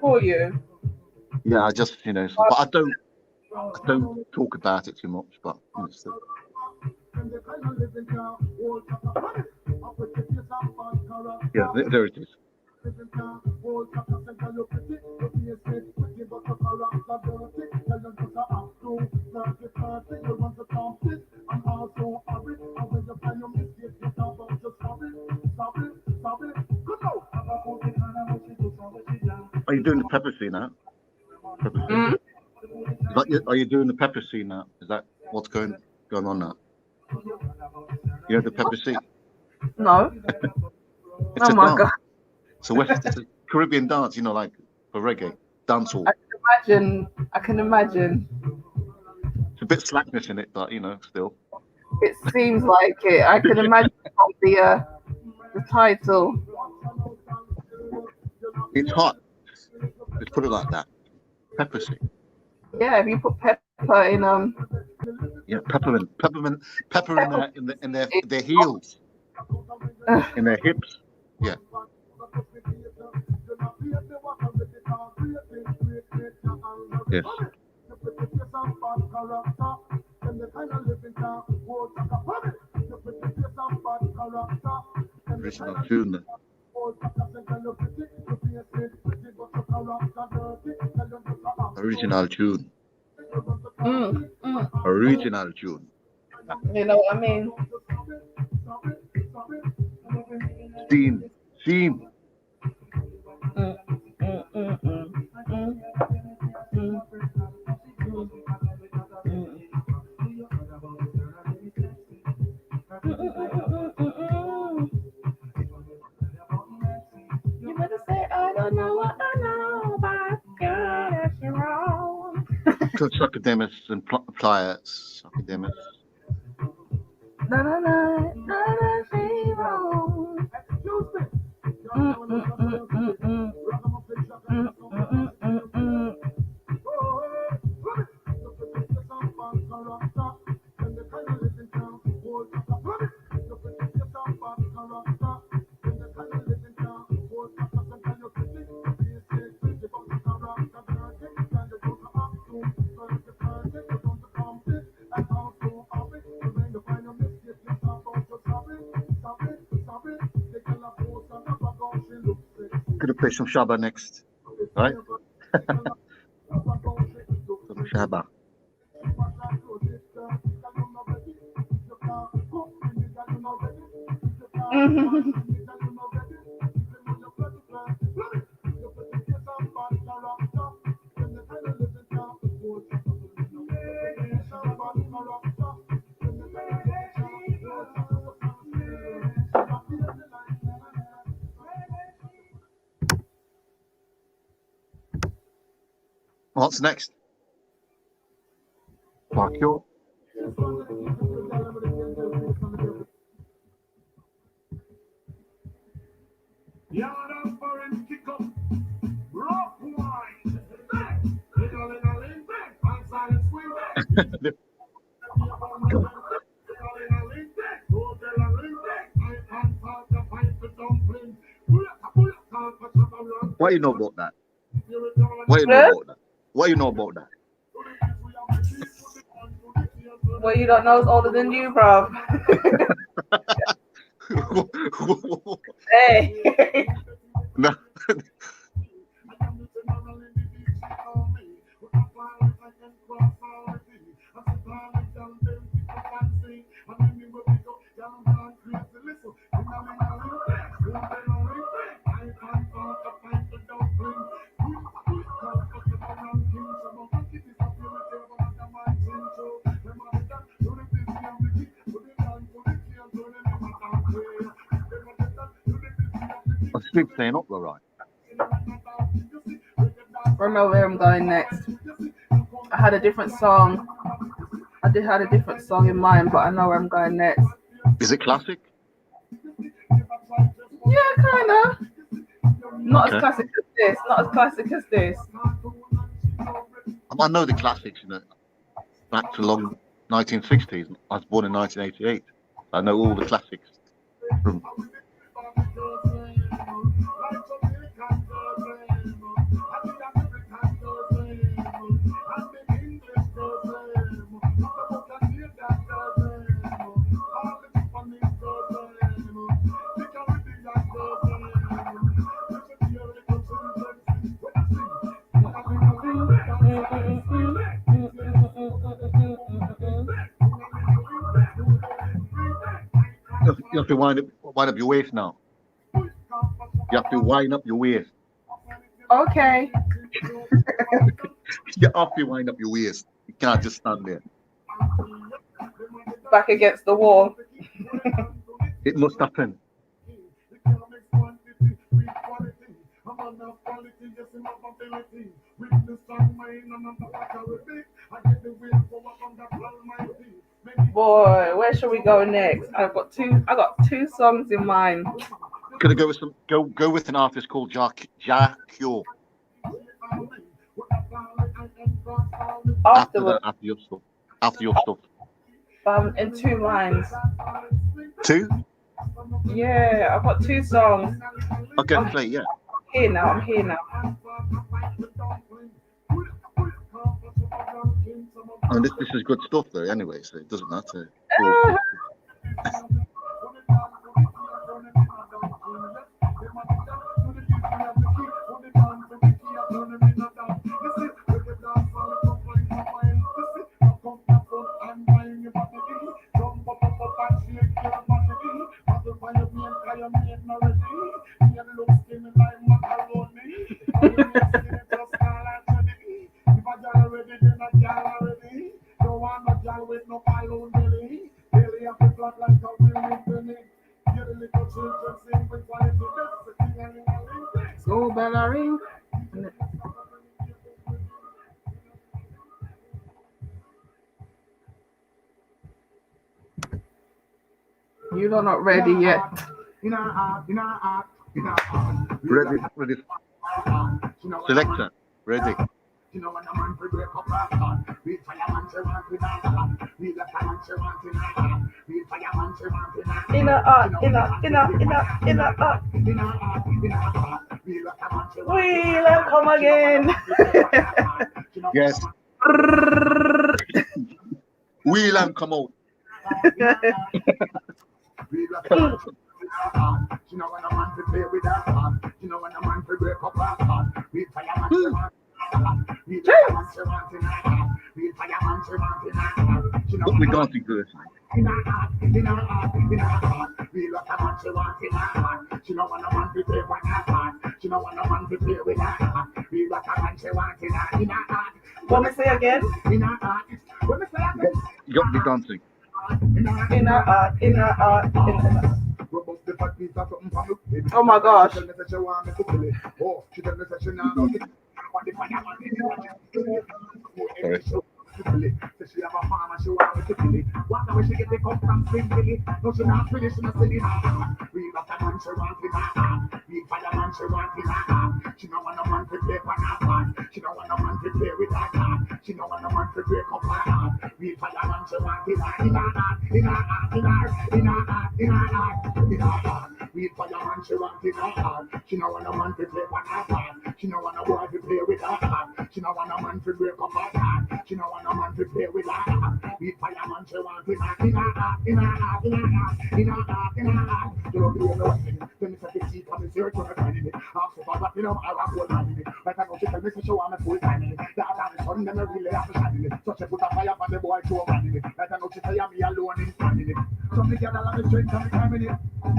For you. Yeah, I just but I don't talk about it too much. But so. Yeah, there it is. Are you doing the pepper scene now? Are you doing the pepper scene now? Is that what's going on now? You know the pepper scene? No. It's a my dance. God. It's a Caribbean dance, like for reggae, dancehall. I can imagine. It's a bit slackness in it, but still. It seems like it. I can imagine from the title. It's hot. Let's put it like that. Pepper scene. Yeah, if you put pepper in Yeah, peppermint in their heels, in their hips. Yeah. Yes. Original tune. Original tune. Original tune. You know what I mean? Scene. You better say I don't know what I know, but girl, that's wrong. Succodemus and pliers. Succodemus. Na na na na she wrong. Gonna play some Shabba next, right? Some Shabba. What's next? Parkour. What do you know about that? What do you know about that? What do you know about that? Well, you don't know is older than you, bro. Hey. No. I'm still staying up, though, right? I don't know where I'm going next. I had a different song. I did had a different song in mind, but I know where I'm going next. Is it classic? Yeah, kind of. Not Okay. as classic as this. Not as classic as this. I know the classics, you know, back to long 1960s. I was born in 1988. I know all the classics. From you have to wind up your waist now. You have to wind up your waist. Okay. You have to wind up your waist. You can't just stand there. Back against the wall. It must happen. Boy, where should we go next? I got two songs in mind. Gonna go with go with an artist called Cure. Afterwards. After your stuff. In 2 lines. 2? Yeah, I've got 2 songs. Okay, play, yeah. I'm here now. I mean, this is good stuff though anyway, so it doesn't matter. School bell ring. You're not ready yet. Ready. Selector, ready. Inner art. We'll come again. Yes. Wheel and come out. But we don't think good. What me say again? You got me dancing. Inner art. Oh my gosh. Sorry. She have a farm and she want me to kill it. What now she get the cup from Spring Billy? No, she not finished in a silly. We got a man she want in her hand. We fireman she want in her hand. She don't want a man to play for her hand. She don't want a man to play with her hand. She don't want a man to break up her hand. We fireman she want in her hand. In her hand. We fireman she want in her hand. She don't want a man to play for her hand. She don't want a boy to play with her hand. She don't want a man to break up her hand. She don't want a man to play with her. We fireman she want in her hand. You don't do nothing. Then it's like a seat on the search for a tiny bit. After that, I was full time. Like I know she tell me to show I'm a full time. That I'm son, them really have to shine it. So she put a fire on the boy show running it. Like I know she say I'm me alone in standing it. So me get along the strength and time in it. In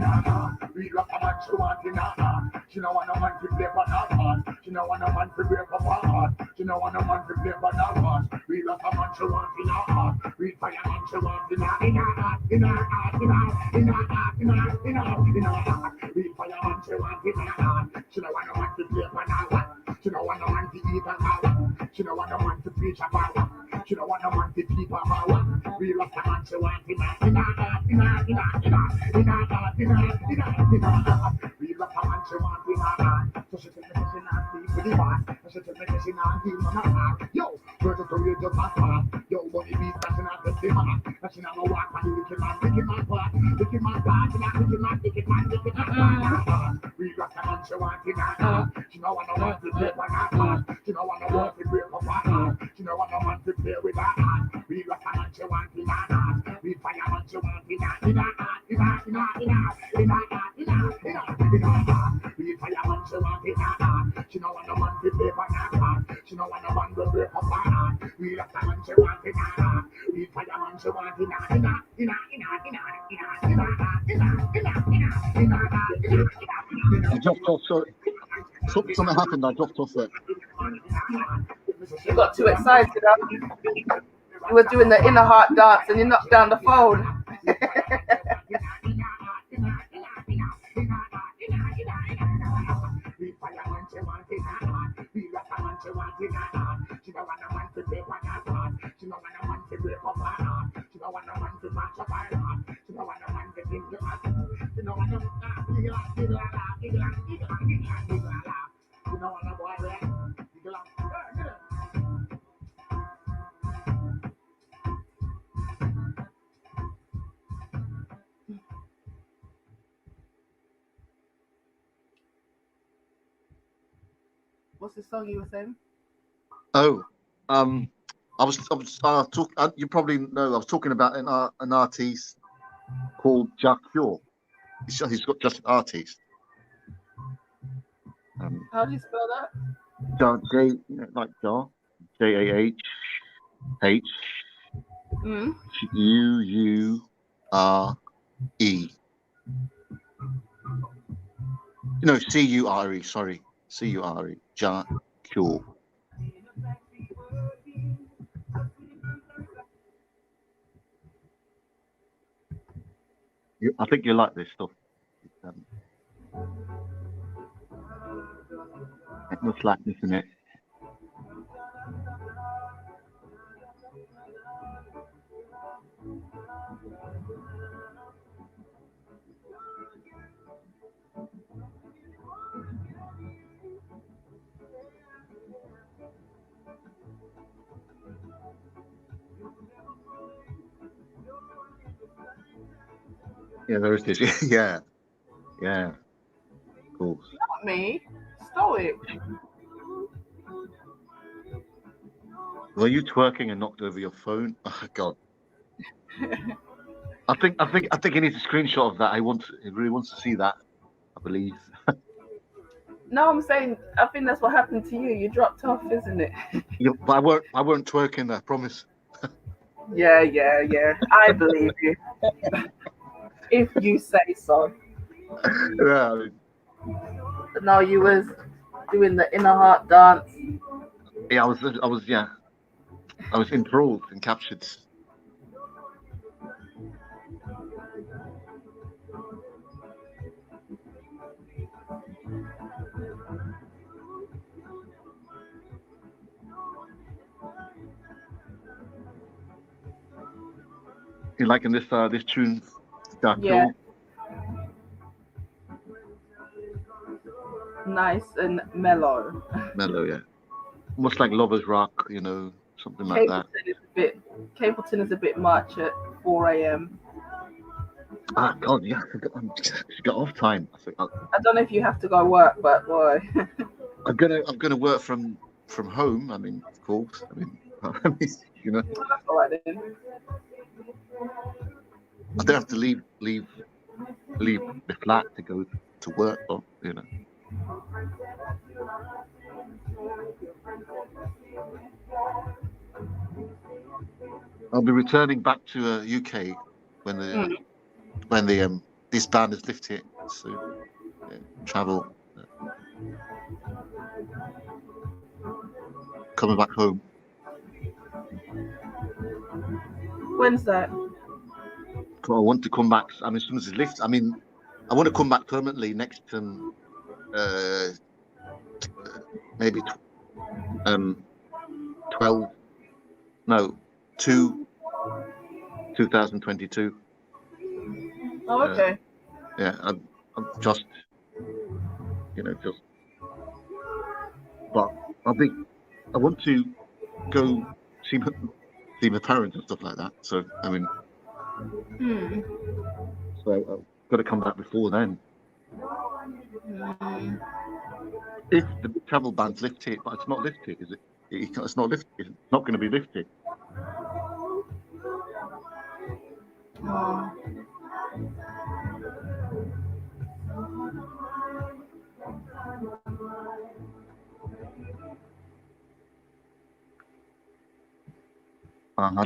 her heart. We love a man she want in her heart. She don't want a man to play for her heart. She don't want a man to break up her heart. She don't want a man to play for her heart. We love a man she want in her heart. We fire man she want in her heart. We fireman, she want it on. She don't want no man to play for no one. She don't want no man to eat a power. She don't want no man to preach a power. She don't want no man to keep a power. We love the man, she want it on. We love the man, she want it on. So she tell me she not sleep with the man. So she tell me she not give no man. Yo, first to you just not man. Yo, money be flashing at the man. And she not no walk on the wicked man part. Wicked man part, she not wicked man. We love the man, she want it on. She don't want no man to play for her heart. She don't want no man to break up her heart. She don't want no man to play with her heart. We love the man, she want it on. We fireman, she want it on. We fireman, she want it on. She don't want no man to play for her heart. She don't want no man to break up her heart. We love the man, she want it on. We fireman, she want it on. I dropped off, so something happened. I dropped off there. You got too excited. You were doing the inner heart dance and you knocked down the phone. What's the song you were saying? Oh, I was talking. You probably know. I was talking about an artist called Jack Cure. He's got just an artist. How do you spell that? J, like Jar, JAHH UURE. No, CURE. Sorry, CURE. Jack Cure. I think you like this stuff. It's no slackness in it. Yeah, there is this. Yeah. Cool. Not me. Stoic. Were you twerking and knocked over your phone? Oh God. I think he needs a screenshot of that. He really wants to see that, I believe. No, I'm saying I think that's what happened to you. You dropped off, isn't it? Yeah, but I weren't twerking, I promise. Yeah. I believe you. If you say so. Yeah, I mean, No, you was doing the inner heart dance. yeah, I was enthralled and captured. You liking this tune? Yeah. Nice and mellow. Mellow, yeah. Almost like Lovers Rock, something like that. Capleton is a bit much at 4 a.m. Ah, God, yeah. It's got off time. I don't know if you have to go work, but boy. I'm gonna work from home. I mean, of course. I mean, That's all right then. I don't have to leave the flat to go to work, or I'll be returning back to UK when this ban is lifted. So travel, coming back home. When's that? I want to come back. I mean, as soon as it's lifted. I mean, I want to come back permanently next maybe 12 no 2022. Oh, okay. Yeah, I'm just just, but I want to go see my parents and stuff like that. So I mean, Hmm. so I've got to come back before then. If the travel ban's lifted, but it's not lifted, is it? It's not lifted. It's not going to be lifted. Oh.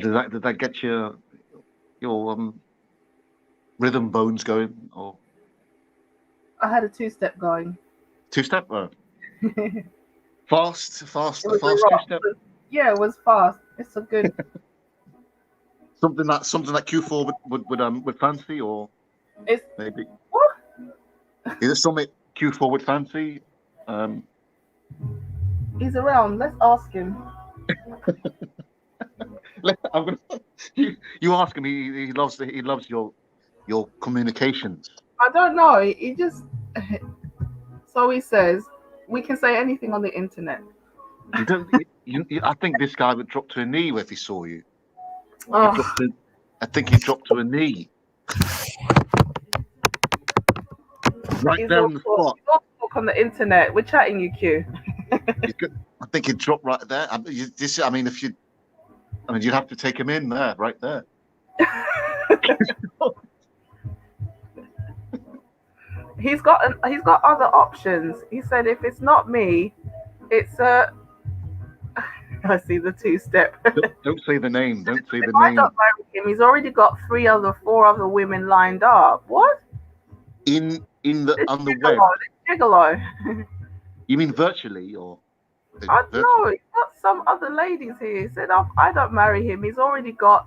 Did that get your rhythm bones going, or I had a two-step going. two-step? Fast It was a two-step. Yeah, it was fast. It's a good. Something that Q4 would fancy, or It's maybe. what? Is it something Q4 would fancy? He's around. Let's ask him. I'm gonna. You ask him. He loves your communications. I don't know. He just. So he says we can say anything on the internet. You don't. I think this guy would drop to a knee if he saw you. Oh. I think he'd drop to a knee. Right He's there all on the spot. talk on the internet. We're chatting, you Q. I think he'd drop right there. You'd have to take him in there, right there. He's got other options. He said if it's not me, it's I see the two-step. Don't say the name. Don't say the If I name. don't marry him, he's already got 4 other women lined up. What? On the web. Gigolo. You mean virtually, or? I don't know. He's got some other ladies here. He said, if I don't marry him, he's already got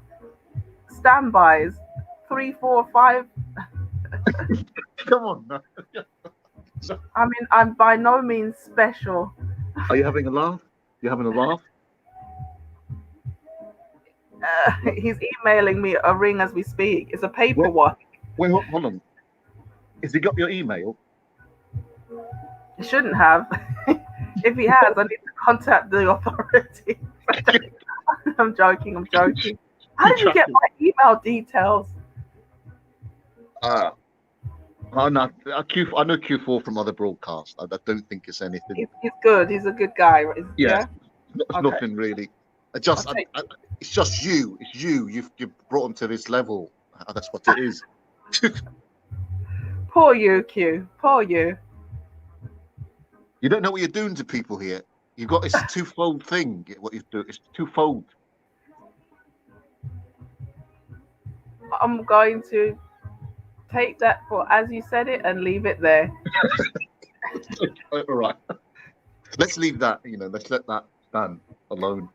standbys. 3, 4, 5. Come on, man. I mean, I'm by no means special. Are you having a laugh? You having a laugh? He's emailing me a ring as we speak. It's a paper one. Wait, hold on. Has he got your email? He shouldn't have. If he has, I need to contact the authorities. I'm joking. How did you get my email details? I know Q4 from other broadcasts. I don't think it's anything. He's good. He's a good guy. Yeah. It's nothing really. It's just you. It's you. You've brought him to this level. That's what it is. Poor you, Q. Poor you. You don't know what you're doing to people here. You've got this twofold thing. What you do, it's twofold. I'm going to take that for as you said it and leave it there. All right. Let's leave that. Let's let that stand alone.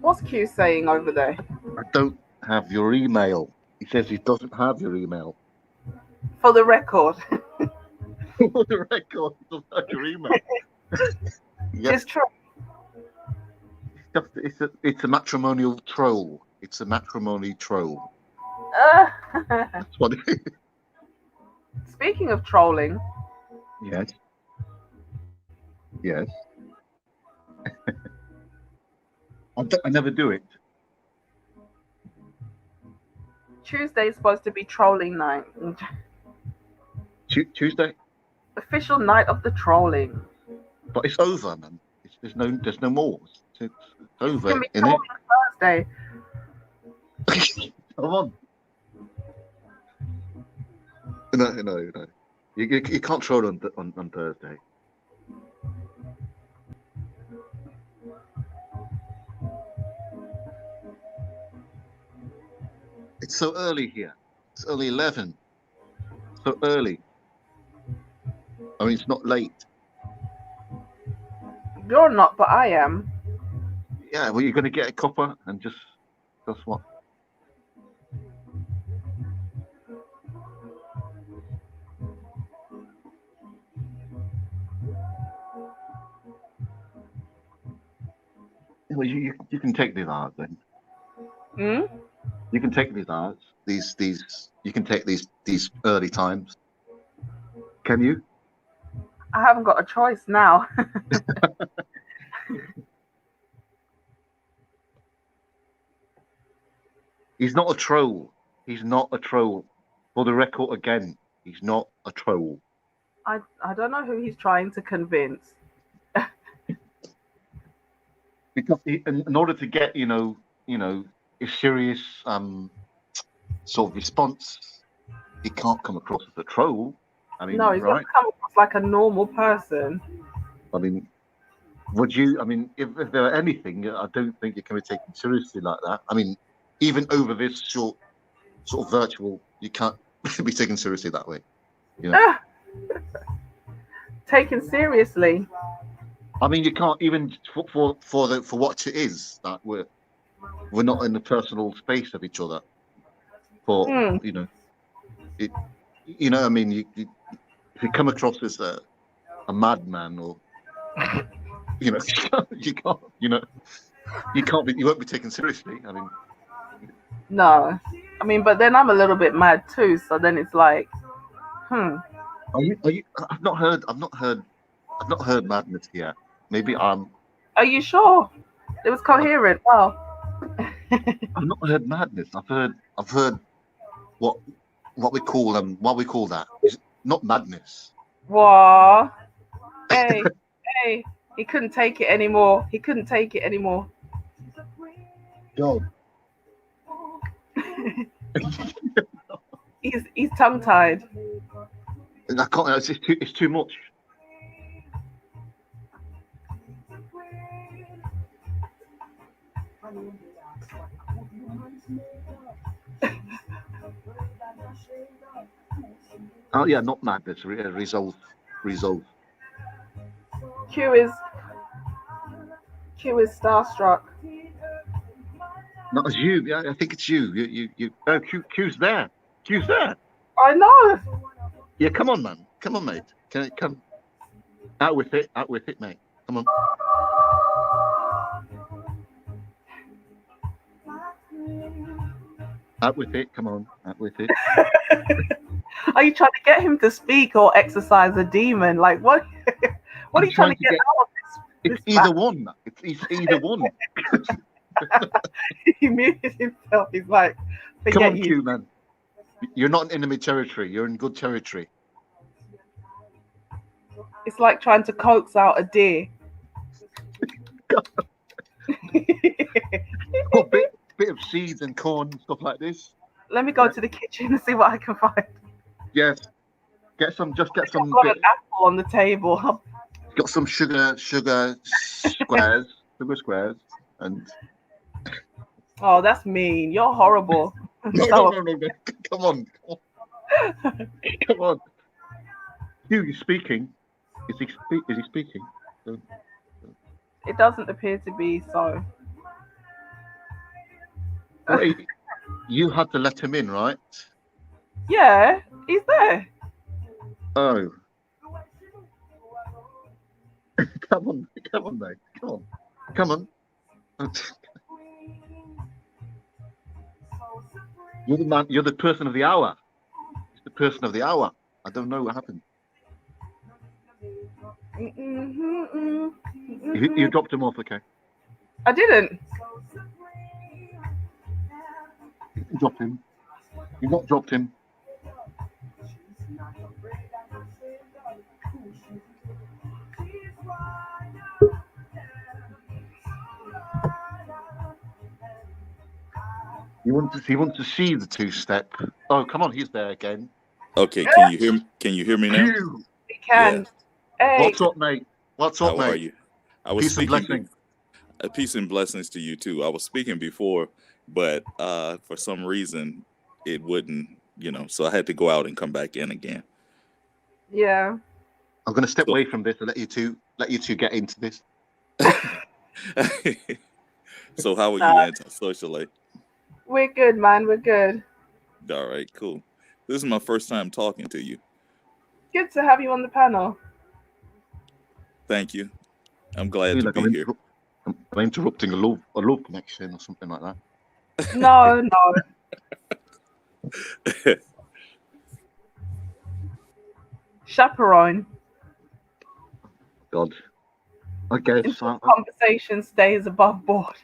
What's Q saying over there? I don't have your email. He says he doesn't have your email. For the record. For the record, he doesn't have your email. Yes. It's true. It's a matrimonial troll. It's a matrimony troll. That's what it is. Speaking of trolling. Yes. Yes. I never do it. Tuesday is supposed to be trolling night. Tuesday? Official night of the trolling. But it's over, man. There's no more. It's over. It can be trolling Thursday. Come on. No. You can't troll on Thursday. It's so early here. It's only 11. So early. I mean, it's not late. You're not, but I am. Yeah, well, you're going to get a copper and just what? Well, you can take these out then. Hmm? You can take these out. These you can take these early times. Can you? I haven't got a choice now. He's not a troll. He's not a troll. For the record, again, he's not a troll. I don't know who he's trying to convince. Because in order to get a serious sort of response, he can't come across as a troll. I mean, No, he's got right? to come across like a normal person. I mean, would you? I mean, if there were anything, I don't think it can be taken seriously like that. I mean, even over this short sort of virtual, you can't be taken seriously that way. You know? Taken seriously. I mean, you can't even for what it is that we're not in the personal space of each other. For you know, it. You know, I mean, if you come across as a madman or you know, you can't be, you won't be taken seriously. I mean, No, I mean, but then I'm a little bit mad too. So then it's like, Are you? I've not heard madness yet. Maybe Are you sure? It was coherent. Wow. I've not heard madness. I've heard what we call that. It's not madness. What? Hey, hey. He couldn't take it anymore. He couldn't take it anymore. God. He's tongue tied. I can't. It's too much. Oh yeah, not madness. Resolve. Q is starstruck. Not as you. Yeah, I think it's you. You. Oh, Q's there. Q's there. I know. Yeah, come on, man. Come on, mate. Can it come? Out with it, mate. Come on. Out with it. Come on. Out with it. Are you trying to get him to speak or exercise a demon? Like what? What are you trying to get out of this? It's either one. It's either one. He muted himself. He's like, Come forget on, you. Q, man. You're not in enemy territory. You're in good territory. It's like trying to coax out a deer. Oh, bit of seeds and corn and stuff like this. Let me go to the kitchen and see what I can find. Yes. Get some. I've got an apple on the table. Got some sugar squares, and. Oh, that's mean. You're horrible. No. Come on. Come on. Hugh, you're speaking. Is he speaking? It doesn't appear to be so. Wait, you had to let him in, right? Yeah, he's there. Oh. Come on, mate. Come on. You're the man. You're the person of the hour. It's the person of the hour. I don't know what happened. You dropped him off, okay? I didn't. You dropped him. You've not dropped him. He wants to see the two-step. Oh, come on, he's there again. Okay, can you hear me? Can you hear me now? We can. Yeah. Hey. What's up, mate? What's up, How mate? are you? I was Peace and speaking. Peace and blessings to you too. I was speaking before, but for some reason it wouldn't, so I had to go out and come back in again. Yeah. I'm going to step away from this and let you two get into this. So how are you anti-socially? We're good, man. We're good. All right, cool. This is my first time talking to you. Good to have you on the panel. Thank you. I'm glad to be here. I'm interrupting a love connection or something like that. No, no. Chaperone. God. Okay, so, Conversation stays above board.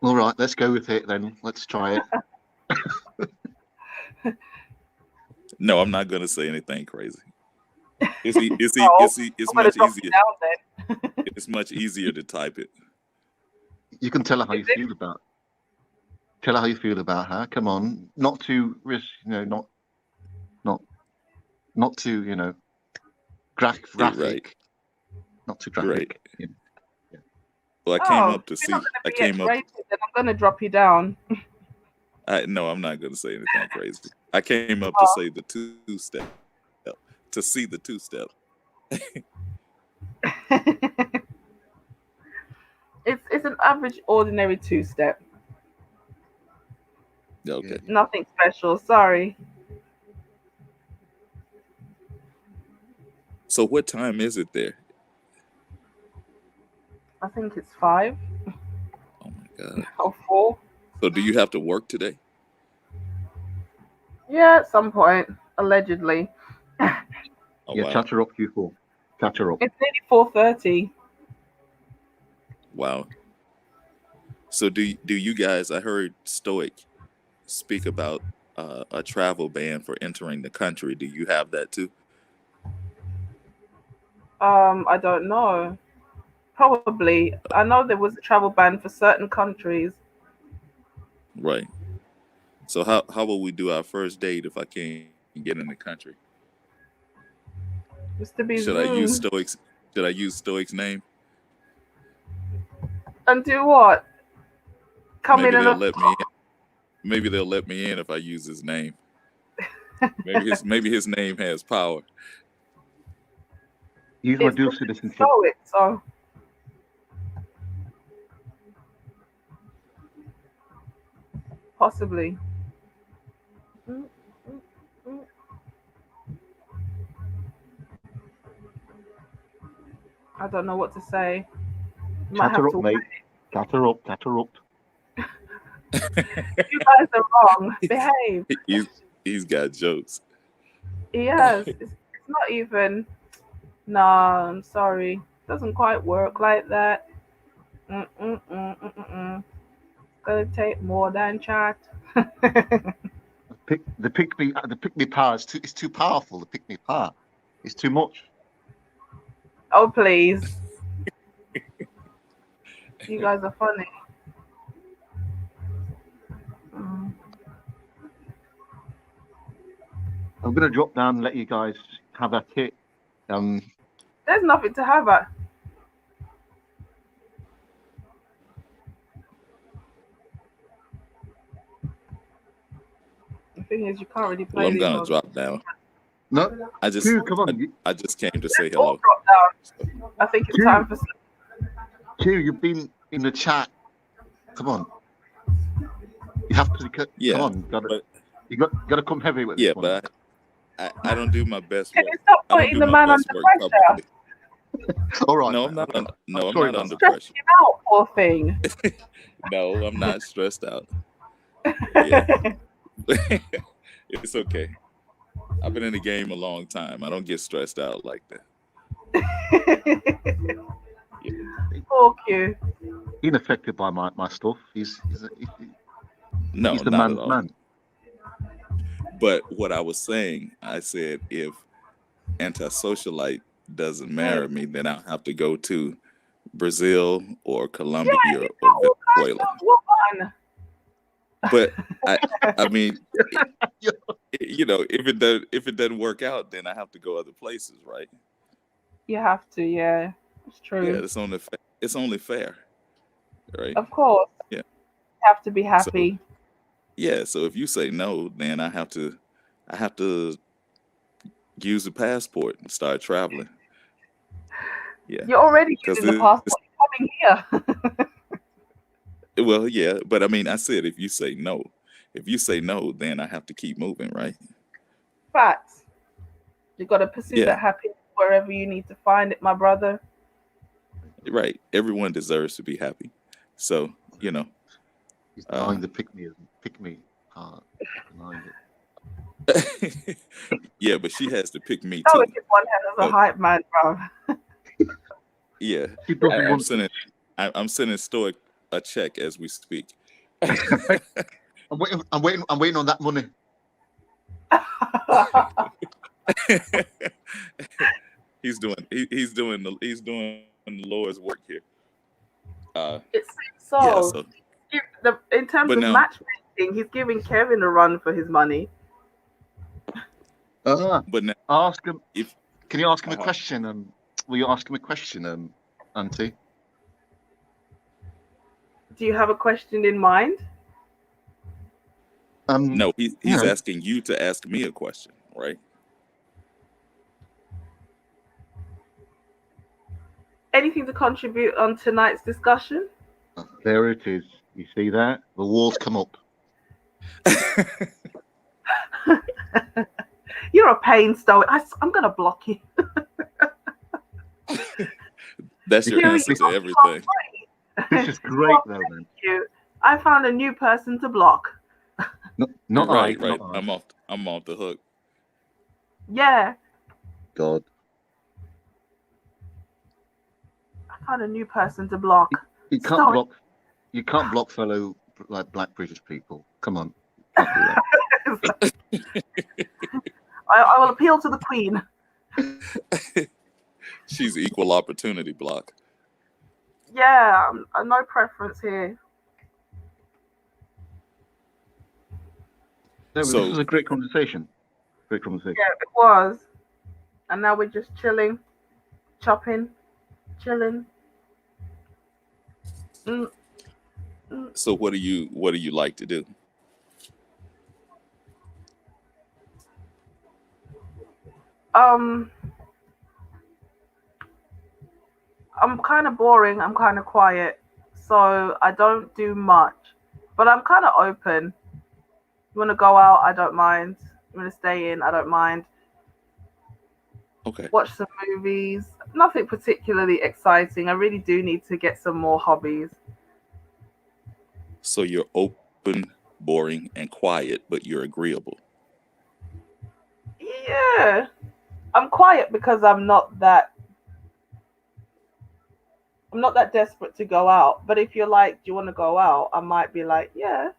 all right, let's go with it then. Let's try it. No, I'm not gonna say anything crazy. It's I'm much gonna drop easier. you down then. It's much easier to type it. You can tell her how you feel about. Tell her how you feel about her. Come on, not too risk. Not too graphic. Right. Not too graphic. Right. Yeah. Well, I came up to if see. you're not I gonna be came up. X-rated, then I'm gonna drop you down. No, I'm not gonna say anything crazy. I came up to Oh. say the two-step. To see the two-step. It's an average, ordinary two-step. Okay. Nothing special. Sorry. So what time is it there? I think it's 5 Oh my God. or 4. So do you have to work today? Yeah, at some point, allegedly. Oh, Yeah, wow. chat her up, you fool. Chat her up. It's nearly 4:30. Wow. So do you guys? I heard Stoic speak about a travel ban for entering the country. Do you have that too? I don't know. Probably. I know there was a travel ban for certain countries. Right. So how will we do our first date if I can't get in the country? It's to be Should I use Zoom. Stoic's? Should I use Stoic's name? And do what? Come Maybe in they'll and let me in. Maybe they'll let me in if I use his name. Maybe his name has power. Use my dual citizenship. show it. So possibly. I don't know what to say. Might Chat have her to up, mate. Chat her up. Chat her up. You guys are wrong. Behave. He's got jokes. Yes. It's not even. Nah, I'm sorry. Doesn't quite work like that. It's gonna take more than chat. The pick me power is too powerful. The pick me power is too much. Oh please. You guys are funny. I'm gonna drop down and let you guys have that hit. There's nothing to have at. The thing is, you can't really play Well, I'm these gonna ones. drop down. No, I just come on. I just came to say All hello. drop down. I think it's time for. Q, you've been in the chat. Come on. You have to. Yeah, come on. You got to come heavy with Yeah, this one. but I don't do my best Can work. you stop I don't putting do the my man best under work pressure? publicly. All right. No, I'm not. No, I'm sorry not about under that. pressure. Him out, poor thing. No, I'm not stressed out. Yeah, it's okay. I've been in the game a long time. I don't get stressed out like that. Poor Q. He's affected by my stuff. He's No, the not man's at all. man. But what I was saying, I said if Antisocialite doesn't marry me, then I'll have to go to Brazil or Colombia or Venezuela. Woman. But I mean, if it doesn't work out, then I have to go other places, right? You have to, yeah. It's true. Yeah, it's only fair, right? Of course. Yeah. You have to be happy. So if you say no, then I have to use the passport and start traveling. Yeah. You're already using the passport. You're coming here. Well, yeah, but I mean, I said if you say no, then I have to keep moving, right? Facts. You got to pursue Yeah. that happiness wherever you need to find it, my brother. Right. Everyone deserves to be happy. So, you know, He's denying the pick me part. Denying it. yeah, but she has to pick me Oh, too. it's one head as a So, hype man, bro. yeah, She doesn't I'm want. sending I'm sending Stoic a check as we speak. I'm waiting on that money. he's doing the Lord's work here. It seems Yeah, so. so In terms but of now matchmaking, he's giving Kevin a run for his money. but now Ask him. if Can you ask him a question? Will you ask him a question, Auntie? Do you have a question in mind? no, he's No. asking you to ask me a question, right? Anything to contribute on tonight's discussion? There it is. You see that? The walls come up. You're a pain, Stoic. I'm going to block you. That's your Here answer you to are. everything. This is great, though, man. I found a new person to block. Not right. not I. I'm off the hook. Yeah, God. I found a new person to block. You can't Stoic. block. You can't block fellow black British people. Come on. You can't do that. I will appeal to the Queen. She's equal opportunity block. Yeah, no preference here. No, So- this was a great conversation. Great conversation. Yeah, it was. And now we're just chilling, chopping, chilling. So what do you like to do? I'm kind of boring. I'm kind of quiet, so I don't do much. But I'm kind of open. You want to go out? I don't mind. You want to stay in? I don't mind. Okay. Watch some movies. Nothing particularly exciting. I really do need to get some more hobbies. So you're open, boring, and quiet, but you're agreeable. Yeah, I'm quiet because I'm not that desperate to go out. But if you're like, do you want to go out? I might be like, yeah.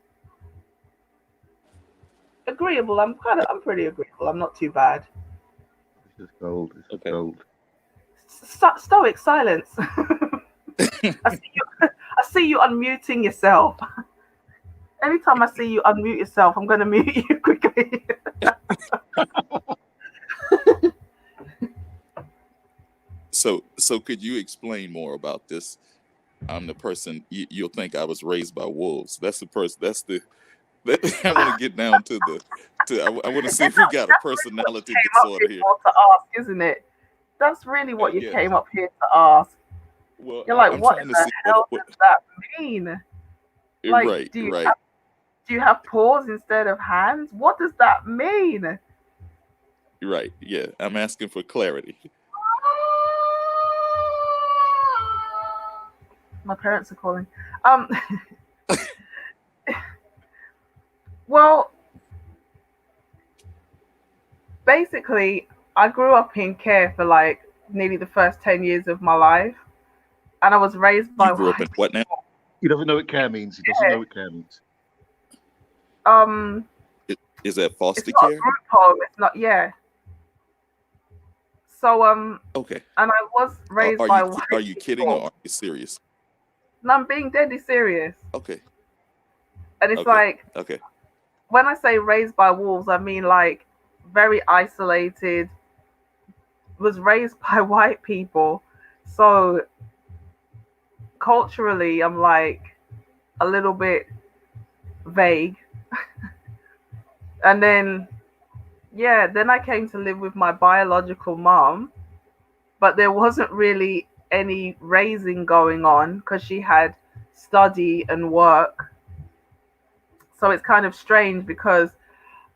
Agreeable. I'm pretty agreeable. I'm not too bad. This is gold. This is gold. Stoic silence. I see you unmuting yourself. Anytime I see you unmute yourself, I'm going to mute you quickly. So could you explain more about this? I'm the person you'll think I was raised by wolves. That's the person. I want to get down to I want to see if we got a personality disorder here. To ask, isn't it? That's really what you Yes. came up here to ask. Well, You're like, I'm what trying the to see hell does that mean? Like, right, do right. you have paws instead of hands? What does that mean? Right. Yeah. I'm asking for clarity. My parents are calling. Well, basically, I grew up in care for like nearly the first 10 years of my life. And I was raised by You grew up in what now? He doesn't know what care means. He doesn't know what care means. Is that foster It's not a care? group home. It's not, yeah. So, Okay. and I was raised by white Are you kidding people. or are you serious? And I'm being deadly serious. Okay. And it's Okay. like, Okay. when I say raised by wolves, I mean like very isolated, was raised by white people. So culturally, I'm like a little bit vague. And then, yeah, then I came to live with my biological mom, but there wasn't really any raising going on because she had study and work. So it's kind of strange because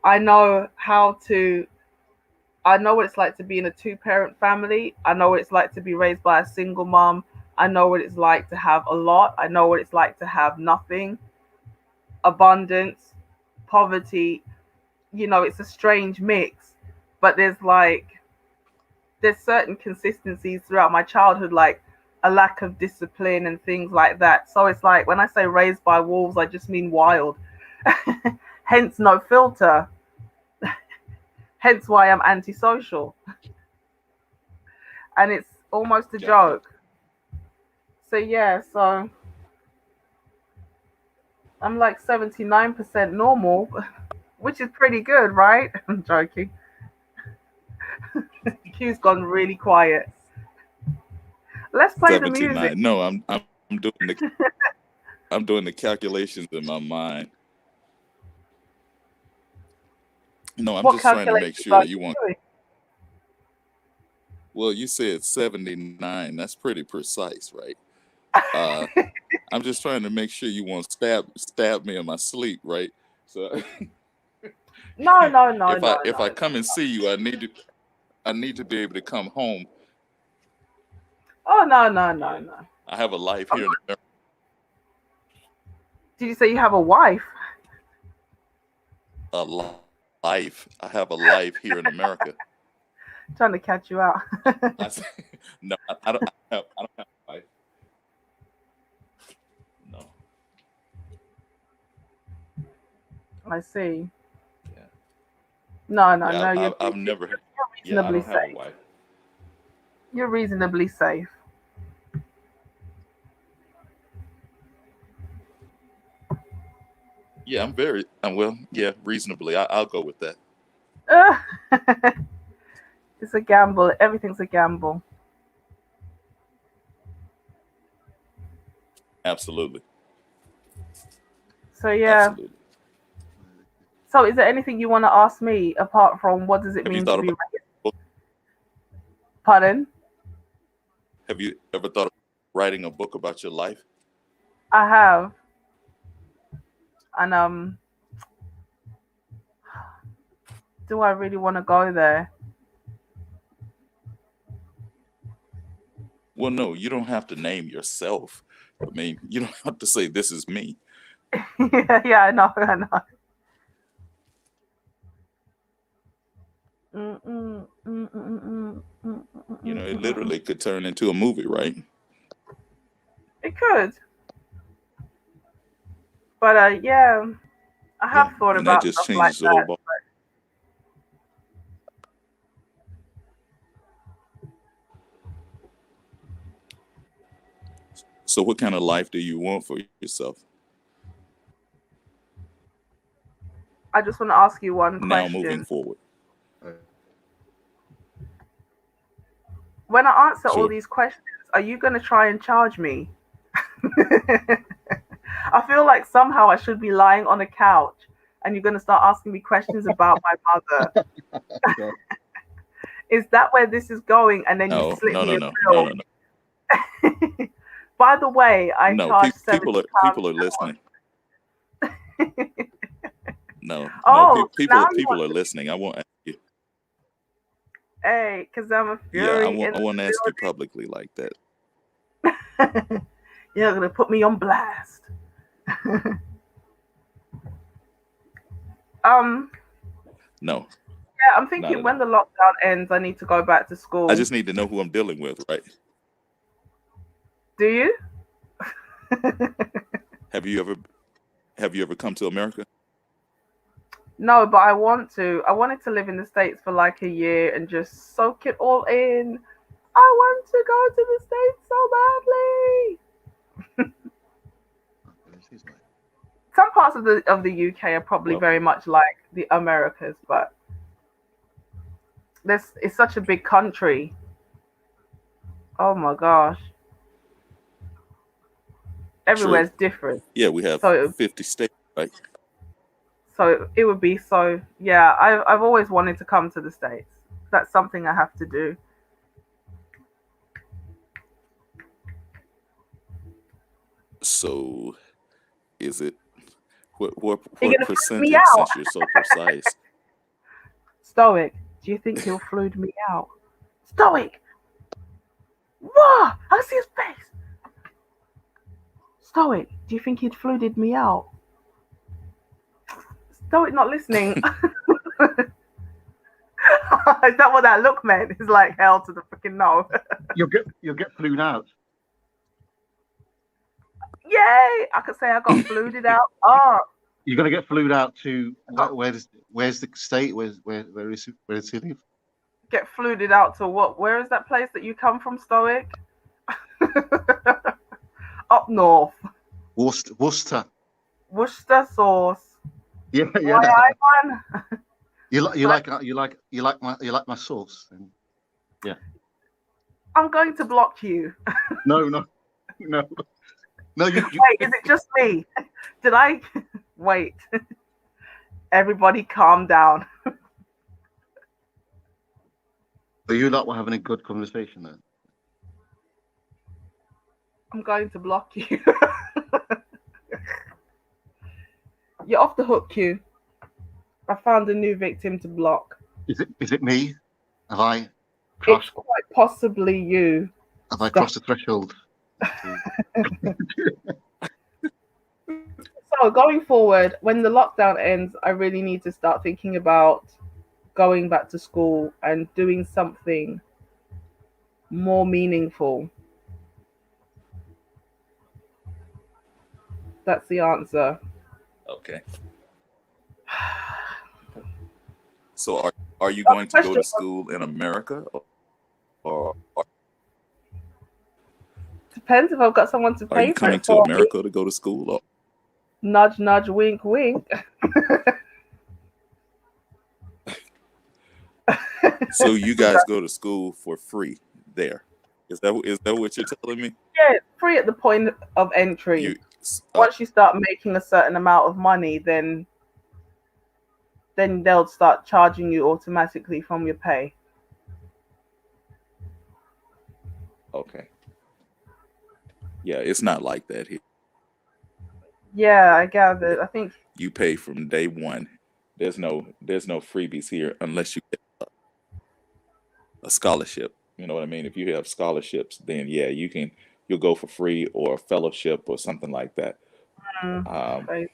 I know what it's like to be in a two-parent family. I know what it's like to be raised by a single mom. I know what it's like to have a lot. I know what it's like to have nothing, abundance, poverty. You know, it's a strange mix, but there's certain consistencies throughout my childhood, like a lack of discipline and things like that. So it's like when I say raised by wolves, I just mean wild. Hence no filter. Hence why I'm antisocial. And it's almost a joke. So yeah, so I'm like 79% normal, which is pretty good, right? I'm joking. Q's gone really quiet. Let's play the music. 79. No, I'm doing the I'm doing the calculations in my mind. No, I'm What just trying to make calculations sure are you you want. doing? Well, you said 79. That's pretty precise, right? I'm just trying to make sure you won't stab me in my sleep, right? So No, if I come and see you, I need to be able to come home. Oh no. I have a life here in America. Did you say you have a wife? A life. I have a life here in America. Trying to catch you out. I say, no, I don't have a life. No. I see. Yeah. No, I've never. you're Yeah, I reasonably don't have a safe. wife. You're reasonably safe. Yeah, I'm very. Well, yeah, reasonably. I'll go with that. It's a gamble. Everything's a gamble. Absolutely. So yeah. Absolutely. So is there anything you want to ask me apart from what does it Have you mean to thought be about? raised? Pardon? Have you ever thought of writing a book about your life? I have. And do I really want to go there? Well, no, you don't have to name yourself. I mean, you don't have to say this is me. Yeah, I know. You know, it literally could turn into a movie, right? It could. But yeah, I have thought And that about just stuff like changes the whole that. ball. So, what kind of life do you want for yourself? I just want to ask you one Now, moving question. forward. When I answer all Sure. these questions, are you going to try and charge me? I feel like somehow I should be lying on a couch and you're going to start asking me questions about my mother. Is that where this is going? And then you No, slip no, me no, a no, bill. no, no, no. By the way, I No, charge people £70. are listening. No, Oh, so now you people want are to, listening. I won't ask you. hey, because I'm a Yeah, fury in I the won't ask you publicly like that. building. You're going to put me on blast. No, Yeah, I'm not thinking at when all. the lockdown ends, I need to go back to I school. just need to know who I'm dealing with, right? Do you? Have you ever come to America? No, but I want to. I wanted to live in the States for like a year and just soak it all in. I want to go to the States so badly. Some parts of the UK are probably Well, very much like the Americas, but it's such a big country. Oh my gosh. true. Everywhere's different. Yeah, we have So 50 states, right? so it would be so yeah, I've always wanted to come to the States. That's something I have to do. So, is it what You're gonna flute me percentage, out. since you're so precise? Stoic, do you think he'll flute me out? Stoic! Whoa! I see his face! Stoic, do you think he'd fluted me out? Stoic not listening. Is that what that look meant? It's like hell to the freaking no. You'll get flued out. Yay! I could say I got fluted out. Oh, You're gonna get flued out to where's the state? Where is he live? get fluted out to what? Where is that place that you come from, Stoic? Up north. Worcester. Worcester sauce. Yeah, Why yeah. I won? You like my sauce. And, yeah. I'm going to block you. No. No. Wait, is it just me? Did I wait? Everybody calm down. So you lot were having a good conversation then. I'm going to block you. You're off the hook, Q. I found a new victim to block. Is it me? Have I It's crossed? quite possibly you. Have I crossed the threshold? So going forward, when the lockdown ends, I really need to start thinking about going back to school and doing something more meaningful. That's the answer. Okay. So are you going to go to school in America or Depends if I've got someone to are pay you for coming it to for me. America to go to school? Or Nudge, nudge, wink, wink. so you guys go to school for free there? Is that what you're telling me? Yeah, free at the point of entry. Once you start making a certain amount of money, then they'll start charging you automatically from your pay. Okay. Yeah, it's not like that here. Yeah, I gathered. I think You pay from day one. There's no freebies here unless you get a scholarship. You know what I mean? If you have scholarships, then yeah, you'll go for free or a fellowship or something like that. right.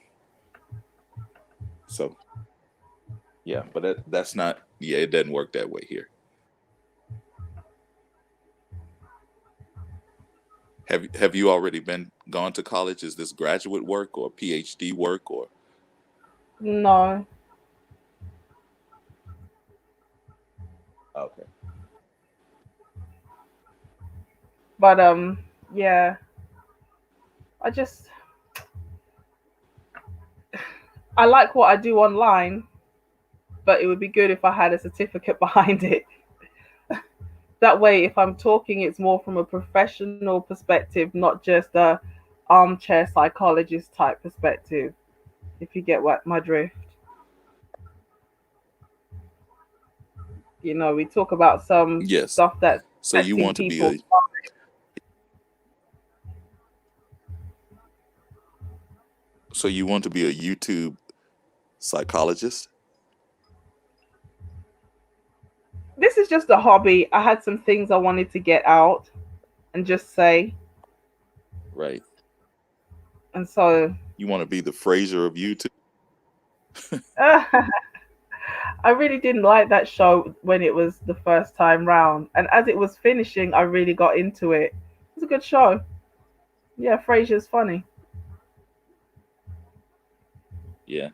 So yeah, but that's not. Yeah, it doesn't work that way here. Have you already gone to college? Is this graduate work or PhD work or? No. Okay. But yeah. I like what I do online, but it would be good if I had a certificate behind it. That way, if I'm talking, it's more from a professional perspective, not just a armchair psychologist type perspective, if you get my drift. You know, we talk about some Yes. stuff that's So you affecting want to be people's So you want to be a YouTube psychologist? This is just a hobby. I had some things I wanted to get out and just say. Right. And so You want to be the Frasier of YouTube? I really didn't like that show when it was the first time round. And as it was finishing, I really got into it. It's a good show. Yeah, Frasier's funny. Yeah.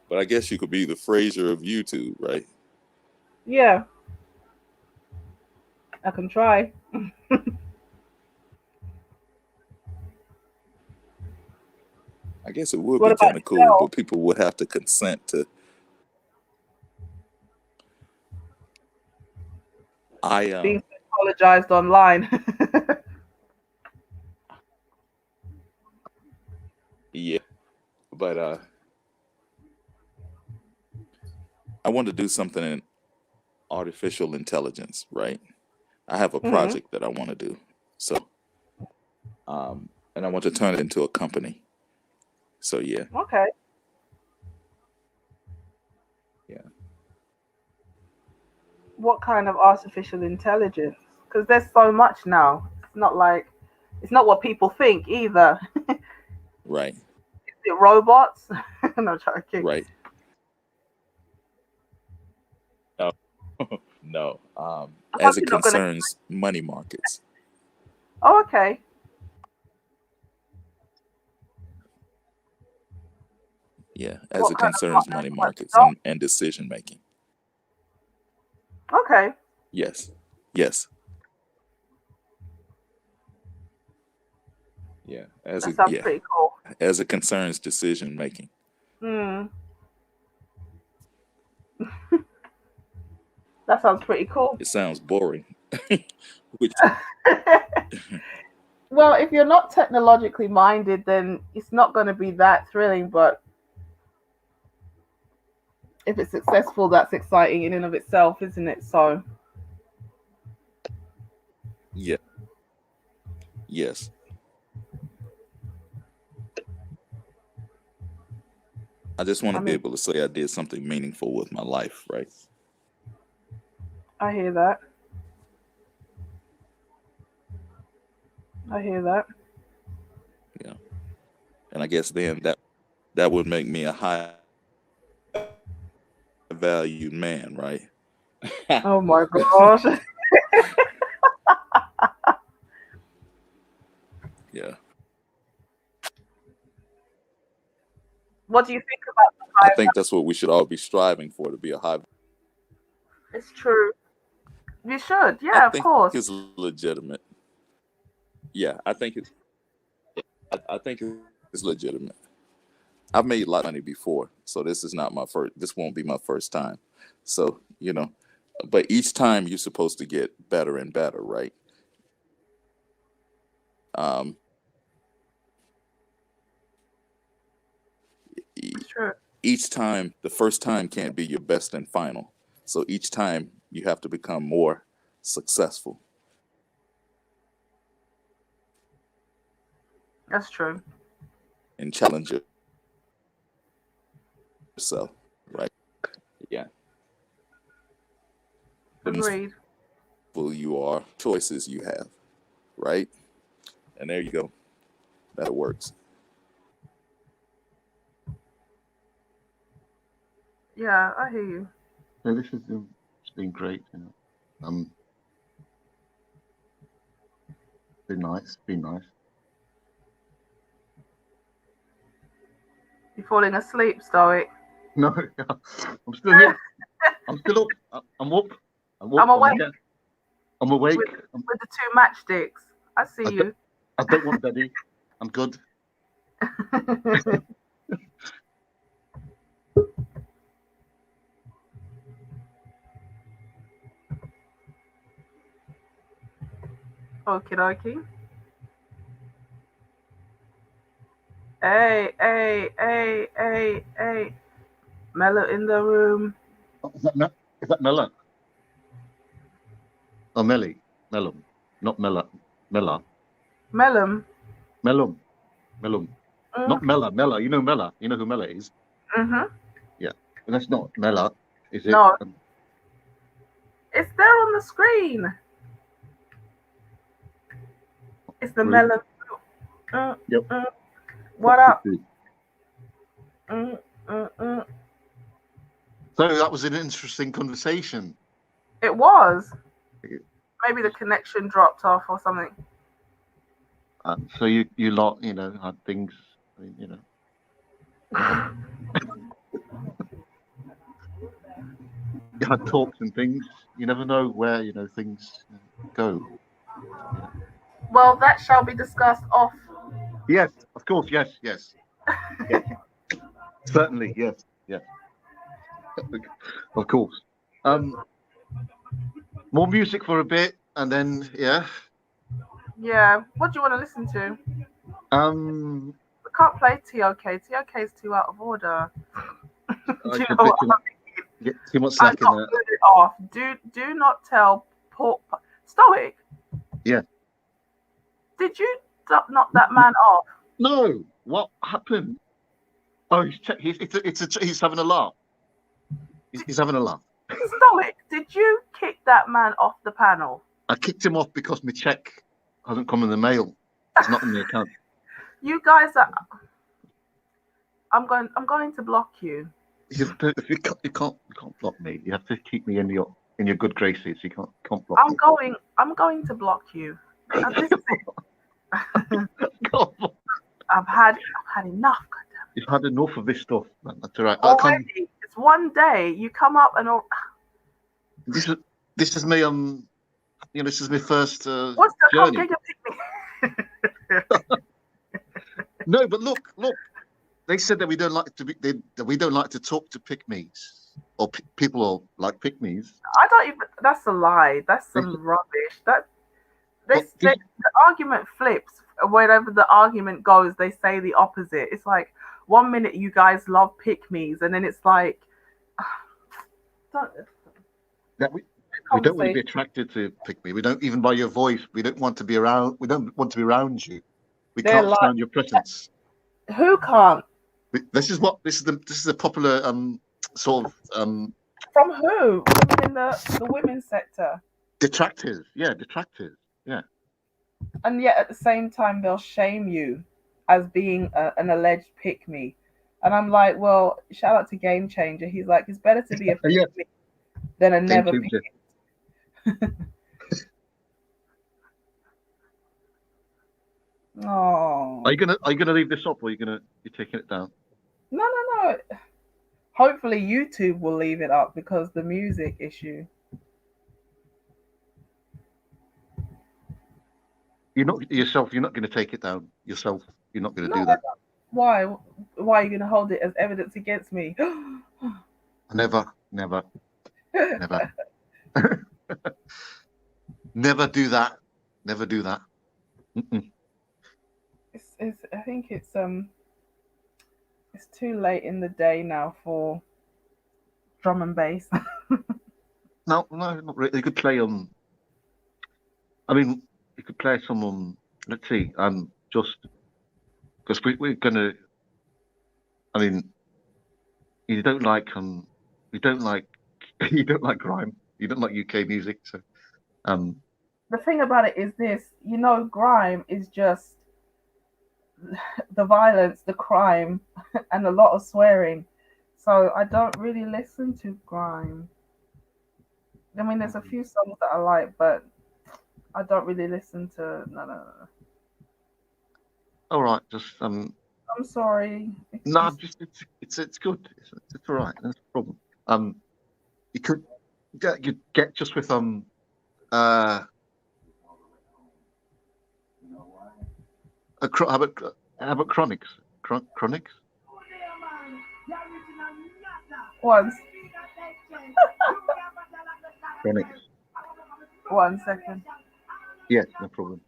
But I guess you could be the Frasier of YouTube, right? Yeah. I can try. I guess it would What be about kind of cool, yourself? but people would have to consent to. Being psychologized online. Yeah, but I want to do something in artificial intelligence, right? I have a project that I want to do, so and I want to turn it into a company. So yeah, Okay. yeah. What kind of artificial intelligence? Because there's so much now. It's not like It's not what people think either. Right. Is it robots? No, joking. Right. No. No. I hope As it you're not going to. concerns money markets. Oh, okay. Yeah, as What it kind of concerns money like markets stock? and decision making. Okay, Yes. Yes. Yeah. that sounds pretty cool. As it concerns decision making. Hmm. That sounds pretty cool. It sounds boring. Which Well, if you're not technologically minded, then it's not going to be that thrilling. But if it's successful, that's exciting in and of itself, isn't it? So, yeah. Yes. I just want I to be mean, able to say I did something meaningful with my life, right? I hear that. I hear that. Yeah. And I guess then that would make me a high valued man, right? Oh my gosh. Yeah. What do you think about the I high think that's what we should all be striving for, to be a high. It's true. You should. I Yeah, of think course. it's legitimate. Yeah, I think I think it's legitimate. I've made a lot of money before, so this is not my first. This won't be my first time. So but each time you're supposed to get better and better, right? Um, e- It's true. each time, the first time can't be your best and final. So each time you have to become more successful. That's true. And challenge yourself, right? Yeah. Agreed. Who you are, choices you have, right? And there you go. That works. Yeah, I hear you. So this has it's been great. Been nice. Been nice. You falling asleep, Stoic? No, I'm still here. I'm still up. I'm up. I'm awake. I'm awake. With the two matchsticks. I see you. I don't want Betty. I'm good. Okie dokie. Hey. Mellow in the room. Is that Mella? Oh, Melly. Mellum. Not Mella. Mella. Mellum. Mellum. Mellum. Not Mella. Mella. You know Mella. You know who Mella is? Mm-hmm. Yeah. But that's not Mella, is it? No. It's there on the screen. It's the Mellum. Yep. What up? So that was an interesting conversation. It was. Maybe the connection dropped off or something. So you lot, had things, you had talks and things. You never know where, things go. Well, that shall be discussed off. Yes, of course, yes. Certainly, yes. Of course. More music for a bit, and then Yeah. What do you want to listen to? We can't play TOK. TOK is too out of order. Do you know what I mean? Get too much slack in there. Put it off. Do not tell Paul. Stoic. Yeah. Did you knock that man off? No. What happened? Oh, he's having a laugh. He's having a laugh. Stoic, did you kick that man off the panel? I kicked him off because my check hasn't come in the mail. It's not in the account. You guys are. I'm going to block you. You can't block me. You have to keep me in your good graces. You can't block I'm going to block you. At this me. I've had enough. You've had enough of this stuff, man. That's all right. Already, it's one day you come up and this is me. This is my first what's the journey. come get your No, but look. They said that we don't like to talk to pick-me's or people or like pick-me's. I don't even. That's a lie. That's some rubbish. The argument flips. Wherever the argument goes, they say the opposite. It's like 1 minute you guys love pick-me's, and then it's like. We don't want to be attracted to pick-me. We don't even by your voice. We don't want to be around. We don't want to be around you. We can't stand your presence. Who can't? This is the popular sort of from who? Women in the women's sector. Detractors. Yeah. And yet at the same time they'll shame you as being an alleged pick me. And I'm like, well, shout out to Game Changer. He's like, it's better to be a pick me than a never pick me. Oh. Are you gonna leave this up, or you're taking it down? No. Hopefully YouTube will leave it up because the music issue. You're not going to take it down yourself. You're not going to do that. Why? Why are you going to hold it as evidence against me? Never. Never do that. Never do that. Mm-mm. I think it's too late in the day now for drum and bass. No, not really. You could play you could play some let's see, just because we're gonna. I mean, you don't like grime. You don't like UK music, so The thing about it is this, grime is just the violence, the crime, and a lot of swearing. So I don't really listen to grime. I mean, there's a few songs that I like, but I don't really listen to no. All right, just I'm sorry. No, just it's good. It's all right. That's a problem. You could get just with how about Chronics? Chronics? Once. Chronics. 1 second. Yes, no problem.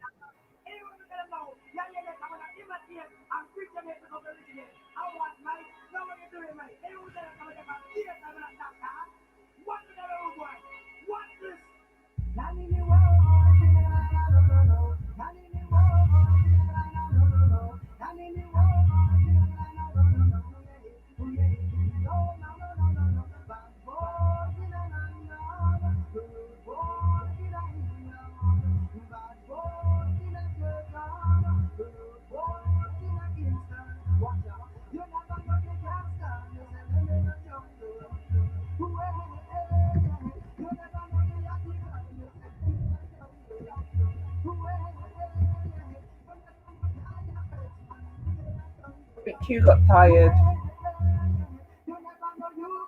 Q got tired.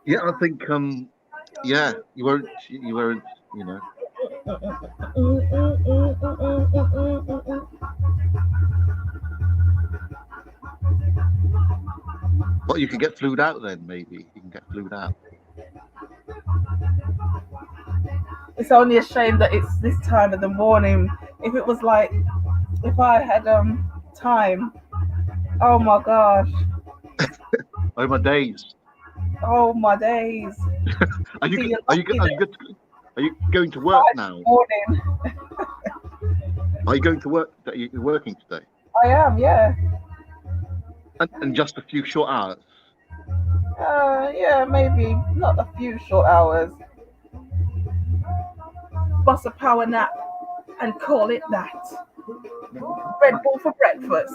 Yeah, I think yeah, you weren't, But you could get flued out then, maybe. You can get flued out. It's only a shame that it's this time of the morning. If it was like, if I had time, oh my gosh. Oh my days. Oh my days. Are you going to work now? Morning. Are you going to work? You're working today? I am, yeah. And just a few short hours? Yeah, maybe not a few short hours. Bust a power nap and call it that. Red Bull for breakfast.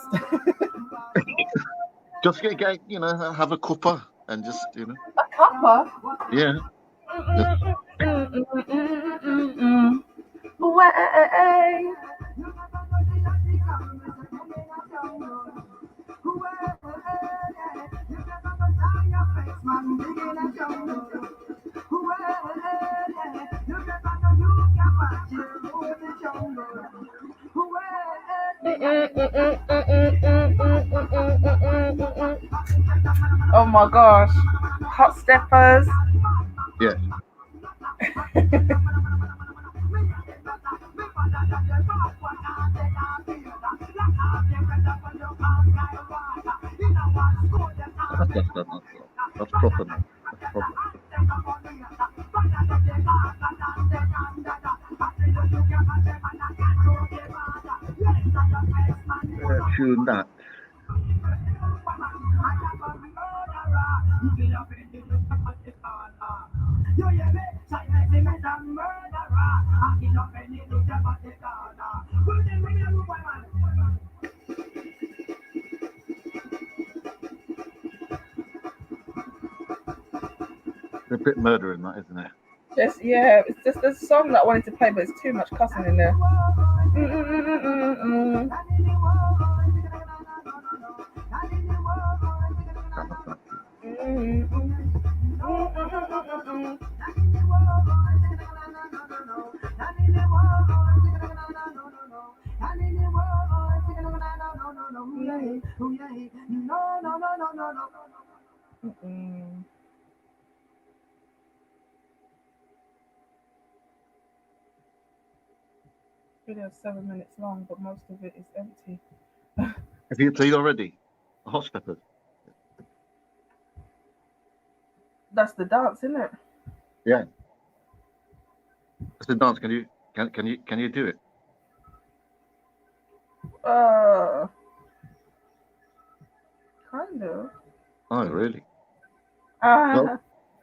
Just get you know, have a cuppa and just, you know, A cuppa? yeah. Just, Way. Oh my gosh. Hot steppers. yeah. That's proper, man. That's proper. Tune that. A bit murdering, that, isn't it? Just yeah, it's just a song that I wanted to play, but it's too much cussing in there. Video 7 minutes long, but most of it is empty. Have you played already? Hot steppers. That's the dance, isn't it? Yeah. That's the dance. Can you do it? Kind of. Oh, really? Uh,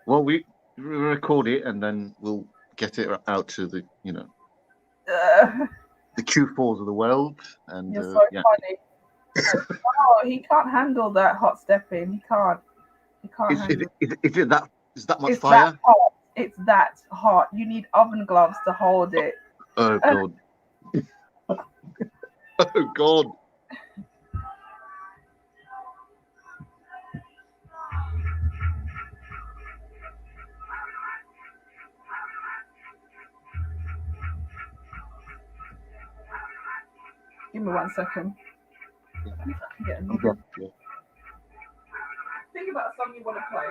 Well, we record it and then we'll get it out to the, you know, the Q4s of the world. And you're so yeah. funny. Oh, he can't handle that hot stepping. He can't handle it. Is that much It's fire? that hot. It's that hot. You need oven gloves to hold it. Oh God. Oh God. Give me 1 second. Yeah. If I can get a I'm new- glad, yeah. Think about a song you want to play.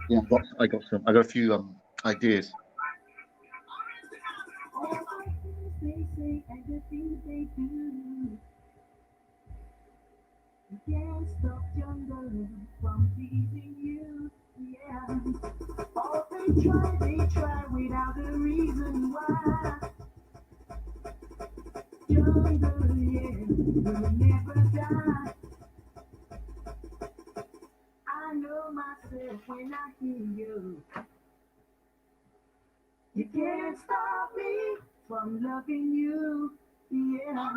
Yeah, I got a few ideas. Can't stop your love from pleasing you, yeah. Oh, they try without a reason why. Jungle, yeah, will never die. I know myself when I hear you. You can't stop me from loving you, yeah.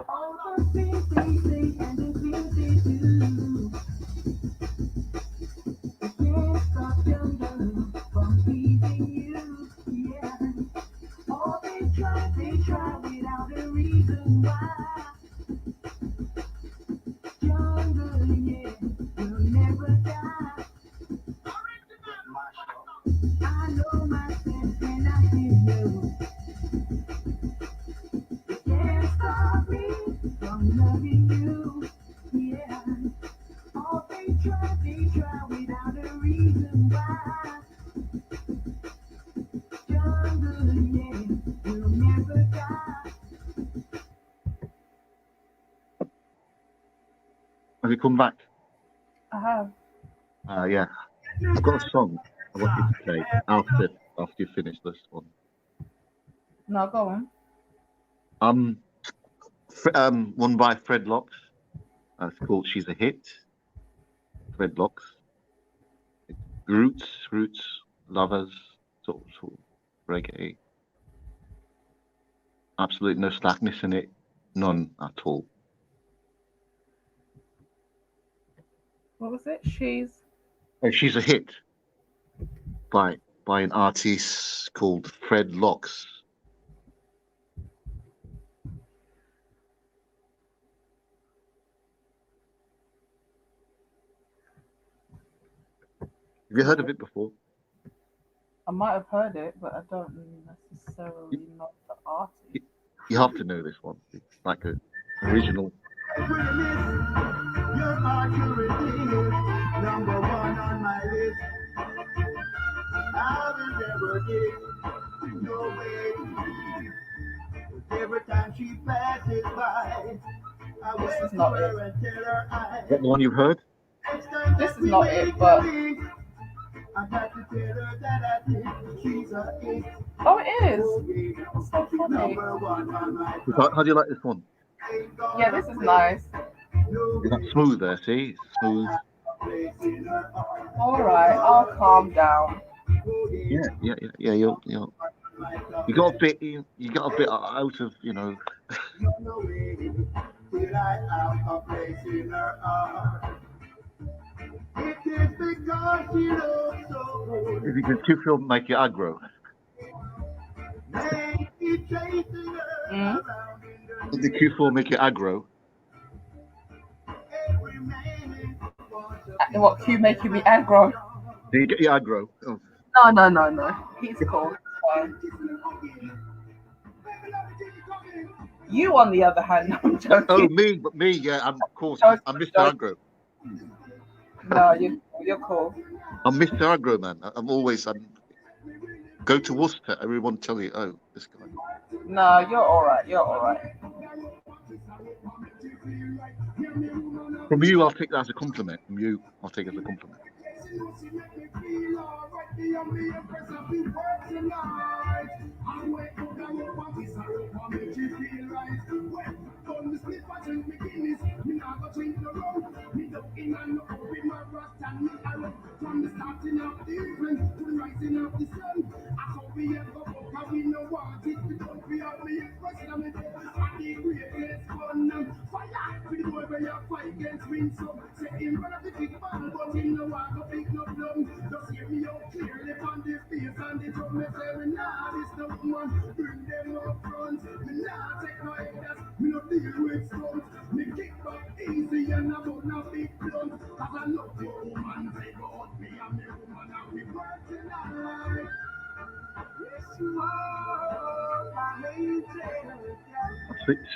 All the things they say and the things they do. You can't stop your love from pleasing you, yeah. Oh, they try without a reason why. Jungle, yeah, will never die. I know myself when I hear you. You can't stop me from loving you, yeah. Oh, they try without a reason why. Jungle, yeah, will never die. Have you come back? I have. Yeah. I've got a song I want you to play after you finish this one. No, go on. One by Fred Locks. It's called "She's a Hit." Fred Locks. Roots, lovers, sort of reggae. Absolutely no slackness in it, none at all. What was it? She's. And she's a hit by an artist called Fred Locks. Have you heard of it before? I might have heard it, but I don't necessarily know the artist. You have to know this one. It's like an original. Your maturity is number one on my list. I will never give no way. Every time she passes by, I This wait is not for her it. and tell her Is that the one you've heard? This is not it, but. I got to tell her that I think she's a hit. Oh, it is. It's so funny. Number one on my How do you like this one? Yeah, this is nice. Is that smooth there? See, it's smooth. All right, I'll calm down. Yeah. You got a bit. You got a bit out of It is because she looks so good. If you can too feel make you aggro. Make me chasing her around If the Q4 make you aggro. What, Q making me aggro? Do you get your aggro? Oh. No. He's cool. It's fine. You, on the other hand, I'm joking. Oh, me, yeah, I'm of course. I'm Mr. Aggro. No, you're cool. I'm Mr. Aggro, man. I'm go to Worcester. Everyone tell you, oh, this guy. No, you're all right. From you, I'll take that as a compliment. From you, I'll take it as a compliment.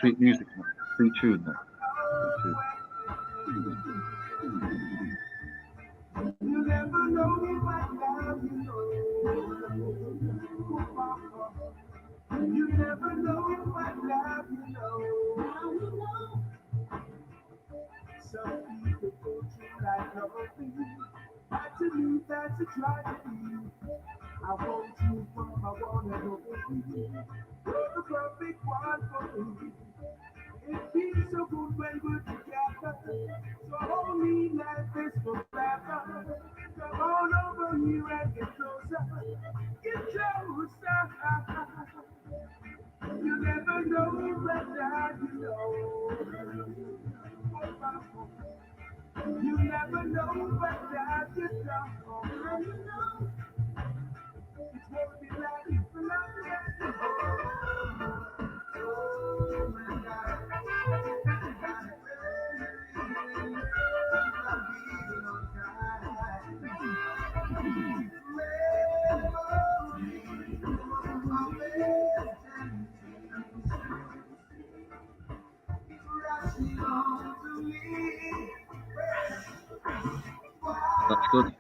Sweet music, man. Sweet tune, man. Sweet tune. You never know if I love you. You never know if I love you. Some people go through like nothing. That's a new, that's a tragedy. I want you from, I wanna know you. You're the perfect one for me. It feels so good when we're together. So hold me like this forever. Come on over here and get closer. Get closer. You never know better, you know. You never know better, you know. It's what we like, oh my God. That's good.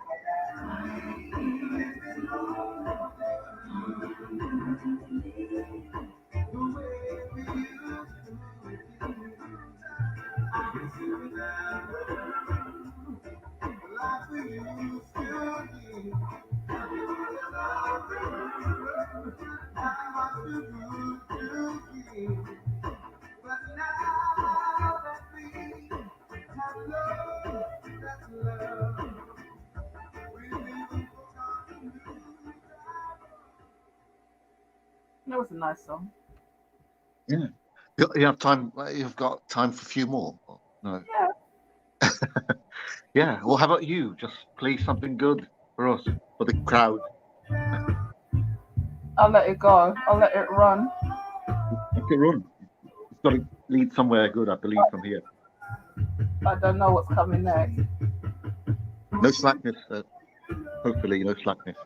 That was a nice song. Yeah. You have time. You've got time for a few more. No. Yeah. Yeah. Well, how about you? Just play something good for us, for the crowd. I'll let it go. I'll let it run. Okay, run. It's got to lead somewhere good, I believe, from here. I don't know what's coming next. No slackness. Hopefully, no slackness.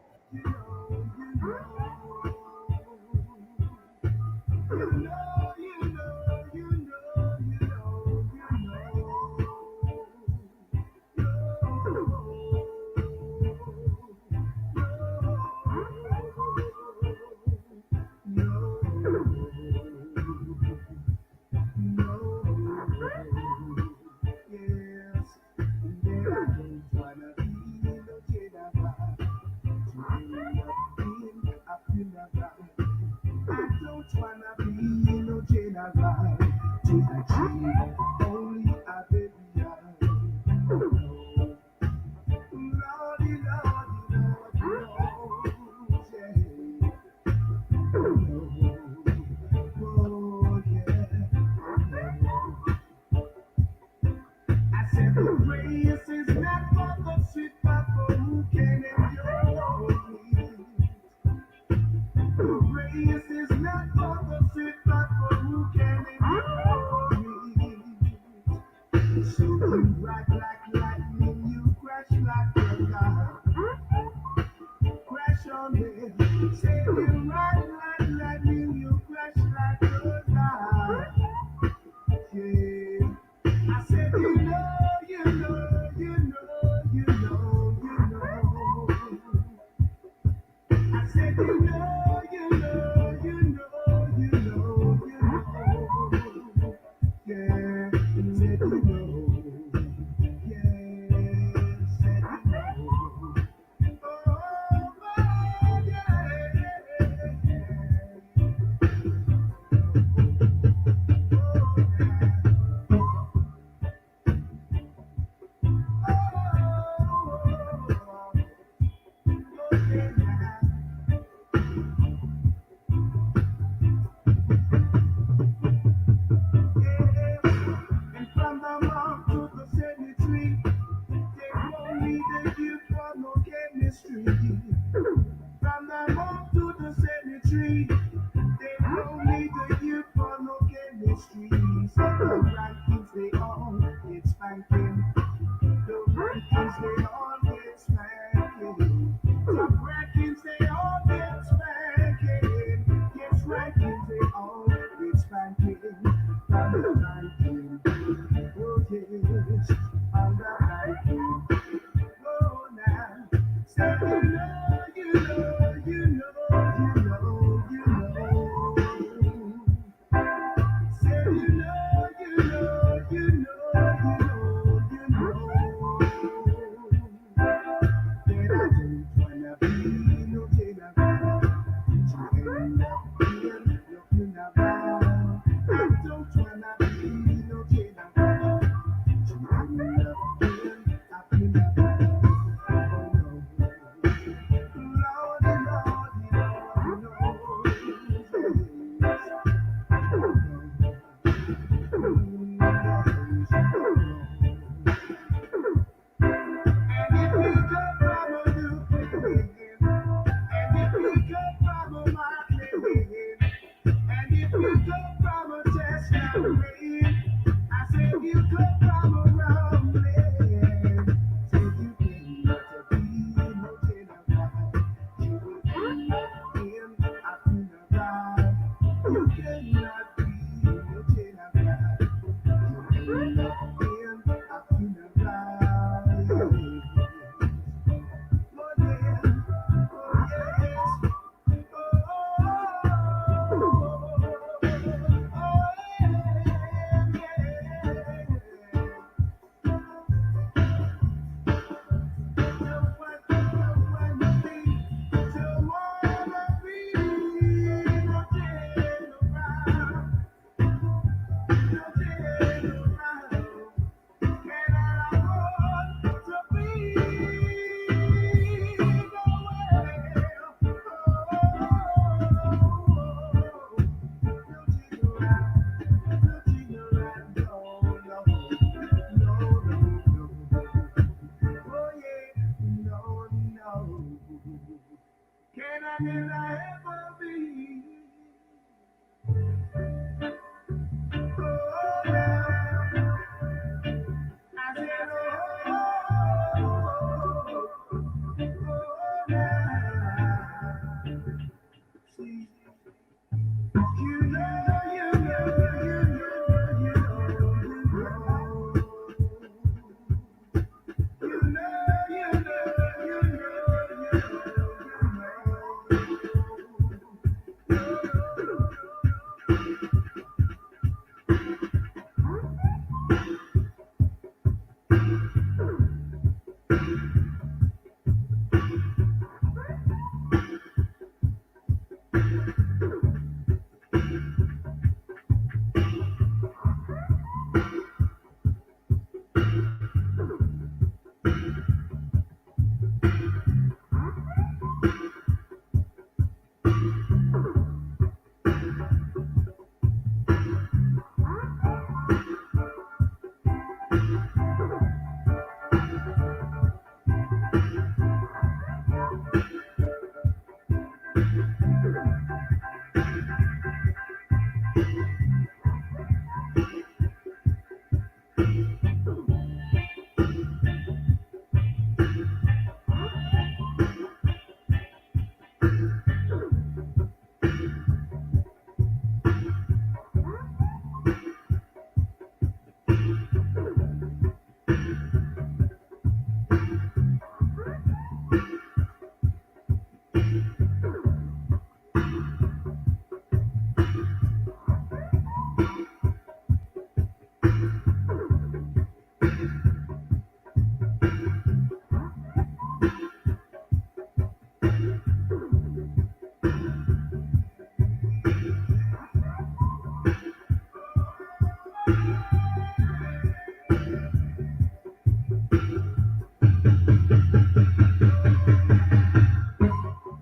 Can I ever be?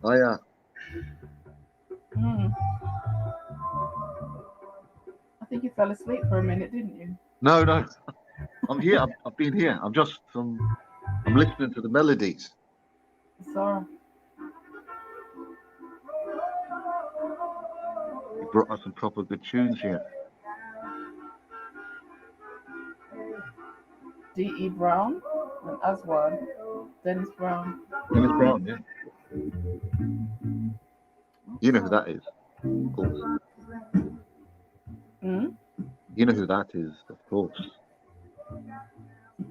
I Mm. I think you fell asleep for a minute, didn't you? no, I'm here. I've been here. I'm just I'm listening to the melodies. Sorry. You brought us some proper good tunes here. D.E. Brown and Aswan. Dennis Brown. Dennis Brown, yeah. You know who that is, of course. Mm? You know who that is, of course.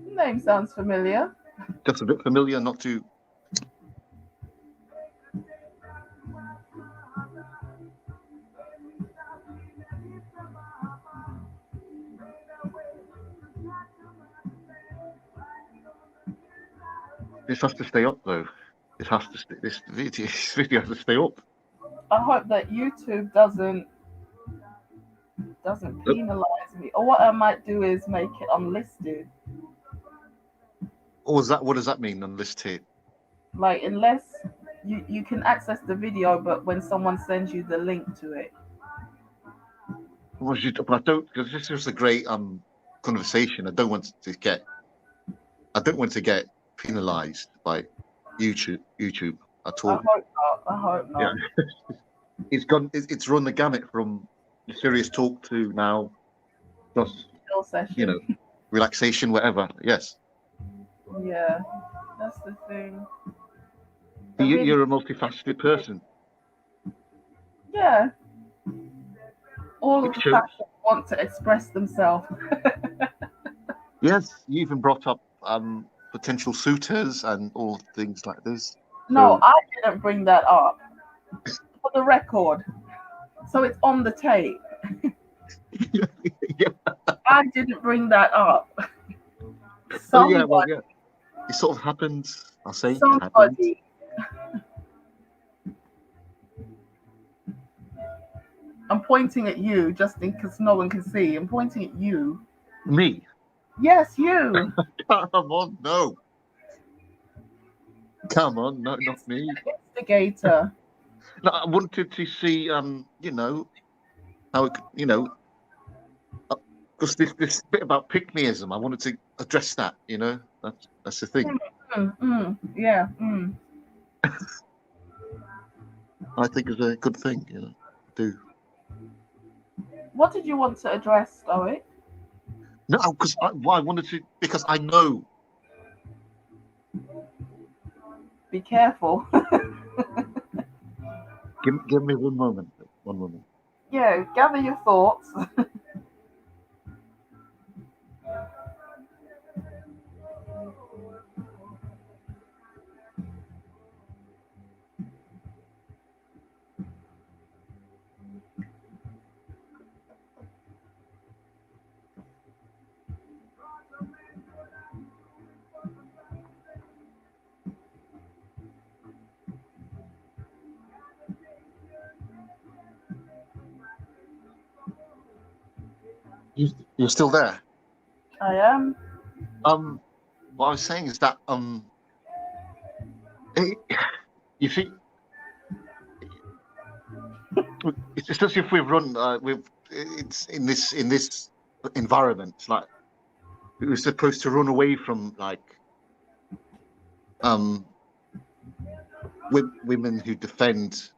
Name sounds familiar. Just a bit familiar, not too. This has to stay up, though. This has to stay. This video has to stay up. I hope that YouTube doesn't penalize me. Or what I might do is make it unlisted. Or is that? What does that mean? Unlisted. Like unless you can access the video, but when someone sends you the link to it. Well, I don't, because this was a great conversation. I don't want to get penalised by YouTube at all. I hope not. Yeah. It's run the gamut from serious talk to now just Chill session. Relaxation, whatever. Yes. Yeah, that's the thing. You're a multifaceted person. Yeah. All of the fashions want to express themselves. Yes, you even brought up potential suitors and all things like this. No, I didn't bring that up. For the record. So it's on the tape. I didn't bring that up. Somebody, It sort of happens. I'll say somebody. I'm pointing at you just in case no one can see. I'm pointing at you. Me? Yes, you. Come on, no. Come on, no, not me. Instigator. No, I wanted to see, how it, because this bit about pick-meism, I wanted to address that. That's the thing. Yeah. I think is a good thing, do. What did you want to address, Stoic? No, because I wanted to, because I know. Be careful. Give me one moment. One moment. Yeah, gather your thoughts. You're still there? I am. What I was saying is that you see, it's as if we've run it's in this environment. It's like we're supposed to run away from like women who defend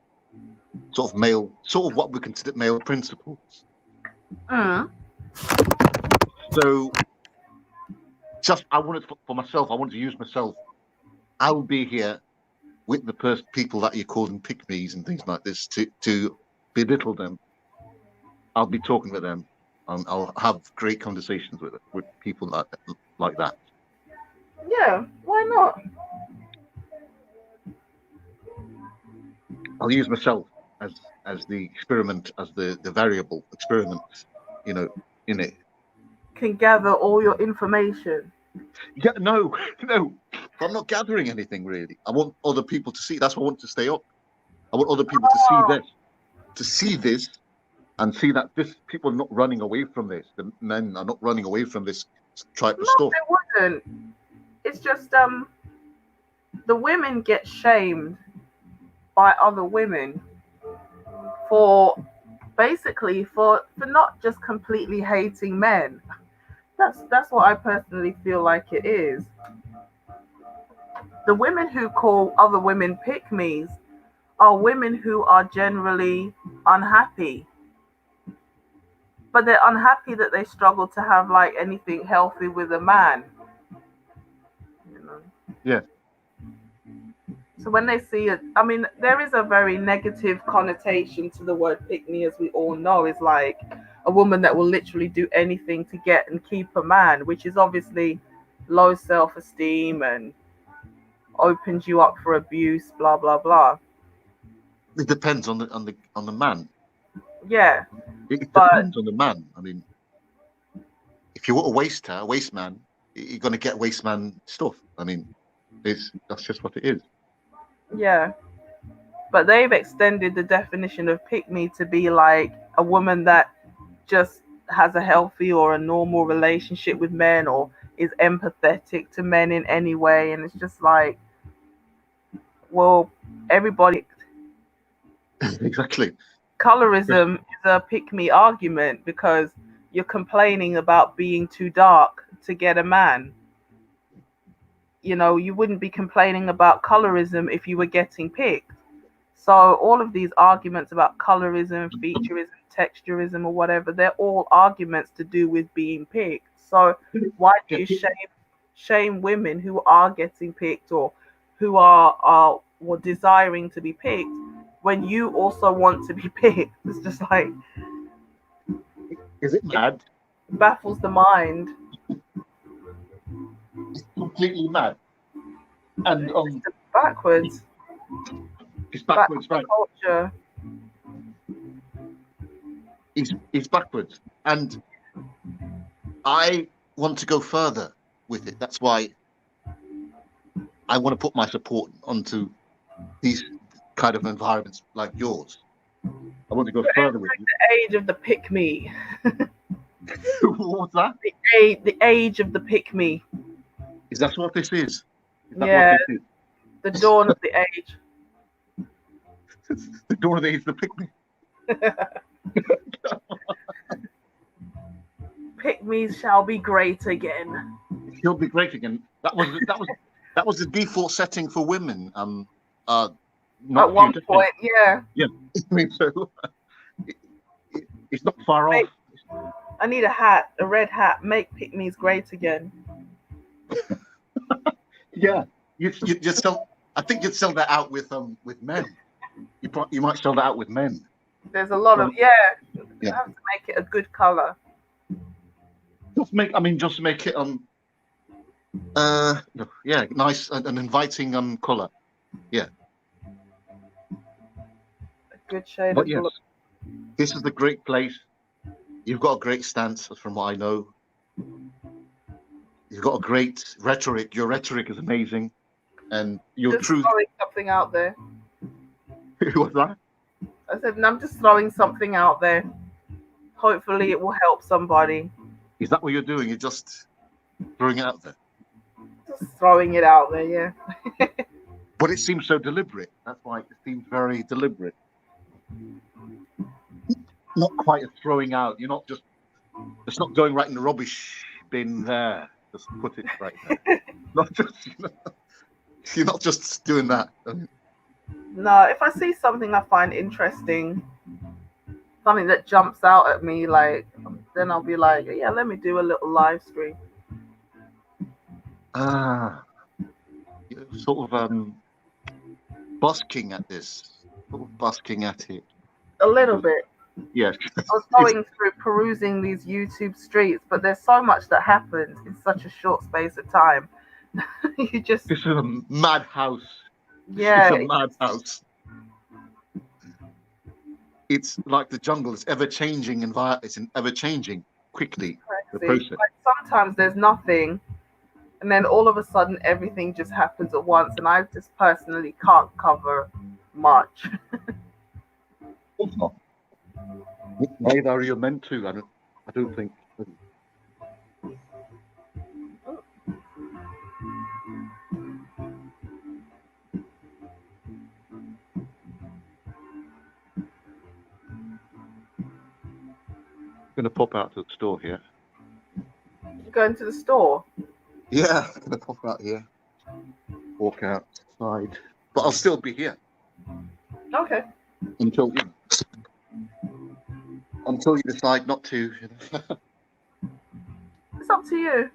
sort of what we consider male principles. So just I wanted for myself, I wanted to use myself. I will be here with the people that you're calling pick-me's and things like this to belittle them. I'll be talking with them and I'll have great conversations with people like that. Yeah, why not? I'll use myself as the experiment, as the variable experiment, in it. Can gather all your information. Yeah, no. I'm not gathering anything really. I want other people to see. That's why I want to stay up. I want other people to see this, and see that people are not running away from this. The men are not running away from this type of stuff. They wouldn't. It's just the women get shamed by other women for not just completely hating men. That's what I personally feel like it is. The women who call other women pick-me's are women who are generally unhappy. But they're unhappy that they struggle to have like anything healthy with a man. Yeah. So when they see it, I mean, there is a very negative connotation to the word pick-me, as we all know. It's like a woman that will literally do anything to get and keep a man, which is obviously low self-esteem and opens you up for abuse, blah blah blah. It depends on the man. Yeah. It depends on the man. I mean, if you want a waste man, you're gonna get waste man stuff. I mean, that's just what it is. Yeah. But they've extended the definition of pick-me to be like a woman that just has a healthy or a normal relationship with men or is empathetic to men in any way. And it's just like, well, everybody... Exactly. Colorism is a pick-me argument because you're complaining about being too dark to get a man. You wouldn't be complaining about colorism if you were getting picked. So all of these arguments about colorism, featureism, texturism, or whatever, they're all arguments to do with being picked. So why do you shame women who are getting picked or who are desiring to be picked when you also want to be picked? It's just like... Is it mad? It baffles the mind. It's completely mad. And it's backwards. It's backwards, right? Culture. It's backwards. And I want to go further with it. That's why I want to put my support onto these kind of environments like yours. I want to go further with it. The age of the pick-me. What's that? The age of the pick-me. Is that what this is? Yeah. The dawn of the age. The dawn of the age of the pick-me. Pick-me's shall be great again. He'll be great again. That was the default setting for women. not At one few decades. point, yeah. Yeah, I mean, so it's not far Make, off. I need a hat, a red hat. Make pygmies great again. Yeah, you sell. I think you'd sell that out with men. You might sell that out with men. There's a lot of Yeah. You have to make it a good color. Just make it yeah, nice and inviting color. Yeah. A good shade But of yes, blue. this is a great place. You've got a great stance, from what I know. You've got a great rhetoric. Your rhetoric is amazing, and your Just truth. throwing something out there. What's that? I said, I'm just throwing something out there. Hopefully, it will help somebody. Is that what you're doing? You're just throwing it out there. Just throwing it out there, yeah. But it seems so deliberate. That's why it seems very deliberate. Not quite a throwing out. You're not just. It's not going right in the rubbish bin there. Just put it right there. Not just. You're not just doing that. No, if I see something I find interesting, something that jumps out at me, like, then I'll be like, yeah, let me do a little live stream. You're sort of busking at this, sort of busking at it. A little bit. Yes. I was going through perusing these YouTube streets, but there's so much that happens in such a short space of time. You just. This is a madhouse. Yeah. It's a madhouse. It's like the jungle. It's ever changing environment. It's ever changing quickly. The process. Like sometimes there's nothing, and then all of a sudden everything just happens at once, and I just personally can't cover much. Neither are you meant to. I don't think. I'm gonna pop out to the store here. You going to the store? Yeah, I'm gonna pop out here. Walk outside, but I'll still be here. Okay. Until you decide not to. It's up to you.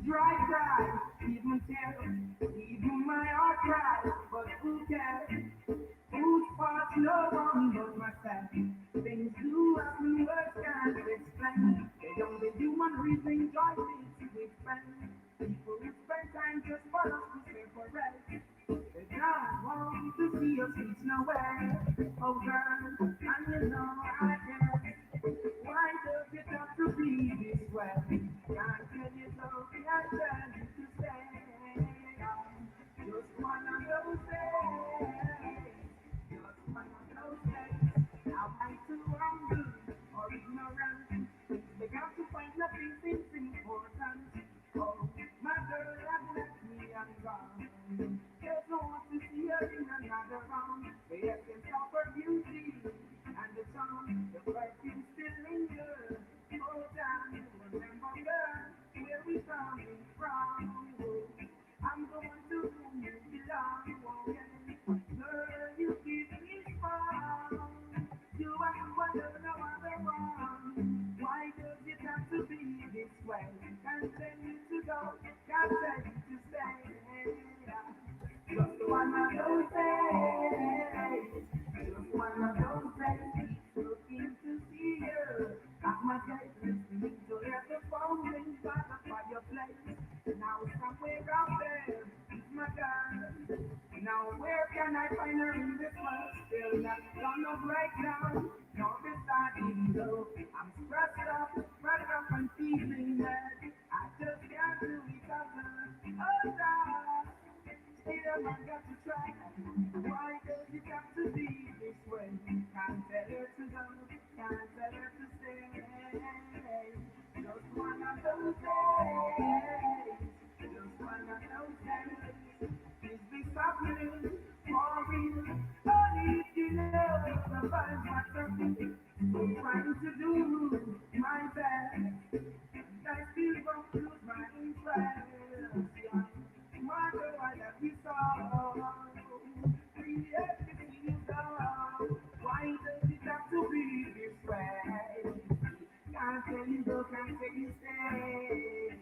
Dry cry, even tears, even my heart cries, but who cares? Whose fault? No one but myself. Things do happen, words can't explain. They only human reason joy leads with friends. People who spend time just for us to separate. They don't want to see us reach nowhere. Oh girl, and you know I care. Why does it have to be this way? Can't tell you so, can't tell you to stay. Just one of those days. Just one of those days. Am I too hungry or ignorant? Began to find nothing seems important. Oh, my girl has left me and gone. There's no one to see her in another round. They can stop her beauty and the sound. The love right now. You're beside me, though. I'm stressed up and feeling mad. I just can't do it alone. Oh, God. Still, I got to try. Why does it have to be this way? Can't tell her to go, can't tell her to stay. Just one of those days. Just one of those days. Is this happening for real? Only if you know the vibes are something. I'm trying to do my best. And I still won't lose my interest. Yeah. My God, that we saw. We have to see you go. Why does it have to be this way? Can't tell you go, can't tell you stay.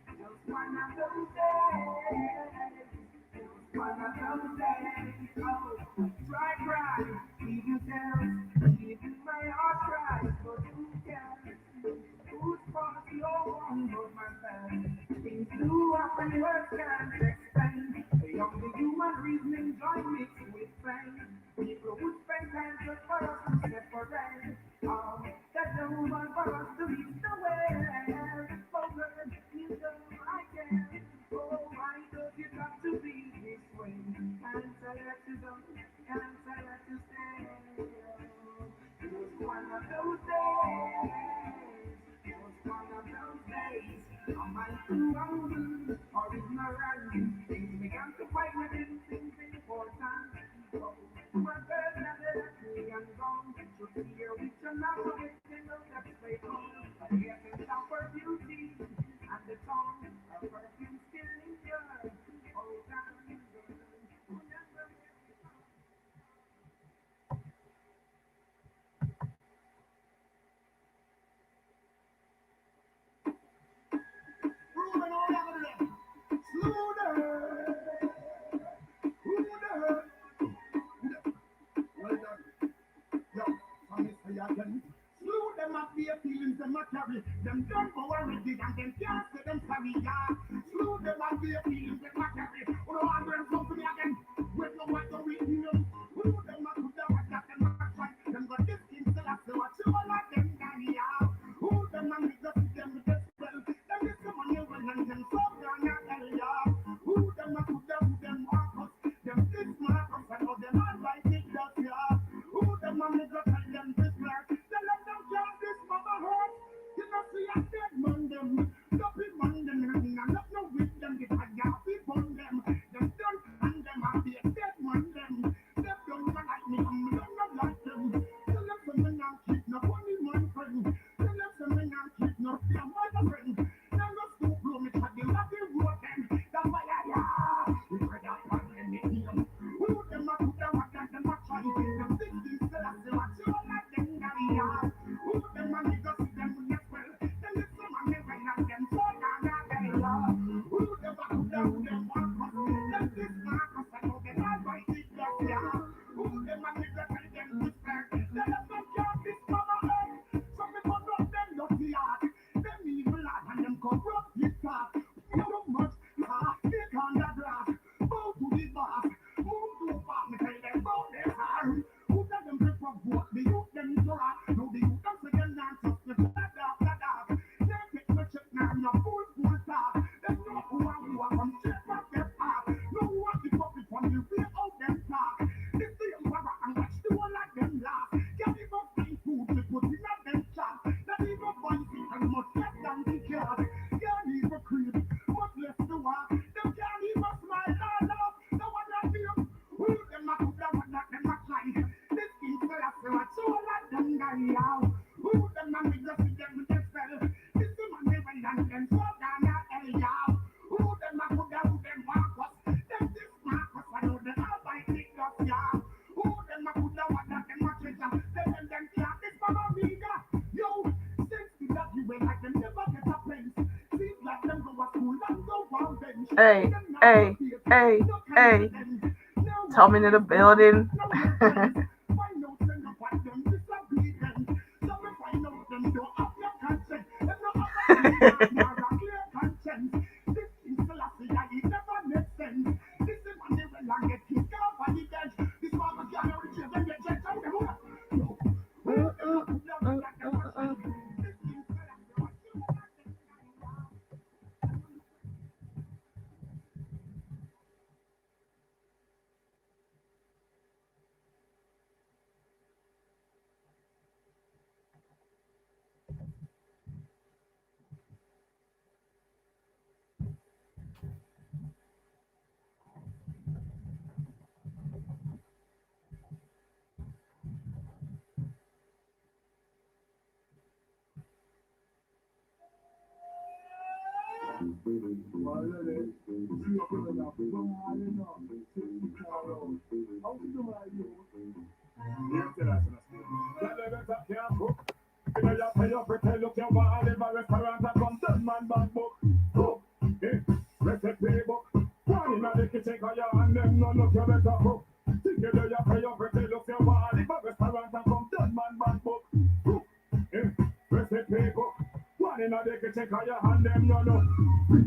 Just one of those days. Just one of those days. Oh, try, even tell, even my heart cries, but who cares? Who's fault your own but myself? Things do happen, words can't explain. The only human reasoning joy mixed with pain. People would spend time just for us to separate. Oh, that's the woman for us to reach the way. Oh, girl, you know I can. Oh, why does it have to be this way? Can't tell her to go, can't tell her to stay. Just one of those days. Just one of those days. Am I too hungry or ignorant? Things began to fight within things important. Oh, my girl never left me and gone. Should be here with you now, forgetting those that stay home. The essence of her beauty and the tongue of perfume still lingers. Oh, darling girl, remember me. Slew them up their feelings them not carry. Them done for already and them can't say them sorry, yeah. Slew them up their feelings them not carry. Oh, I'm going to come to me again. With no what to read them. Slew them up to them what that them not try. Them got this king still have to watch you all of them down, yeah. Who them and we got them with the spell. Them is the money when and them so down, yeah. Who them and who them Marcus. Them this Marcus and all them all right it does, yeah. Who them and we got them this black. Tell them can't this mother hurt. You know see a dead man them. Don't be man them and not no with them. Get a yap on them. Them done and them are be a dead man them. Them don't like me, I'm not like them. Tell them some men and keep no funny man friend. Tell them some men and keep no fear mother friend. Them no stoop blow me for the lucky road them. That's why we pray that one in the ear. Who them a put them a dance them a try. Them think this still a still a chill like them daddy yeah. Who them a niggas see them with the well. Them is some a never have them so down that day yeah. Who them a put them Marcus. Them this Marcus I know them all right it does yeah. Who them a niggas tell them this back. Tell them don't care this mama head. Some people know them not the art. Them evil art and them corrupt this art. So much they can't the glass. Go to the boss. Move to a farm and tell them about their harm. Who tell them to provoke the youth them to rock. No the youth them say them not just the flat. They take no check now no full talk. Them know who are from check back their path. No who are the puppet from the way out them talk. This the young barra and watch the one like them laugh. Can't even find food to put in at them chat. Not even find people must get down the cat. Can't even creep, much less the walk. Them can't even smile or laugh. No one like them. Who them a put them not them a try. This king still a say what so like them die out. Who them a make us see them with the spell. This the man they went and them so down that hell out. Who them a put them Marcus. Them this Marcus I know them all by big dust yeah. Who them a put them what that them a treasure. Them can't this mama bigger. Yo, since the that you went like them never get a place. Seems like them go to school and go on bench. Hey, hey, hey, hey. Tommy in the building.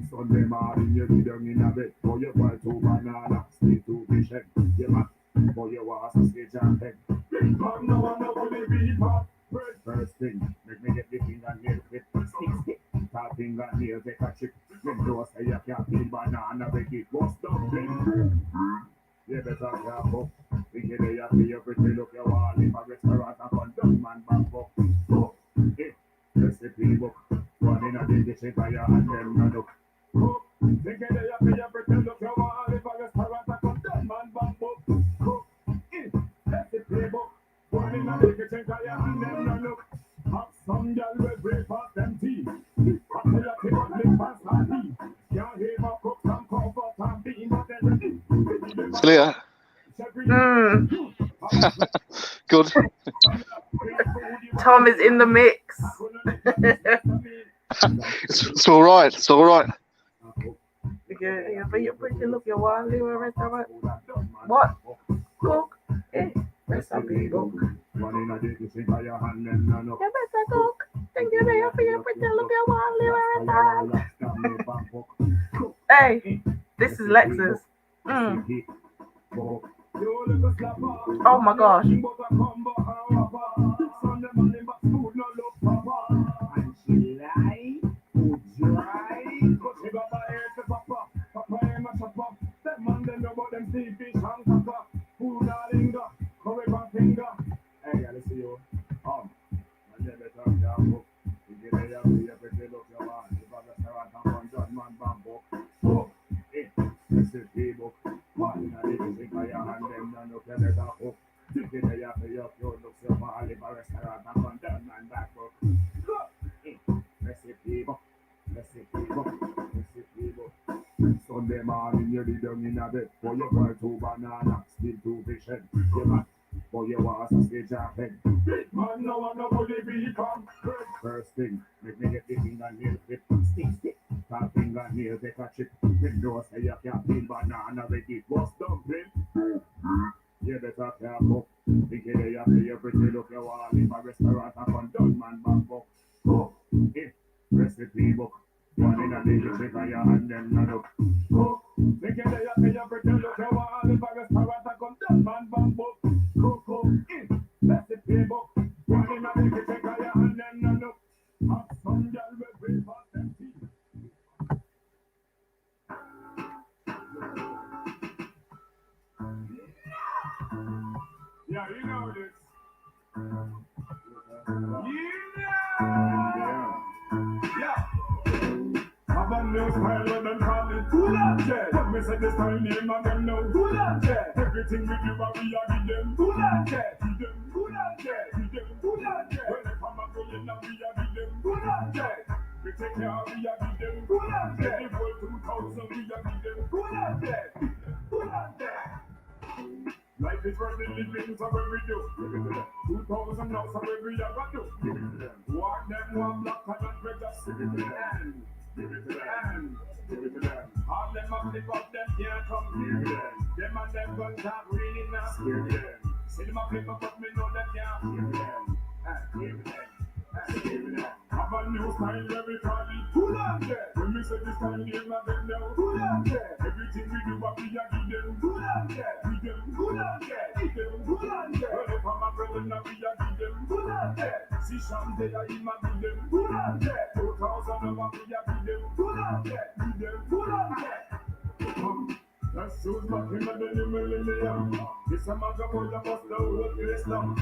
Sunday morning, you be down in a bed, for you buy 2 bananas, stay 2 fish head, you man, for you was a skate and head. Big man, no one know what they be for. First thing, make me get the fingernail fit, stick, tall fingernail, take a chip, then do say you can't peel banana, make it bust dumpling. You better careful, think you there, you pay your pretty look, you want leave a restaurant and condone man back up. So, recipe book, one in a day, check by your hand, them no look. Think you there, you pay your pretty look, you want leave a restaurant and condone man back up. Recipe book, one in a day, check by your hand, them no look. Have some girl with breakfast them tea. After you take on breakfast and tea. Can't hear my cook and comfort and bean, but then Clear. Good. Tom is in the mix. It's all right. It's all right. Yeah, but you're pretty look your wild little restaurant. What? Cook? Recipe book. You better cook. Think you're there for your pretty look your wild little restaurant. Hey, this is Lexus. Oh my gosh. Sunday morning, you be down in a bed, for you buy 2 bananas, still 2 fish head, you man, for you was a skate and head. Big man, no one nobody be come. First thing, make me get the fingernail fit, stick, tall fingernail, take a chip, window say you can't peel banana, make it bust dumpling. You better careful, think you there, you pay your pretty look, you want leave a restaurant and condone man back up. So, recipe book. One in a day, you take on your hand, them no look. Cook, think you there, you pay your pretty look, you want leave a restaurant and condone man back up. Cook, recipe book. One in a day, you take on your hand, them no look. Have some girl with breakfast and tea. Yeah, you know this. Have a new style when them call it CHILLOUT. When me say the style name and them know CHILLOUT. Everything we do, we are give them CHILLOUT. Give them CHILLOUT. Give them CHILLOUT. When they come and go in, we are give them CHILLOut. We take care, we are give them CHILLOut. The whole 2000, we are give them CHILLOut. Life is worth the living, so when we do 2000 now, so when we are gonna do walk them one block and break us. Give it to them. Give it to them. Give it to them. All them up, flip up, them can't come. Give it to them. Them and them guns are really nice. Give it to them. See them up, flip up, but me know them can't. Give it to them. Give it to them. Give it to them. Have a new style, every call it CHILLOUT. When we say this style, name of them now CHILLOut. Everything we do, what we are give them CHILLOut. Give them CHILLOut. Give them CHILLOut. When they come and brother, now we are give them CHILLOut. See Shante, I am a give them CHILLOut. 2000 of what we are give them CHILLOut. Give them CHILLOut. Let's choose back in the new millennium. This a matter for the bust the whole place now.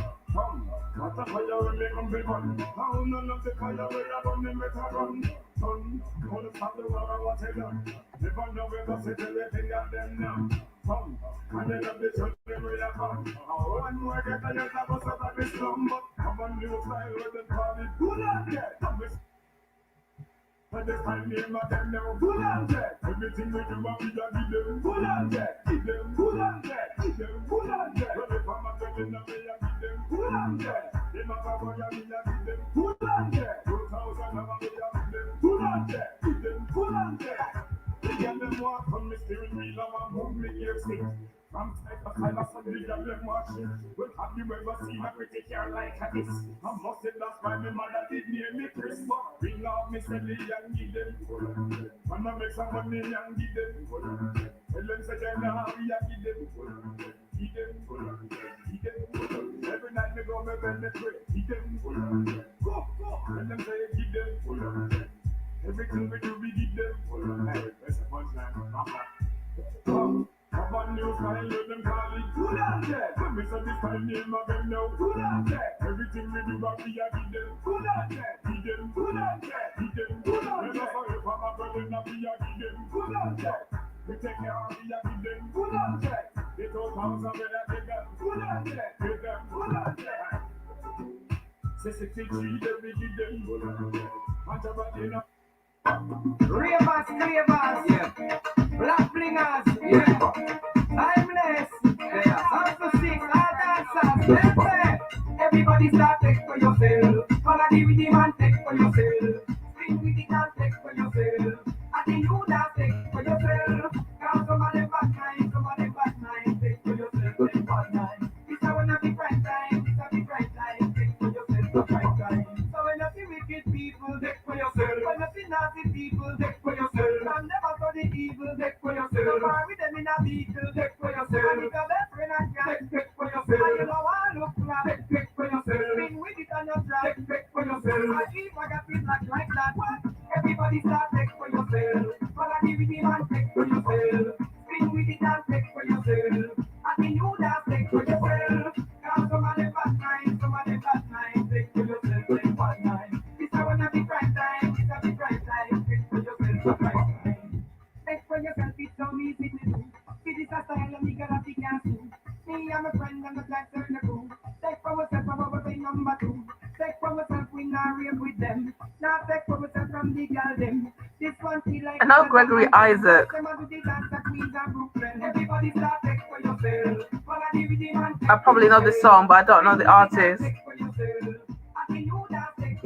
What a fire when they come big one. How none of the fire when I run them better run. Son, all the stop the war what they done. Never know where to sit everything at them now. Son, and then of the church they will have fun. One more get a yet of us out of this slum. But come on new style with them call it CHILLOut. And this time name of them now full and check. Everything we do, we a give them full and check. Give them full and check. Give them full and check. When if I'm a telling them, we a give them full and check. Them a go boy, we a give them full and check. 2,000 of we a give them full and check. Give them full and check. They get them walk from the steering wheel and move me gear stick. From side to side, I said, they get them watching. Well, have you ever seen a pretty girl like this? I must say that's why my mother did name me Chris. But bring out me Sally and give them full. And I make some money and give them full. Tell them say they're not we a give them full. Give them full. Give them full. Every night me go me bend me pray. Give them full. Go, go. Tell them say give them full. Everything we do we give them full. Hey, that's a punchline. Come on, new style, let them call it good and check. When we say this time name again now, good and check. Everything we do, we a give them good and check. Give them good and check. Give them good and check. Never if I'm a girl, then we a give them good and check. We take care of we a give them good and check. They don't house and we a give them good and check. Give them good and check. 63, then we give them good and check. And everybody know. Ravers, yeah. Black blingers, yeah. Timeless, yeah. After 6, all dancers, yeah. Everybody start take for yourself. Follow the rhythm and take for yourself. Spin with it and take for yourself. I think you that take for yourself. Cause some of them bad mind, take for yourself, take bad mind. This a wanna be prime time, this a be prime time, take for yourself, for prime time. So when you see wicked people, take for yourself. When you see nasty people, take for yourself. And never for the evil, take for yourself. Don't with them in a vehicle, take for yourself. And if your best friend and take for yourself. And you know I look crap, take for yourself. Spin with it on your track, take for yourself. And if I got it like that, what? Everybody start take for yourself. Follow the rhythm and take for yourself. Spin with it and take for yourself. And the new dance take for yourself. Cause some of them bad mind, take for yourself, take bad mind. This I wanna be prime time, this I be prime time, take for yourself, for prime time. Take for yourself, it's so easy to do. It is a style and you gotta be careful. Me and my friend and the black circle crew. Take for myself, I'm over the number 2. Take for myself, we not real with them. Now take for myself from the girl them. This one feel like. And now Gregory Isaac. Everybody start take for yourself. I probably know this song, but I don't know the artist. Everybody start take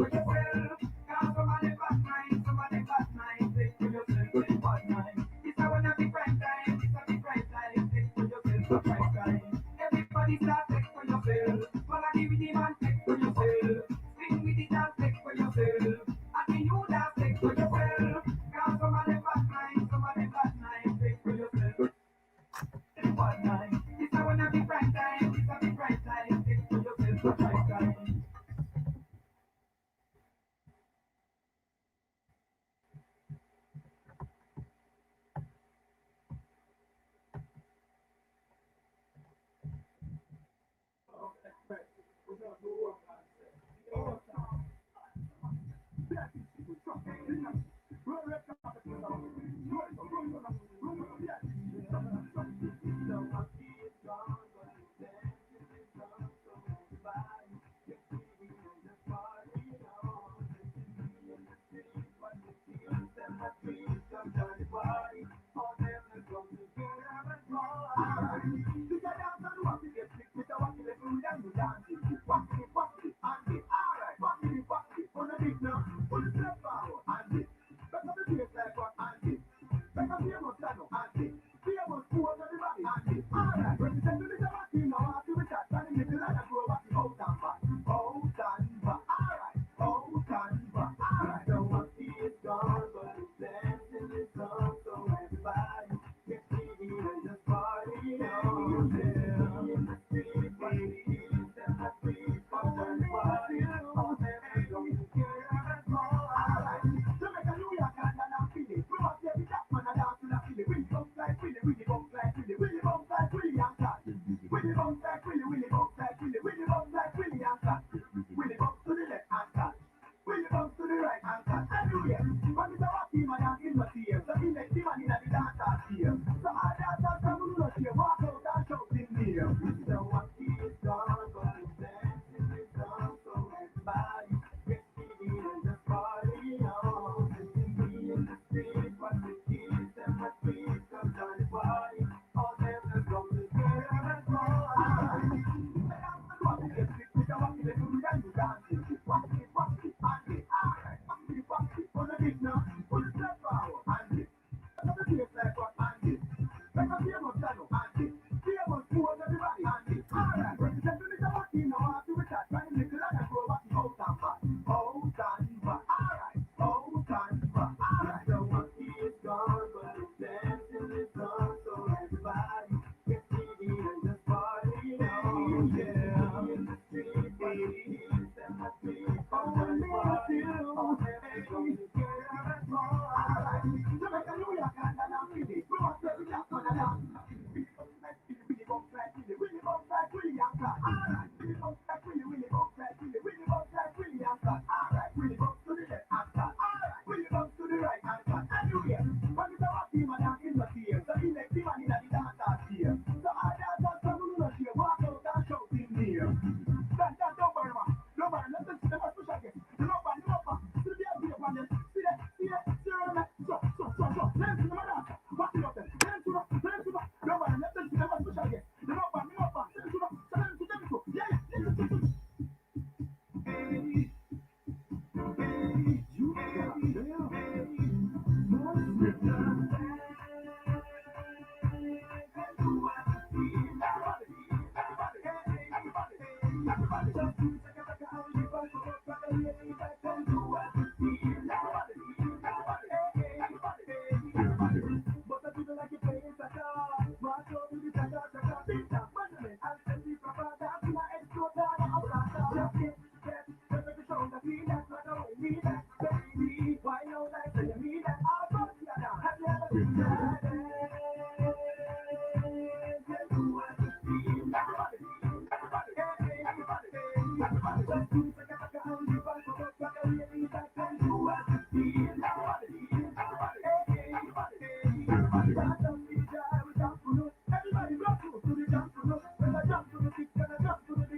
for yourself. Follow the rhythm and take for yourself. Swing with it and take for yourself. And the new dance take for yourself. Cause some of them bad mind, take for yourself. Take bad mind. This I wanna be prime time, this I be prime time, take for yourself, for prime time.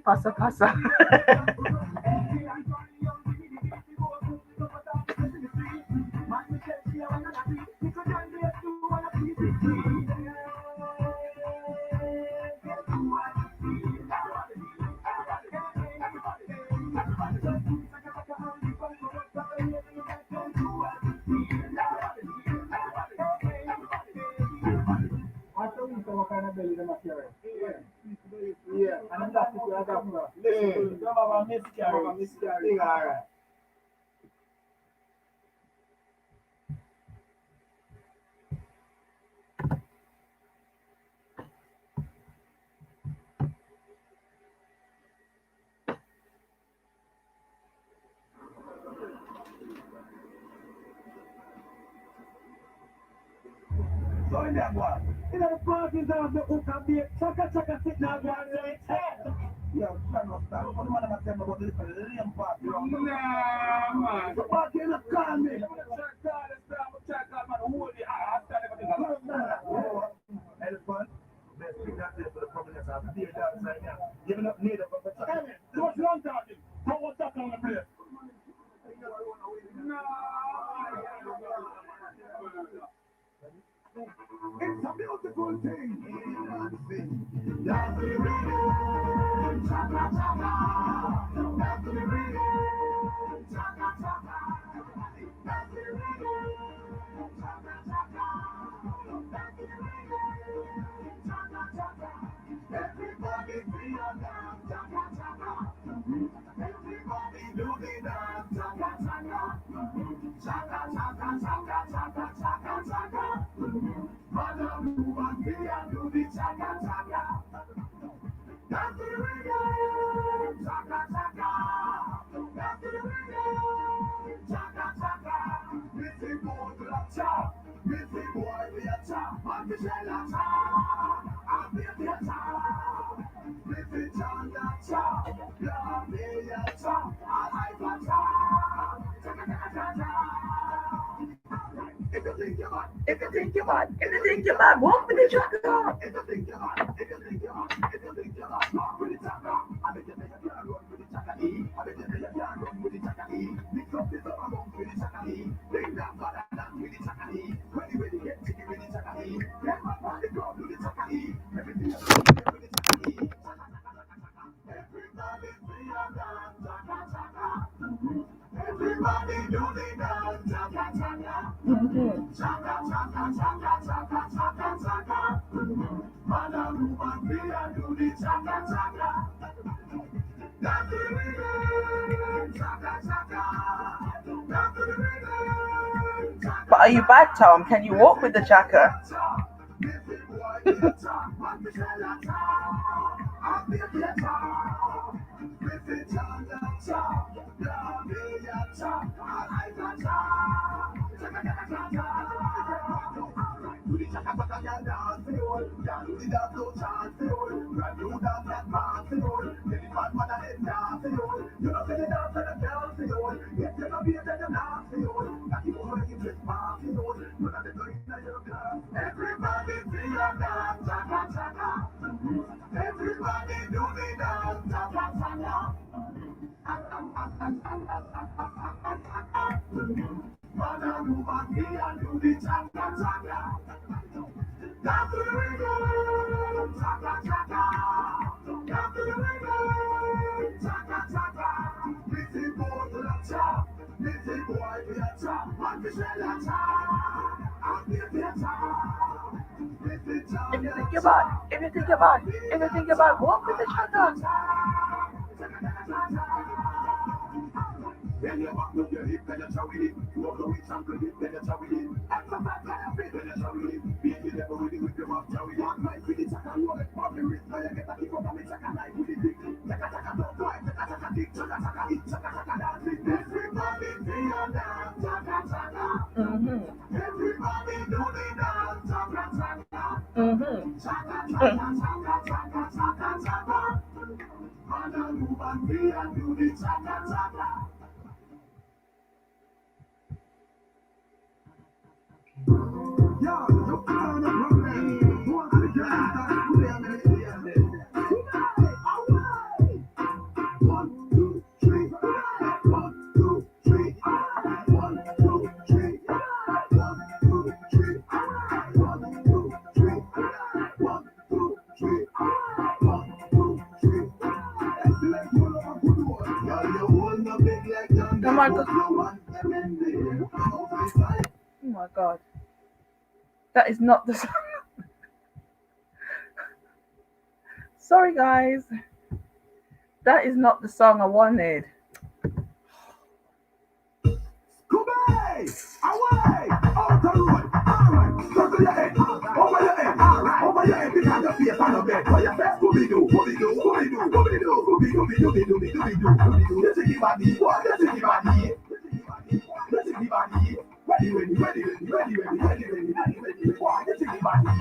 Pasa, pasa. So in that one, in the parties of the hook and beat, chaka sit now, guys, yo, shut up, stop. What the man am I telling about this lame party? Nah, man. The party is not call me. I'm going to call this time, I'm going to call man, who is the elephant? Best thing that's there for the prominence of the day dance right now. Giving up need of a time. So what's wrong talking? How what's that on the place? No. It's a beautiful thing. Dance to the rhythm, chaka chaka. Dance to the rhythm, chaka chaka. Dance to the rhythm, chaka chaka. Dance to the rhythm, chaka chaka. Everybody free on dance, chaka chaka. Everybody do the dance, chaka chaka. Chaka chaka chaka chaka chaka chaka. Madam, move and be and do the chaka chaka. Dance to the rhythm, chaka chaka. Dance to the rhythm, chaka chaka. Missy boy to the chop, Missy boy to the chop, and the shell a chop, and the chop. Missy chant a chop, yeah, me a chop, I like a chop. Chaka chaka chaka. If you think you're hot, if you think you're hot, if you think you're hot, walk with the chaka. If you think you're hot, if you think you're hot, if you think you're hot, walk with the chaka. I bet you think you can't run with the chaka E. I bet you think you can't run with the chaka E. Mix up this up and run with the chaka E. Bring that father down with the chaka E. When you ready, get chicken with the chaka E. Get my body go with the chaka E. Everything you do with the chaka E. Everybody see a dance, chaka chaka. Everybody do the dance, chaka chaka. Chaka chaka chaka chaka chaka chaka. Madam woman be and do the chaka chaka. Dance to the rhythm, chaka chaka. Dance to the rhythm, chaka. But are you bad, Tom? Can you walk with the chaka? Everybody do the dance, chaka chaka. Man and woman, we are do the chaka chaka. Down to the rhythm, chaka chaka. Down to the rhythm, chaka chaka. Little boy to the chop, little boy to the chop, and we shall the chop, and we the chop. If you think about, walk with the chaka. When you walk up your hip, then you show it. Walk the way, some good hip, then you show it. Exercise like a fit, then you show it. Beat the devil with it, with your mouth, show it. One night with the chaka, roll it, pop the wrist. Now you get a kick up on the chaka, knife with the dick. Chaka, chaka, don't twice. Chaka, chaka, dick. Chaka, chaka, eat. Chaka, chaka, dance it. Everybody sing and dance. Chaka, chaka. Everybody do the dance. Chaka, chaka. Chaka, chaka, chaka, chaka, chaka, chaka. Man and woman, we and do the chaka, chaka. Yo, you found a problem. Who wants to get that? Who they are next to the end? One, two, three. 1, 2, 3. 1, 2, 3. 1, 2, 3. 1, 2, 3. 1, 2, 3. 1, 2, 3. Excellent. Pull up a good one. Girl, you hold the big leg down. Oh my God. Oh my God. That is not the song. Sorry, guys. That is not the song I wanted. Away! Out the road! Alright! Circle your head! Over your head! Alright! Over your head! Behind your face on the bed! Where your face? Scooby-Doo! Scooby-Doo! Scooby-Doo! Scooby-Doo! Scooby-Doo! Scooby-Doo! Scooby-Doo! You take your body! What? You take your body! You take your body! Ready! Why? You take your body!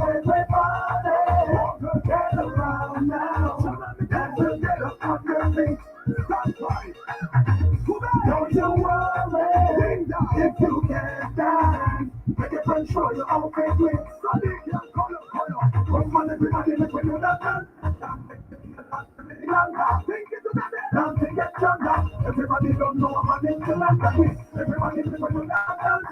Everybody! Get around now! Dance and get up on your feet! That's right! Don't you worry if you can't dance. Make your friends show you how to do it. Sunny, yeah, color. Come on, everybody, make me do that dance. Think it to the bed, dancing get stronger. Everybody don't know I'm an instrument that we. Everybody make me do that dance.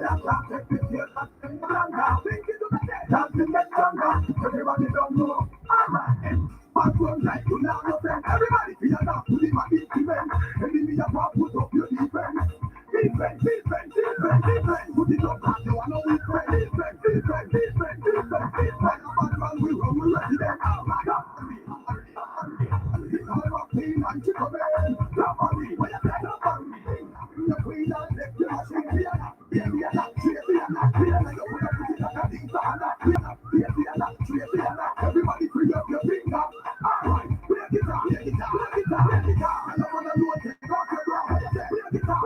Take this here, dancing longer. Think it to the bed, dancing get stronger. Everybody don't know. Alright. Back one like you now, no friend. Everybody feel that to the mighty event. Enemy a pop, put up your defense. Defense. Put it up, cause you are no weak friend. Defense. Bad man, we run, we ready them. Oh my God. It's all about clean and chicken man. Nobody, when you say nobody. The queen and left you machine. We are not, we are not. You put up with it like a thing, so I'm not. We are not. Everybody free up your finger. Alright, play guitar. I don't wanna know what you got to do. Play guitar.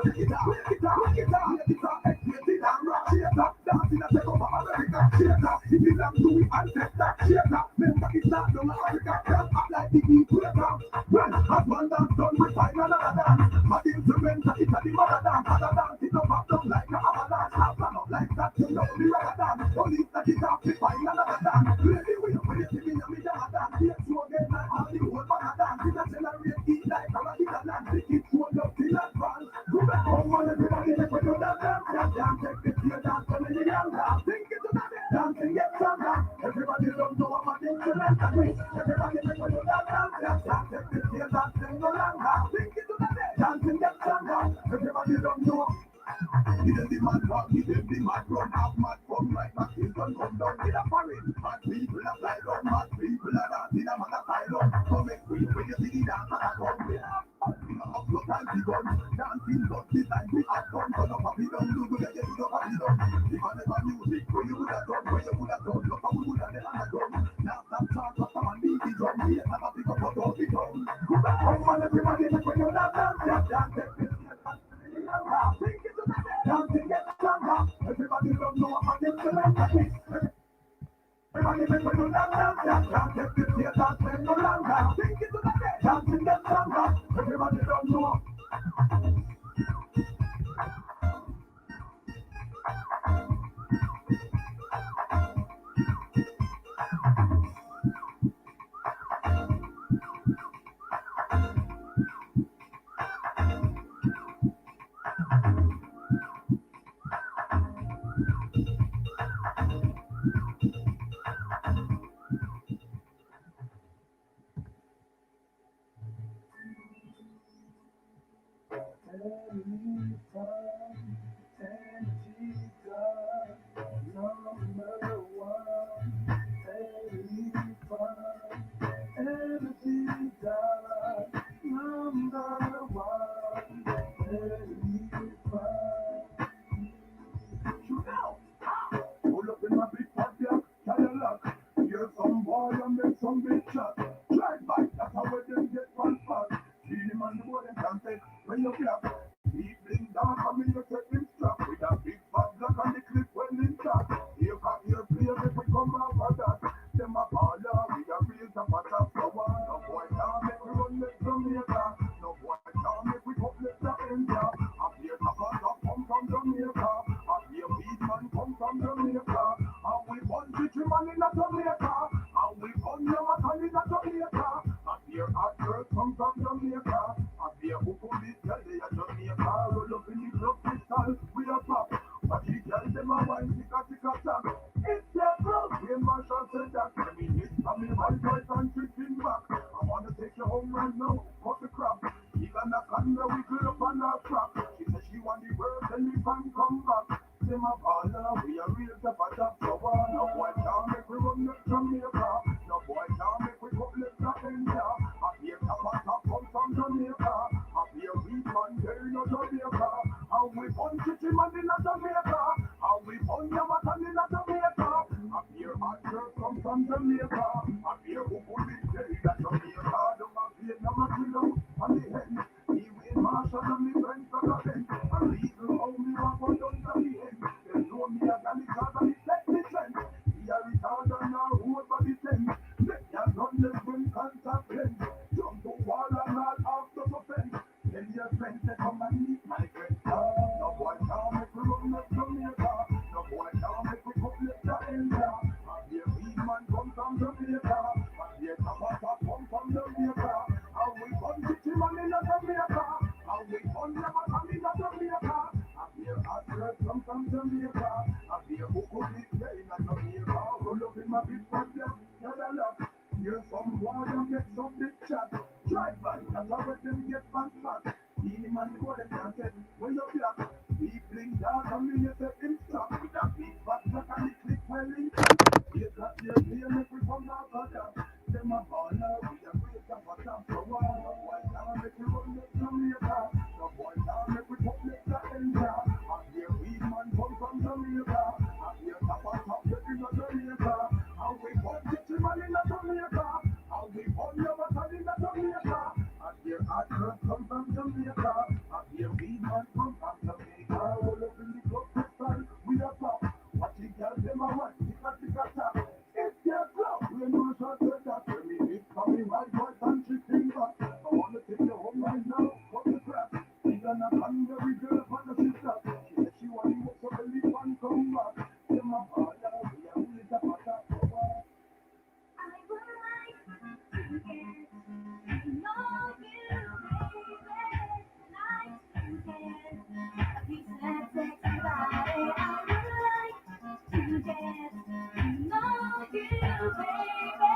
Explain and rock. Shake up, dancing and take over America. Shake up, if you love to it and take that. Shake up, remember it's not no America. Can't act like the people around. Well, as one dance done, we find another dance. My instrumental, it's a the mother dance. Other dance, it's up up like a avalanche. Have fun up like that, you know, the rubber dance. Police that is up, we find another dance. Play the way when you see me, I'm in the dance. Yes, you again, like how the whole man a dance. It's a generate, it's like how it's a dance. It's one up in advance. Go back home, and everybody, make me do that dance. Dance, take this here, dance, and then you dance. Think it to that dance, and get stronger. Everybody don't know I'm an instrument that we. Everybody make me do that dance. Dance, take this here, dance, and no longer. Think it to that dance, and get stronger. Everybody don't know. Give the man rock, give them the mad run. Have mad fun like that, he's gonna come down in a parade. Mad people are fly down, mad people are dancing, I'm on a pylon. So make me when you see the dance, I come with up your fancy gun. Dancing, but this time we have fun. So no papi don't do good, you do papi don't. If I never music, where you would have done, where you would have done. Look how we would have never done. Now stop talking, stop and beat the drum. We have a pick up what all the drum. Go back home and everybody make when you dance, dance, take this. Think it to the dancing get stronger. Everybody don't know I'm an instrument that we. Everybody make me do that dance. Take this here, dancing no longer. Think it to the dancing get stronger. Pull up in my big fat black Cadillac. Here's some boy and make some big chat. Drive by, that's how we them get one fat. See him on the board and can't take when you black. He bling down, come in, you take him strap. With a big fat black and the clip well intact. Here got your play, if we come out for that. Them a baller, we a real top of top flower. No boy can't make we run this Jamaica. No boy can't make we uplift the India. Up here, top of top come from Jamaica. Up here, weed man come from Jamaica. And we want chichi man in a Jamaica. And we want your man in a Jamaica. Up here, our girls come from Jamaica. Up here, who could be tell they a Jamaica. Roll up in the club crystal, we a pop. But she tell them a wine, ticka tack. It's their club, we Marshall said that. Let me hit from me white boys and chicken back. I wanna take you home right now, cut the crap. She gonna come there, we grill up on our track. She said she want the world, then we can come back. Them a baller, we a real top of top flower. No boy can't make we run up Jamaica. No boy can't make we uplift the India. Up here top of top come from Jamaica. Up here we man there in Jamaica. And we punch chichi man in Jamaica. And we punch your man in Jamaica. Up here hot girls come from Jamaica. Up here who could be there in Jamaica. Don't have Vietnam and Chillout on the head. He will Marshall and me friends from the bend. And legal how me walk on down to the end. They know me a galley cause I set the trend. We are retarded and our road for the ten. Let ya run them when contact lens. Jump to wall and all after the fence. Tell your friends to come and meet my friend. No boy can't make we run up Jamaica. No boy can't make we uplift the India. And here weed man come from Jamaica. And here top come from Jamaica. And we gun chichi man in Jamaica. And we gun your man in Jamaica. And here hot girls come from Jamaica. And here who could be there in Jamaica. Roll up in my big fat Cadillac. Here's some boy and get some big chat. Drive by, that's how them get fat fat. He man go them can't get when you black. He bling down and me you take him stop. With a big fat black and the clip well in. You got your play, make we come out for that. Them a baller, we a great top of top flower. No boy can't make we run this Jamaica. No boy can't make we uplift the India. And here weed man come from Jamaica. And here top of top get in Jamaica. And we want chichi man in Jamaica. And we want your man in Jamaica. And here hot girls come from Jamaica. And here weed man come from Jamaica. Roll up in the club crystal, we a pop. Watch the girl them a wine, ticka tack. It's their club, we Marshall said that. When we hit from me white boys and chicken back. I wanna take you home right now, cut the crap. She gonna come there, we girl up on the sister. She said she want to walk so believe and come back. Them a baller, we a really top of top flower. I would like to get to know you, baby. Like to get a piece of that sexy body. I would like to get to know you, baby.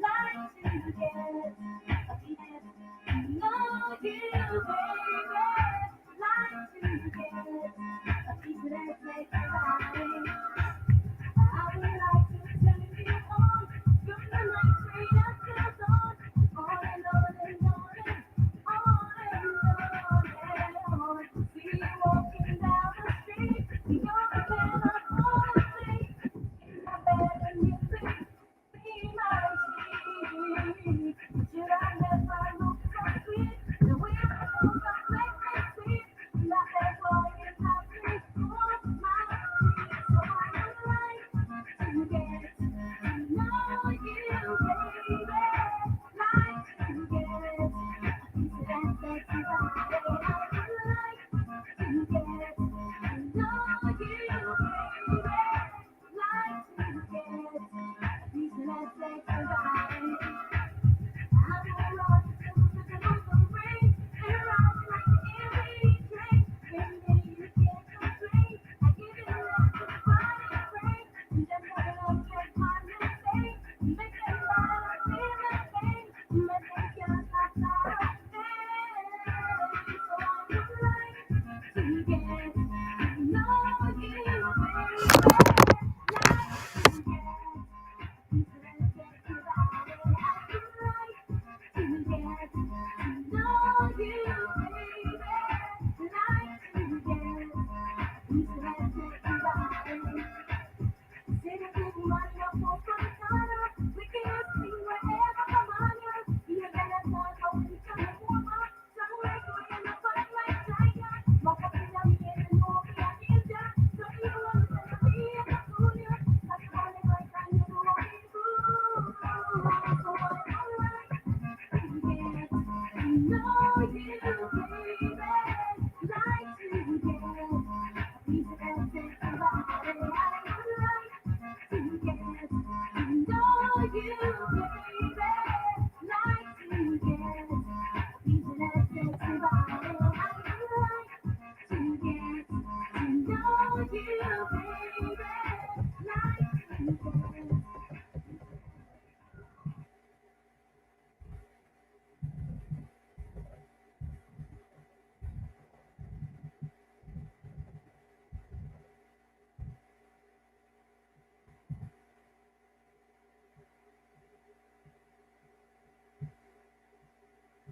Like to get a piece of know you, baby.